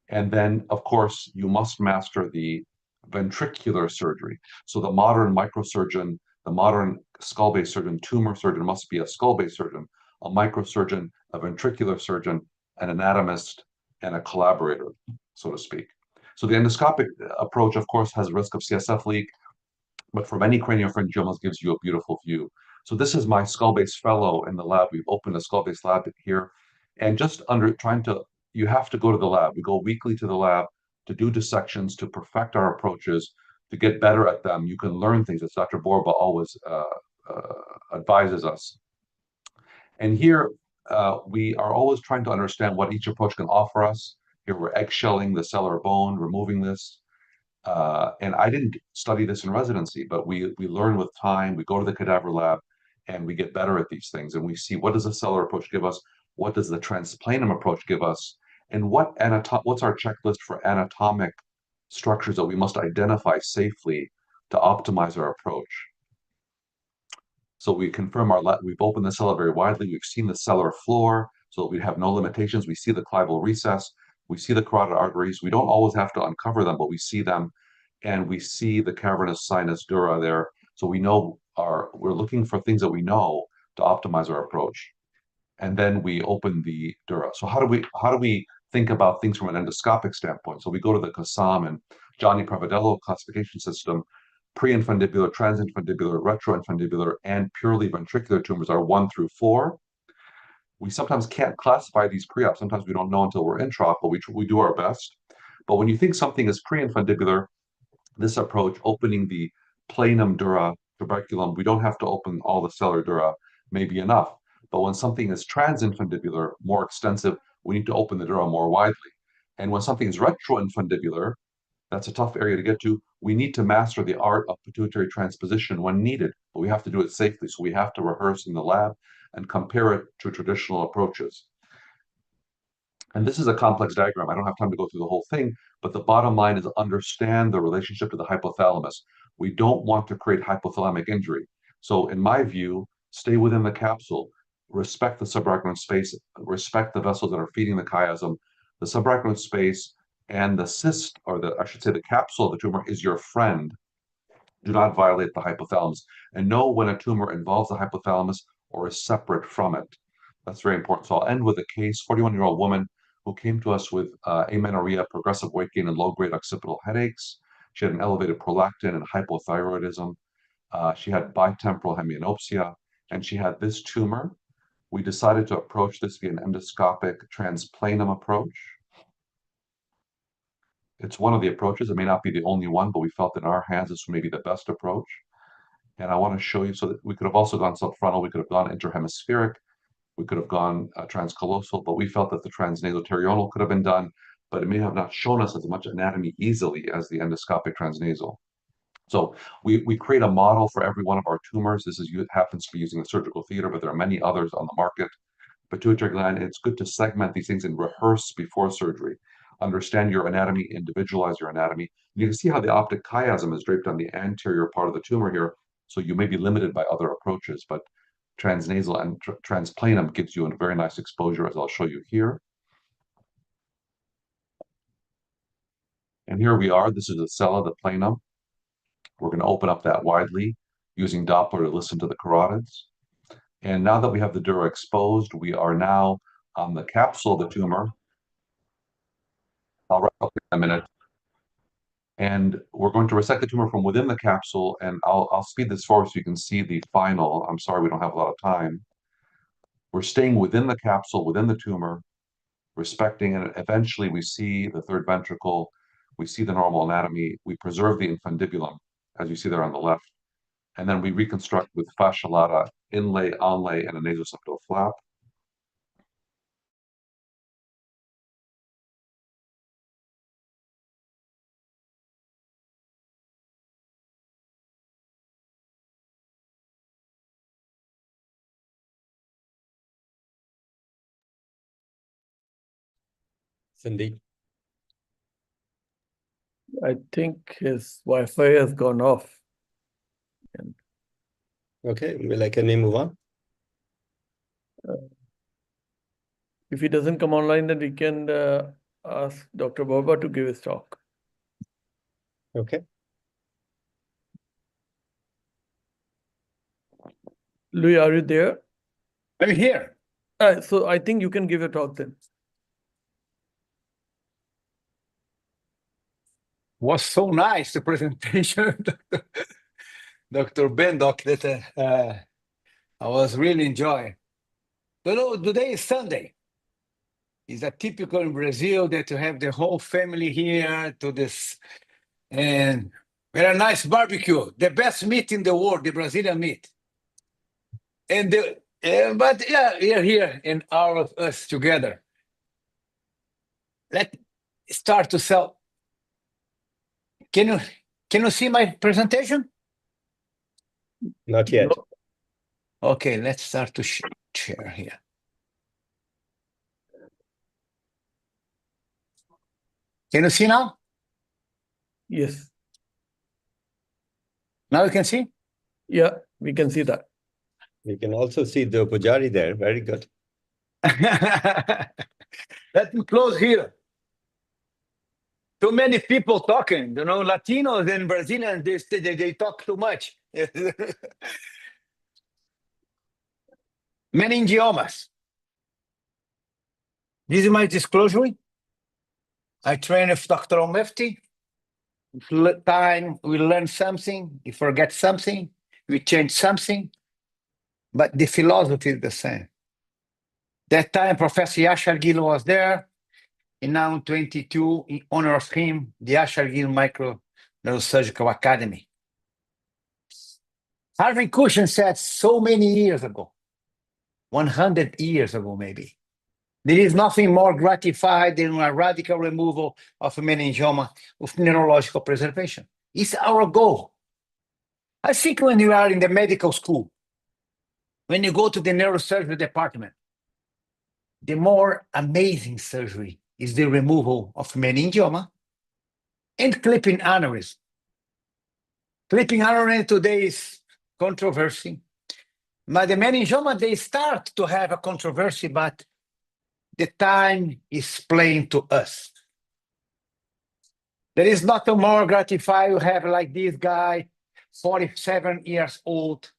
And then, of course, you must master the ventricular surgery. So the modern microsurgeon, the modern skull-based surgeon, tumor surgeon must be a skull-based surgeon, a microsurgeon, a ventricular surgeon, an anatomist, and a collaborator, so to speak. So the endoscopic approach, of course, has a risk of CSF leak, but for many craniopharyngiomas gives you a beautiful view. So this is my skull-based fellow in the lab. We've opened a skull-based lab here, and just you have to go to the lab. We go weekly to the lab to do dissections, to perfect our approaches, to get better at them. You can learn things, as Dr. Borba always advises us. And here, we are always trying to understand what each approach can offer us. Here we're eggshelling the sellar bone, removing this. And I didn't study this in residency, but we learn with time. We go to the cadaver lab and we get better at these things. And we see, what does the sellar approach give us? What does the transplanum approach give us? And what's our checklist for anatomic structures that we must identify safely to optimize our approach? So we confirm we've opened the sellar very widely. We've seen the sellar floor, so we have no limitations. We see the clival recess. We see the carotid arteries. We don't always have to uncover them, but we see them. And we see the cavernous sinus dura there. So we know we're looking for things that we know to optimize our approach. And then we open the dura. So how do we think about things from an endoscopic standpoint? So we go to the CASAM and Johnny Pravadello classification system. Preinfundibular, transinfundibular, retroinfundibular, and purely ventricular tumors are 1 through 4. We sometimes can't classify these pre-op. Sometimes we don't know until we're intra-op, but we do our best. But when you think something is preinfundibular, this approach, opening the planum dura tuberculum, we don't have to open all the cellular dura, may be enough. But when something is transinfundibular, more extensive, we need to open the dura more widely. And when something is retroinfundibular, that's a tough area to get to. We need to master the art of pituitary transposition when needed, but we have to do it safely. So we have to rehearse in the lab and compare it to traditional approaches. And this is a complex diagram. I don't have time to go through the whole thing, but the bottom line is understand the relationship to the hypothalamus. We don't want to create hypothalamic injury. So in my view, stay within the capsule, respect the subarachnoid space, respect the vessels that are feeding the chiasm. The subarachnoid space and the cyst, or I should say the capsule of the tumor, is your friend. Do not violate the hypothalamus. And know when a tumor involves the hypothalamus or is separate from it. That's very important. So I'll end with a case, 41-year-old woman who came to us with amenorrhea, progressive weight gain, and low-grade occipital headaches. She had an elevated prolactin and hypothyroidism. She had bitemporal hemianopsia, and she had this tumor. We decided to approach this via an endoscopic transplanum approach. It's one of the approaches. It may not be the only one, but we felt in our hands this may be the best approach. And I want to show you, so that we could have also gone subfrontal, we could have gone interhemispheric, we could have gone transcallosal, but we felt that the transnasopterional could have been done, but it may have not shown us as much anatomy easily as the endoscopic transnasal. So we create a model for every one of our tumors. This happens to be using the surgical theater, but there are many others on the market. Pituitary gland, it's good to segment these things and rehearse before surgery. Understand your anatomy, individualize your anatomy. You can see how the optic chiasm is draped on the anterior part of the tumor here, so you may be limited by other approaches, but transnasal and transplanum gives you a very nice exposure, as I'll show you here. And here we are. This is the cella, the planum. We're going to open up that widely using Doppler to listen to the carotids. And now that we have the dura exposed, we are now on the capsule of the tumor. I'll wrap up in a minute. And we're going to resect the tumor from within the capsule, and I'll speed this forward so you can see the final. I'm sorry we don't have a lot of time. We're staying within the capsule, within the tumor, respecting, and eventually we see the third ventricle, we see the normal anatomy, we preserve the infundibulum, as you see there on the left, and then we reconstruct with fascia lata, inlay, onlay, and a nasoseptal flap. Cindy? I think his Wi-Fi has gone off. Okay, can we move on? If he doesn't come online, then we can ask Dr. Baba to give his talk. Okay. Louis, are you there? I'm here. So I think you can give a talk then. Was so nice, the presentation, Dr. Bendock, that I was really enjoying. You know, today is Sunday. It's a typical in Brazil that you have the whole family here to this, and very nice barbecue, the best meat in the world, the Brazilian meat. And but yeah, we are here and all of us together. Let's start to sell. Can you see my presentation? Not yet. No. Okay, let's start to share here. Can you see now? Yes. Now you can see? Yeah, we can see that. We can also see the Pujari there. Very good. Let me close here. Too many people talking, you know, Latinos and Brazilians, they talk too much. Meningiomas. This is my disclosure. I train with Dr. Omefti. time we learn something, we forget something, we change something, but the philosophy is the same. That time, Professor Yashar Gil was there, and now in 22, in honor of him, the Yashar Gil Micro Neurosurgical Academy. Harvey Cushing said so many years ago, 100 years ago maybe, there is nothing more gratified than a radical removal of meningioma with neurological preservation. It's our goal. I think when you are in the medical school, when you go to the neurosurgery department, the more amazing surgery is the removal of meningioma and clipping aneurysm. Clipping aneurysm today is controversy. But the meningioma, they start to have a controversy, but the time is playing to us. There is nothing more gratifying to have like this guy, 47 years old,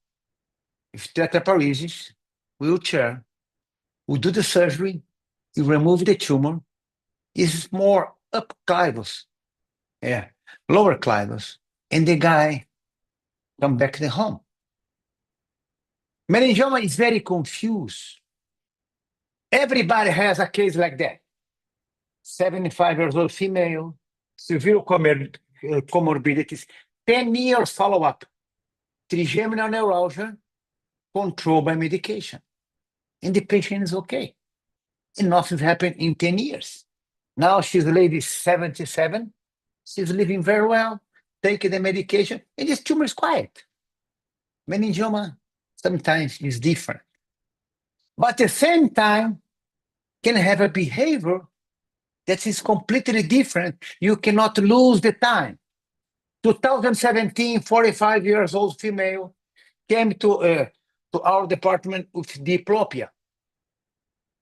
with tetraparesis, wheelchair, who do the surgery, you remove the tumor, is more up clivus, lower clivus, and the guy come back to home. Meningioma is very confused. Everybody has a case like that. 75 years old female, severe comorbidities, 10 years follow-up, trigeminal neuralgia, controlled by medication. And the patient is okay. And nothing happened in 10 years. Now she's a lady 77, she's living very well, taking the medication, and this tumor is quiet. Meningioma sometimes is different. But at the same time, can have a behavior that is completely different. You cannot lose the time. 2017, 45 years old female came to our department with diplopia.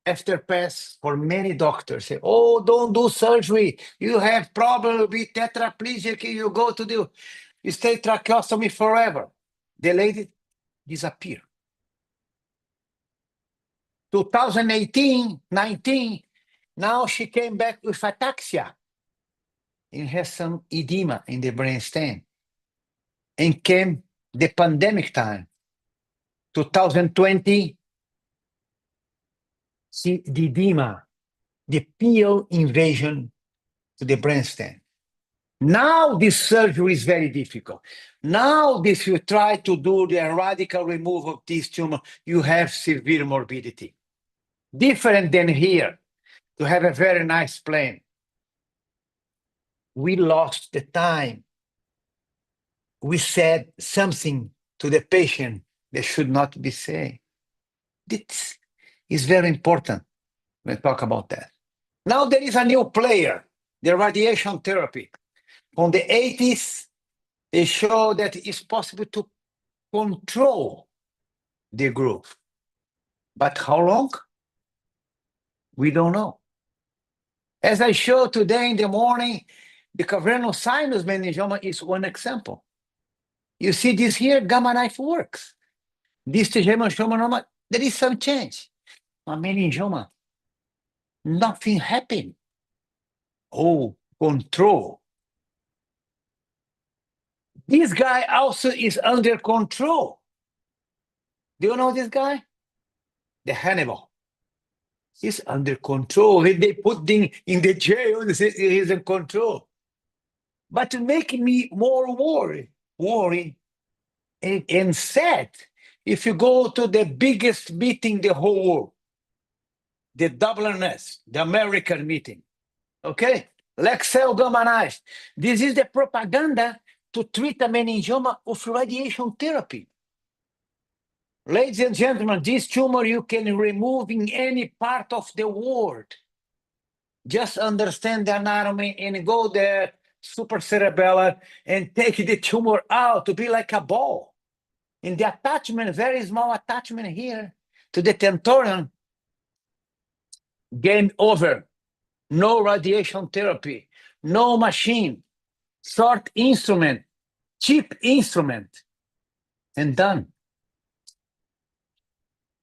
After pass for many doctors say, oh, don't do surgery. You have problem with tetraplegic. You go to the state tracheostomy forever. The lady disappeared. 2018, 19, now she came back with ataxia and has some edema in the brainstem. And came the pandemic time, 2020, see the edema, the peel invasion to the brainstem. Now this surgery is very difficult. Now if you try to do the radical removal of this tumor, you have severe morbidity. Different than here, to have a very nice plan. We lost the time. We said something to the patient that should not be said. This is very important when we talk about that. Now there is a new player, the radiation therapy. From the 80s, they show that it's possible to control the growth. But how long? We don't know. As I showed today in the morning, the cavernous sinus meningioma is one example. You see this here, gamma knife works. This trigeminal, there is some change. A meningioma, nothing happened. Oh, control. This guy also is under control. Do you know this guy? The Hannibal. He's under control. They put him in the jail, he's in control. But to make me more worried and sad, if you go to the biggest meeting in the whole world, the WFNS, the American meeting, okay? Lexel gamma knife. This is the propaganda to treat a meningioma with radiation therapy. Ladies and gentlemen, this tumor you can remove in any part of the world. Just understand the anatomy and go there, supracerebellar, and take the tumor out to be like a ball. And the attachment, very small attachment here to the tentorium, game over. No radiation therapy, no machine, short instrument, cheap instrument, and done.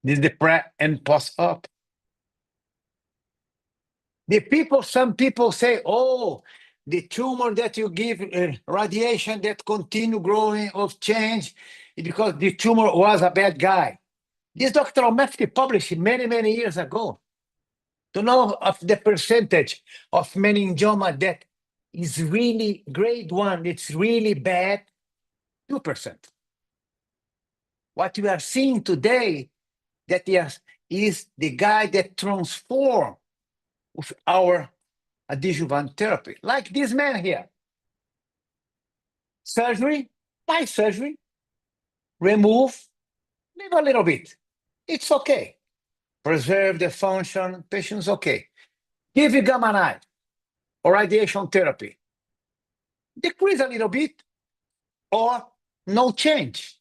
This is the pre and post-op. Some people say, oh, the tumor that you give radiation that continue growing of change because the tumor was a bad guy. This Dr. O'Malley published many, many years ago. To know of the percentage of meningioma that is really grade 1, it's really bad, 2%. What we are seeing today that is the guy that transformed with our adjuvant therapy, like this man here. Surgery, nice surgery, remove, leave a little bit. It's okay. Preserve the function, patient's okay. Give you gamma knife or radiation therapy. Decrease a little bit or no change.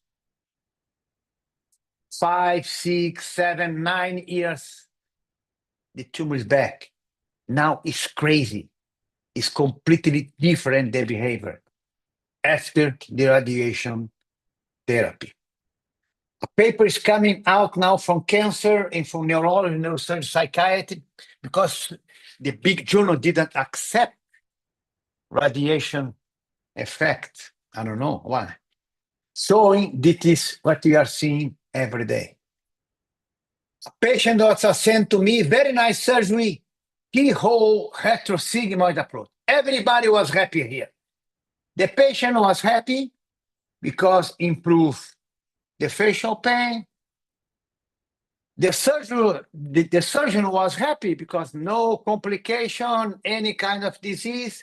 5, 6, 7, 9 years, the tumor is back. Now it's crazy. It's completely different, the behavior after the radiation therapy. A paper is coming out now from cancer and from neurology, neurosurgery, psychiatry, because the big journal didn't accept radiation effect. I don't know why. Showing this is what we are seeing every day. A patient that was sent to me, very nice surgery, keyhole retrosigmoid approach. Everybody was happy here. The patient was happy because improved the facial pain. The surgeon was happy because no complication, any kind of disease.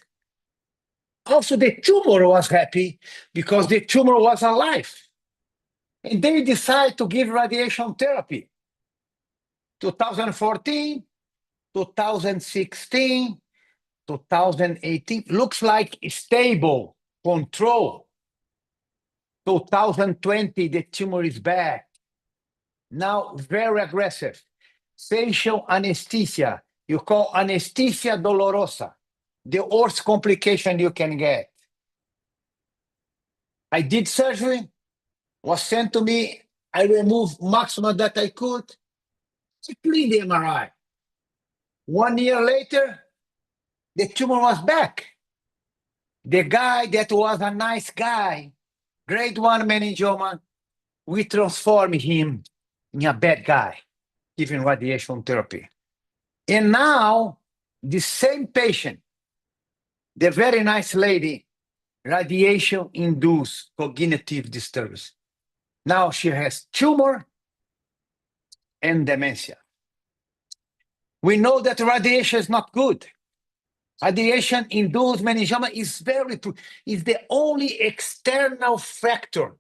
Also, the tumor was happy because the tumor was alive. And they decided to give radiation therapy. 2014, 2016, 2018, looks like stable, control. 2020, the tumor is back. Now, very aggressive. Facial anesthesia, you call anesthesia dolorosa, the worst complication you can get. I did surgery, was sent to me, I removed maximum that I could, I cleaned the MRI. 1 year later, the tumor was back. The guy that was a nice guy, grade 1 meningioma, we transformed him in a bad guy, giving radiation therapy. And now, the same patient, the very nice lady, radiation-induced cognitive disturbance. Now she has tumor and dementia. We know that radiation is not good. Radiation-induced meningioma is the only external factor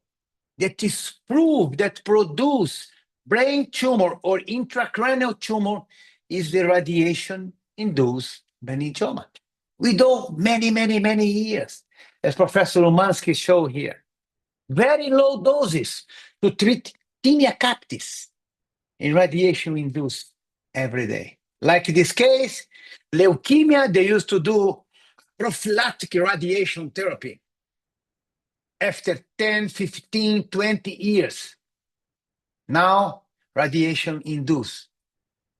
that is proved that produce brain tumor or intracranial tumor is the radiation-induced meningioma. We do many, many, many years, as Professor Umansky showed here. Very low doses to treat tinea captis in radiation-induced every day. Like this case, leukemia, they used to do prophylactic radiation therapy after 10, 15, 20 years. Now, radiation-induced.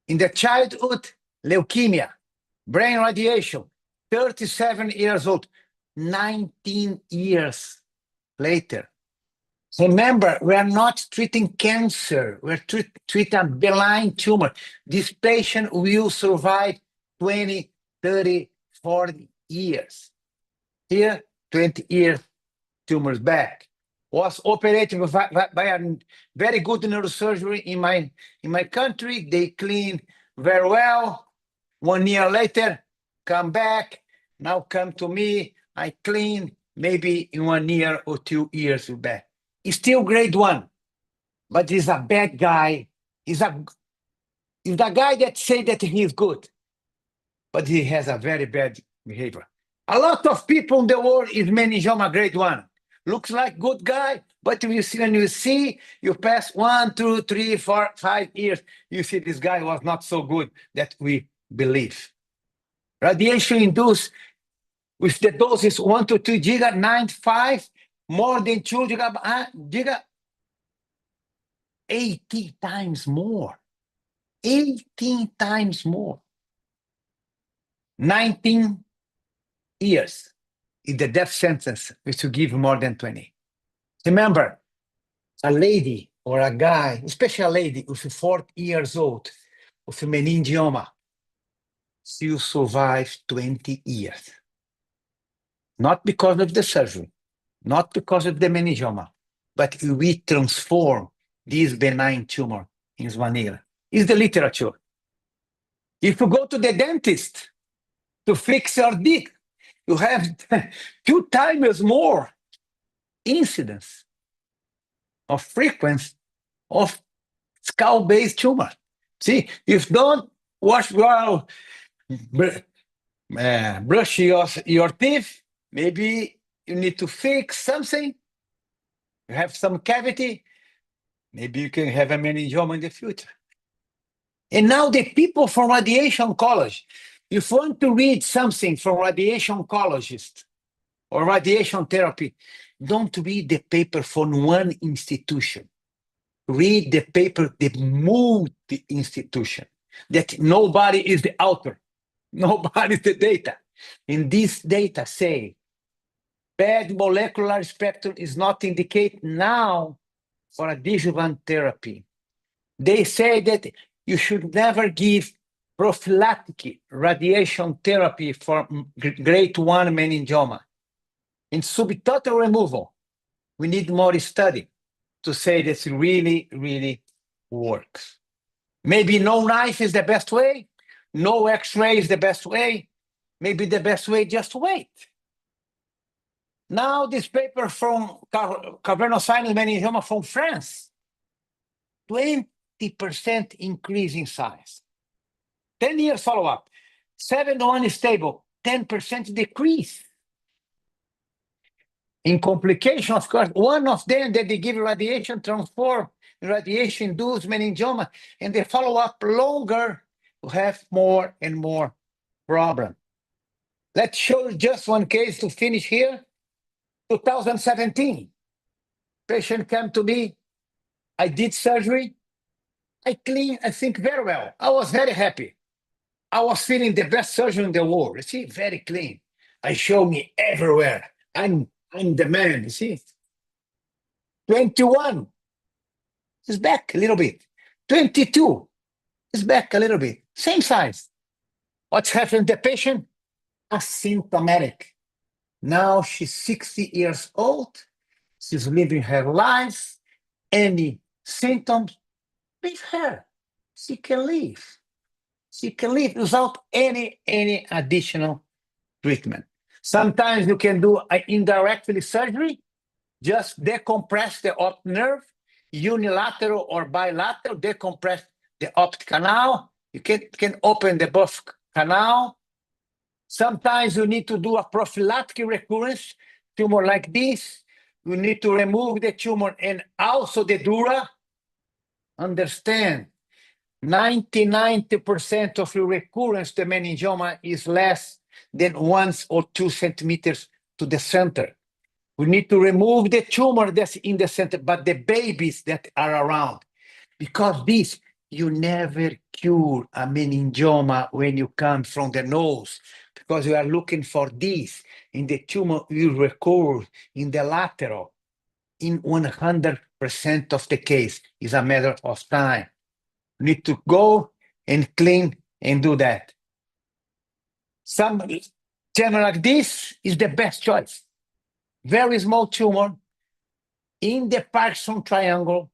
In the childhood, leukemia, brain radiation, 37 years old, 19 years later. Remember, we are not treating cancer. We're treating a benign tumor. This patient will survive 20, 30, 40 years. Here, 20 years, tumors back. Was operated by a very good neurosurgery in my country. They clean very well. 1 year later, come back. Now come to me. I clean. Maybe in 1 year or 2 years, we're back. He's still grade 1, but he's a bad guy. He's the guy that say that he's good, but he has a very bad behavior. A lot of people in the world is meningioma grade 1. Looks like good guy, but when you see, you pass 1, 2, 3, 4, 5 years, you see this guy was not so good that we believe. Radiation-induced with the doses 1 to 2 giga, 9.5, more than 2 giga, 18 times more. 18 times more. 19 years, if the death sentence is to give more than 20. Remember, a lady or a guy, especially a lady who's 40 years old with meningioma, still survive 20 years. Not because of the surgery, not because of the meningioma, but we transform this benign tumor in Svanilla. It's the literature. If you go to the dentist to fix your teeth, you have 2 times more incidence of frequency of skull-based tumor. See, if don't wash well, brush your teeth, maybe you need to fix something. You have some cavity, maybe you can have a meningioma in the future. And now the people from radiation oncology, if you want to read something from radiation oncologist or radiation therapy, don't read the paper from one institution. Read the paper, the multi-institution, that nobody is the author, nobody is the data. And this data say, bad molecular spectrum is not indicated now for adjuvant therapy. They say that you should never give prophylactic radiation therapy for grade 1 meningioma. In subtotal removal, we need more study to say this really, really works. Maybe no knife is the best way, no X-ray is the best way, maybe the best way just wait. Now this paper from cavernosinus meningioma from France, 20% increase in size. 10 years follow-up, 7-1 is stable, 10% decrease. In complication, of course, one of them that they give radiation transform, radiation-induced meningioma, and they follow up longer to have more and more problem. Let's show just one case to finish here. 2017, patient came to me, I did surgery, I cleaned, I think very well. I was very happy. I was feeling the best surgeon in the world. You see, very clean. I show me everywhere. I'm the man, you see. 21 is back a little bit. 22 is back a little bit. Same size. What's happening to the patient? Asymptomatic. Now she's 60 years old. She's living her life. Any symptoms, leave her. She can live. She can live without any additional treatment. Sometimes you can do an indirectly surgery, just decompress the optic nerve, unilateral or bilateral, decompress the optic canal. You can open the buff canal. Sometimes you need to do a prophylactic recurrence, tumor like this. You need to remove the tumor and also the dura. Understand, 90% of your recurrence to meningioma is less than 1 or 2 centimeters to the center. We need to remove the tumor that's in the center, but the babies that are around. Because this, you never cure a meningioma when you come from the nose, because you are looking for this, and the tumor will recur in the lateral. In 100% of the case, is a matter of time. You need to go and clean and do that. Some tumor like this is the best choice. Very small tumor in the Parkinson triangle,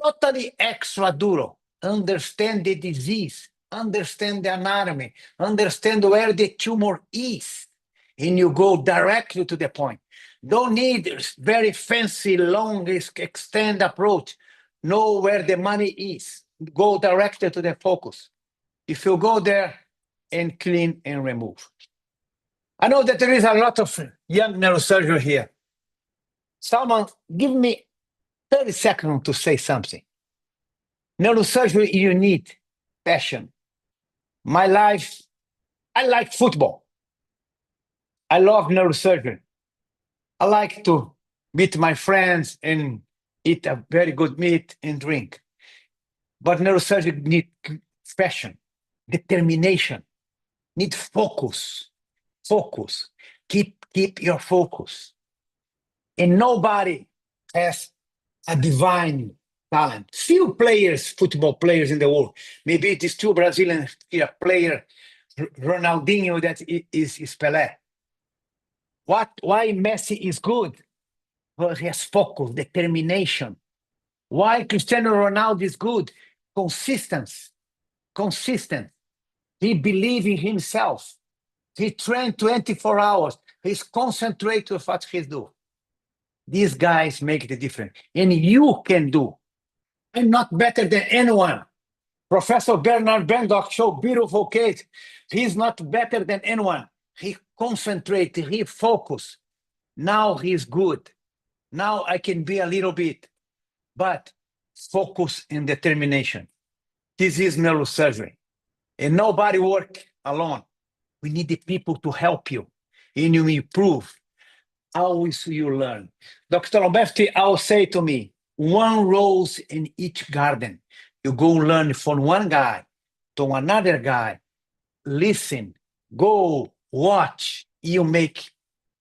totally extra duro. Understand the disease, understand the anatomy, understand where the tumor is, and you go directly to the point. Don't need very fancy, long, extend approach. Know where the money is. Go directly to the focus. If you go there and clean and remove. I know that there is a lot of young neurosurgeons here. Someone give me 30 seconds to say something. Neurosurgery, you need passion. My life, I like football. I love neurosurgery. I like to meet my friends and eat a very good meat and drink. But neurosurgery need passion, determination, need focus. focus. Keep your focus. And nobody has a divine talent. Few players, football players in the world. Maybe it is two Brazilian player, Ronaldinho, that is Pelé. Why Messi is good? Because he has focus, determination. Why Cristiano Ronaldo is good? Consistent. He believes in himself. He trained 24 hours. He's concentrated with what he's doing. These guys make the difference. And you can do. I'm not better than anyone. Professor Bernard Bendock showed beautiful case. He's not better than anyone. He concentrated, he focused. Now he's good. Now I can be a little bit. But focus and determination. This is neurosurgery. And nobody work alone. We need the people to help you. And you improve. Always you learn. Dr. Alberti always say to me, one rose in each garden. You go learn from one guy to another guy. Listen, go, watch. You make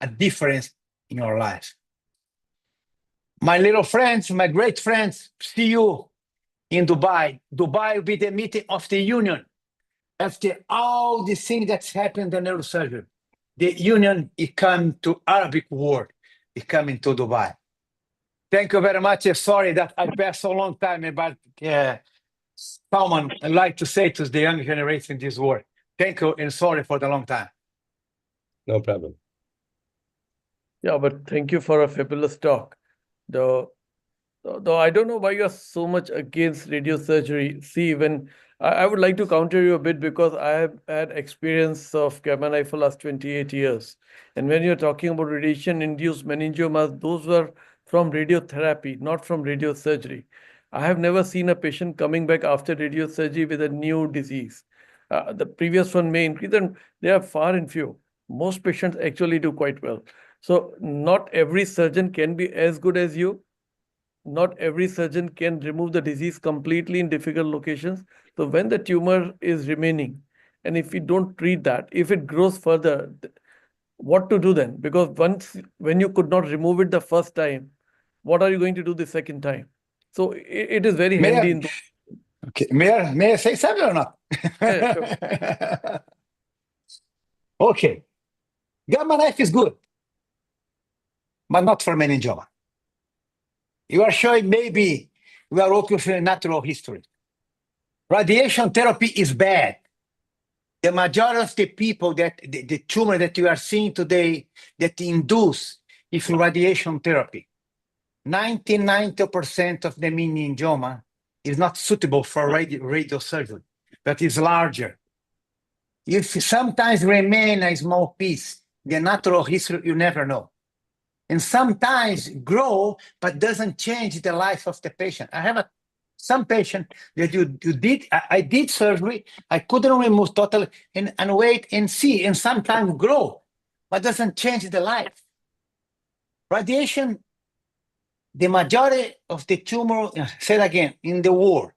a difference in your life. My little friends, my great friends, see you in Dubai. Dubai will be the meeting of the union. After all the things that's happened in neurosurgery, the union is coming to Arabic world, is coming to Dubai. Thank you very much. Sorry that I passed so long time about Salman. I'd like to say to the young generation this word. Thank you and sorry for the long time. No problem. Yeah, but thank you for a fabulous talk. Though I don't know why you're so much against radiosurgery. See, when I would like to counter you a bit because I have had experience of gamma knife for last 28 years. And when you're talking about radiation-induced meningiomas, those were from radiotherapy, not from radiosurgery. I have never seen a patient coming back after radiosurgery with a new disease. The previous one may increase, and they are far and few. Most patients actually do quite well. So not every surgeon can be as good as you. Not every surgeon can remove the disease completely in difficult locations. So when the tumor is remaining, and if we don't treat that, if it grows further, what to do then? Because when you could not remove it the first time, what are you going to do the second time? So it is very handy. Okay. May I say something or not? Yeah, sure. Okay. Gamma knife is good, but not for meningioma. You are showing maybe we are working with natural history. Radiation therapy is bad. The majority of the people that the tumor that you are seeing today that induce is radiation therapy. 90% of the meningioma is not suitable for radiosurgery, but is larger. If sometimes remain a small piece, the natural history, you never know. And sometimes grow, but doesn't change the life of the patient. I have some patient that I did surgery, I couldn't remove totally, and wait and see, and sometimes grow, but doesn't change the life. Radiation, the majority of the tumor, say it again, in the world,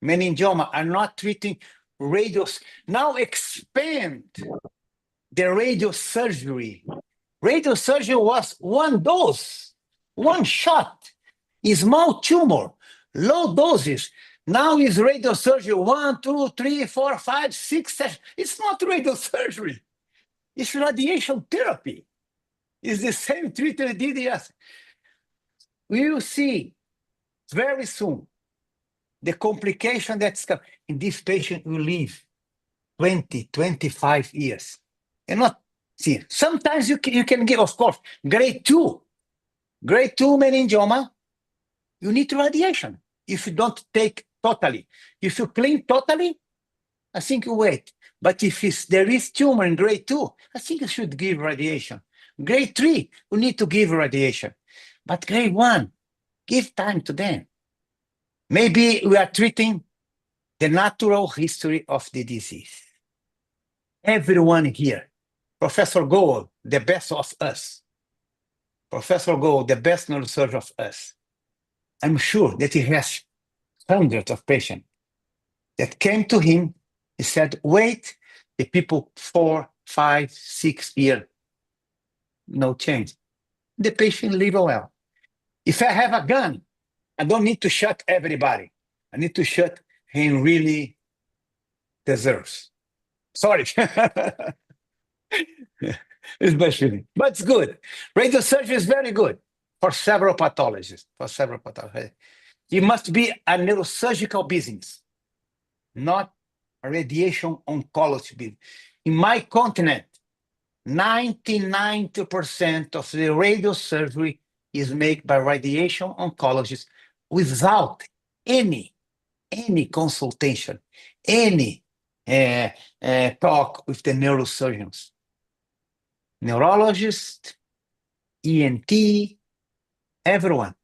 meningioma are not treating radios. Now expand the radiosurgery. Radiosurgery was one dose, one shot, a small tumor, low doses. Now is radiosurgery 1, 2, 3, 4, 5, 6, 7. It's not radiosurgery. It's radiation therapy. It's the same treatment did yes. We will see very soon the complication that's coming. And this patient will live 20, 25 years. And not see, sometimes you can give, of course, grade 2 meningioma, you need radiation. If you don't take totally, if you clean totally, I think you wait. But if there is tumor in grade 2, I think you should give radiation. Grade 3, you need to give radiation. But grade 1, give time to them. Maybe we are treating the natural history of the disease. Everyone here, Professor Gold, the best of us. Professor Gold, the best neurosurgeon of us. I'm sure that he has hundreds of patients that came to him. He said, wait, the people 4, 5, 6 years, no change. The patient live well. If I have a gun, I don't need to shoot everybody. I need to shoot him really deserves. Sorry. It's my feeling, but it's good. Radiosurgery is very good for several pathologies. It must be a neurosurgical business, not a radiation oncology business. In my continent, 99% of the radiosurgery is made by radiation oncologists without any consultation, any talk with the neurosurgeons. Neurologist, ENT, everyone,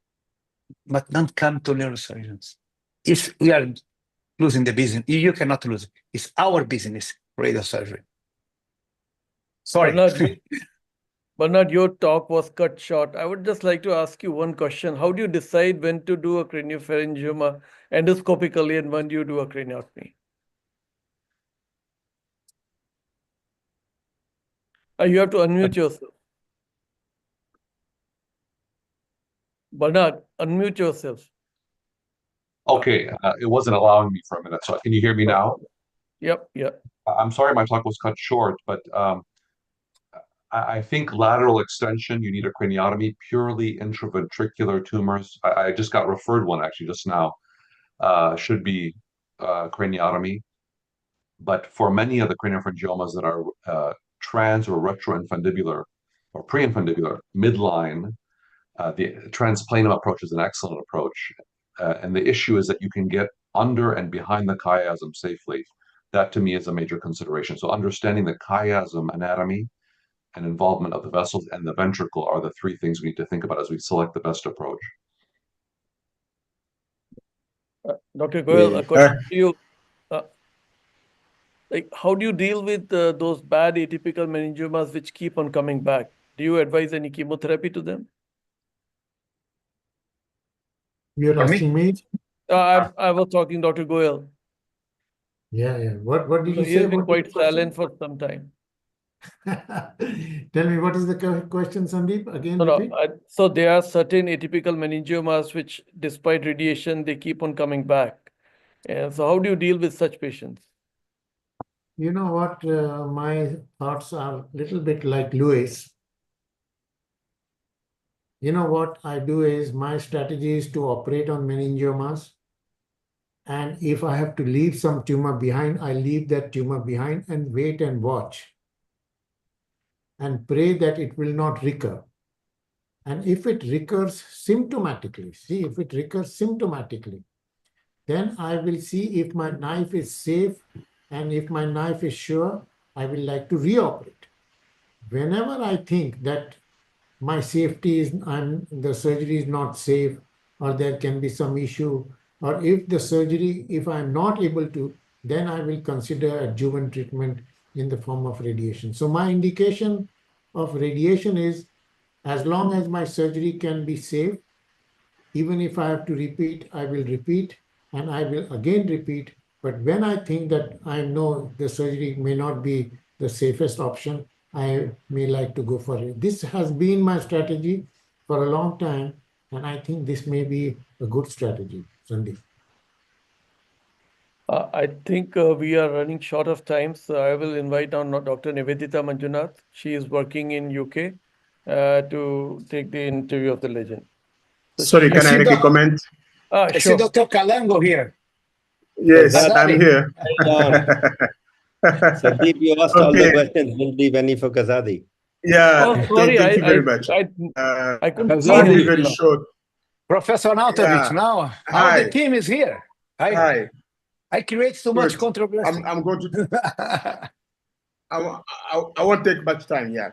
but don't come to neurosurgeons. If we are losing the business, you cannot lose it. It's our business, radiosurgery. Sorry. Bernard, your talk was cut short. I would just like to ask you one question. How do you decide when to do a craniopharyngioma endoscopically and when do you do a craniotomy? You have to unmute yourself. Bernard, unmute yourself. Okay, it wasn't allowing me for a minute. So can you hear me now? Yep. I'm sorry my talk was cut short, but I think lateral extension, you need a craniotomy. Purely intraventricular tumors, I just got referred one actually just now, should be craniotomy. But for many of the craniopharyngiomas that are trans or retroinfundibular or preinfundibular, midline, the transplanum approach is an excellent approach. And the issue is that you can get under and behind the chiasm safely. That to me is a major consideration. So understanding the chiasm anatomy and involvement of the vessels and the ventricle are the three things we need to think about as we select the best approach. Dr. Goel, a question to you. How do you deal with those bad atypical meningiomas which keep on coming back? Do you advise any chemotherapy to them? You're asking me? I was talking Dr. Goel. Yeah. What did you say? He's been quite silent for some time. Tell me, what is the question, Sandeep? Again, repeat. So there are certain atypical meningiomas which, despite radiation, they keep on coming back. And so how do you deal with such patients? You know what? My thoughts are a little bit like Louis. You know what I do is my strategy is to operate on meningiomas. And if I have to leave some tumor behind, I leave that tumor behind and wait and watch. And pray that it will not recur. And if it recurs symptomatically, then I will see if my knife is safe, and if my knife is sure, I will like to reoperate. Whenever I think that my safety is, the surgery is not safe, or there can be some issue, or if the surgery, if I'm not able to, then I will consider adjuvant treatment in the form of radiation. So my indication of radiation is, as long as my surgery can be safe, even if I have to repeat, I will repeat, and I will again repeat. But when I think that I know the surgery may not be the safest option, I may like to go for it. This has been my strategy for a long time, and I think this may be a good strategy, Sandeep. I think we are running short of time, so I will invite on Dr. Nivedita Manjunath. She is working in UK to take the interview of the legend. So sorry, can I make a comment? I see Dr. Kalango here. Yes, I'm here. Sandeep, you asked all the questions. Don't leave any for Kazadi. Yeah, sorry, thank you very much. I couldn't see I'll be him. very short. Professor Nautovich, now all the team is here. Hi. I create so much controversy. I'm going to. I won't take much time. Yeah.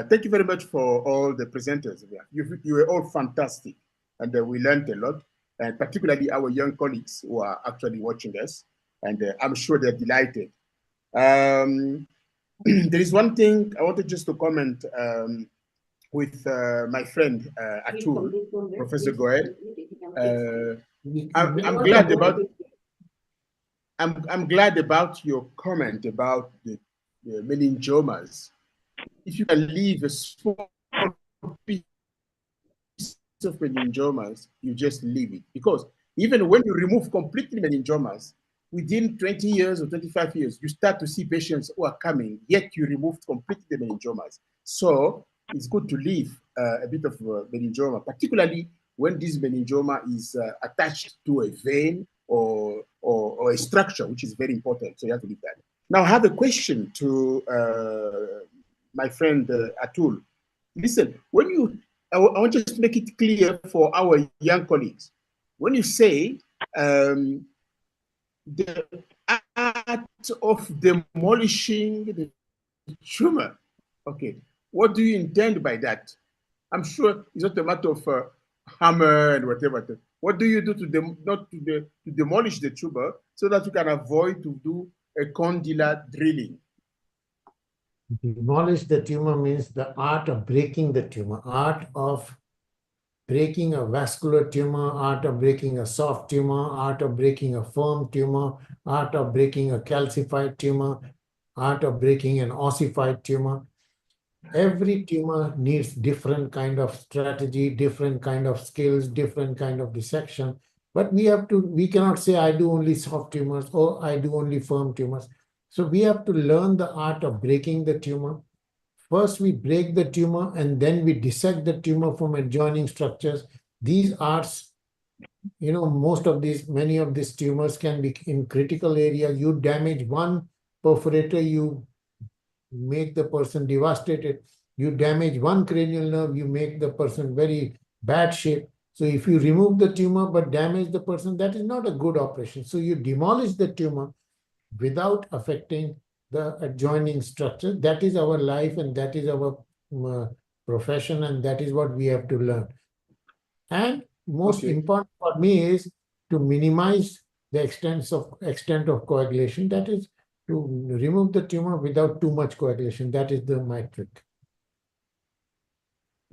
Thank you very much for all the presenters. Yeah. You were all fantastic, and we learned a lot, and particularly our young colleagues who are actually watching us, and I'm sure they're delighted. There is one thing I wanted just to comment with my friend Atul, Professor Goel. I'm glad about your comment about the meningiomas, if you can leave a small piece of meningiomas, you just leave it. Because even when you remove completely meningiomas, within 20 years or 25 years, you start to see patients who are coming, yet you removed completely the meningiomas. So it's good to leave a bit of meningioma, particularly when this meningioma is attached to a vein or a structure, which is very important. So you have to leave that. Now I have a question to my friend Atul. Listen, when you, I want just to make it clear for our young colleagues. When you say the art of demolishing the tumor, okay, what do you intend by that? I'm sure it's not a matter of hammer and whatever. What do you do to demolish the tumor so that you can avoid to do a condylar drilling? Demolish the tumor means the art of breaking the tumor, art of breaking a vascular tumor, art of breaking a soft tumor, art of breaking a firm tumor, art of breaking a calcified tumor, art of breaking an ossified tumor. Every tumor needs different kind of strategy, different kind of skills, different kind of dissection. But we cannot say I do only soft tumors or I do only firm tumors. So we have to learn the art of breaking the tumor. First, we break the tumor and then we dissect the tumor from adjoining structures. These arts, many of these tumors can be in critical area. You damage one perforator, you make the person devastated. You damage one cranial nerve, you make the person very bad shape. So if you remove the tumor but damage the person, that is not a good operation. So you demolish the tumor without affecting the adjoining structure. That is our life and that is our profession, and that is what we have to learn. And most important for me is to minimize the extent of coagulation. That is to remove the tumor without too much coagulation. That is my trick.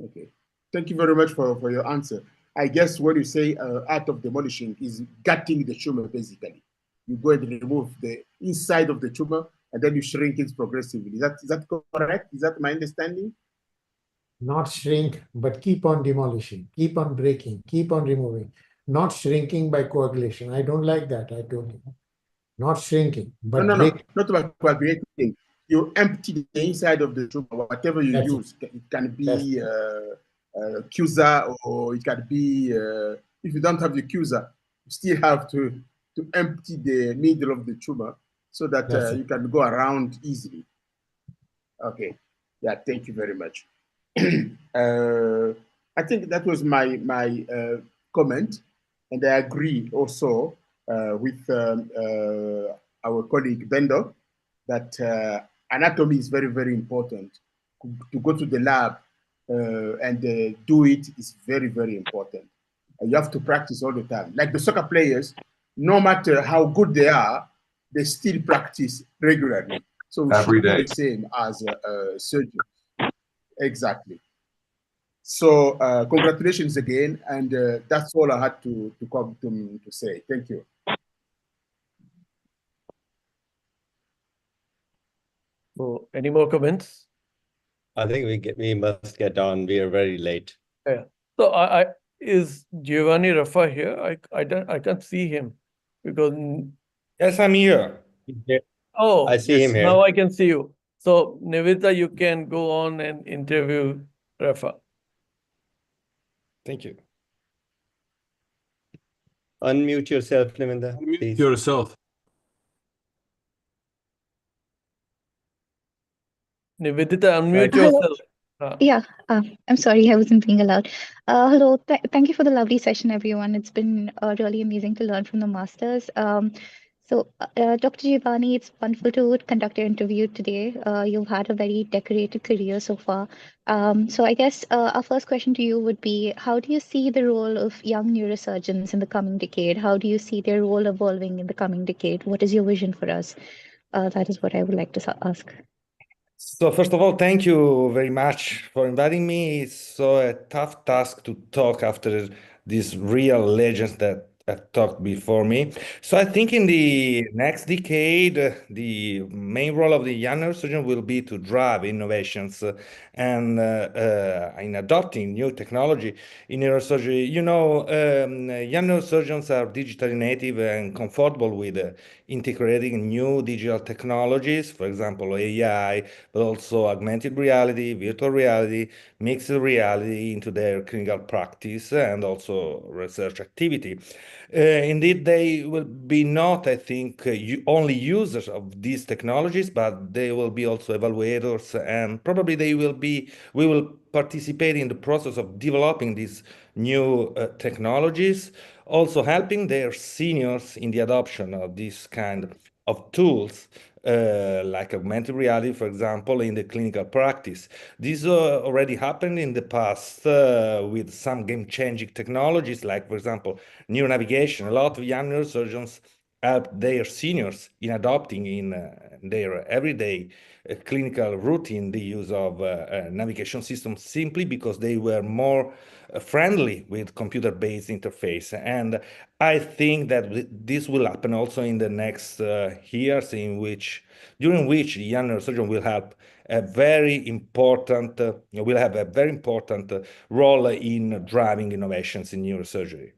Okay. Thank you very much for your answer. I guess when you say art of demolishing is gutting the tumor, basically. You go and remove the inside of the tumor and then you shrink it progressively. Is that correct? Is that my understanding? Not shrink, but keep on demolishing, keep on breaking, keep on removing. Not shrinking by coagulation. I don't like that, I told you. Not shrinking, but no, not about coagulating. You empty the inside of the tumor, whatever you use. It can be Cusa, or it can be, if you don't have the Cusa, you still have to empty the middle of the tumor so that you can go around easily. Okay, yeah, thank you very much. I think that was my comment, and I agree also with our colleague Bendo that anatomy is very, very important. To go to the lab and do it is very, very important. You have to practice all the time. Like the soccer players, no matter how good they are, they still practice regularly. So we should do the same as a surgeon. Exactly. So congratulations again, and that's all I had to come to say. Thank you. So, any more comments? I think we must get on. We are very late. Yeah. So is Giovanni Raffa here? I can't see him because yes, I'm here. Oh, I see him here. Now I can see you. So Nivita, you can go on and interview Rafa. Thank you. Unmute yourself, Nivita. Unmute yourself. Nivedita, unmute yourself. Yeah, I'm sorry, I wasn't being allowed. Hello, thank you for the lovely session, everyone. It's been really amazing to learn from the masters. Dr. Giovanni, it's wonderful to conduct your interview today. You've had a very decorated career so far. So I guess our first question to you would be, how do you see the role of young neurosurgeons in the coming decade? How do you see their role evolving in the coming decade? What is your vision for us? That is what I would like to ask. So first of all, thank you very much for inviting me. It's so a tough task to talk after these real legends that talked before me. So I think in the next decade, the main role of the young neurosurgeon will be to drive innovations and in adopting new technology in neurosurgery. You know, young neurosurgeons are digitally native and comfortable with integrating new digital technologies, for example, AI, but also augmented reality, virtual reality, mixed reality into their clinical practice and also research activity. Indeed, they will be not, I think, only users of these technologies, but they will be also evaluators, and probably we will participate in the process of developing these new technologies, also helping their seniors in the adoption of this kind of tools. Like augmented reality, for example, in the clinical practice. This already happened in the past with some game-changing technologies, like, for example, neuronavigation. A lot of young neurosurgeons help their seniors in adopting in their everyday clinical routine the use of navigation systems simply because they were more friendly with computer-based interface. And I think that this will happen also in the next years, during which the young neurosurgeon will have a very important role in driving innovations in neurosurgery.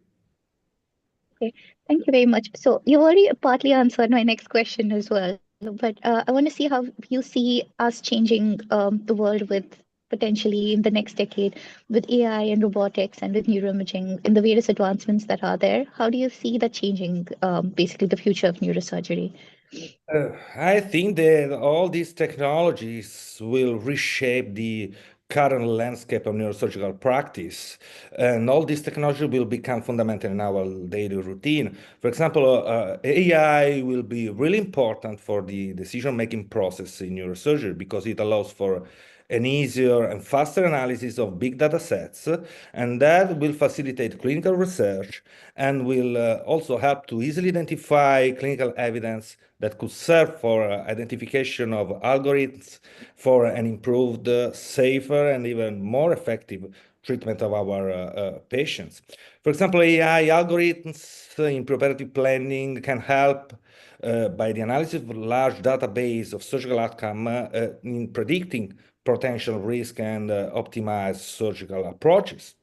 Okay, thank you very much. So you already partly answered my next question as well, but I want to see how you see us changing the world with potentially in the next decade with AI and robotics and with neuroimaging and the various advancements that are there. How do you see that changing basically the future of neurosurgery? I think that all these technologies will reshape the current landscape of neurosurgical practice, and all these technology will become fundamental in our daily routine. For example, AI will be really important for the decision-making process in neurosurgery because it allows for an easier and faster analysis of big data sets, and that will facilitate clinical research and will also help to easily identify clinical evidence that could serve for identification of algorithms for an improved, safer, and even more effective treatment of our patients. For example, AI algorithms in preoperative planning can help by the analysis of a large database of surgical outcome in predicting potential risk and optimize surgical approaches.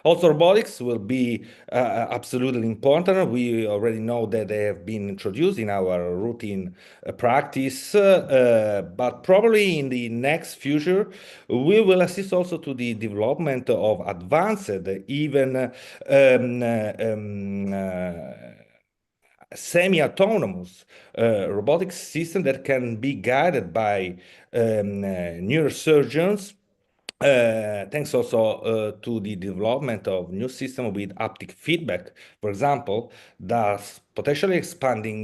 Also, robotics will be absolutely important. We already know that they have been introduced in our routine practice, but probably in the next future, we will assist also to the development of advanced, even semi-autonomous robotic system that can be guided by neurosurgeons. Thanks also to the development of new system with haptic feedback, for example, thus potentially expanding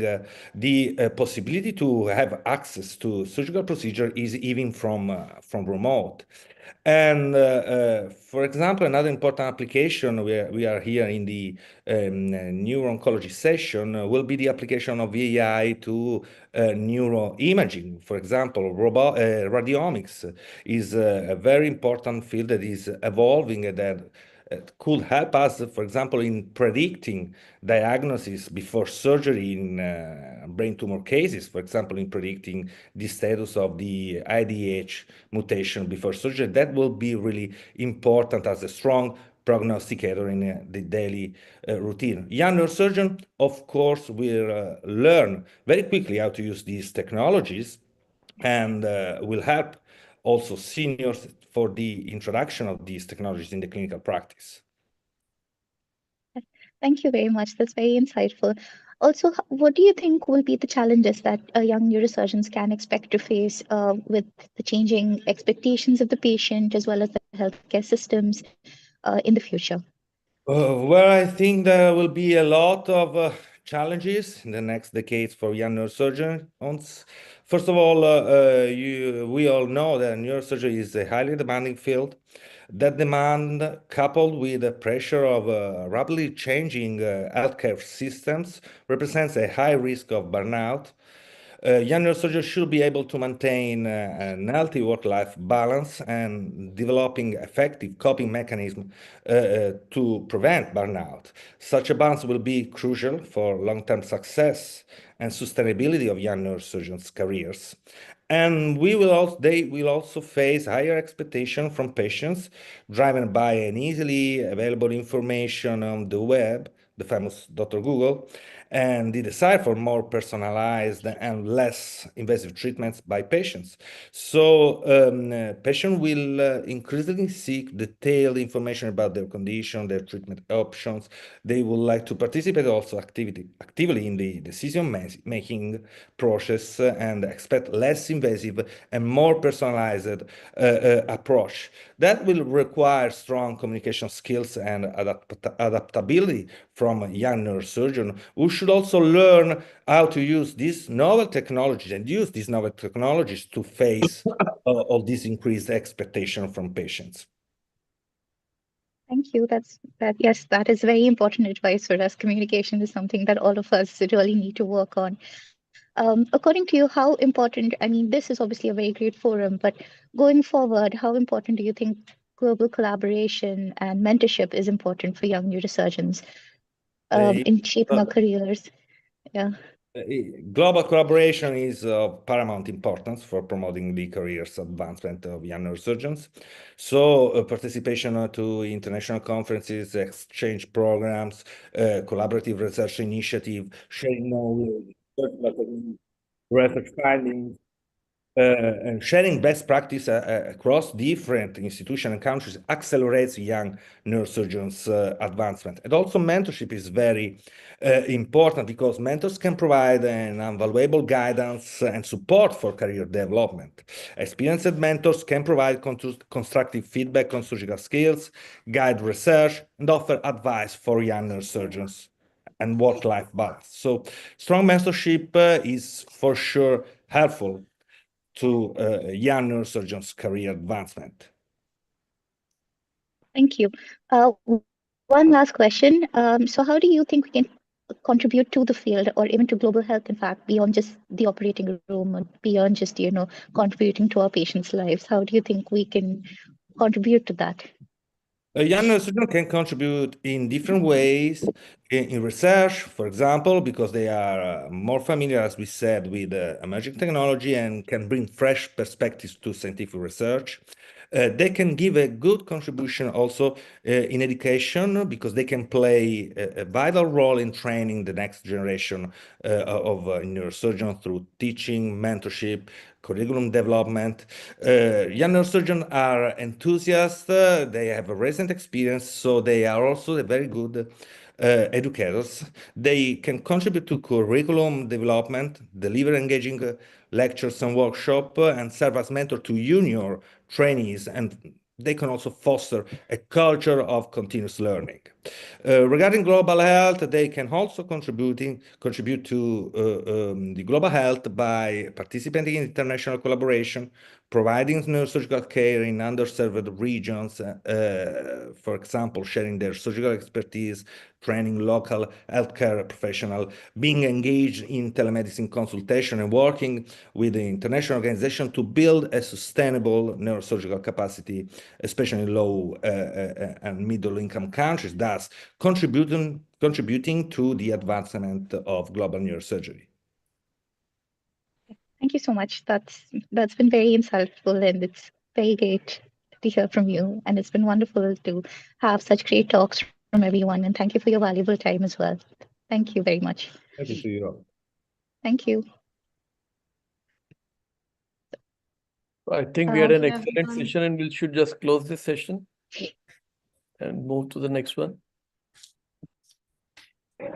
the possibility to have access to surgical procedure is even from remote. And for example, another important application we are here in the neuro-oncology session will be the application of AI to neuroimaging. For example, radiomics is a very important field that is evolving and that could help us, for example, in predicting diagnosis before surgery in brain tumor cases, for example, in predicting the status of the IDH mutation before surgery. That will be really important as a strong prognosticator in the daily routine. Young neurosurgeon, of course, will learn very quickly how to use these technologies and will help also seniors for the introduction of these technologies in the clinical practice. Thank you very much. That's very insightful. Also, what do you think will be the challenges that young neurosurgeons can expect to face with the changing expectations of the patient as well as the healthcare systems in the future? Well, I think there will be a lot of challenges in the next decades for young neurosurgeons. First of all, we all know that neurosurgery is a highly demanding field. That demand, coupled with the pressure of rapidly changing healthcare systems, represents a high risk of burnout. young neurosurgeons should be able to maintain an healthy work-life balance and developing effective coping mechanism to prevent burnout. Such a balance will be crucial for long-term success and sustainability of young neurosurgeons' careers. And they will also face higher expectation from patients, driven by an easily available information on the web, the famous Dr. Google, and the desire for more personalized and less invasive treatments by patients. So patients will increasingly seek detailed information about their condition, their treatment options. They would like to participate also actively in the decision-making process and expect less invasive and more personalized approach. That will require strong communication skills and adaptability from a young neurosurgeon who should also learn how to use these novel technologies to face all these increased expectation from patients. Thank you. Yes, that is very important advice for us. Communication is something that all of us really need to work on. According to you, how important, I mean, this is obviously a very great forum, but going forward, how important do you think global collaboration and mentorship is important for young neurosurgeons in shaping our careers? Yeah. Global collaboration is of paramount importance for promoting the careers advancement of young neurosurgeons. So participation to international conferences, exchange programs, collaborative research initiative, sharing knowledge, research findings, and sharing best practice across different institutions and countries accelerates young neurosurgeons' advancement. And also mentorship is very important because mentors can provide an invaluable guidance and support for career development. Experienced mentors can provide constructive feedback on surgical skills, guide research, and offer advice for young neurosurgeons and work-life balance. So strong mentorship is for sure helpful to young neurosurgeons' career advancement. Thank you. One last question. So how do you think we can contribute to the field or even to global health, in fact, beyond just the operating room or beyond just, contributing to our patients' lives? How do you think we can contribute to that? A young neurosurgeon can contribute in different ways in research, for example, because they are more familiar, as we said, with emerging technology and can bring fresh perspectives to scientific research. They can give a good contribution also in education because they can play a vital role in training the next generation of neurosurgeons through teaching, mentorship, curriculum development. Young neurosurgeons are enthusiasts, they have a recent experience, so they are also very good educators. They can contribute to curriculum development, deliver engaging lectures and workshops, and serve as mentor to junior trainees, and they can also foster a culture of continuous learning. Regarding global health, they can also contribute to the global health by participating in international collaboration, providing neurosurgical care in underserved regions, for example, sharing their surgical expertise, training local healthcare professionals, being engaged in telemedicine consultation, and working with the international organization to build a sustainable neurosurgical capacity, especially in low and middle-income countries, thus contributing to the advancement of global neurosurgery. Thank you so much. That's been very insightful, and it's very great to hear from you. And it's been wonderful to have such great talks from everyone. And thank you for your valuable time as well. Thank you very much. Thank you to you all. Thank you. I think we had an excellent session, and we should just close this session and move to the next one.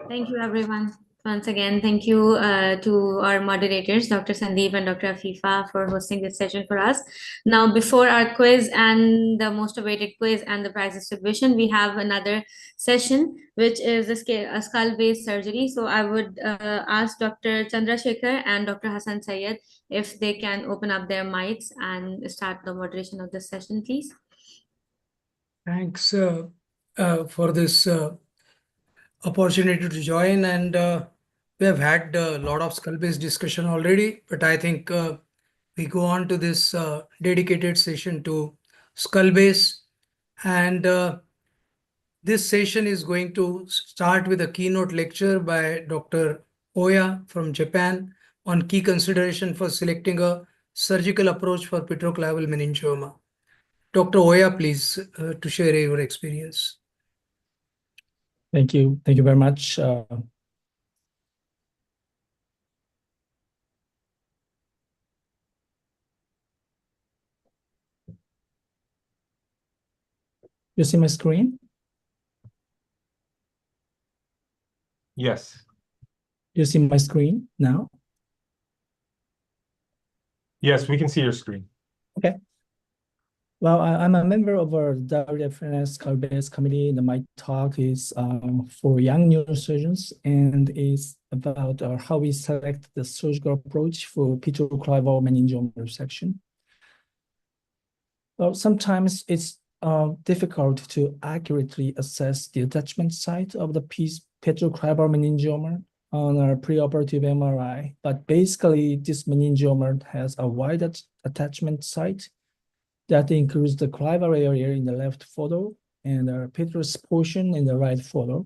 Thank you, everyone. Once again, thank you to our moderators, Dr. Sandeep and Dr. Afifa, for hosting this session for us. Now, before our quiz and the most awaited quiz and the prize distribution, we have another session, which is a skull-based surgery. So I would ask Dr. Chandrasekhar and Dr. Hassan Syed if they can open up their mics and start the moderation of this session, please. Thanks for this opportunity to join, and we have had a lot of skull-based discussion already, but I think we go on to this dedicated session to skull base. And this session is going to start with a keynote lecture by Dr. Oya from Japan on key consideration for selecting a surgical approach for petroclival meningioma. Dr. Oya, please, to share your experience. Thank you. Thank you very much. You see my screen? Yes. You see my screen now? Yes, we can see your screen. Okay. Well, I'm a member of our WFNS skull-based committee, and my talk is for young neurosurgeons, and is about how we select the surgical approach for petroclival meningioma resection. Well, sometimes it's difficult to accurately assess the attachment site of the petroclival meningioma on a preoperative MRI, but basically this meningioma has a wide attachment site that includes the clival area in the left photo and the petrous portion in the right photo.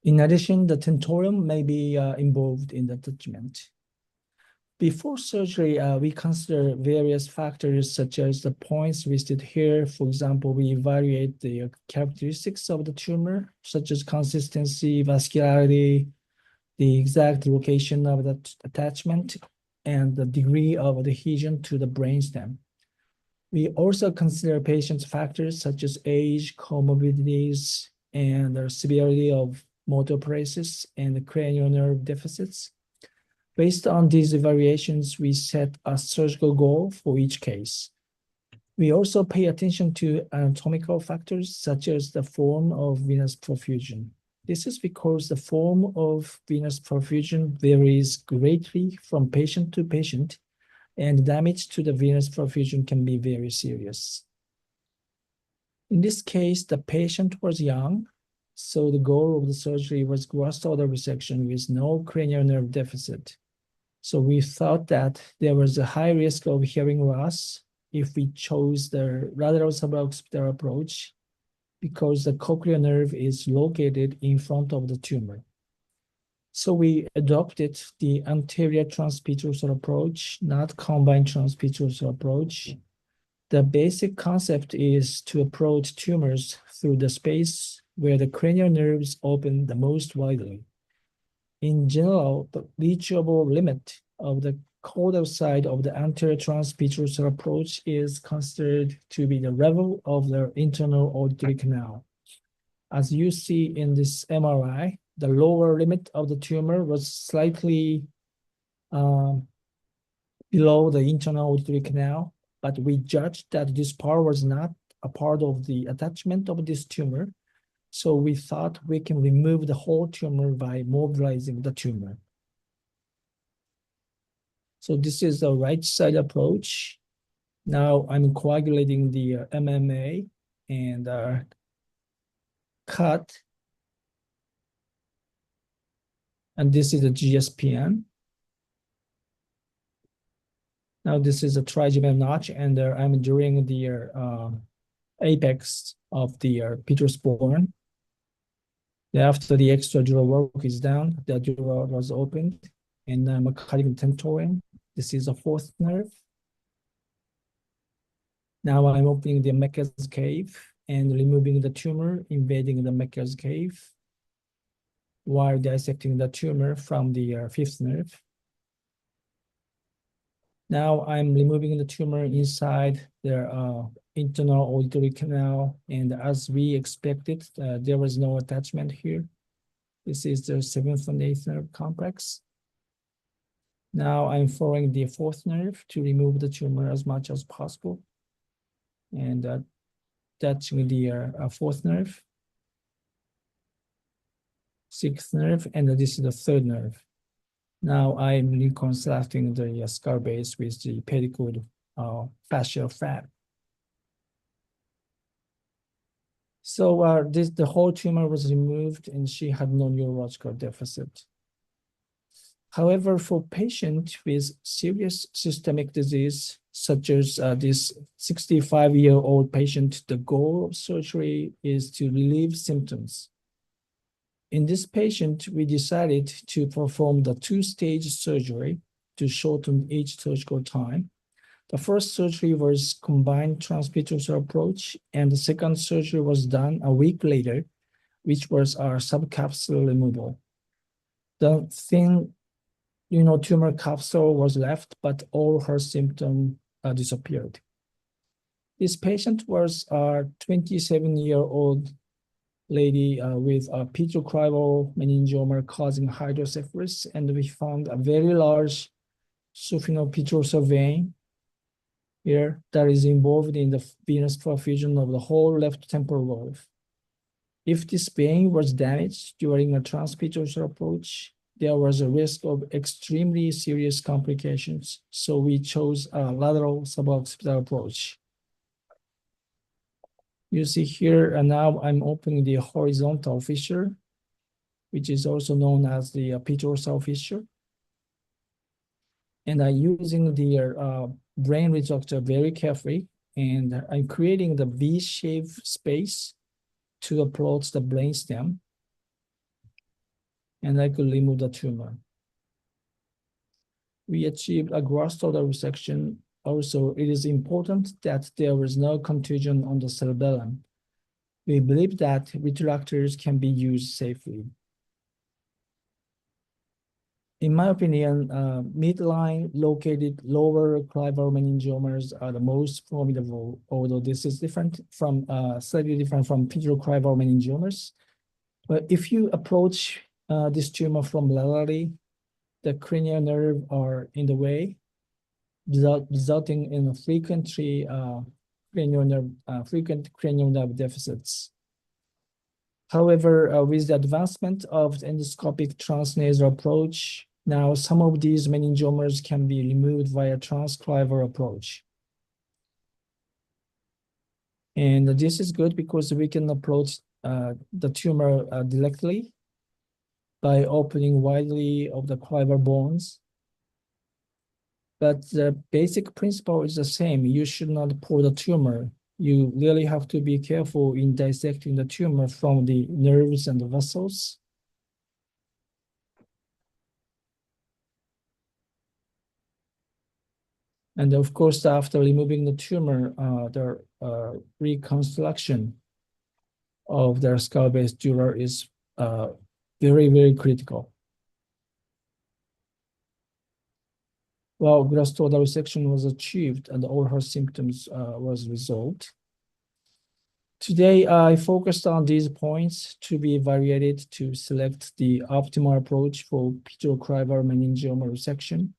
In addition, the tentorium may be involved in the attachment. Before surgery, we consider various factors such as the points listed here. For example, we evaluate the characteristics of the tumor, such as consistency, vascularity, the exact location of the attachment, and the degree of adhesion to the brainstem. We also consider patients' factors such as age, comorbidities, and the severity of motor paralysis and cranial nerve deficits. Based on these evaluations, we set a surgical goal for each case. We also pay attention to anatomical factors such as the form of venous perfusion. This is because the form of venous perfusion varies greatly from patient to patient, and damage to the venous perfusion can be very serious. In this case, the patient was young, so the goal of the surgery was gross total resection with no cranial nerve deficit. So we thought that there was a high risk of hearing loss if we chose the lateral suboccipital approach, because the cochlear nerve is located in front of the tumor. So we adopted the anterior transpetrosal approach, not combined transpetrosal approach. The basic concept is to approach tumors through the space where the cranial nerves open the most widely. In general, the reachable limit of the caudal side of the anterior transpetrosal approach is considered to be the level of the internal auditory canal. As you see in this MRI, the lower limit of the tumor was slightly below the internal auditory canal, but we judged that this part was not a part of the attachment of this tumor. So we thought we can remove the whole tumor by mobilizing the tumor. So this is the right side approach. Now I'm coagulating the MMA and cut. And this is a GSPN. Now this is a trigeminal notch, and I'm drawing the apex of the petrous bone. After the extradural work is done, the dural was opened, and I'm cutting the tentorium. This is a fourth nerve. Now I'm opening the Meckel's cave and removing the tumor, invading the Meckel's cave, while dissecting the tumor from the fifth nerve. Now I'm removing the tumor inside the internal auditory canal, and as we expected, there was no attachment here. This is the seventh and eighth nerve complex. Now I'm following the fourth nerve to remove the tumor as much as possible, and touching the fourth nerve, sixth nerve, and this is the third nerve. Now I'm reconstructing the skull base with the pedicle fascial fat. So the whole tumor was removed, and she had no neurological deficit. However, for patients with serious systemic disease, such as this 65-year-old patient, the goal of surgery is to relieve symptoms. In this patient, we decided to perform the two-stage surgery to shorten each surgical time. The first surgery was combined transpetular approach, and the second surgery was done a week later, which was our subcapsule removal. The thin tumor capsule was left, but all her symptoms disappeared. This patient was a 27-year-old lady with a petroclival meningioma causing hydrocephalus, and we found a very large supinopetrosal vein here that is involved in the venous perfusion of the whole left temporal lobe. If this vein was damaged during a transpetular approach, there was a risk of extremely serious complications, so we chose a lateral suboccipital approach. You see here, and now I'm opening the horizontal fissure, which is also known as the petrosal fissure. And I'm using the brain reductor very carefully, and I'm creating the V-shaped space to approach the brainstem, and I could remove the tumor. We achieved a gross total resection. Also, it is important that there was no contusion on the cerebellum. We believe that retractors can be used safely. In my opinion, midline located lower clival meningiomas are the most formidable, although this is different from slightly different from petroclival meningiomas. But if you approach this tumor from laterally, the cranial nerve are in the way, resulting in frequent cranial nerve deficits. However, with the advancement of the endoscopic transnasal approach, now some of these meningiomas can be removed via transclival approach. And this is good because we can approach the tumor directly by opening widely of the clival bones. But the basic principle is the same. You should not pull the tumor. You really have to be careful in dissecting the tumor from the nerves and the vessels. And of course, after removing the tumor, the reconstruction of their skull-based dura is very, very critical. Well, gross total resection was achieved and all her symptoms was resolved. Today, I focused on these points to be evaluated to select the optimal approach for petroclival meningioma resection.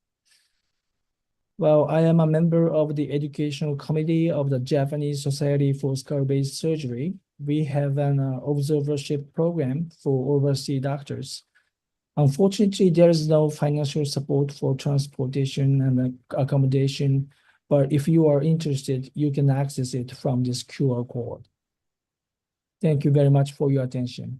Well, I am a member of the educational committee of the Japanese Society for Skull-Based Surgery. We have an observership program for overseas doctors. Unfortunately, there is no financial support for transportation and accommodation, but if you are interested, you can access it from this QR code. Thank you very much for your attention.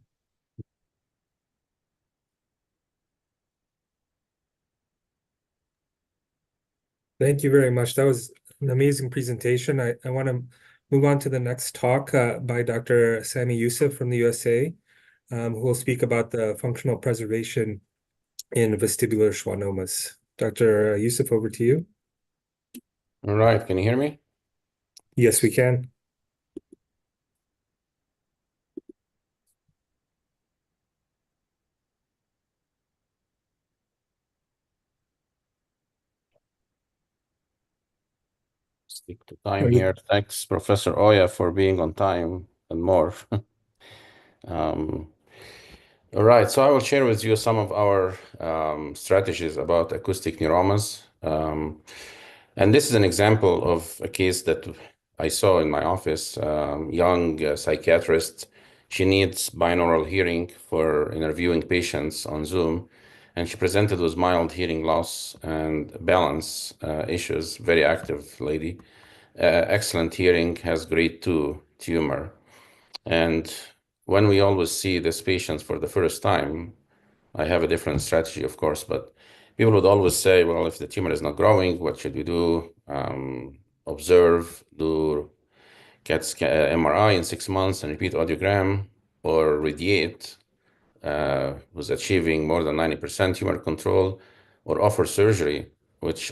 Thank you very much. That was an amazing presentation. I want to move on to the next talk by Dr. Sami Yusuf from the USA, who will speak about the functional preservation in vestibular schwannomas. Dr. Yusuf, over to you. All right, can you hear me? Yes, we can. Stick to time here. Thanks, Professor Oya, for being on time and more. All right, so I will share with you some of our strategies about acoustic neuromas. And this is an example of a case that I saw in my office, young psychiatrist. She needs binaural hearing for interviewing patients on Zoom. And she presented with mild hearing loss and balance issues, very active lady. Excellent hearing, has grade 2 tumor. And when we always see these patients for the first time, I have a different strategy, of course, but people would always say, well, if the tumor is not growing, what should we do? Observe, do CAT scan, MRI in 6 months and repeat audiogram, or radiate, who's achieving more than 90% tumor control, or offer surgery, which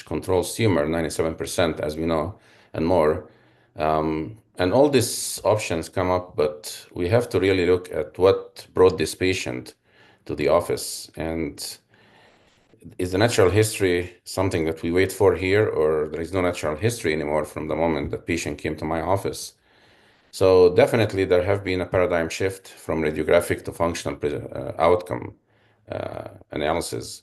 controls tumor 97%, as we know, and more. And all these options come up, but we have to really look at what brought this patient to the office. And is the natural history something that we wait for here, or there is no natural history anymore from the moment the patient came to my office? So definitely there have been a paradigm shift from radiographic to functional outcome analysis.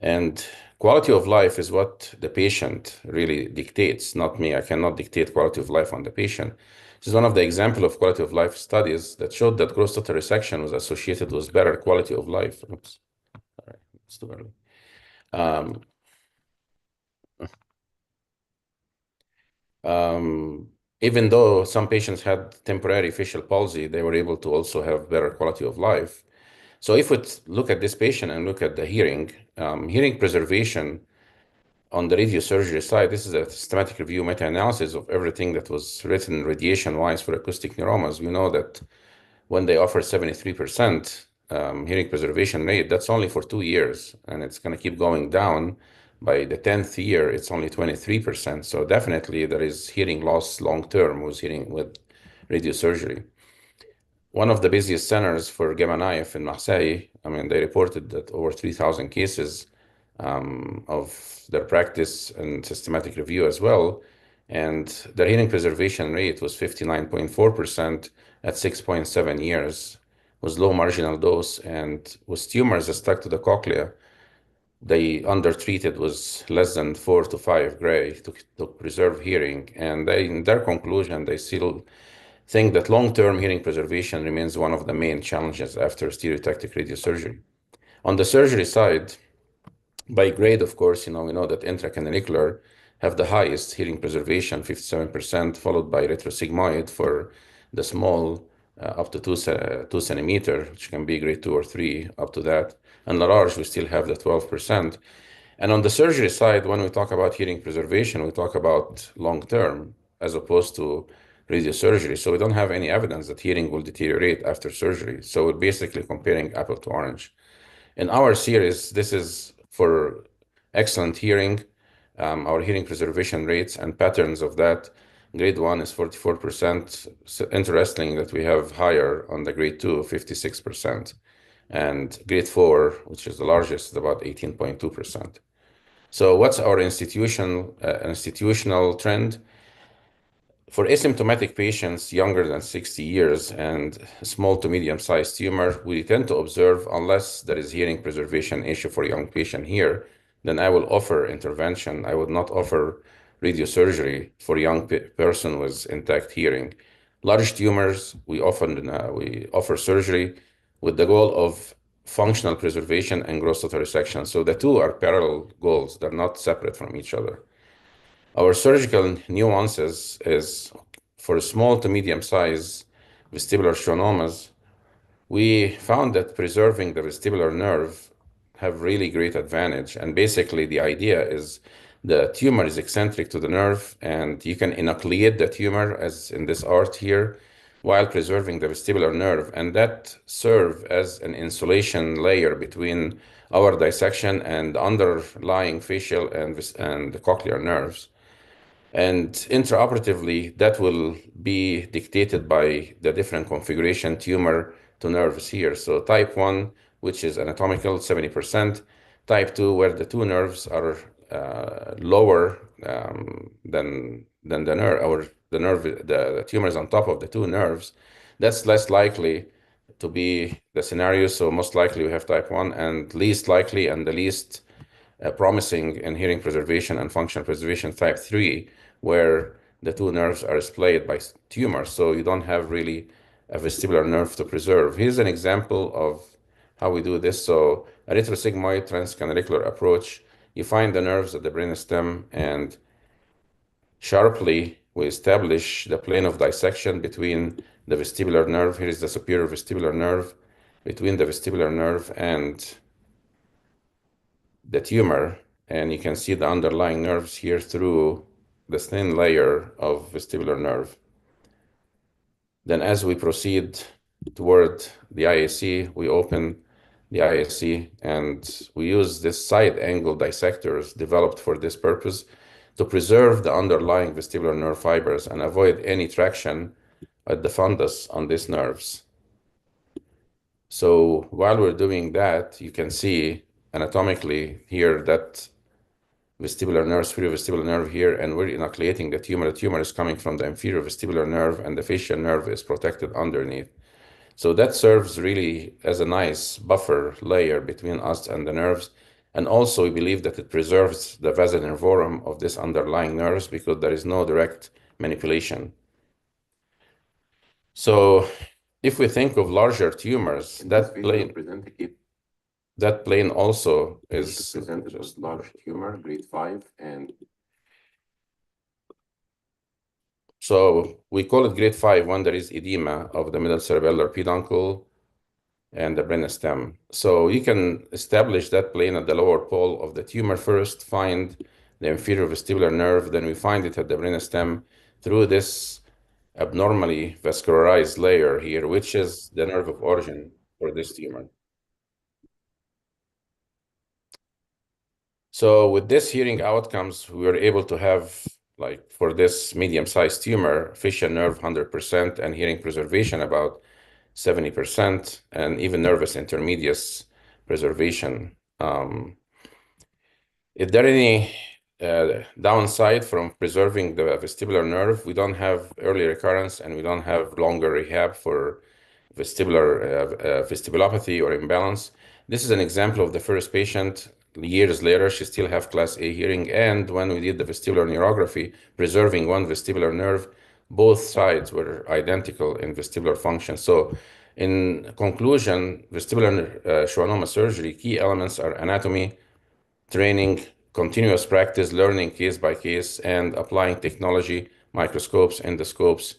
And quality of life is what the patient really dictates, not me. I cannot dictate quality of life on the patient. This is one of the example of quality of life studies that showed that gross total resection was associated with better quality of life. Oops, sorry, it's too early. Even though some patients had temporary facial palsy, they were able to also have better quality of life. So if we look at this patient and look at the hearing preservation on the radiosurgery side, this is a systematic review meta-analysis of everything that was written radiation-wise for acoustic neuromas. We know that when they offer 73% hearing preservation rate, that's only for 2 years, and it's going to keep going down. By the 10th year, it's only 23%. So definitely there is hearing loss long-term with radiosurgery. One of the busiest centers for gamma knife in Marseille, I mean, they reported that over 3,000 cases of their practice and systematic review as well. And their hearing preservation rate was 59.4% at 6.7 years, was low marginal dose, and with tumors that stuck to the cochlea, they undertreated was less than 4 to 5 gray to preserve hearing. And in their conclusion, they still think that long-term hearing preservation remains one of the main challenges after stereotactic radiosurgery. On the surgery side, by grade, of course, we know that intracanalicular have the highest hearing preservation, 57%, followed by retrosigmoid for the small up to 2 centimeter, which can be grade 2 or 3 up to that. And large, we still have the 12%. And on the surgery side, when we talk about hearing preservation, we talk about long-term as opposed to radiosurgery. So we don't have any evidence that hearing will deteriorate after surgery. So we're basically comparing apple to orange. In our series, this is for excellent hearing, our hearing preservation rates and patterns of that. Grade 1 is 44%. So interesting that we have higher on the grade 2, 56%. And grade 4, which is the largest, is about 18.2%. So what's our institutional trend? For asymptomatic patients younger than 60 years and small to medium-sized tumor, we tend to observe, unless there is hearing preservation issue for a young patient here, then I will offer intervention. I would not offer radiosurgery for a young person with intact hearing. Large tumors, we offer surgery with the goal of functional preservation and gross total resection. So the two are parallel goals. They're not separate from each other. Our surgical nuances is for small to medium-sized vestibular schwannomas, we found that preserving the vestibular nerve have really great advantage. And basically the idea is the tumor is eccentric to the nerve, and you can enucleate the tumor, as in this art here, while preserving the vestibular nerve. And that serve as an insulation layer between our dissection and the underlying facial and the cochlear nerves. And intraoperatively, that will be dictated by the different configuration tumor to nerves here. So type 1, which is anatomical, 70%. Type 2, where the two nerves are lower than the nerve, or the tumor is on top of the two nerves. That's less likely to be the scenario. So most likely we have type 1, and least likely and the least promising in hearing preservation and functional preservation, type 3, where the two nerves are splayed by tumors. So you don't have really a vestibular nerve to preserve. Here's an example of how we do this. So a retrosigmoid transcanalicular approach, you find the nerves at the brainstem, and sharply we establish the plane of dissection between the vestibular nerve. Here is the superior vestibular nerve, between the vestibular nerve and the tumor, and you can see the underlying nerves here through the thin layer of vestibular nerve. Then as we proceed toward the IAC, we open the IAC and we use this side angle dissectors developed for this purpose to preserve the underlying vestibular nerve fibers and avoid any traction at the fundus on these nerves. So while we're doing that, you can see anatomically here that vestibular nerve, superior vestibular nerve here, and we're enucleating the tumor. The tumor is coming from the inferior vestibular nerve, and the facial nerve is protected underneath. So that serves really as a nice buffer layer between us and the nerves. And also we believe that it preserves the vasa nervorum of this underlying nerves because there is no direct manipulation. So if we think of larger tumors, that plane also is presented as large tumor, grade 5, and so we call it grade 5 when there is edema of the middle cerebellar peduncle and the brainstem. So you can establish that plane at the lower pole of the tumor first, find the inferior vestibular nerve, then we find it at the brainstem through this abnormally vascularized layer here, which is the nerve of origin for this tumor. So with this hearing outcomes, we were able to have, like for this medium-sized tumor, facial nerve 100% and hearing preservation about 70%, and even nervous intermediates preservation. If there any downside from preserving the vestibular nerve, we don't have early recurrence and we don't have longer rehab for vestibulopathy or imbalance. This is an example of the first patient. Years later, she still have class A hearing, and when we did the vestibular neurography, preserving one vestibular nerve, both sides were identical in vestibular function. So in conclusion, vestibular schwannoma surgery, key elements are anatomy, training, continuous practice, learning case by case, and applying technology, microscopes, endoscopes,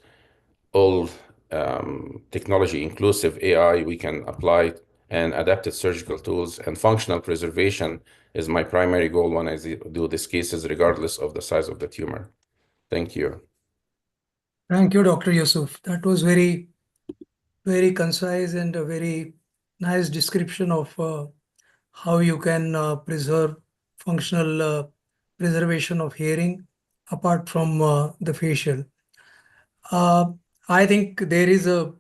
all technology inclusive AI we can apply, and adapted surgical tools, and functional preservation is my primary goal when I do these cases, regardless of the size of the tumor. Thank you. Thank you, Dr. Yusuf. That was very, very concise and a very nice description of how you can preserve functional preservation of hearing apart from the facial. I think there is a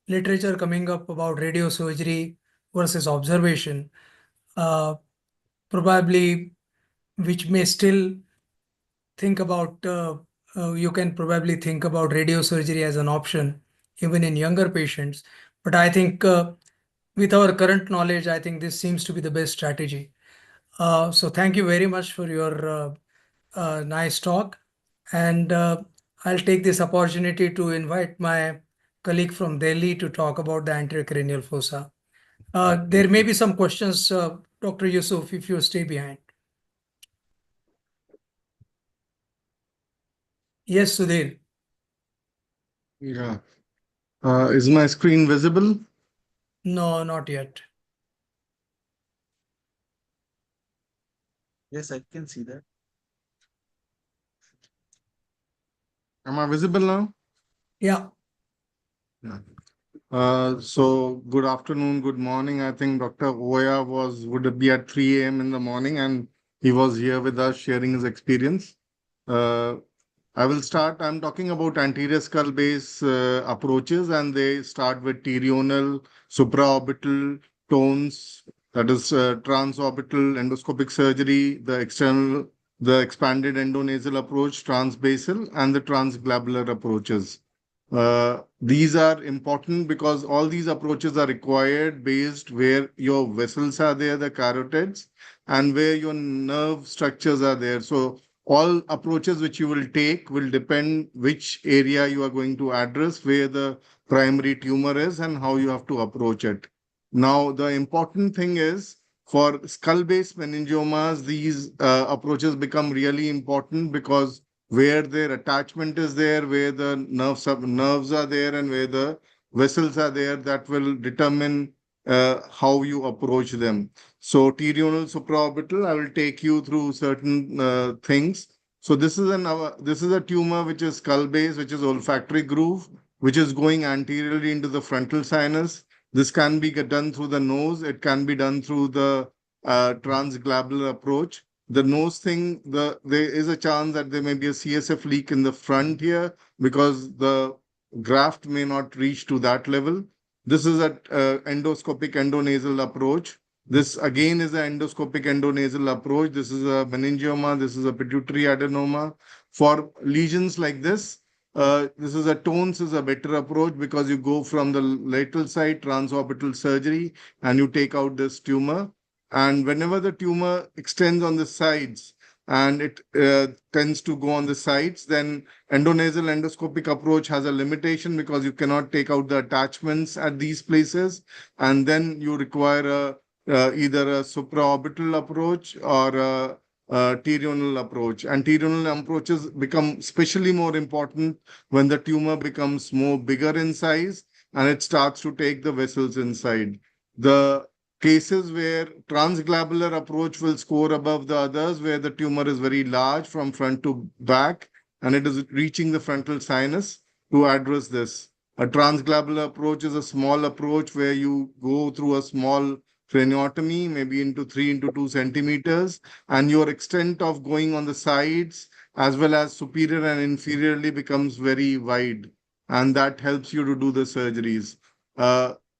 literature coming up about radiosurgery versus observation, probably which may still think about, you can probably think about radiosurgery as an option even in younger patients. But I think with our current knowledge, I think this seems to be the best strategy. So thank you very much for your nice talk. And I'll take this opportunity to invite my colleague from Delhi to talk about the anterior cranial fossa. There may be some questions, Dr. Yusuf, if you stay behind. Yes, Sudhir. Yeah. Is my screen visible? No, not yet. Yes, I can see that. Am I visible now? Yeah. Yeah. So good afternoon, good morning. I think Dr. Oya would be at 3 a.m. in the morning, and he was here with us sharing his experience. I will start. I'm talking about anterior skull base approaches, and they start with terional, supraorbital, tones, that is transorbital endoscopic surgery, the expanded endonasal approach, transbasal, and the transglobular approaches. These are important because all these approaches are required based where your vessels are there, the carotids, and where your nerve structures are there. So all approaches which you will take will depend which area you are going to address, where the primary tumor is, and how you have to approach it. Now, the important thing is for skull-based meningiomas, these approaches become really important because where their attachment is there, where the nerves are there, and where the vessels are there, that will determine how you approach them. So pterional supraorbital, I will take you through certain things. So this is a tumor which is skull base, which is olfactory groove, which is going anteriorly into the frontal sinus. This can be done through the nose. It can be done through the transglabular approach. The nose thing, there is a chance that there may be a CSF leak in the front here because the graft may not reach to that level. This is an endoscopic endonasal approach. This again is an endoscopic endonasal approach. This is a meningioma. This is a pituitary adenoma. For lesions like this is a TONS is a better approach because you go from the lateral side, transorbital surgery, and you take out this tumor. And whenever the tumor extends on the sides and it tends to go on the sides, then endonasal endoscopic approach has a limitation because you cannot take out the attachments at these places. And then you require either a supraorbital approach or a pterional approach. And pterional approaches become especially more important when the tumor becomes more bigger in size and it starts to take the vessels inside. The cases where transglabular approach will score above the others, where the tumor is very large from front to back, and it is reaching the frontal sinus to address this. A transglabular approach is a small approach where you go through a small craniotomy, maybe into 3 into 2 centimeters, and your extent of going on the sides as well as superior and inferiorly becomes very wide, and that helps you to do the surgeries.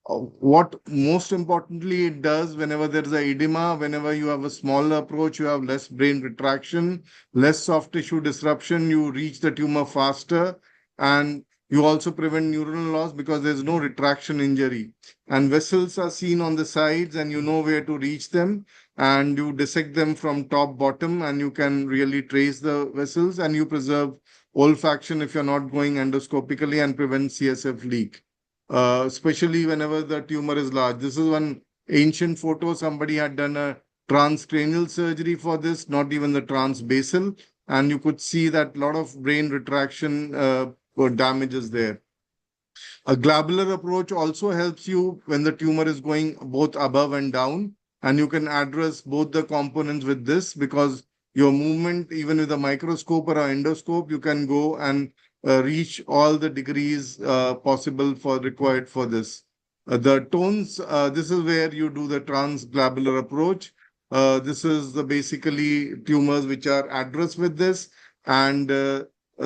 What most importantly it does whenever there is a edema, whenever you have a smaller approach, you have less brain retraction, less soft tissue disruption, you reach the tumor faster, and you also prevent neuronal loss because there's no retraction injury. And vessels are seen on the sides and you know where to reach them, and you dissect them from top bottom and you can really trace the vessels, and you preserve olfaction if you're not going endoscopically, and prevent CSF leak. Especially whenever the tumor is large. This is one ancient photo. Somebody had done a transcranial surgery for this, not even the transbasal. And you could see that a lot of brain retraction damage is there. A glabular approach also helps you when the tumor is going both above and down. And you can address both the components with this because your movement, even with a microscope or an endoscope, you can go and reach all the degrees possible required for this. The TONS, this is where you do the transglabular approach. This is basically tumors which are addressed with this, and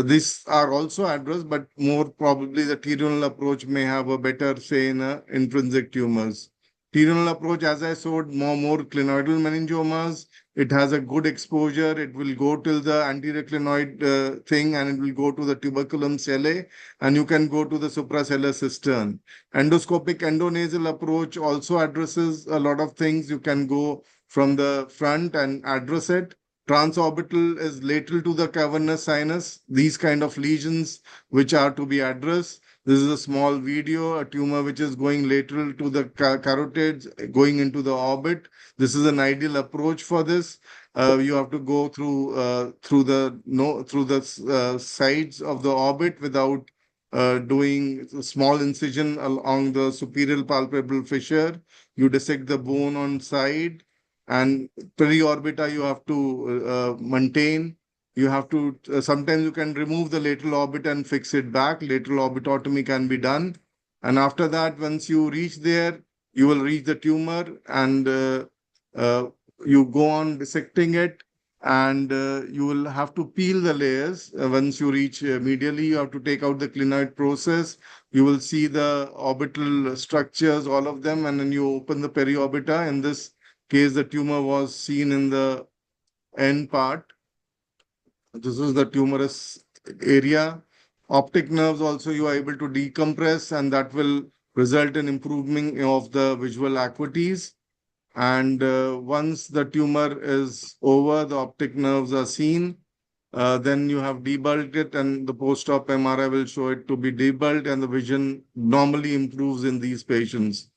these are also addressed, but more probably the pterional approach may have a better say in intrinsic tumors. Pterional approach, as I showed, more clinoidal meningiomas. It has a good exposure. It will go till the anterior clinoid thing, and it will go to the tuberculum cellae, and you can go to the suprasellar cistern. Endoscopic endonasal approach also addresses a lot of things. You can go from the front and address it. Transorbital is lateral to the cavernous sinus. These kind of lesions which are to be addressed. This is a small video, a tumor which is going lateral to the carotids, going into the orbit. This is an ideal approach for this. You have to go through the sides of the orbit without doing a small incision along the superior palpebral fissure. You dissect the bone on side, and periorbita you have to maintain. You have to, sometimes you can remove the lateral orbit and fix it back. Lateral orbitotomy can be done. And after that, once you reach there, you will reach the tumor, and you go on dissecting it, and you will have to peel the layers. Once you reach medially, you have to take out the clinoid process. You will see the orbital structures, all of them, and then you open the periorbita. In this case, the tumor was seen in the end part. This is the tumorous area. Optic nerves also you are able to decompress, and that will result in improvement of the visual acuities. And once the tumor is over, the optic nerves are seen. Then you have debulked it, and the post-op MRI will show it to be debulked, and the vision normally improves in these patients.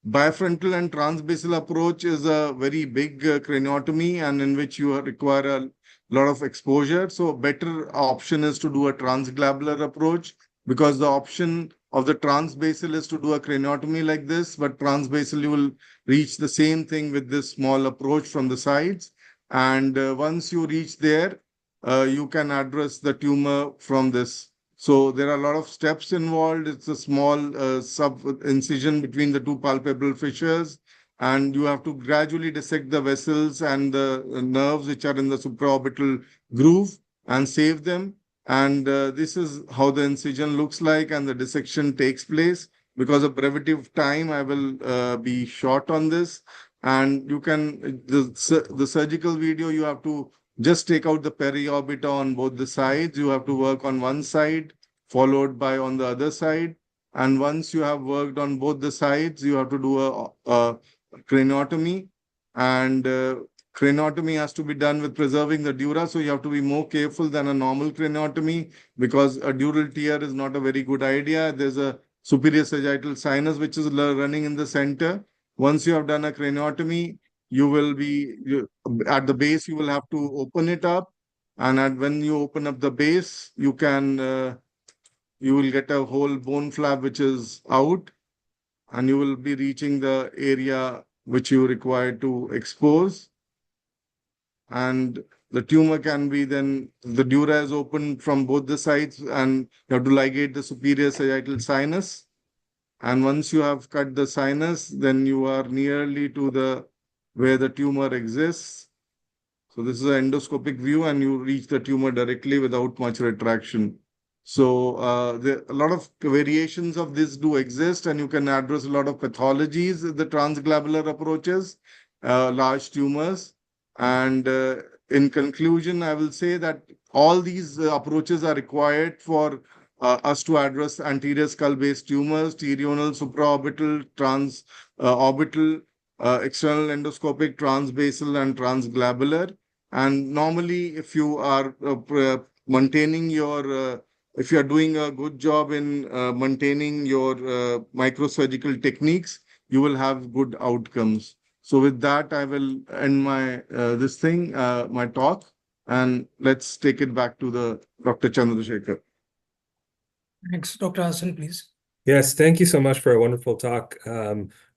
Bifrontal and transbasal approach is a very big craniotomy, and in which you require a lot of exposure. So better option is to do a transglabular approach, because the option of the transbasal is to do a craniotomy like this, but transbasal you will reach the same thing with this small approach from the sides. And once you reach there, you can address the tumor from this. So there are a lot of steps involved. It's a small sub-incision between the two palpebral fissures, and you have to gradually dissect the vessels and the nerves which are in the supraorbital groove and save them. And this is how the incision looks like and the dissection takes place. Because of brevity of time, I will be short on this. And you can, the surgical video, you have to just take out the periorbita on both the sides. You have to work on one side, followed by on the other side. And once you have worked on both the sides, you have to do a craniotomy. And craniotomy has to be done with preserving the dura. So you have to be more careful than a normal craniotomy, because a dural tear is not a very good idea. There's a superior sagittal sinus which is running in the center. Once you have done a craniotomy, you will be at the base, you will have to open it up. And when you open up the base, you can you will get a whole bone flap which is out, and you will be reaching the area which you require to expose. And the tumor can be then, the dura is open from both the sides, and you have to ligate the superior sagittal sinus. And once you have cut the sinus, then you are nearly to the where the tumor exists. So this is an endoscopic view, and you reach the tumor directly without much retraction. So a lot of variations of this do exist, and you can address a lot of pathologies, the transglobular approaches, large tumors. And in conclusion, I will say that all these approaches are required for us to address anterior skull-based tumors, pterional, supraorbital, transorbital, external endoscopic, transbasal, and transglobular. And normally, if you are maintaining your if you are doing a good job in maintaining your microsurgical techniques, you will have good outcomes. So with that, I will end my my talk, and let's take it back to the Dr. Chandrasekhar. Next, Dr. Hassan, please. Yes, thank you so much for a wonderful talk.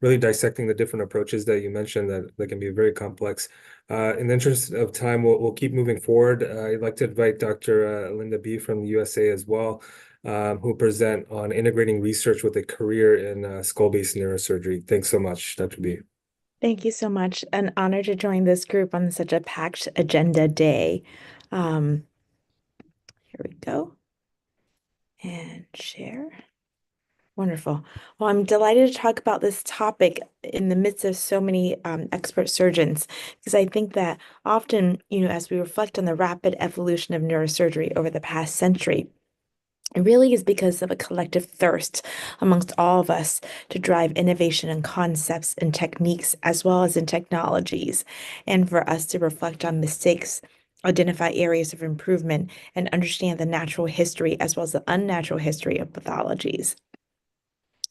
Really dissecting the different approaches that you mentioned that can be very complex. In the interest of time, we'll keep moving forward. I'd like to invite Dr. Linda B. from the USA as well, who will present on integrating research with a career in skull-based neurosurgery. Thanks so much, Dr. B. Thank you so much. An honor to join this group on such a packed agenda day. Here we go. And share. Wonderful. Well, I'm delighted to talk about this topic in the midst of so many expert surgeons, because I think that often, as we reflect on the rapid evolution of neurosurgery over the past century, it really is because of a collective thirst amongst all of us to drive innovation in concepts and techniques, as well as in technologies, and for us to reflect on mistakes, identify areas of improvement, and understand the natural history as well as the unnatural history of pathologies.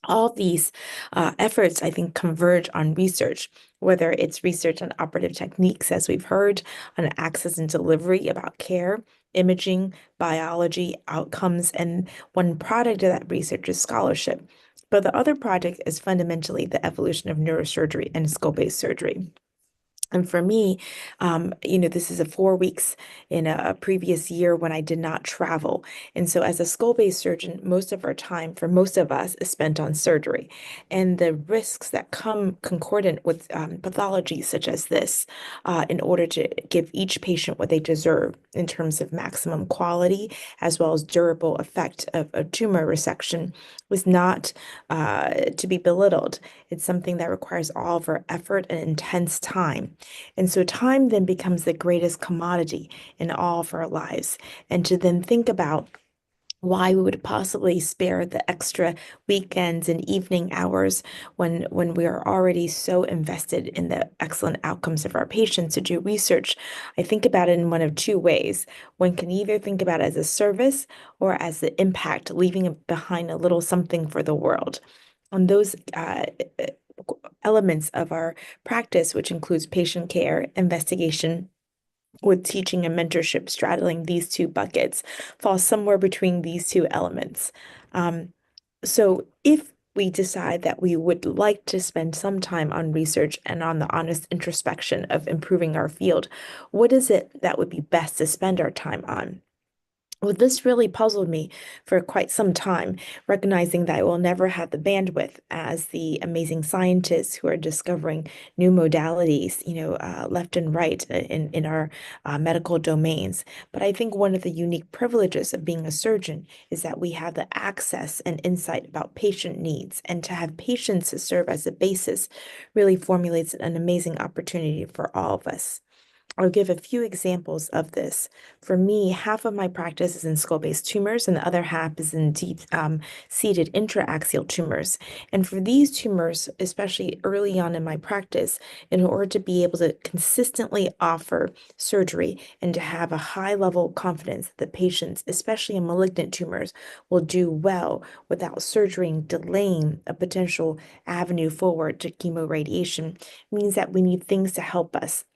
All of these efforts, I think, converge on research, whether it's research on operative techniques, as we've heard, on access and delivery about care, imaging, biology, outcomes, and one product of that research is scholarship. But the other project is fundamentally the evolution of neurosurgery and skull-based surgery. And for me, this is 4 weeks in a previous year when I did not travel. And so as a skull-based surgeon, most of our time, for most of us, is spent on surgery. And the risks that come concordant with pathologies such as this, in order to give each patient what they deserve in terms of maximum quality, as well as durable effect of a tumor resection, was not to be belittled. It's something that requires all of our effort and intense time. And so time then becomes the greatest commodity in all of our lives. And to then think about why we would possibly spare the extra weekends and evening hours when we are already so invested in the excellent outcomes of our patients to do research. I think about it in one of two ways. One can either think about it as a service or as the impact, leaving behind a little something for the world. On those elements of our practice, which includes patient care, investigation, with teaching and mentorship straddling these two buckets, falls somewhere between these two elements. So if we decide that we would like to spend some time on research and on the honest introspection of improving our field, what is it that would be best to spend our time on? Well, this really puzzled me for quite some time, recognizing that I will never have the bandwidth as the amazing scientists who are discovering new modalities, left and right in our medical domains. But I think one of the unique privileges of being a surgeon is that we have the access and insight about patient needs, and to have patients serve as a basis really formulates an amazing opportunity for all of us. I'll give a few examples of this. For me, half of my practice is in skull-based tumors, and the other half is in deep-seated intraaxial tumors. And for these tumors, especially early on in my practice, in order to be able to consistently offer surgery and to have a high level of confidence that the patients, especially in malignant tumors, will do well without surgery and delaying a potential avenue forward to chemoradiation, means that we need things to help us.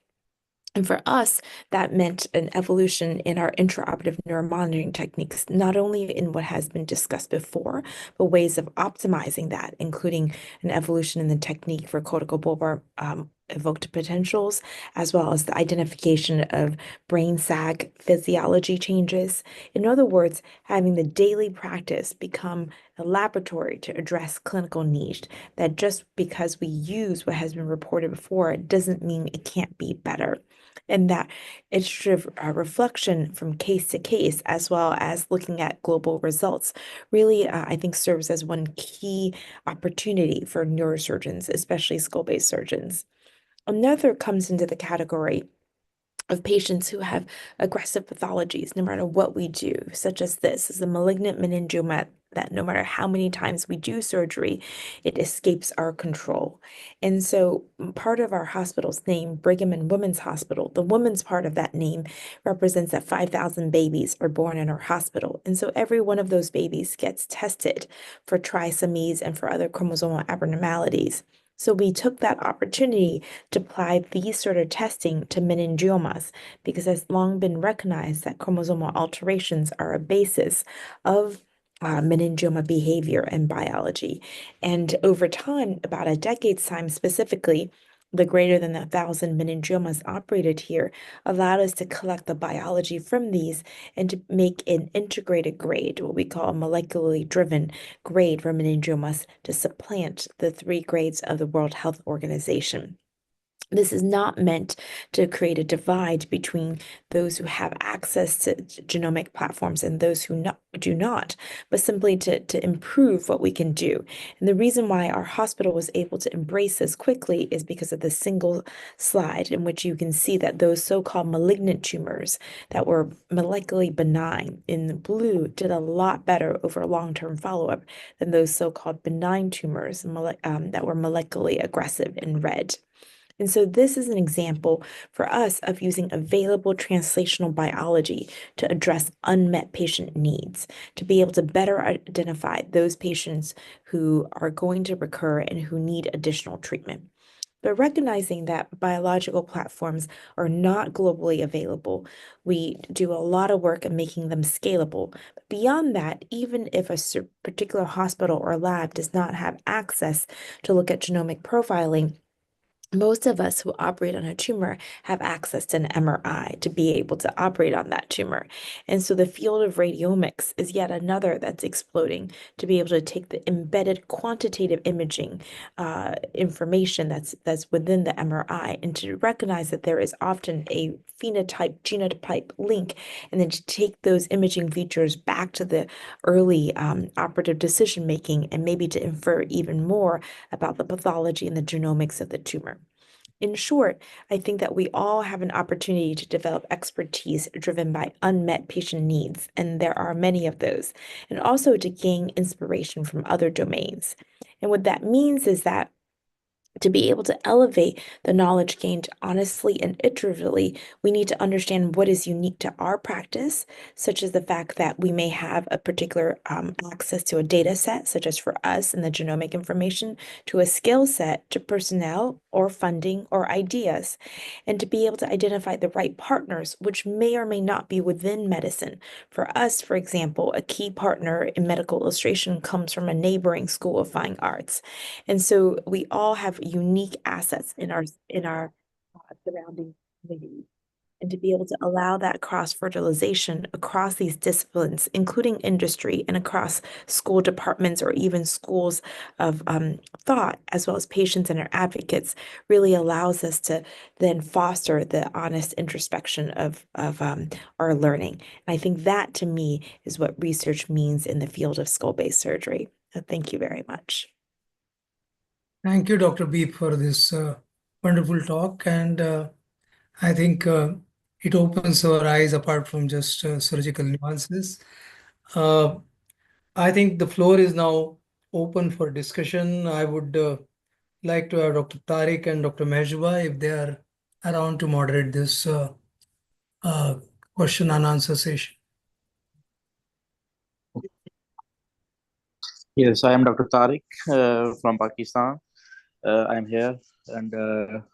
And for us, that meant an evolution in our intraoperative neuromonitoring techniques, not only in what has been discussed before, but ways of optimizing that, including an evolution in the technique for cortical bulbar evoked potentials, as well as the identification of brain sag physiology changes. In other words, having the daily practice become a laboratory to address clinical needs, that just because we use what has been reported before doesn't mean it can't be better. And that it's sort of a reflection from case to case, as well as looking at global results, really, I think serves as one key opportunity for neurosurgeons, especially skull-based surgeons. Another comes into the category of patients who have aggressive pathologies, no matter what we do, such as this is a malignant meningioma that no matter how many times we do surgery, it escapes our control. And so part of our hospital's name, Brigham and Women's Hospital, the women's part of that name represents that 5,000 babies are born in our hospital. And so every one of those babies gets tested for trisomies and for other chromosomal abnormalities. So we took that opportunity to apply these sort of testing to meningiomas because it's long been recognized that chromosomal alterations are a basis of meningioma behavior and biology. And over time, about a decade's time specifically, the greater than 1,000 meningiomas operated here allowed us to collect the biology from these and to make an integrated grade, what we call a molecularly driven grade for meningiomas, to supplant the 3 grades of the World Health Organization. This is not meant to create a divide between those who have access to genomic platforms and those who do not, but simply to improve what we can do. And the reason why our hospital was able to embrace this quickly is because of the single slide in which you can see that those so-called malignant tumors that were molecularly benign in the blue did a lot better over long-term follow-up than those so-called benign tumors that were molecularly aggressive in red. And so this is an example for us of using available translational biology to address unmet patient needs, to be able to better identify those patients who are going to recur and who need additional treatment. But recognizing that biological platforms are not globally available, we do a lot of work in making them scalable. But beyond that, even if a particular hospital or lab does not have access to look at genomic profiling, most of us who operate on a tumor have access to an MRI to be able to operate on that tumor. And so the field of radiomics is yet another that's exploding, to be able to take the embedded quantitative imaging information that's within the MRI and to recognize that there is often a phenotype-genotype link, and then to take those imaging features back to the early operative decision making and maybe to infer even more about the pathology and the genomics of the tumor. In short, I think that we all have an opportunity to develop expertise driven by unmet patient needs, and there are many of those, and also to gain inspiration from other domains. And what that means is that To be able to elevate the knowledge gained honestly and iteratively, we need to understand what is unique to our practice, such as the fact that we may have a particular access to a data set, such as for us in the genomic information, to a skill set, to personnel or funding or ideas, and to be able to identify the right partners, which may or may not be within medicine. For us, for example, a key partner in medical illustration comes from a neighboring school of fine arts. And so we all have unique assets in our surrounding community. And to be able to allow that cross-fertilization across these disciplines, including industry and across school departments or even schools of thought, as well as patients and our advocates, really allows us to then foster the honest introspection of our learning. And I think that, to me, is what research means in the field of skull-based surgery. So thank you very much. Thank you, Dr. Beep, for this wonderful talk. And I think it opens our eyes apart from just surgical nuances. I think the floor is now open for discussion. I would like to have Dr. Tariq and Dr. Mehjooba, if they are around, to moderate this question and answer session. Yes, I am Dr. Tariq from Pakistan. I am here, and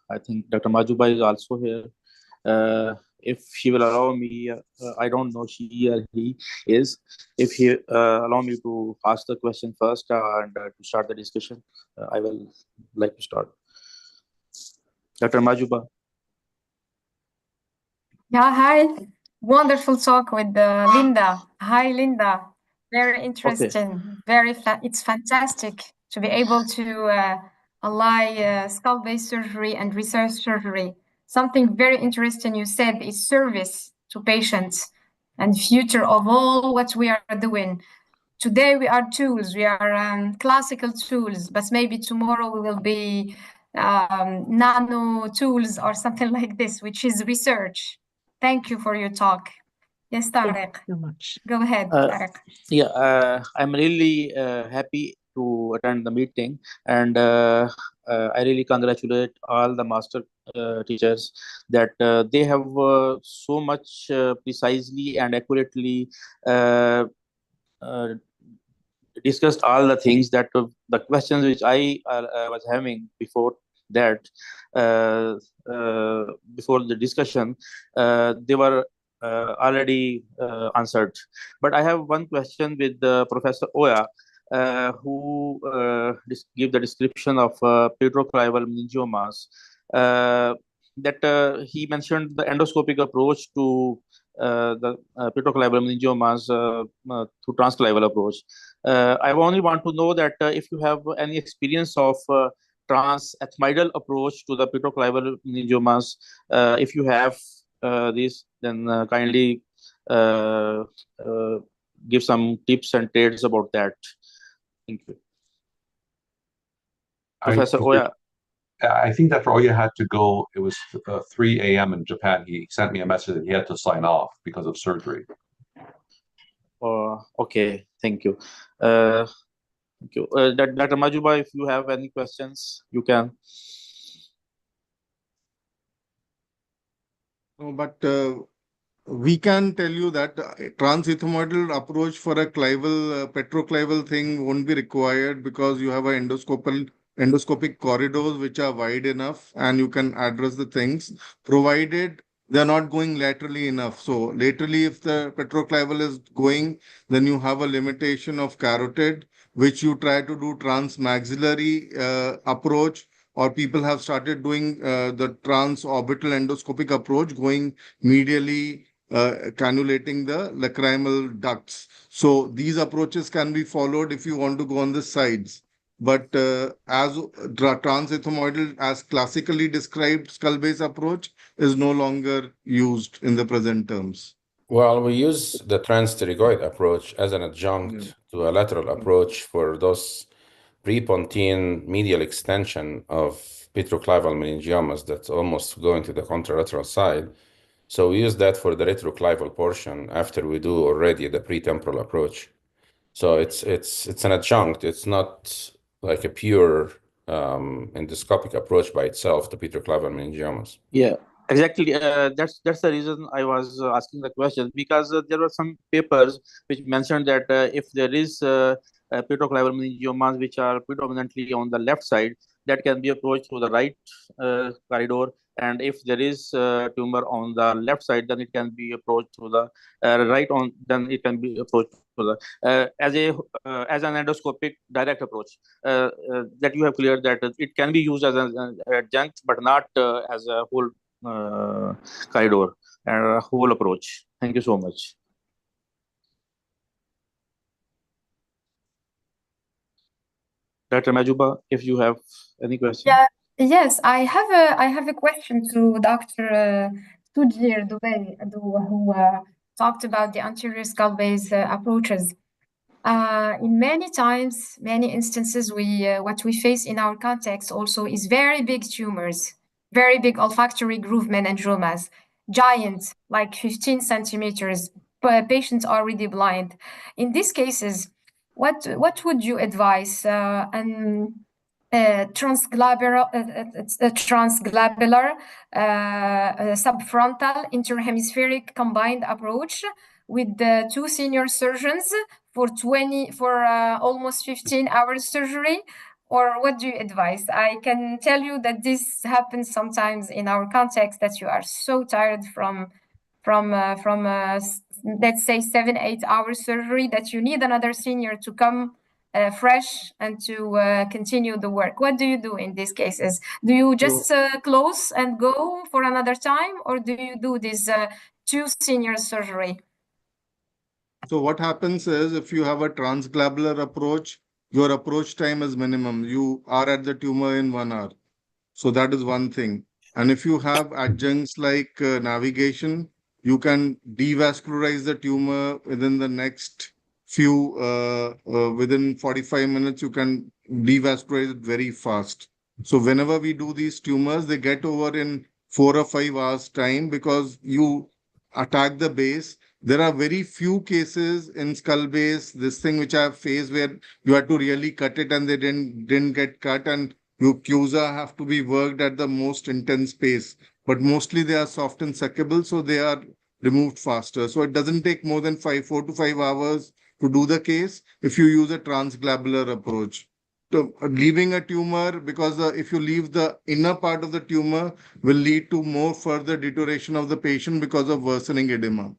I think Dr. Mehjooba is also here. If she will allow me, I don't know she or he is. If he allow me to ask the question first and to start the discussion, I will like to start. Dr. Mehjooba. Yeah, hi. Wonderful talk with Linda. Hi, Linda. Very interesting. It's fantastic to be able to ally skull-based surgery and research surgery. Something very interesting you said is service to patients and future of all what we are doing. Today we are tools, we are classical tools, but maybe tomorrow we will be nano tools or something like this, which is research. Thank you for your talk. Yes, Tariq. So much. Go ahead, Tariq. Yeah, I'm really happy to attend the meeting, and I really congratulate all the master teachers that they have so much precisely and accurately discussed all the things that the questions which I was having before that, before the discussion, they were already answered. But I have one question with Professor Oya, who give the description of petroclival meningiomas. That he mentioned the endoscopic approach to the petroclival meningiomas through transclival approach. I only want to know that if you have any experience of transethmoidal approach to the petroclival meningiomas. If you have this, then kindly give some tips and trades about that. Thank you. Professor Oya. I think that Oya had to go. It was 3 a.m. in Japan. He sent me a message that he had to sign off because of surgery. Okay, thank you. Thank you. Dr. Mehjooba, if you have any questions, you can. No, but we can tell you that transethmoidal approach for a clival, petroclival thing won't be required because you have a endoscopic corridors which are wide enough and you can address the things, provided they're not going laterally enough. So laterally, if the petroclival is going, then you have a limitation of carotid, which you try to do transmaxillary approach, or people have started doing the transorbital endoscopic approach, going medially, cannulating the lacrimal ducts. So these approaches can be followed if you want to go on the sides. But as transethmoidal, as classically described skull-based approach, is no longer used in the present terms. Well, we use the transpterygoid approach as an adjunct to a lateral approach for those prepontine medial extension of petroclival meningiomas that's almost going to the contralateral side. So we use that for the retroclival portion after we do already the pretemporal approach. So it's an adjunct. It's not like a pure endoscopic approach by itself to petroclival meningiomas? Yeah, exactly. That's the reason I was asking the question, because there were some papers which mentioned that if there is petroclival meningiomas which are predominantly on the left side, that can be approached through the right corridor, and if there is tumor on the left side, then it can be approached through the right on. Then it can be approached through the as an endoscopic direct approach. That you have cleared that it can be used as an adjunct, but not as a whole corridor and a whole approach. Thank you so much. Dr. Majuba, if you have any question. Yeah, yes, I have a question to Dr. Sudhir Dubey, who talked about the anterior skull base approaches. In many instances, what we face in our context also is very big tumors, very big olfactory groove meningiomas, giant, like 15 centimeters. Patients are already blind. In these cases, what would you advise? Transglobular subfrontal interhemispheric combined approach with the two senior surgeons for almost 15 hours surgery, or what do you advise? I can tell you that this happens sometimes in our context, that you are so tired from let's say 7-8 hours surgery that you need another senior to come fresh and to continue the work. What do you do in these cases? Do you just close and go for another time, or do you do this two senior surgery? So what happens is, if you have a transglobular approach, your approach time is minimum. You are at the tumor in 1 hour. So that is one thing. And if you have adjuncts like navigation, you can devascularize the tumor within the next within 45 minutes, you can devascularize it very fast. So whenever we do these tumors, they get over in 4 or 5 hours time, because you attack the base. There are very few cases in skull base, this thing which I have faced, where you had to really cut it and they didn't get cut, and your CUSA have to be worked at the most intense pace. But mostly they are soft and suckable, so they are removed faster. So it doesn't take more than 4 to 5 hours to do the case if you use a transglobular approach. So leaving a tumor, because if you leave the inner part of the tumor, will lead to more further deterioration of the patient because of worsening edema.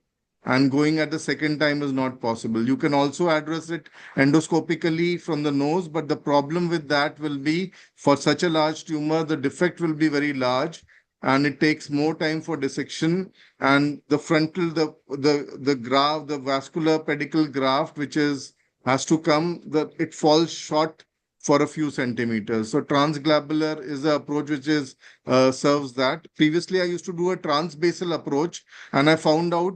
And going at the second time is not possible. You can also address it endoscopically from the nose, but the problem with that will be, for such a large tumor, the defect will be very large, and it takes more time for dissection. And the frontal, the graft, the vascular pedicle graft, which has to come, it falls short for a few centimeters. So transglobular is the approach which serves that. Previously, I used to do a transbasal approach, and I found out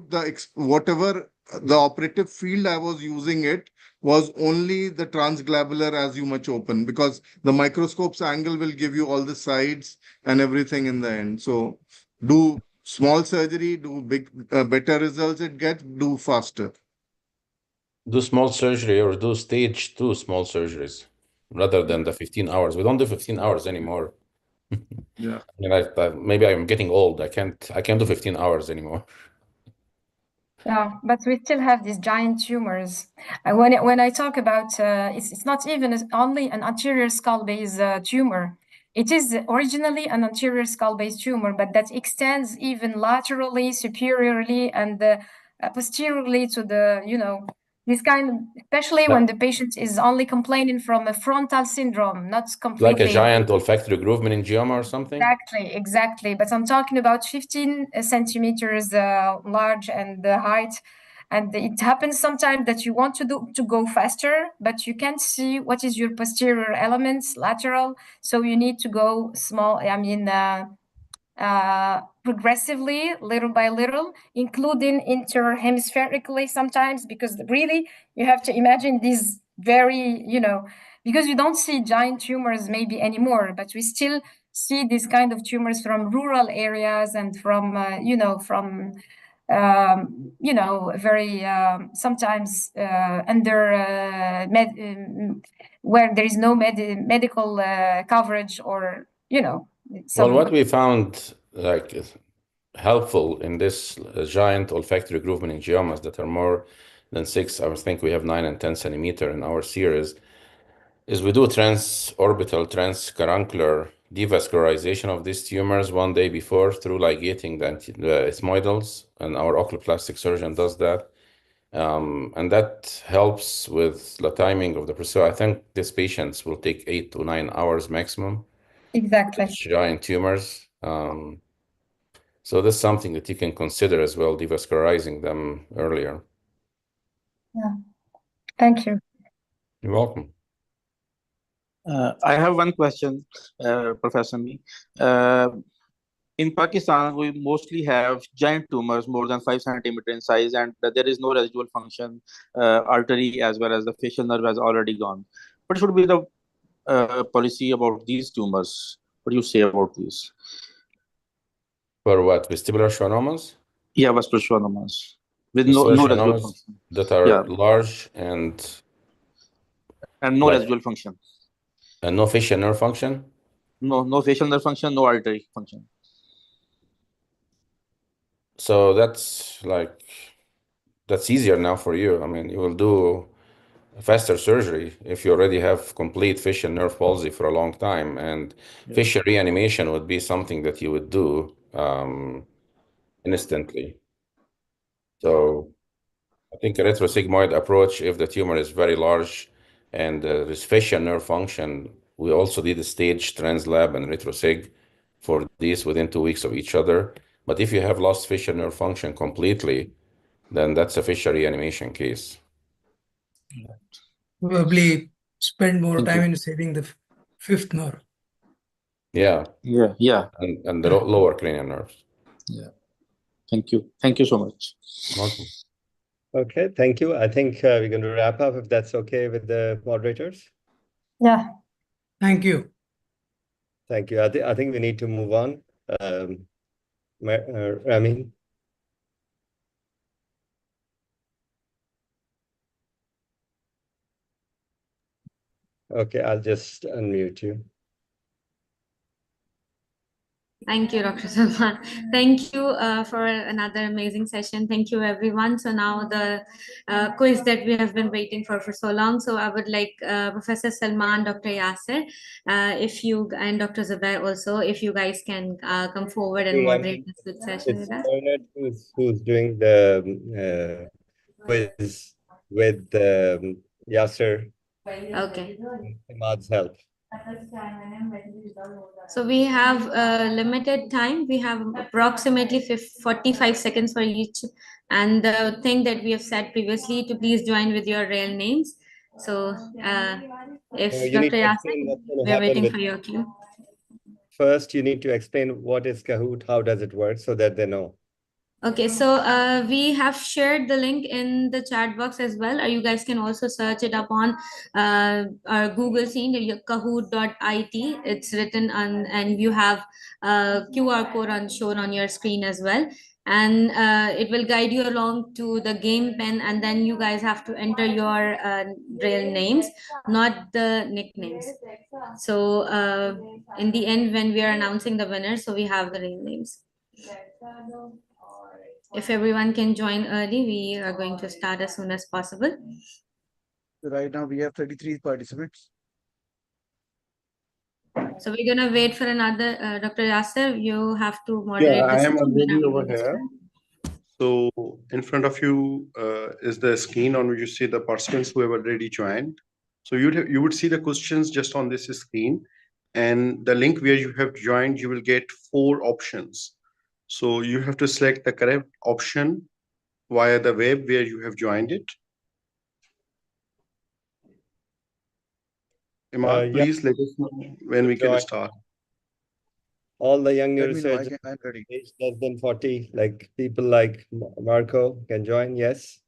whatever the operative field I was using it was only the transglobular as you much open, because the microscope's angle will give you all the sides and everything in the end. So do small surgery, do better results it gets, do faster. Do small surgery or do stage 2 small surgeries rather than the 15 hours. We don't do 15 hours anymore. Yeah. Maybe I'm getting old. I can't do 15 hours anymore. Yeah, but we still have these giant tumors. When I talk about it's not even only an anterior skull base tumor. It is originally an anterior skull base tumor, but that extends even laterally, superiorly, and posteriorly to the, this kind, especially when the patient is only complaining from a frontal syndrome, not completely. Like a giant olfactory groove meningioma or something? Exactly. But I'm talking about 15 centimeters large and the height. And it happens sometimes that you want to go faster, but you can't see what is your posterior elements, lateral. So you need to go small, progressively, little by little, including interhemispherically sometimes, because really you have to imagine these very, because you don't see giant tumors maybe anymore, but we still see these kind of tumors from rural areas and from, from you know, very sometimes under where there is no medical coverage, or you know, Well, what we found like helpful in this giant olfactory groove meningiomas that are more than 6, I think we have 9 and 10 centimeter in our series, is we do transorbital transcaruncular devascularization of these tumors one day before through ligating the ethmoidals, and our oculoplastic surgeon does that. And that helps with the timing of the procedure. I think these patients will take 8 to 9 hours maximum. Exactly. Giant tumors. So that's something that you can consider as well, devascularizing them earlier. Yeah. Thank you. You're welcome. I have one question, Professor Me. In Pakistan, we mostly have giant tumors more than 5 centimeter in size, and there is no residual function. Artery as well as the facial nerve has already gone. What should be the policy about these tumors? What do you say about these? For what? Vestibular schwannomas? Yeah, vascular schwannomas with Vestibular no residual schwannomas function. that are Yeah, large and no like, residual function. and no facial nerve function? No facial nerve function, no artery function. So that's easier now for you. I mean, you will do faster surgery if you already have complete facial nerve palsy for a long time, and facial reanimation would be something that you would do instantly. So I think a retrosigmoid approach, if the tumor is very large and there's facial nerve function, we also did a stage translab and retrosig for these within 2 weeks of each other. But if you have lost facial nerve function completely, then that's a facial reanimation case. Probably spend more Thank time you. in saving the fifth nerve. Yeah. Yeah. And the lower cranial nerves. Yeah. Thank you. Thank you so much. Welcome. Okay, thank you. I think we're going to wrap up if that's okay with the moderators. Yeah. Thank you. Thank you. I think we need to move on. Rami. Okay, I'll just unmute you. Thank you, Dr. Salman. Thank you for another amazing session. Thank you, everyone. So now the quiz that we have been waiting for so long. So I would like Professor Salman, Dr. Yasser, if you, and Dr. Zubair also, if you guys can come forward and moderate this good session with us. Bernard who's doing the quiz with Yasser. Okay. Ahmad's help. So we have a limited time. We have approximately 45 seconds for each. And the thing that we have said previously, to please join with your real names. So if You need Dr. to Yasser, explain what's going to we're happen waiting with. for your cue. First, you need to explain what is Kahoot, how does it work, so that they know. Okay, so we have shared the link in the chat box as well. Or you guys can also search it up on our Google scene, kahoot.it. It's written on, and you have QR code shown on your screen as well. And it will guide you along to the game pen, and then you guys have to enter your real names, not the nicknames. So in the end, when we are announcing the winners, so we have the real names. If everyone can join early, we are going to start as soon as possible. Right now we have 33 participants. So we're gonna wait for another, Dr. Yasser, you have to moderate Yeah, I this. am already over here. So in front of you is the screen on which you see the participants who have already joined. So you would see the questions just on this screen, and the link where you have joined, you will get 4 options. So you have to select the correct option via the web where you have joined it. Imad, please let us know when we can start. All the young Let me know, neurosurgeons I'm ready. aged less than 40, like people like Marco can join, yes?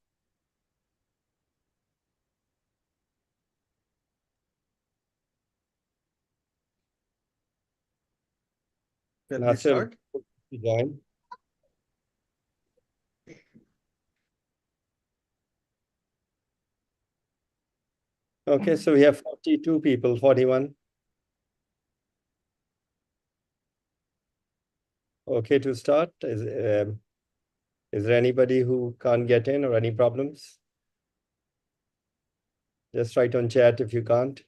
Can we start? Join. Okay, so we have 42 people, 41. Okay to start. Is there anybody who can't get in or any problems? Just write on chat if you can't.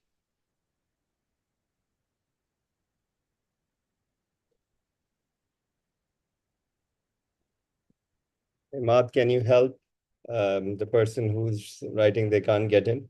Imad, can you help the person who's writing they can't get in?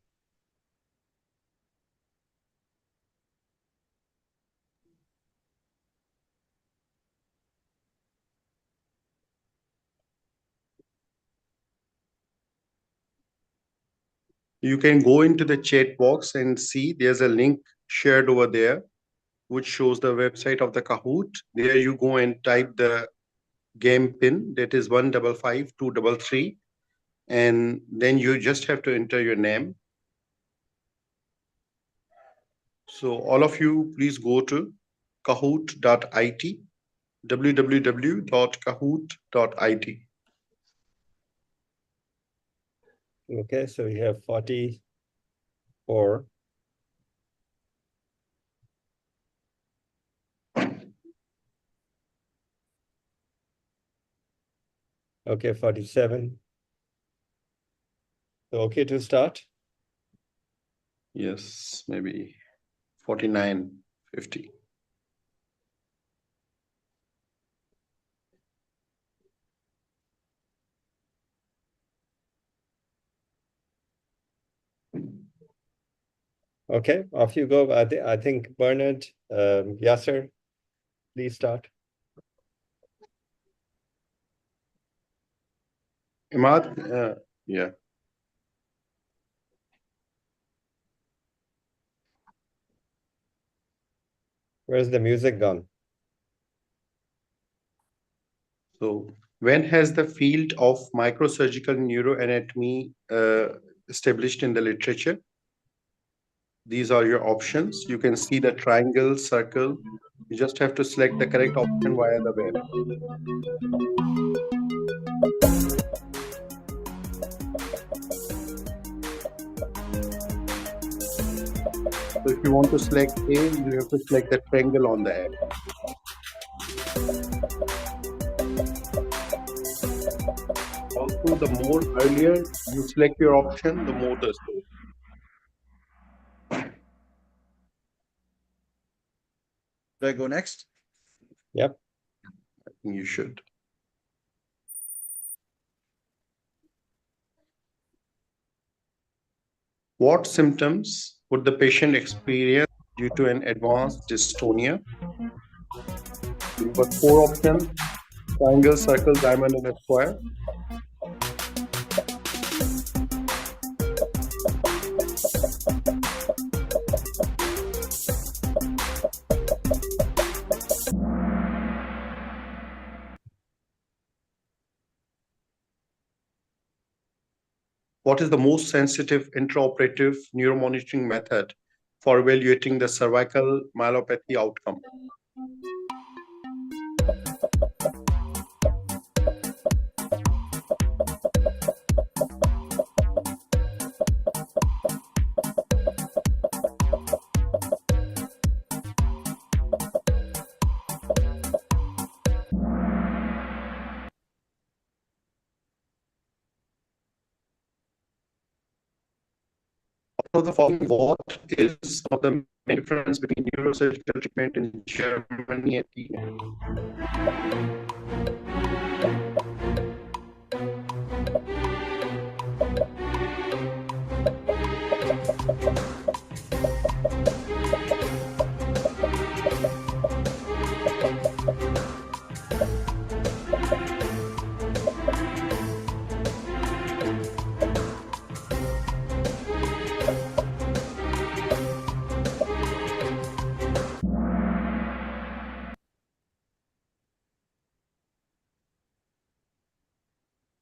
You can go into the chat box and see there's a link shared over there, which shows the website of the Kahoot. There you go and type the game pin, that is 155233, and then you just have to enter your name. So all of you, please go to kahoot.it, www.kahoot.it. Okay, so we have 44. Okay, 47. So okay to start? Yes, maybe 49, 50. Okay, off you go. I think Bernard, Yasser, please start. Imad, yeah. Where's the music gone? So when has the field of microsurgical neuroanatomy established in the literature? These are your options. You can see the triangle, circle. You just have to select the correct option via the web. So if you want to select A, you have to select the triangle on the app. Also, the more earlier you select your option, the more the score. Do I go next? Yep. I think you should. What symptoms would the patient experience due to an advanced dystonia? You've got 4 options: triangle, circle, diamond, and a square. What is the most sensitive intraoperative neuromonitoring method for evaluating the cervical myelopathy outcome? Of the following, what is of the main difference between neurosurgical treatment in Germany and India?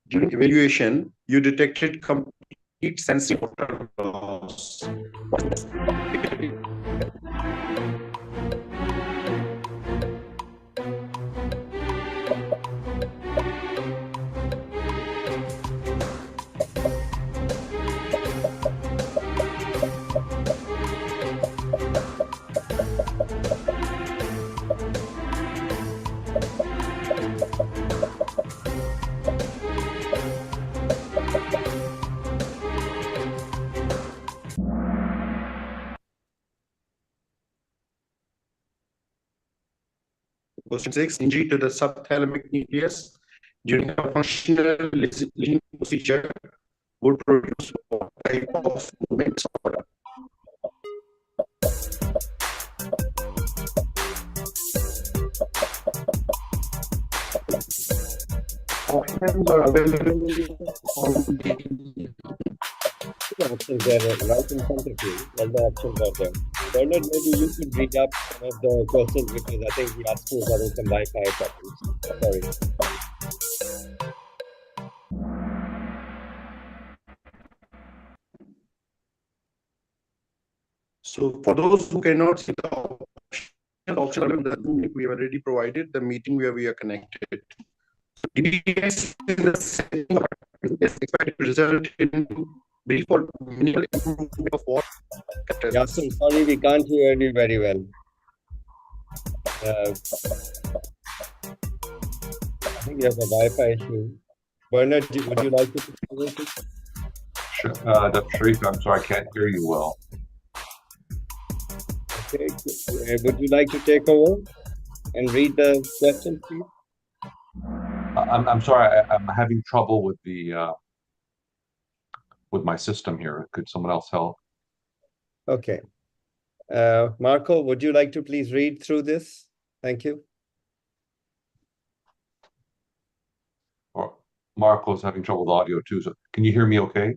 During evaluation, you detected complete sensory motor loss. Question 6, injury to the subthalamic nucleus during a functional lesion procedure would produce what type of movement disorder? Options are available on the The options are right in front of you. All the options are there. Bernard, maybe you could read up some of the questions because I think he asked me having some Wi-Fi problems. Sorry. So for those who cannot see the option in the Zoom link we have already provided, the meeting where we are connected. So DBS in the setting of is expected to result in brief or minimal improvement of what? Yasin, sorry, we can't hear you very well. I think you have a Wi-Fi issue. Bernard, would you like to take it? Sure. Dr. Sharif, I'm sorry, I can't hear you well. Okay, would you like to take over and read the question, please? I'm sorry, I'm having trouble with the with my system here. Could someone else help? Okay. Marco, would you like to please read through this? Thank you. Or Marco's having trouble with audio too. So can you hear me okay?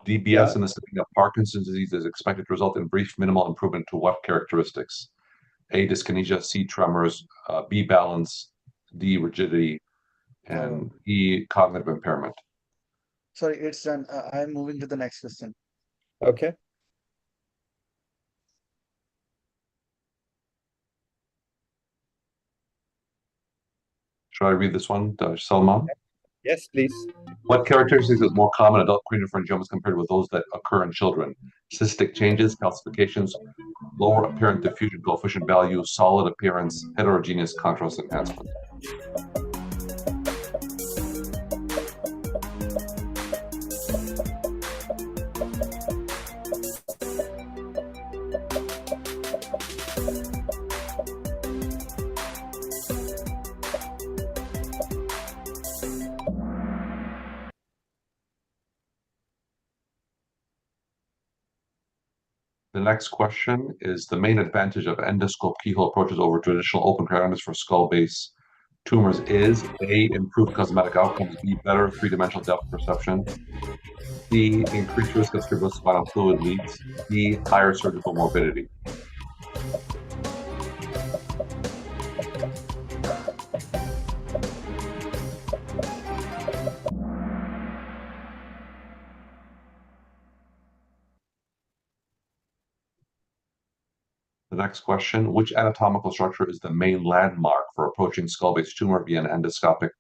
DBS in the setting of Parkinson's disease is expected to result in brief minimal improvement to what characteristics? A, dyskinesia, C, tremors, B, balance, D, rigidity, and E, cognitive impairment. Sorry, it's done. I'm moving to the next question. Okay. Should I read this one, Salman? Yes, please. What characteristics is more common in adult craniopharyngiomas compared with those that occur in children? Cystic changes, calcifications, lower apparent diffusion coefficient value, solid appearance, heterogeneous contrast enhancement. The next question is the main advantage of endoscope keyhole approaches over traditional open craniomas for skull base tumors is A, improved cosmetic outcomes, B, better three-dimensional depth perception, C, increased risk of cerebrospinal fluid leaks, D, higher surgical morbidity. The next question, which anatomical structure is the main landmark for approaching skull-base tumor via an endoscopic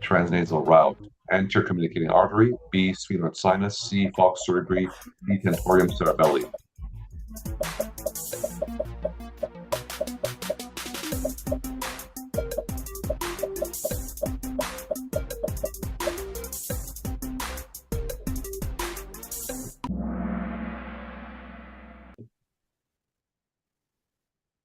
transnasal route? Anterior communicating artery, B, sphenoid sinus, C, falx surgery, D, tentorium cerebelli.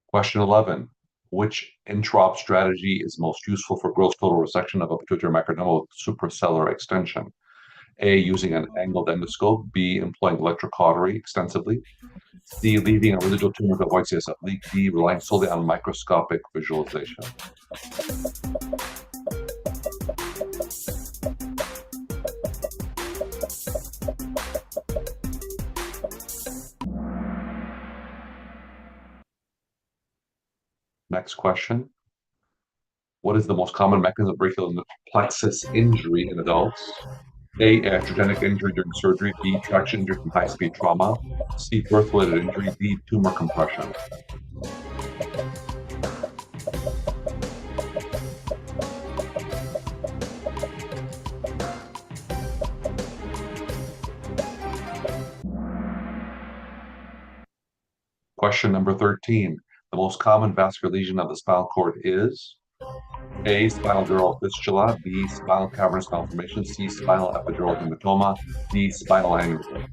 Question 11. Which intraop strategy is most useful for gross total resection of a pituitary macronoma with suprasellar extension? A, using an angled endoscope. B, employing electrocautery extensively. C, leaving a residual tumor to avoid CSF leak. D, relying solely on microscopic visualization. Next question. What is the most common mechanism of brachial plexus injury in adults? A, iatrogenic injury during surgery. B, traction injury from high-speed trauma. C, birth-related injury. D, tumor compression. Question number 13. The most common vascular lesion of the spinal cord is A, spinal dural fistula, B, spinal cavernous malformation, C, spinal epidural hematoma, D, spinal aneurysm.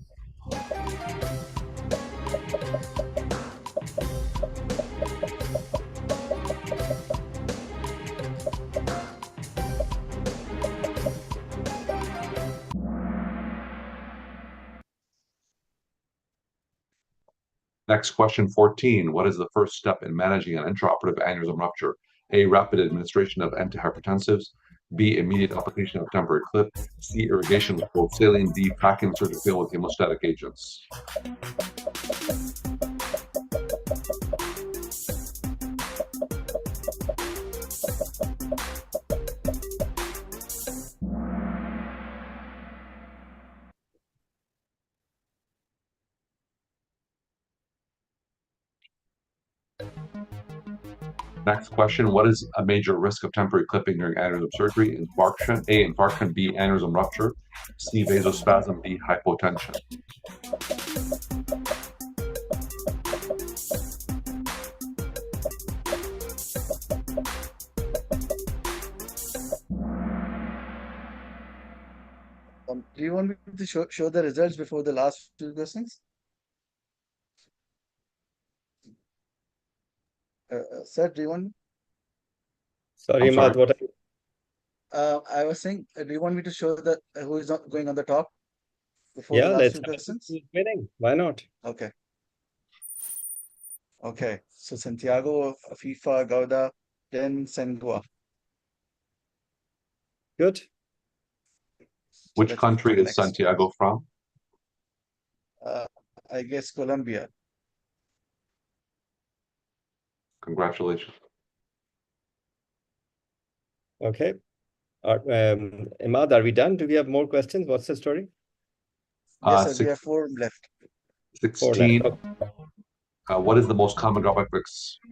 Next question 14. What is the first step in managing an intraoperative aneurysm rupture? A, rapid administration of antihypertensives. B, immediate application of temporary clip. C, irrigation with both saline. D, packing the surgical field with hemostatic agents. Next question, what is a major risk of temporary clipping during aneurysm surgery? Infarction, A, infarction, B, aneurysm rupture, C, vasospasm, D, hypotension. Do you want me to show the results before the last two questions? Sir, do you want? Sorry, Imad, what are you? I was saying, do you want me to show that who is not going on the top before Yeah, the last let's two have questions? who's winning. Why not? Okay. Okay. So Santiago, FIFA, Gauda, then Sengua. Good. Which country is Santiago from? I guess Colombia. Congratulations. Okay. Imad, are we done? Do we have more questions? What's the story? Yes, sir, we have 4 left. 16. 4 left. What is the most common drawback for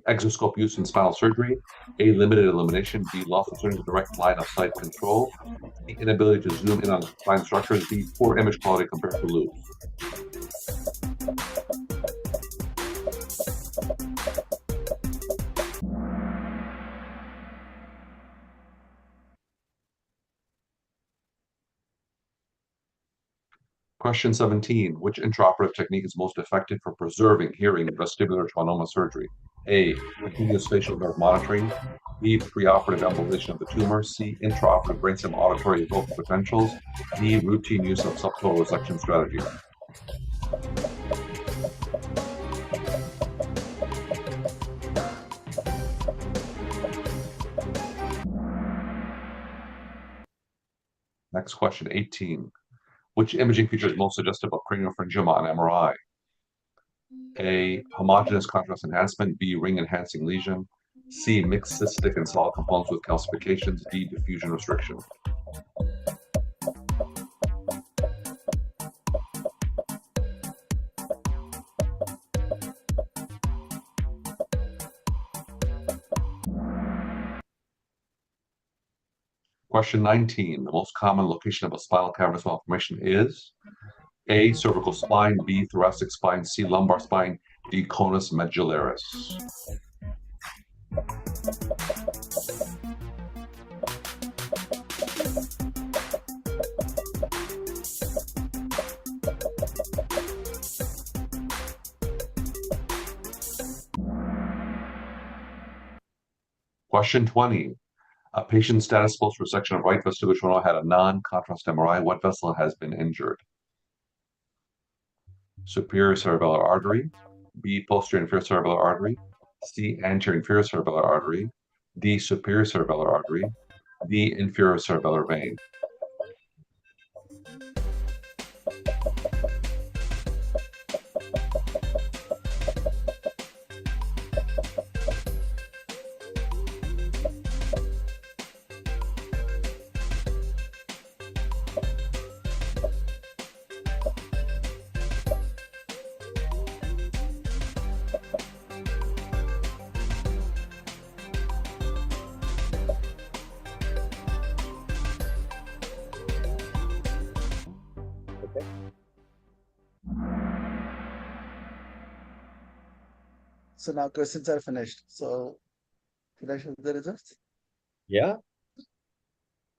exoscope use in spinal surgery? A, limited illumination. B, loss of surgeon's direct line of sight control. The inability to zoom in on spine structures. D, poor image quality compared to loops. Question 17. Which intraoperative technique is most effective for preserving hearing in vestibular schwannoma surgery? A, continuous facial nerve monitoring. B, preoperative embolization of the tumor. C, intraoperative brainstem auditory vocal potentials. D, routine use of subtotal resection strategy. Next question, 18. Which imaging feature is most suggestive of craniopharyngioma on MRI? A, homogeneous contrast enhancement. B, ring enhancing lesion. C, mixed cystic and solid components with calcifications. D, diffusion restriction. Question 19. The most common location of a spinal cavernous malformation is A, cervical spine. B, thoracic spine. C, lumbar spine. D, conus medullaris. Question 20. A patient's status post resection of right vestibular schwannoma had a non-contrast MRI. What vessel has been injured? Superior cerebellar artery. B, posterior inferior cerebellar artery. C, anterior inferior cerebellar artery. D, superior cerebellar artery. D, inferior cerebellar vein. So now questions are finished. So can I show the results? Yeah.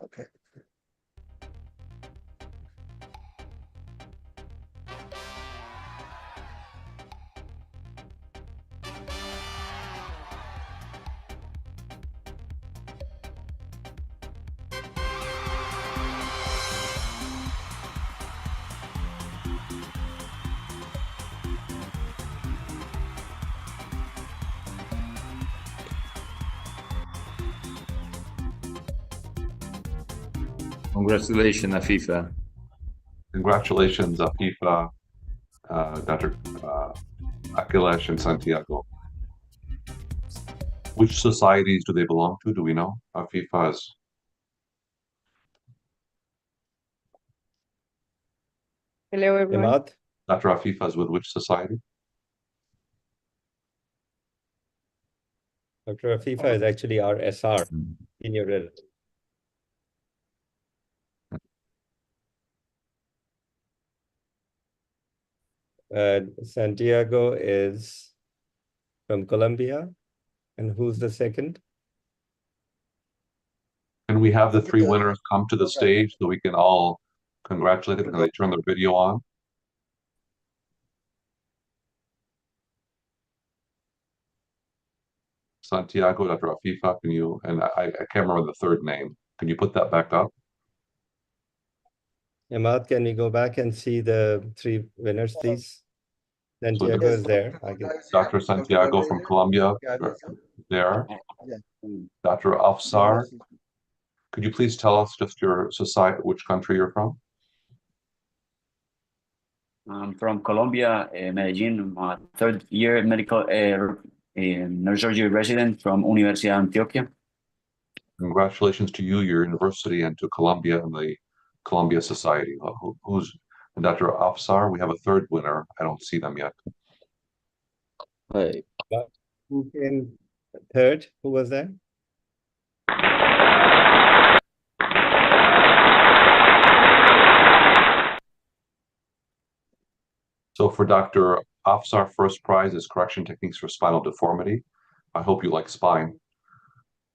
Okay. Congratulations, Afifa. Congratulations, Afifa, Dr. Akhilesh, and Santiago. Which societies do they belong to? Do we know? Afifa's. Hello, everyone. Imad? Dr. Afifa's with which society? Dr. Afifa is actually our SR, senior relative. Santiago is from Colombia. And who's the second? Can we have the three winners come to the stage so we can all congratulate them? Can they turn their video on? Santiago, Dr. Afifa, can you, and I can't remember the third name. Can you put that back up? Imad, can we go back and see the three winners, please? Santiago is there. Dr. Santiago from Colombia, there. Dr. Afsar, could you please tell us just your society, which country you're from? I'm from Colombia, Medellin, my third year medical neurosurgery resident from Universidad Antioquia. Congratulations to you, your university, and to Colombia and the Colombia Society. Who's Dr. Afsar? We have a third winner. I don't see them yet. Hi. Who came third? Who was that? So for Dr. Afsar, first prize is correction techniques for spinal deformity. I hope you like spine.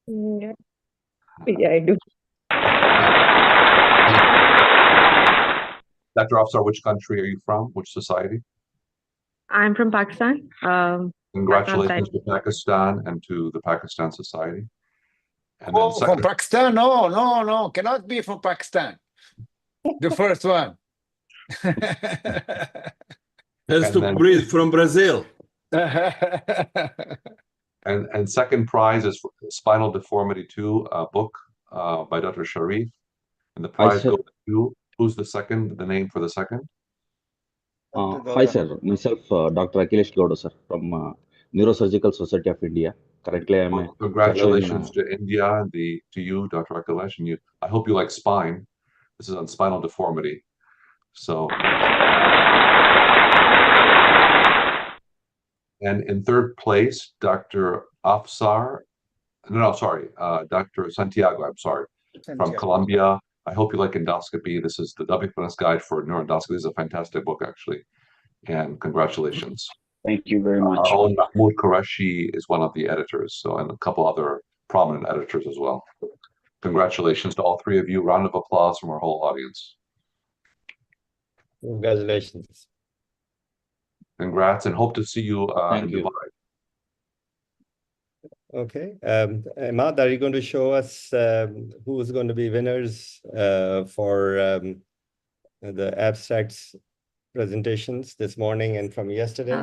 Yeah, I do. Dr. Afsar, which country are you from? Which society? I'm from Pakistan. Congratulations to Pakistan and to the Pakistan Society. And Oh, then from Pakistan? No, cannot be from Pakistan. The first one. Has to breathe from Brazil. And second prize is Spinal Deformity 2, a book by Dr. Sharif. And the prize goes to, who's the second, the name for the second? Hi, sir. Myself, Dr. Akhilesh Gowda, sir, from Neurosurgical Society of India. Currently, I'm a Congratulations to India and to you, Dr. Akhilesh, and you. I hope you like spine. This is on spinal deformity. So, and in third place, Dr. Afsar. No, sorry, Dr. Santiago. I'm sorry, from Colombia. I hope you like endoscopy. This is the WFNS guide for neuroendoscopy. This is a fantastic book, actually. And congratulations. Thank you very much. Our own Mahmoud Qureshi is one of the editors, so, and a couple other prominent editors as well. Congratulations to all three of you. Round of applause from our whole audience. Congratulations. Congrats, and hope to see you in Dubai. Okay. Imad, are you going to show us who's going to be winners for the abstracts presentations this morning and from yesterday?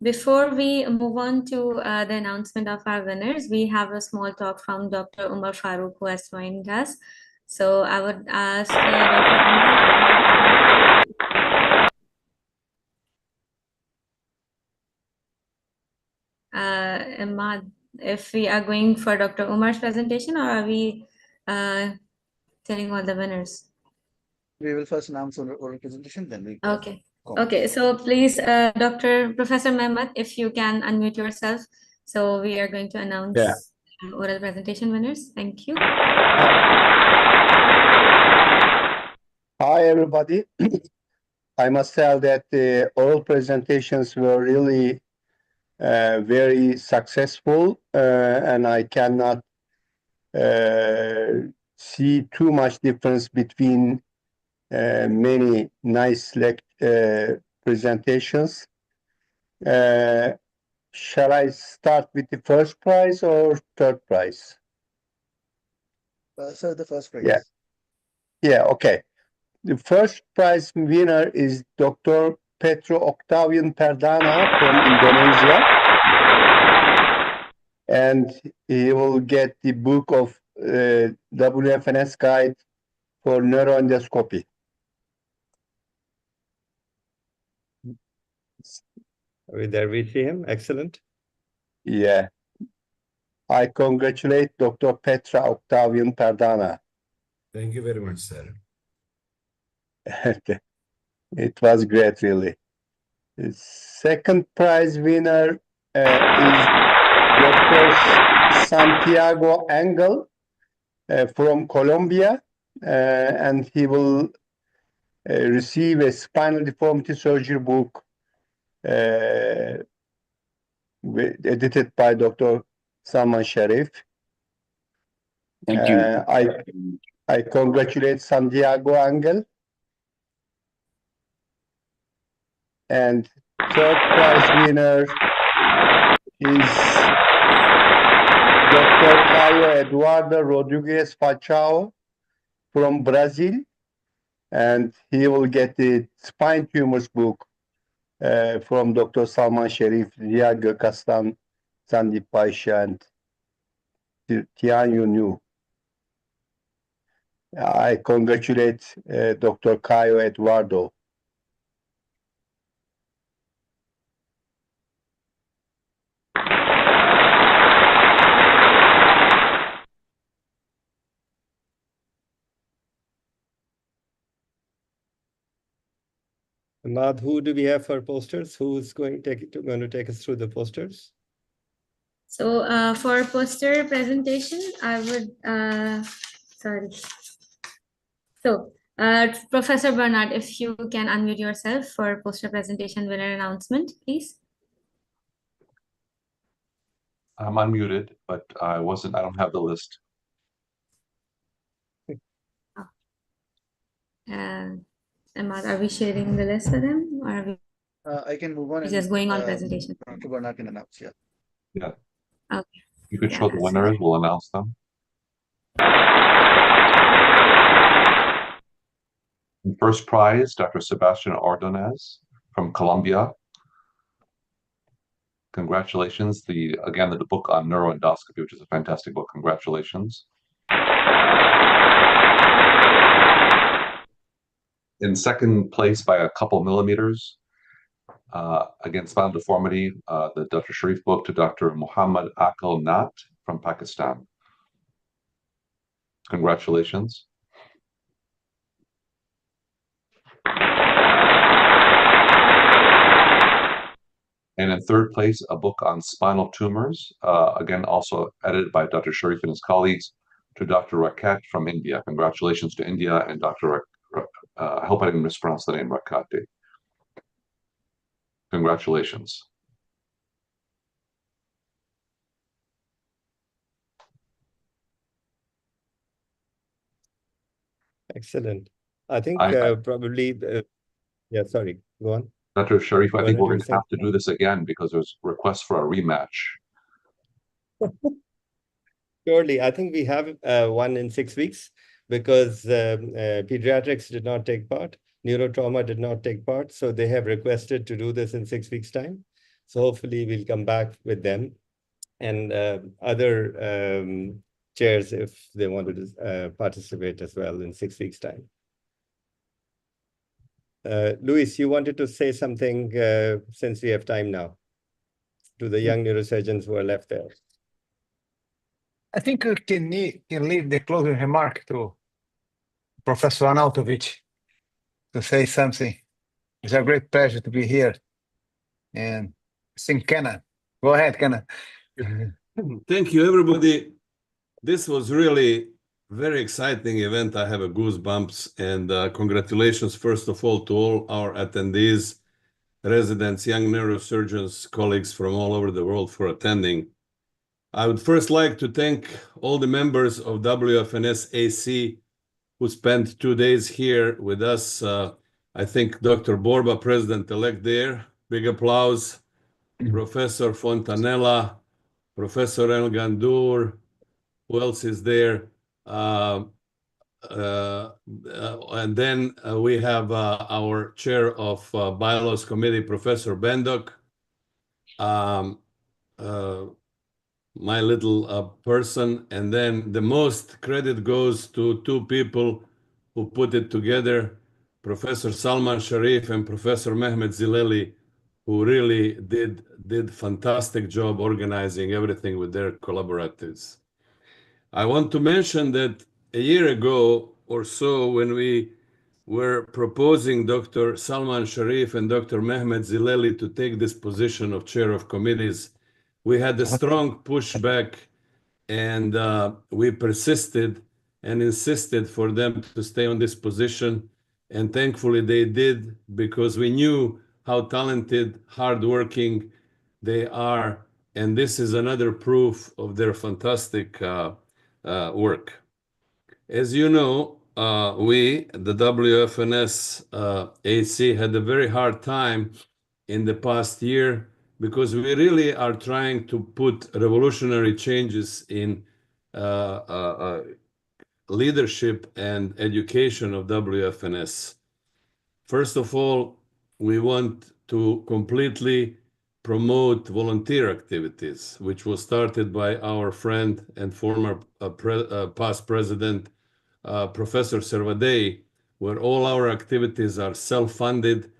Before we move on to the announcement of our winners, we have a small talk from Dr. Umar Farooq, who has joined us. So I would ask Imad, if we are going for Dr. Umar's presentation, or are we telling all the winners? We will first announce oral presentation, then we Okay. Okay, so please, Professor Mehmet, if you can unmute yourself. So we are going to announce oral presentation winners. Thank you. Hi, everybody. I must tell that the oral presentations were really very successful, and I cannot see too much difference between many nice presentations. Shall I start with the first prize or third prize? So the first prize. Yeah, okay. The first prize winner is Dr. Petro Octavian Perdana from Indonesia. And he will get the book of WFNS guide for neuroendoscopy. There we see him. Excellent. Yeah. I congratulate Dr. Petra Octavian Perdana. Thank you very much, sir. It was great, really. The second prize winner is Dr. Santiago Engel from Colombia, and he will receive a spinal deformity surgery book edited by Dr. Salman Sharif. Thank you. I congratulate Santiago Engel. And third prize winner is Dr. Caio Eduardo Rodrigues Fachao from Brazil, and he will get the spine tumors book from Dr. Salman Sharif, Riya Gökaslan, Sandeep Paisha, and Tian Yunyu. I congratulate Dr. Caio Eduardo. Ahmad, who do we have for posters? Who's going to take us through the posters? So for poster presentation, I would, sorry. So Professor Bernard, if you can unmute yourself for poster presentation winner announcement, please. I'm unmuted, but I don't have the list. Ahmad, are we sharing the list with him, or are we I can move on. just going on presentation? Dr. Bernard can announce, yeah. Yeah. Okay. You could Yeah, show the that's winners, we'll announce them. And first prize, Dr. Sebastian Ordonez from Colombia. Congratulations. Again, the book on neuroendoscopy, which is a fantastic book. Congratulations. In second place by a couple millimeters, again, spinal deformity, the Dr. Sharif book to Dr. Muhammad Akil Nat from Pakistan. Congratulations. And in third place, a book on spinal tumors, again, also edited by Dr. Sharif and his colleagues, to Dr. Rakat from India. Congratulations to India and Dr. I hope I didn't mispronounce the name, Rakati. Congratulations. Excellent. I think probably, yeah, sorry, go on. Dr. Sharif, I think Bernard, we're going to have to do this again because there's requests for a rematch. Surely, I think we have one in 6 weeks because pediatrics did not take part, neurotrauma did not take part, so they have requested to do this in 6 weeks' time. So hopefully we'll come back with them and other chairs if they wanted to participate as well in 6 weeks' time. Luis, you wanted to say something since we have time now to the young neurosurgeons who are left there. I think we can leave the closing remark to Professor Arnautovic to say something. It's a great pleasure to be here. And I think Kenan. Go ahead, Kenan. Thank you, everybody. This was really very exciting event. I have a goosebumps, and congratulations, first of all, to all our attendees, residents, young neurosurgeons, colleagues from all over the world for attending. I would first like to thank all the members of WFNS AC who spent 2 days here with us. I think Dr. Borba, President-elect there, big applause. Professor Fontanella, Professor El Gandour, who else is there? And then we have our chair of bylaws committee, Professor Bendok. my little person. And then the most credit goes to two people who put it together, Professor Salman Sharif and Professor Mehmet Zileli, who really did fantastic job organizing everything with their collaborators. I want to mention that a year ago or so, when we were proposing Dr. Salman Sharif and Dr. Mehmet Zileli to take this position of chair of committees, we had a strong pushback, and we persisted and insisted for them to stay on this position. And thankfully they did, because we knew how talented, hardworking they are. And this is another proof of their fantastic work. As you know, we, the WFNS AC, had a very hard time in the past year, because we really are trying to put revolutionary changes in leadership and education of WFNS. First of all, we want to completely promote volunteer activities, which was started by our friend and former past president, Professor Servadei, where all our activities are self-funded.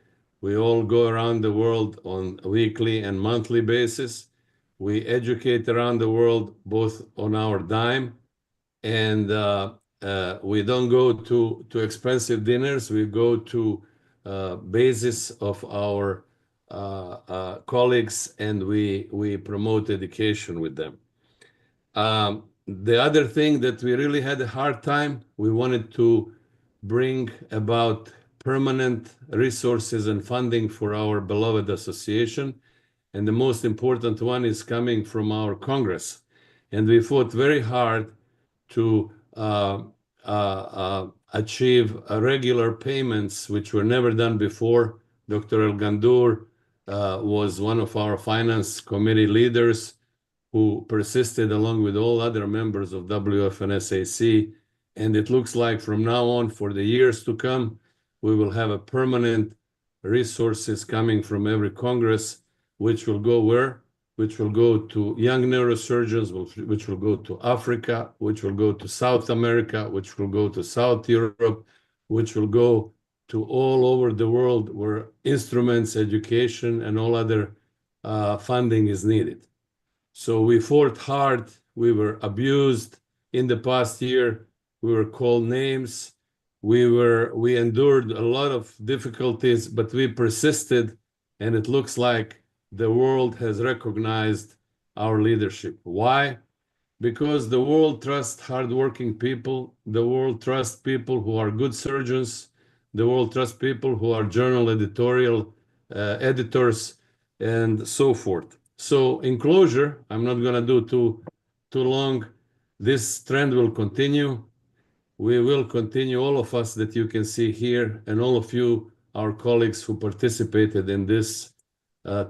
We all go around the world on a weekly and monthly basis. We educate around the world, both on our dime, and we don't go to expensive dinners. We go to basis of our colleagues, and we promote education with them. The other thing that we really had a hard time, we wanted to bring about permanent resources and funding for our beloved association. And the most important one is coming from our Congress. And we fought very hard to achieve regular payments, which were never done before. Dr. El Gandour was one of our finance committee leaders who persisted along with all other members of WFNSAC. And it looks like from now on, for the years to come, we will have a permanent resources coming from every Congress, which will go where? Which will go to young neurosurgeons, which will go to Africa, which will go to South America, which will go to South Europe, which will go to all over the world where instruments, education, and all other funding is needed. So we fought hard. We were abused in the past year. We were called names. We endured a lot of difficulties, but we persisted, and it looks like the world has recognized our leadership. Why? Because the world trusts hardworking people. The world trusts people who are good surgeons. The world trusts people who are journal editorial editors, and so forth. So in closure, I'm not going to do too long. This trend will continue. We will continue, all of us that you can see here, and all of you, our colleagues who participated in this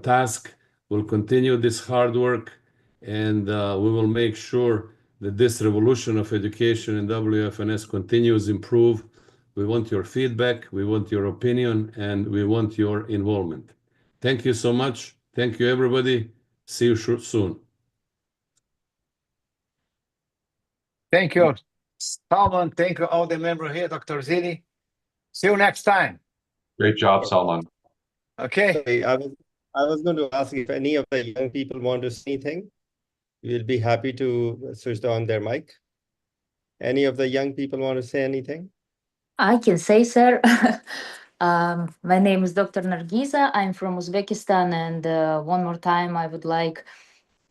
task, will continue this hard work, and we will make sure that this revolution of education in WFNS continues, improve. We want your feedback, we want your opinion, and we want your involvement. Thank you so much. Thank you, everybody. See you soon. Thank you, Salman. Thank you, all the members here, Dr. Zili. See you next time. Great job, Salman. Okay. Sorry, I was going to ask if any of the young people want to say anything. We'll be happy to switch on their mic. Any of the young people want to say anything? I can say, sir. My name is Dr. Nargiza. I'm from Uzbekistan, and one more time, I would like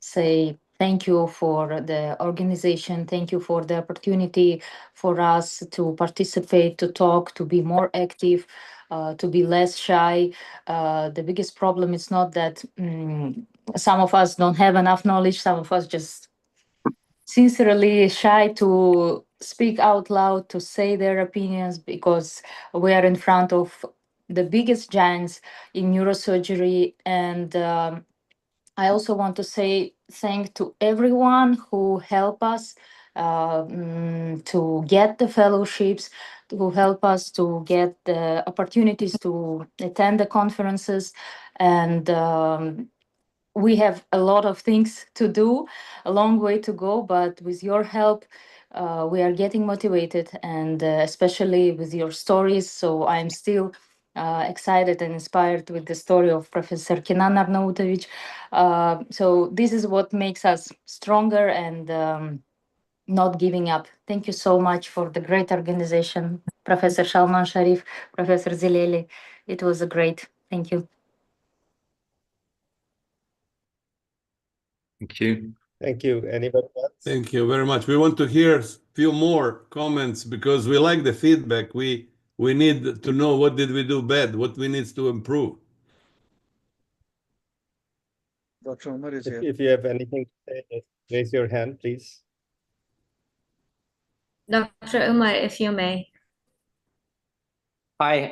say thank you for the organization. Thank you for the opportunity for us to participate, to talk, to be more active, to be less shy. The biggest problem is not that some of us don't have enough knowledge. Some of us just sincerely shy to speak out loud, to say their opinions, because we are in front of the biggest giants in neurosurgery. And I also want to say thank to everyone who help us to get the fellowships, who help us to get the opportunities to attend the conferences. And we have a lot of things to do, a long way to go, but with your help, we are getting motivated, and especially with your stories. So I'm still excited and inspired with the story of Professor Kenan Arnautovic. So this is what makes us stronger and not giving up. Thank you so much for the great organization, Professor Shalman Sharif, Professor Zileli. It was a great. Thank you. Thank you. Thank you. Anybody else? Thank you very much. We want to hear a few more comments because we like the feedback. We need to know what did we do bad, what we need to improve. Dr. Umar is here. If you have anything to say, just raise your hand, please. Dr. Umar, if you may. Hi,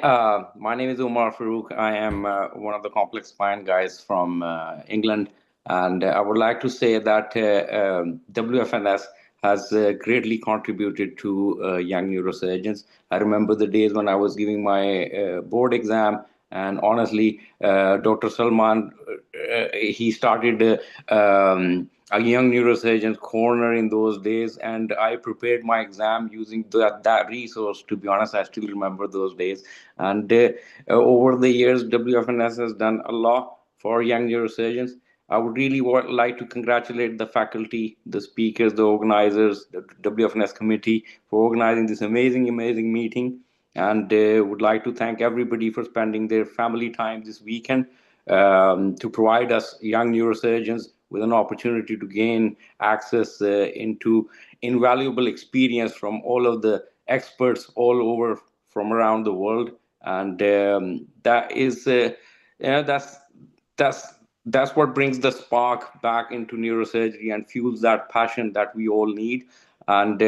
my name is Umar Farouk. I am one of the complex spine guys from England, and I would like to say that WFNS has greatly contributed to young neurosurgeons. I remember the days when I was giving my board exam, and honestly, Dr. Salman, he started a young neurosurgeon's corner in those days, and I prepared my exam using that resource. To be honest, I still remember those days. And over the years, WFNS has done a lot for young neurosurgeons. I would really like to congratulate the faculty, the speakers, the organizers, the WFNS committee for organizing this amazing meeting. And would like to thank everybody for spending their family time this weekend to provide us young neurosurgeons with an opportunity to gain access into invaluable experience from all of the experts all over from around the world. And that is, that's what brings the spark back into neurosurgery and fuels that passion that we all need. And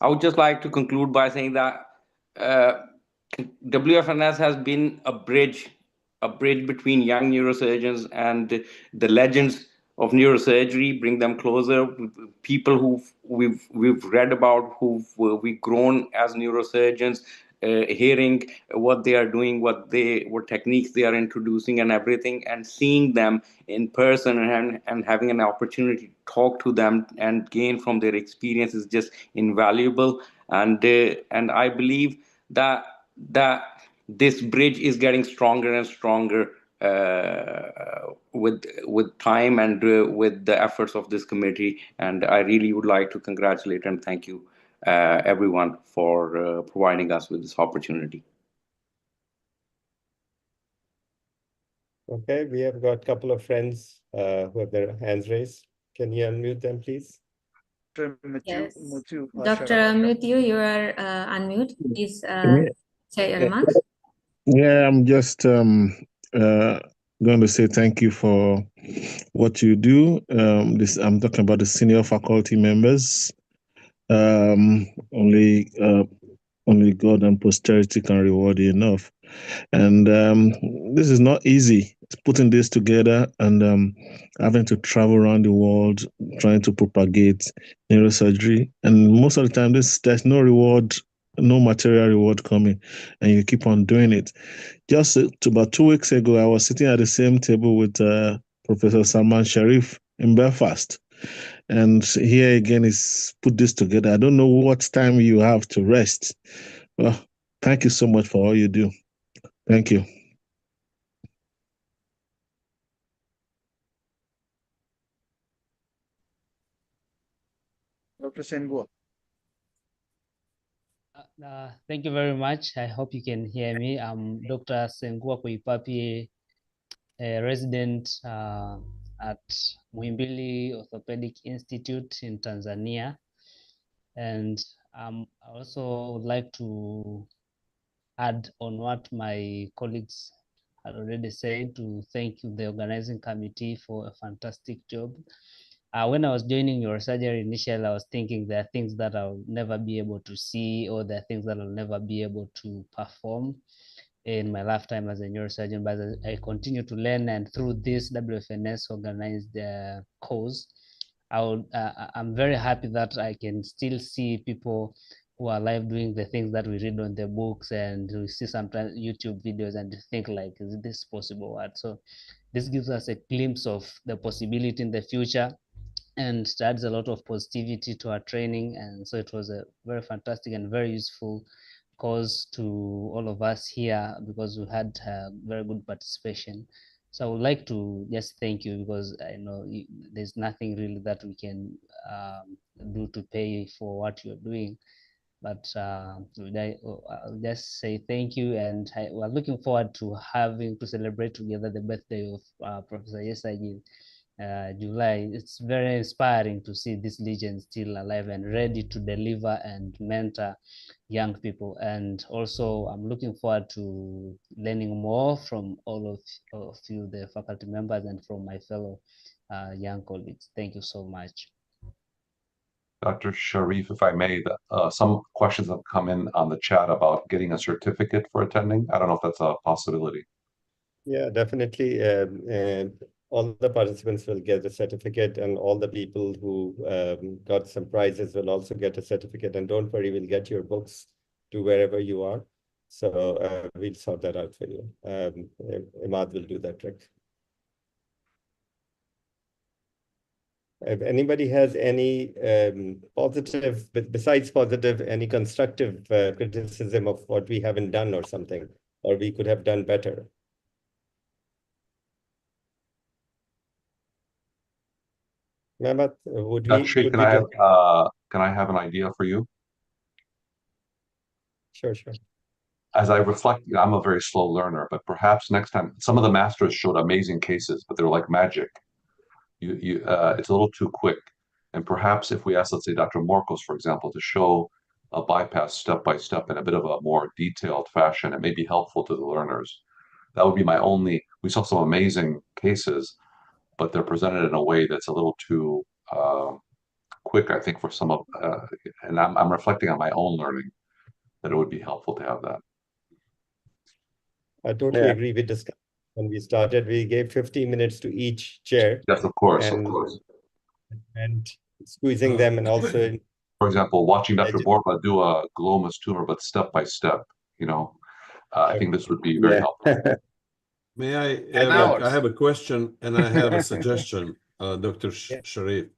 I would just like to conclude by saying that WFNS has been a bridge between young neurosurgeons and the legends of neurosurgery, bring them closer. People who we've read about, we've grown as neurosurgeons, hearing what they are doing, what techniques they are introducing and everything, and seeing them in person and having an opportunity to talk to them and gain from their experience is just invaluable. And I believe that this bridge is getting stronger and stronger with time and with the efforts of this committee. And I really would like to congratulate and thank you everyone for providing us with this opportunity. Okay, we have got a couple of friends who have their hands raised. Can you unmute them, please? Yes. Dr. Muthu, you are unmute. Please say your remarks. Yeah, I'm just going to say thank you for what you do. I'm talking about the senior faculty members. Only God and posterity can reward you enough. And this is not easy. It's putting this together and having to travel around the world trying to propagate neurosurgery. And most of the time, there's no reward, no material reward coming, and you keep on doing it. Just about 2 weeks ago, I was sitting at the same table with Professor Salman Sharif in Belfast. And here again is put this together. I don't know what time you have to rest. Well, thank you so much for all you do. Thank you. Dr. Sengua. Thank you very much. I hope you can hear me. I'm Dr. Sengua Koipapi, a resident at Muhimbili Orthopedic Institute in Tanzania. And I also would like to add on what my colleagues had already said, to thank you, the organizing committee, for a fantastic job. When I was joining neurosurgery initially, I was thinking there are things that I'll never be able to see, or there are things that I'll never be able to perform in my lifetime as a neurosurgeon. But I continue to learn, and through this WFNS organized course, I'm very happy that I can still see people who are alive doing the things that we read on the books, and we see sometimes YouTube videos and think like, is this possible? So this gives us a glimpse of the possibility in the future, and adds a lot of positivity to our training. And so it was a very fantastic and very useful course to all of us here, because we had very good participation. So I would like to just thank you, because I know there's nothing really that we can do to pay for what you're doing. But I'll just say thank you, and we're looking forward to having to celebrate together the birthday of Professor Yesagi. July. It's very inspiring to see this legend still alive and ready to deliver and mentor young people. And also, I'm looking forward to learning more from all of you, the faculty members, and from my fellow young colleagues. Thank you so much. Dr. Sharif, if I may, some questions have come in on the chat about getting a certificate for attending. I don't know if that's a possibility. Yeah, definitely. All the participants will get a certificate, and all the people who got some prizes will also get a certificate. And don't worry, we'll get your books to wherever you are. So we'll sort that out for you. Imad will do that, right? If anybody has any positive, besides positive, any constructive criticism of what we haven't done or something, or we could have done better. Mehmet, Can I have an idea for you? Sure. As I reflect, I'm a very slow learner, but perhaps next time, some of the masters showed amazing cases, but they're like magic. It's a little too quick. And perhaps if we ask, let's say, Dr. Morkos, for example, to show a bypass step by step in a bit of a more detailed fashion, it may be helpful to the learners. That would be my only. We saw some amazing cases, but they're presented in a way that's a little too quick, I think, for some of, and I'm reflecting on my own learning, that it would be helpful to have that. I totally agree with this. When we started, we gave 15 minutes to each chair. Yes, of course. And squeezing them, and also, for example, watching Dr. Borba do a glomus tumor, but step by step, I think this would be very helpful. May I have a question and I have a suggestion, Dr. Sharif.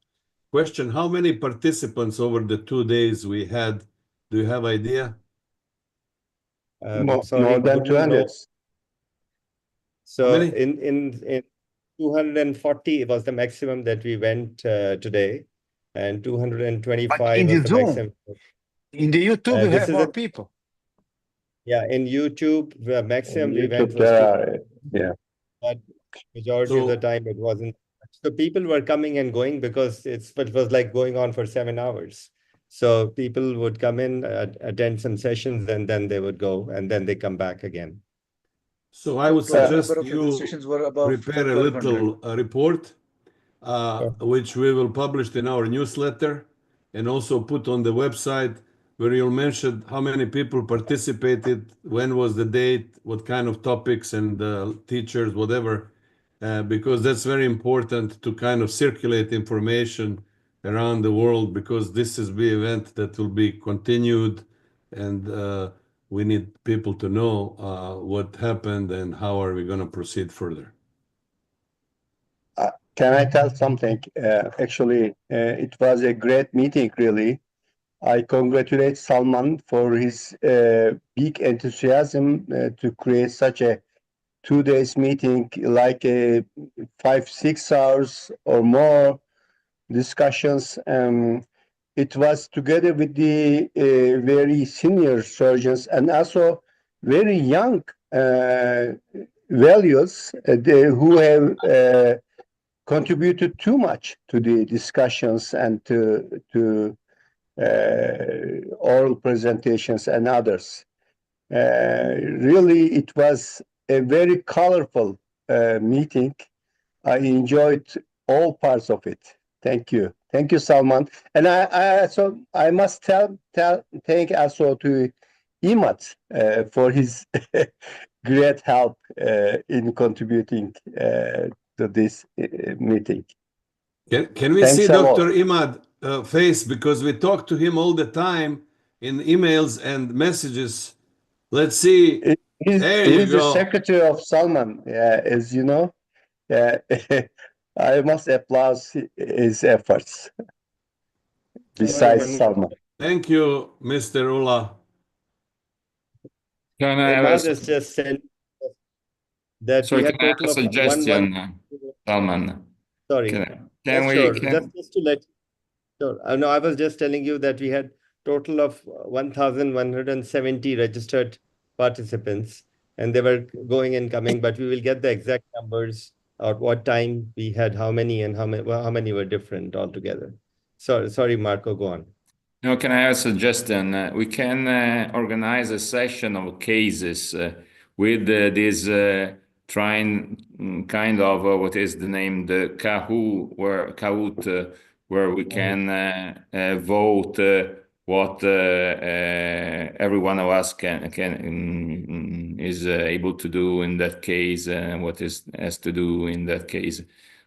Question, how many participants over the 2 days we had? Do you have idea? More than 200. So in 240 was the maximum that we went today, and 225 but in was the the Zoom, maximum. In the YouTube, you have more people. Yeah, in YouTube, the maximum we went was but majority of the time it wasn't. So people were coming and going because it was like going on for 7 hours. So people would come in, attend some sessions, and then they would go, and then they come back again. So I would suggest you were prepare a little report, which we will publish in our newsletter, and also put on the website, where you'll mention how many people participated, when was the date, what kind of topics, and teachers, whatever, because that's very important to kind of circulate information around the world, because this is the event that will be continued, and we need people to know what happened and how are we going to proceed further. Can I tell something? Actually, it was a great meeting, really. I congratulate Salman for his big enthusiasm to create such a 2 days meeting, like 5-6 hours or more discussions. It was together with the very senior surgeons and also very young values who have contributed too much to the discussions and to oral presentations and others. Really, it was a very colorful meeting. I enjoyed all parts of it. Thank you. Thank you, Salman. And I must thank also to Imad for his great help in contributing to this meeting. Can we see Dr. Imad face, because we talk to him all the time in emails and messages. Let's see. He's the secretary of Salman, as you know. I must applaud his efforts. Besides Salman. Thank you, Mr. Ullah. Can I have Imad has just said that sorry, we had can I have a total of suggestion, Salman? Sorry. Can Yes, we sure. can Just to let sure. No, I was just telling you that we had total of 1,170 registered participants, and they were going and coming, but we will get the exact numbers at what time we had how many and how many were different altogether. Sorry, Marco, go on. No, can I have a suggestion? We can organize a session of cases with this trying kind of what is the name, the Kahoot, where we can vote what every one of us is able to do in that case, what has to do in that case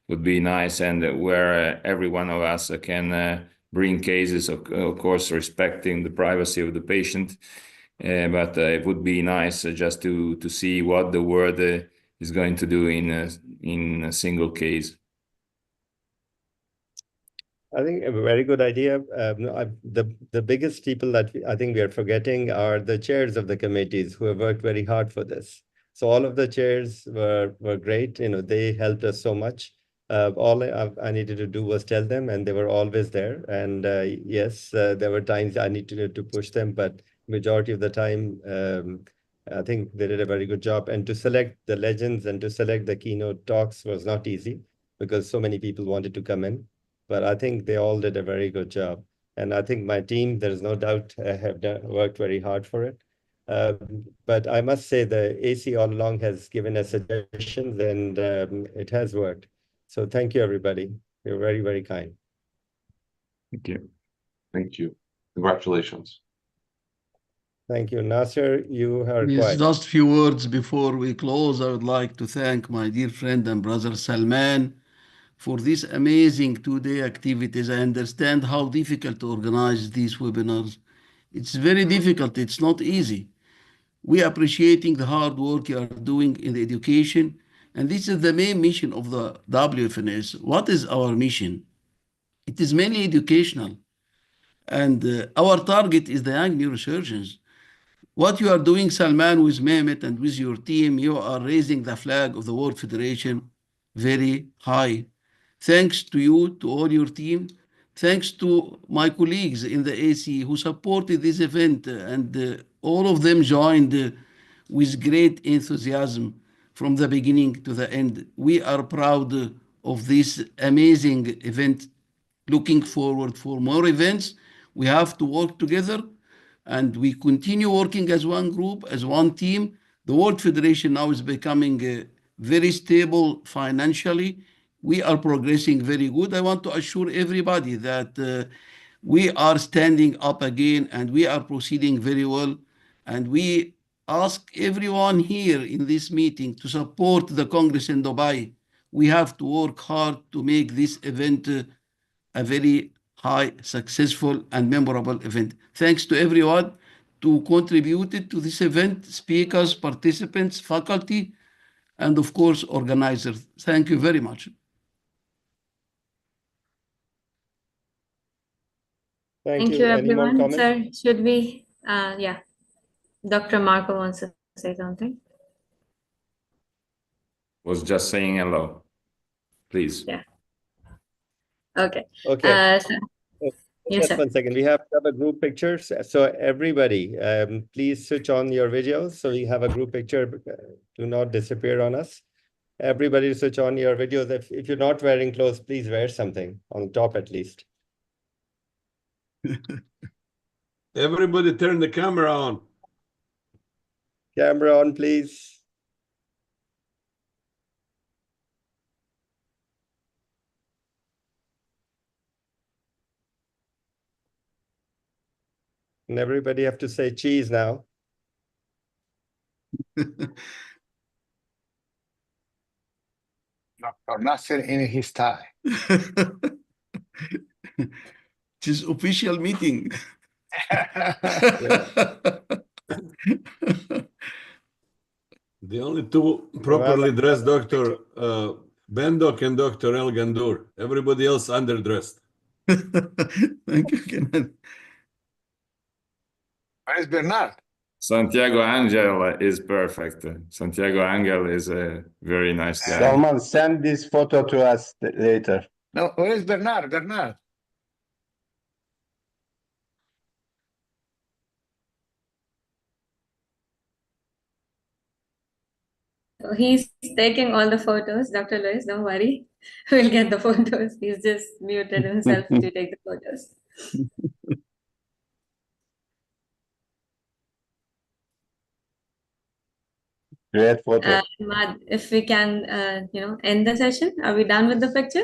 would be nice, and where every one of us can bring cases, of course, respecting the privacy of the patient. But it would be nice just to see what the word is going to do in a single case. I think a very good idea. The biggest people that I think we are forgetting are the chairs of the committees who have worked very hard for this. So all of the chairs were great. They helped us so much. All I needed to do was tell them, and they were always there. And yes, there were times I needed to push them, but majority of the time, I think they did a very good job. And to select the legends and to select the keynote talks was not easy because so many people wanted to come in. But I think they all did a very good job. And I think my team, there's no doubt, have worked very hard for it. But I must say the AC all along has given us suggestions, and it has worked. So thank you, everybody. You're very, very kind. Thank you. Thank you. Congratulations. Thank you. Nasser, you are Yes, quiet. just few words before we close. I would like to thank my dear friend and brother Salman for these amazing two-day activities. I understand how difficult to organize these webinars. It's very difficult. It's not easy. We are appreciating the hard work you are doing in the education. And this is the main mission of the WFNS. What is our mission? It is mainly educational. And our target is the young neurosurgeons. What you are doing, Salman, with Mehmet and with your team, you are raising the flag of the World Federation very high. Thanks to you, to all your team. Thanks to my colleagues in the AC who supported this event, and all of them joined with great enthusiasm from the beginning to the end. We are proud of this amazing event. Looking forward for more events. We have to work together, and we continue working as one group, as one team. The World Federation now is becoming very stable financially. We are progressing very good. I want to assure everybody that we are standing up again, and we are proceeding very well. And we ask everyone here in this meeting to support the Congress in Dubai. We have to work hard to make this event a very high, successful, and memorable event. Thanks to everyone who contributed to this event, speakers, participants, faculty, and of course, organizers. Thank you very much. Thank you, everyone. Sir, should we, yeah, Dr. Marco wants to say something. Was just saying hello, please. Yeah. Okay. Okay. Yes, Just sir. 1 second. We have a group picture. So everybody, please switch on your videos so we have a group picture. Do not disappear on us. Everybody switch on your videos. If you're not wearing clothes, please wear something on top at least. Everybody turn the camera on. Camera on, please. And everybody have to say cheese now. Dr. Nasser in his tie. It is official meeting. The only two properly dressed doctor Bendok and Dr. El Gandour. Everybody else underdressed. Thank you, Kenan. Where's Bernard? Santiago Angel is perfect. Santiago Angel is a very nice guy. Salman, send this photo to us later. No, where's Bernard? Bernard. So he's taking all the photos, Dr. Lewis, don't worry. We'll get the photos. He's just muted himself to take the photos. Great photo. Mad, if we can, end the session. Are we done with the picture?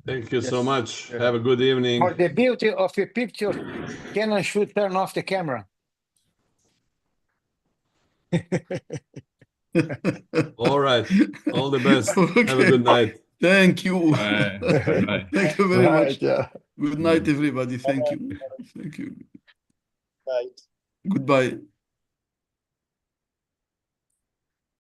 Thank you so much. Have a good evening. For the beauty of your picture, Kenan should turn off the camera. All right. All the best. Okay. Have a good night. Thank you. Bye. Bye. Thank you very Right, much. yeah. Good night, everybody. Thank you. Thank you. Right. Goodbye.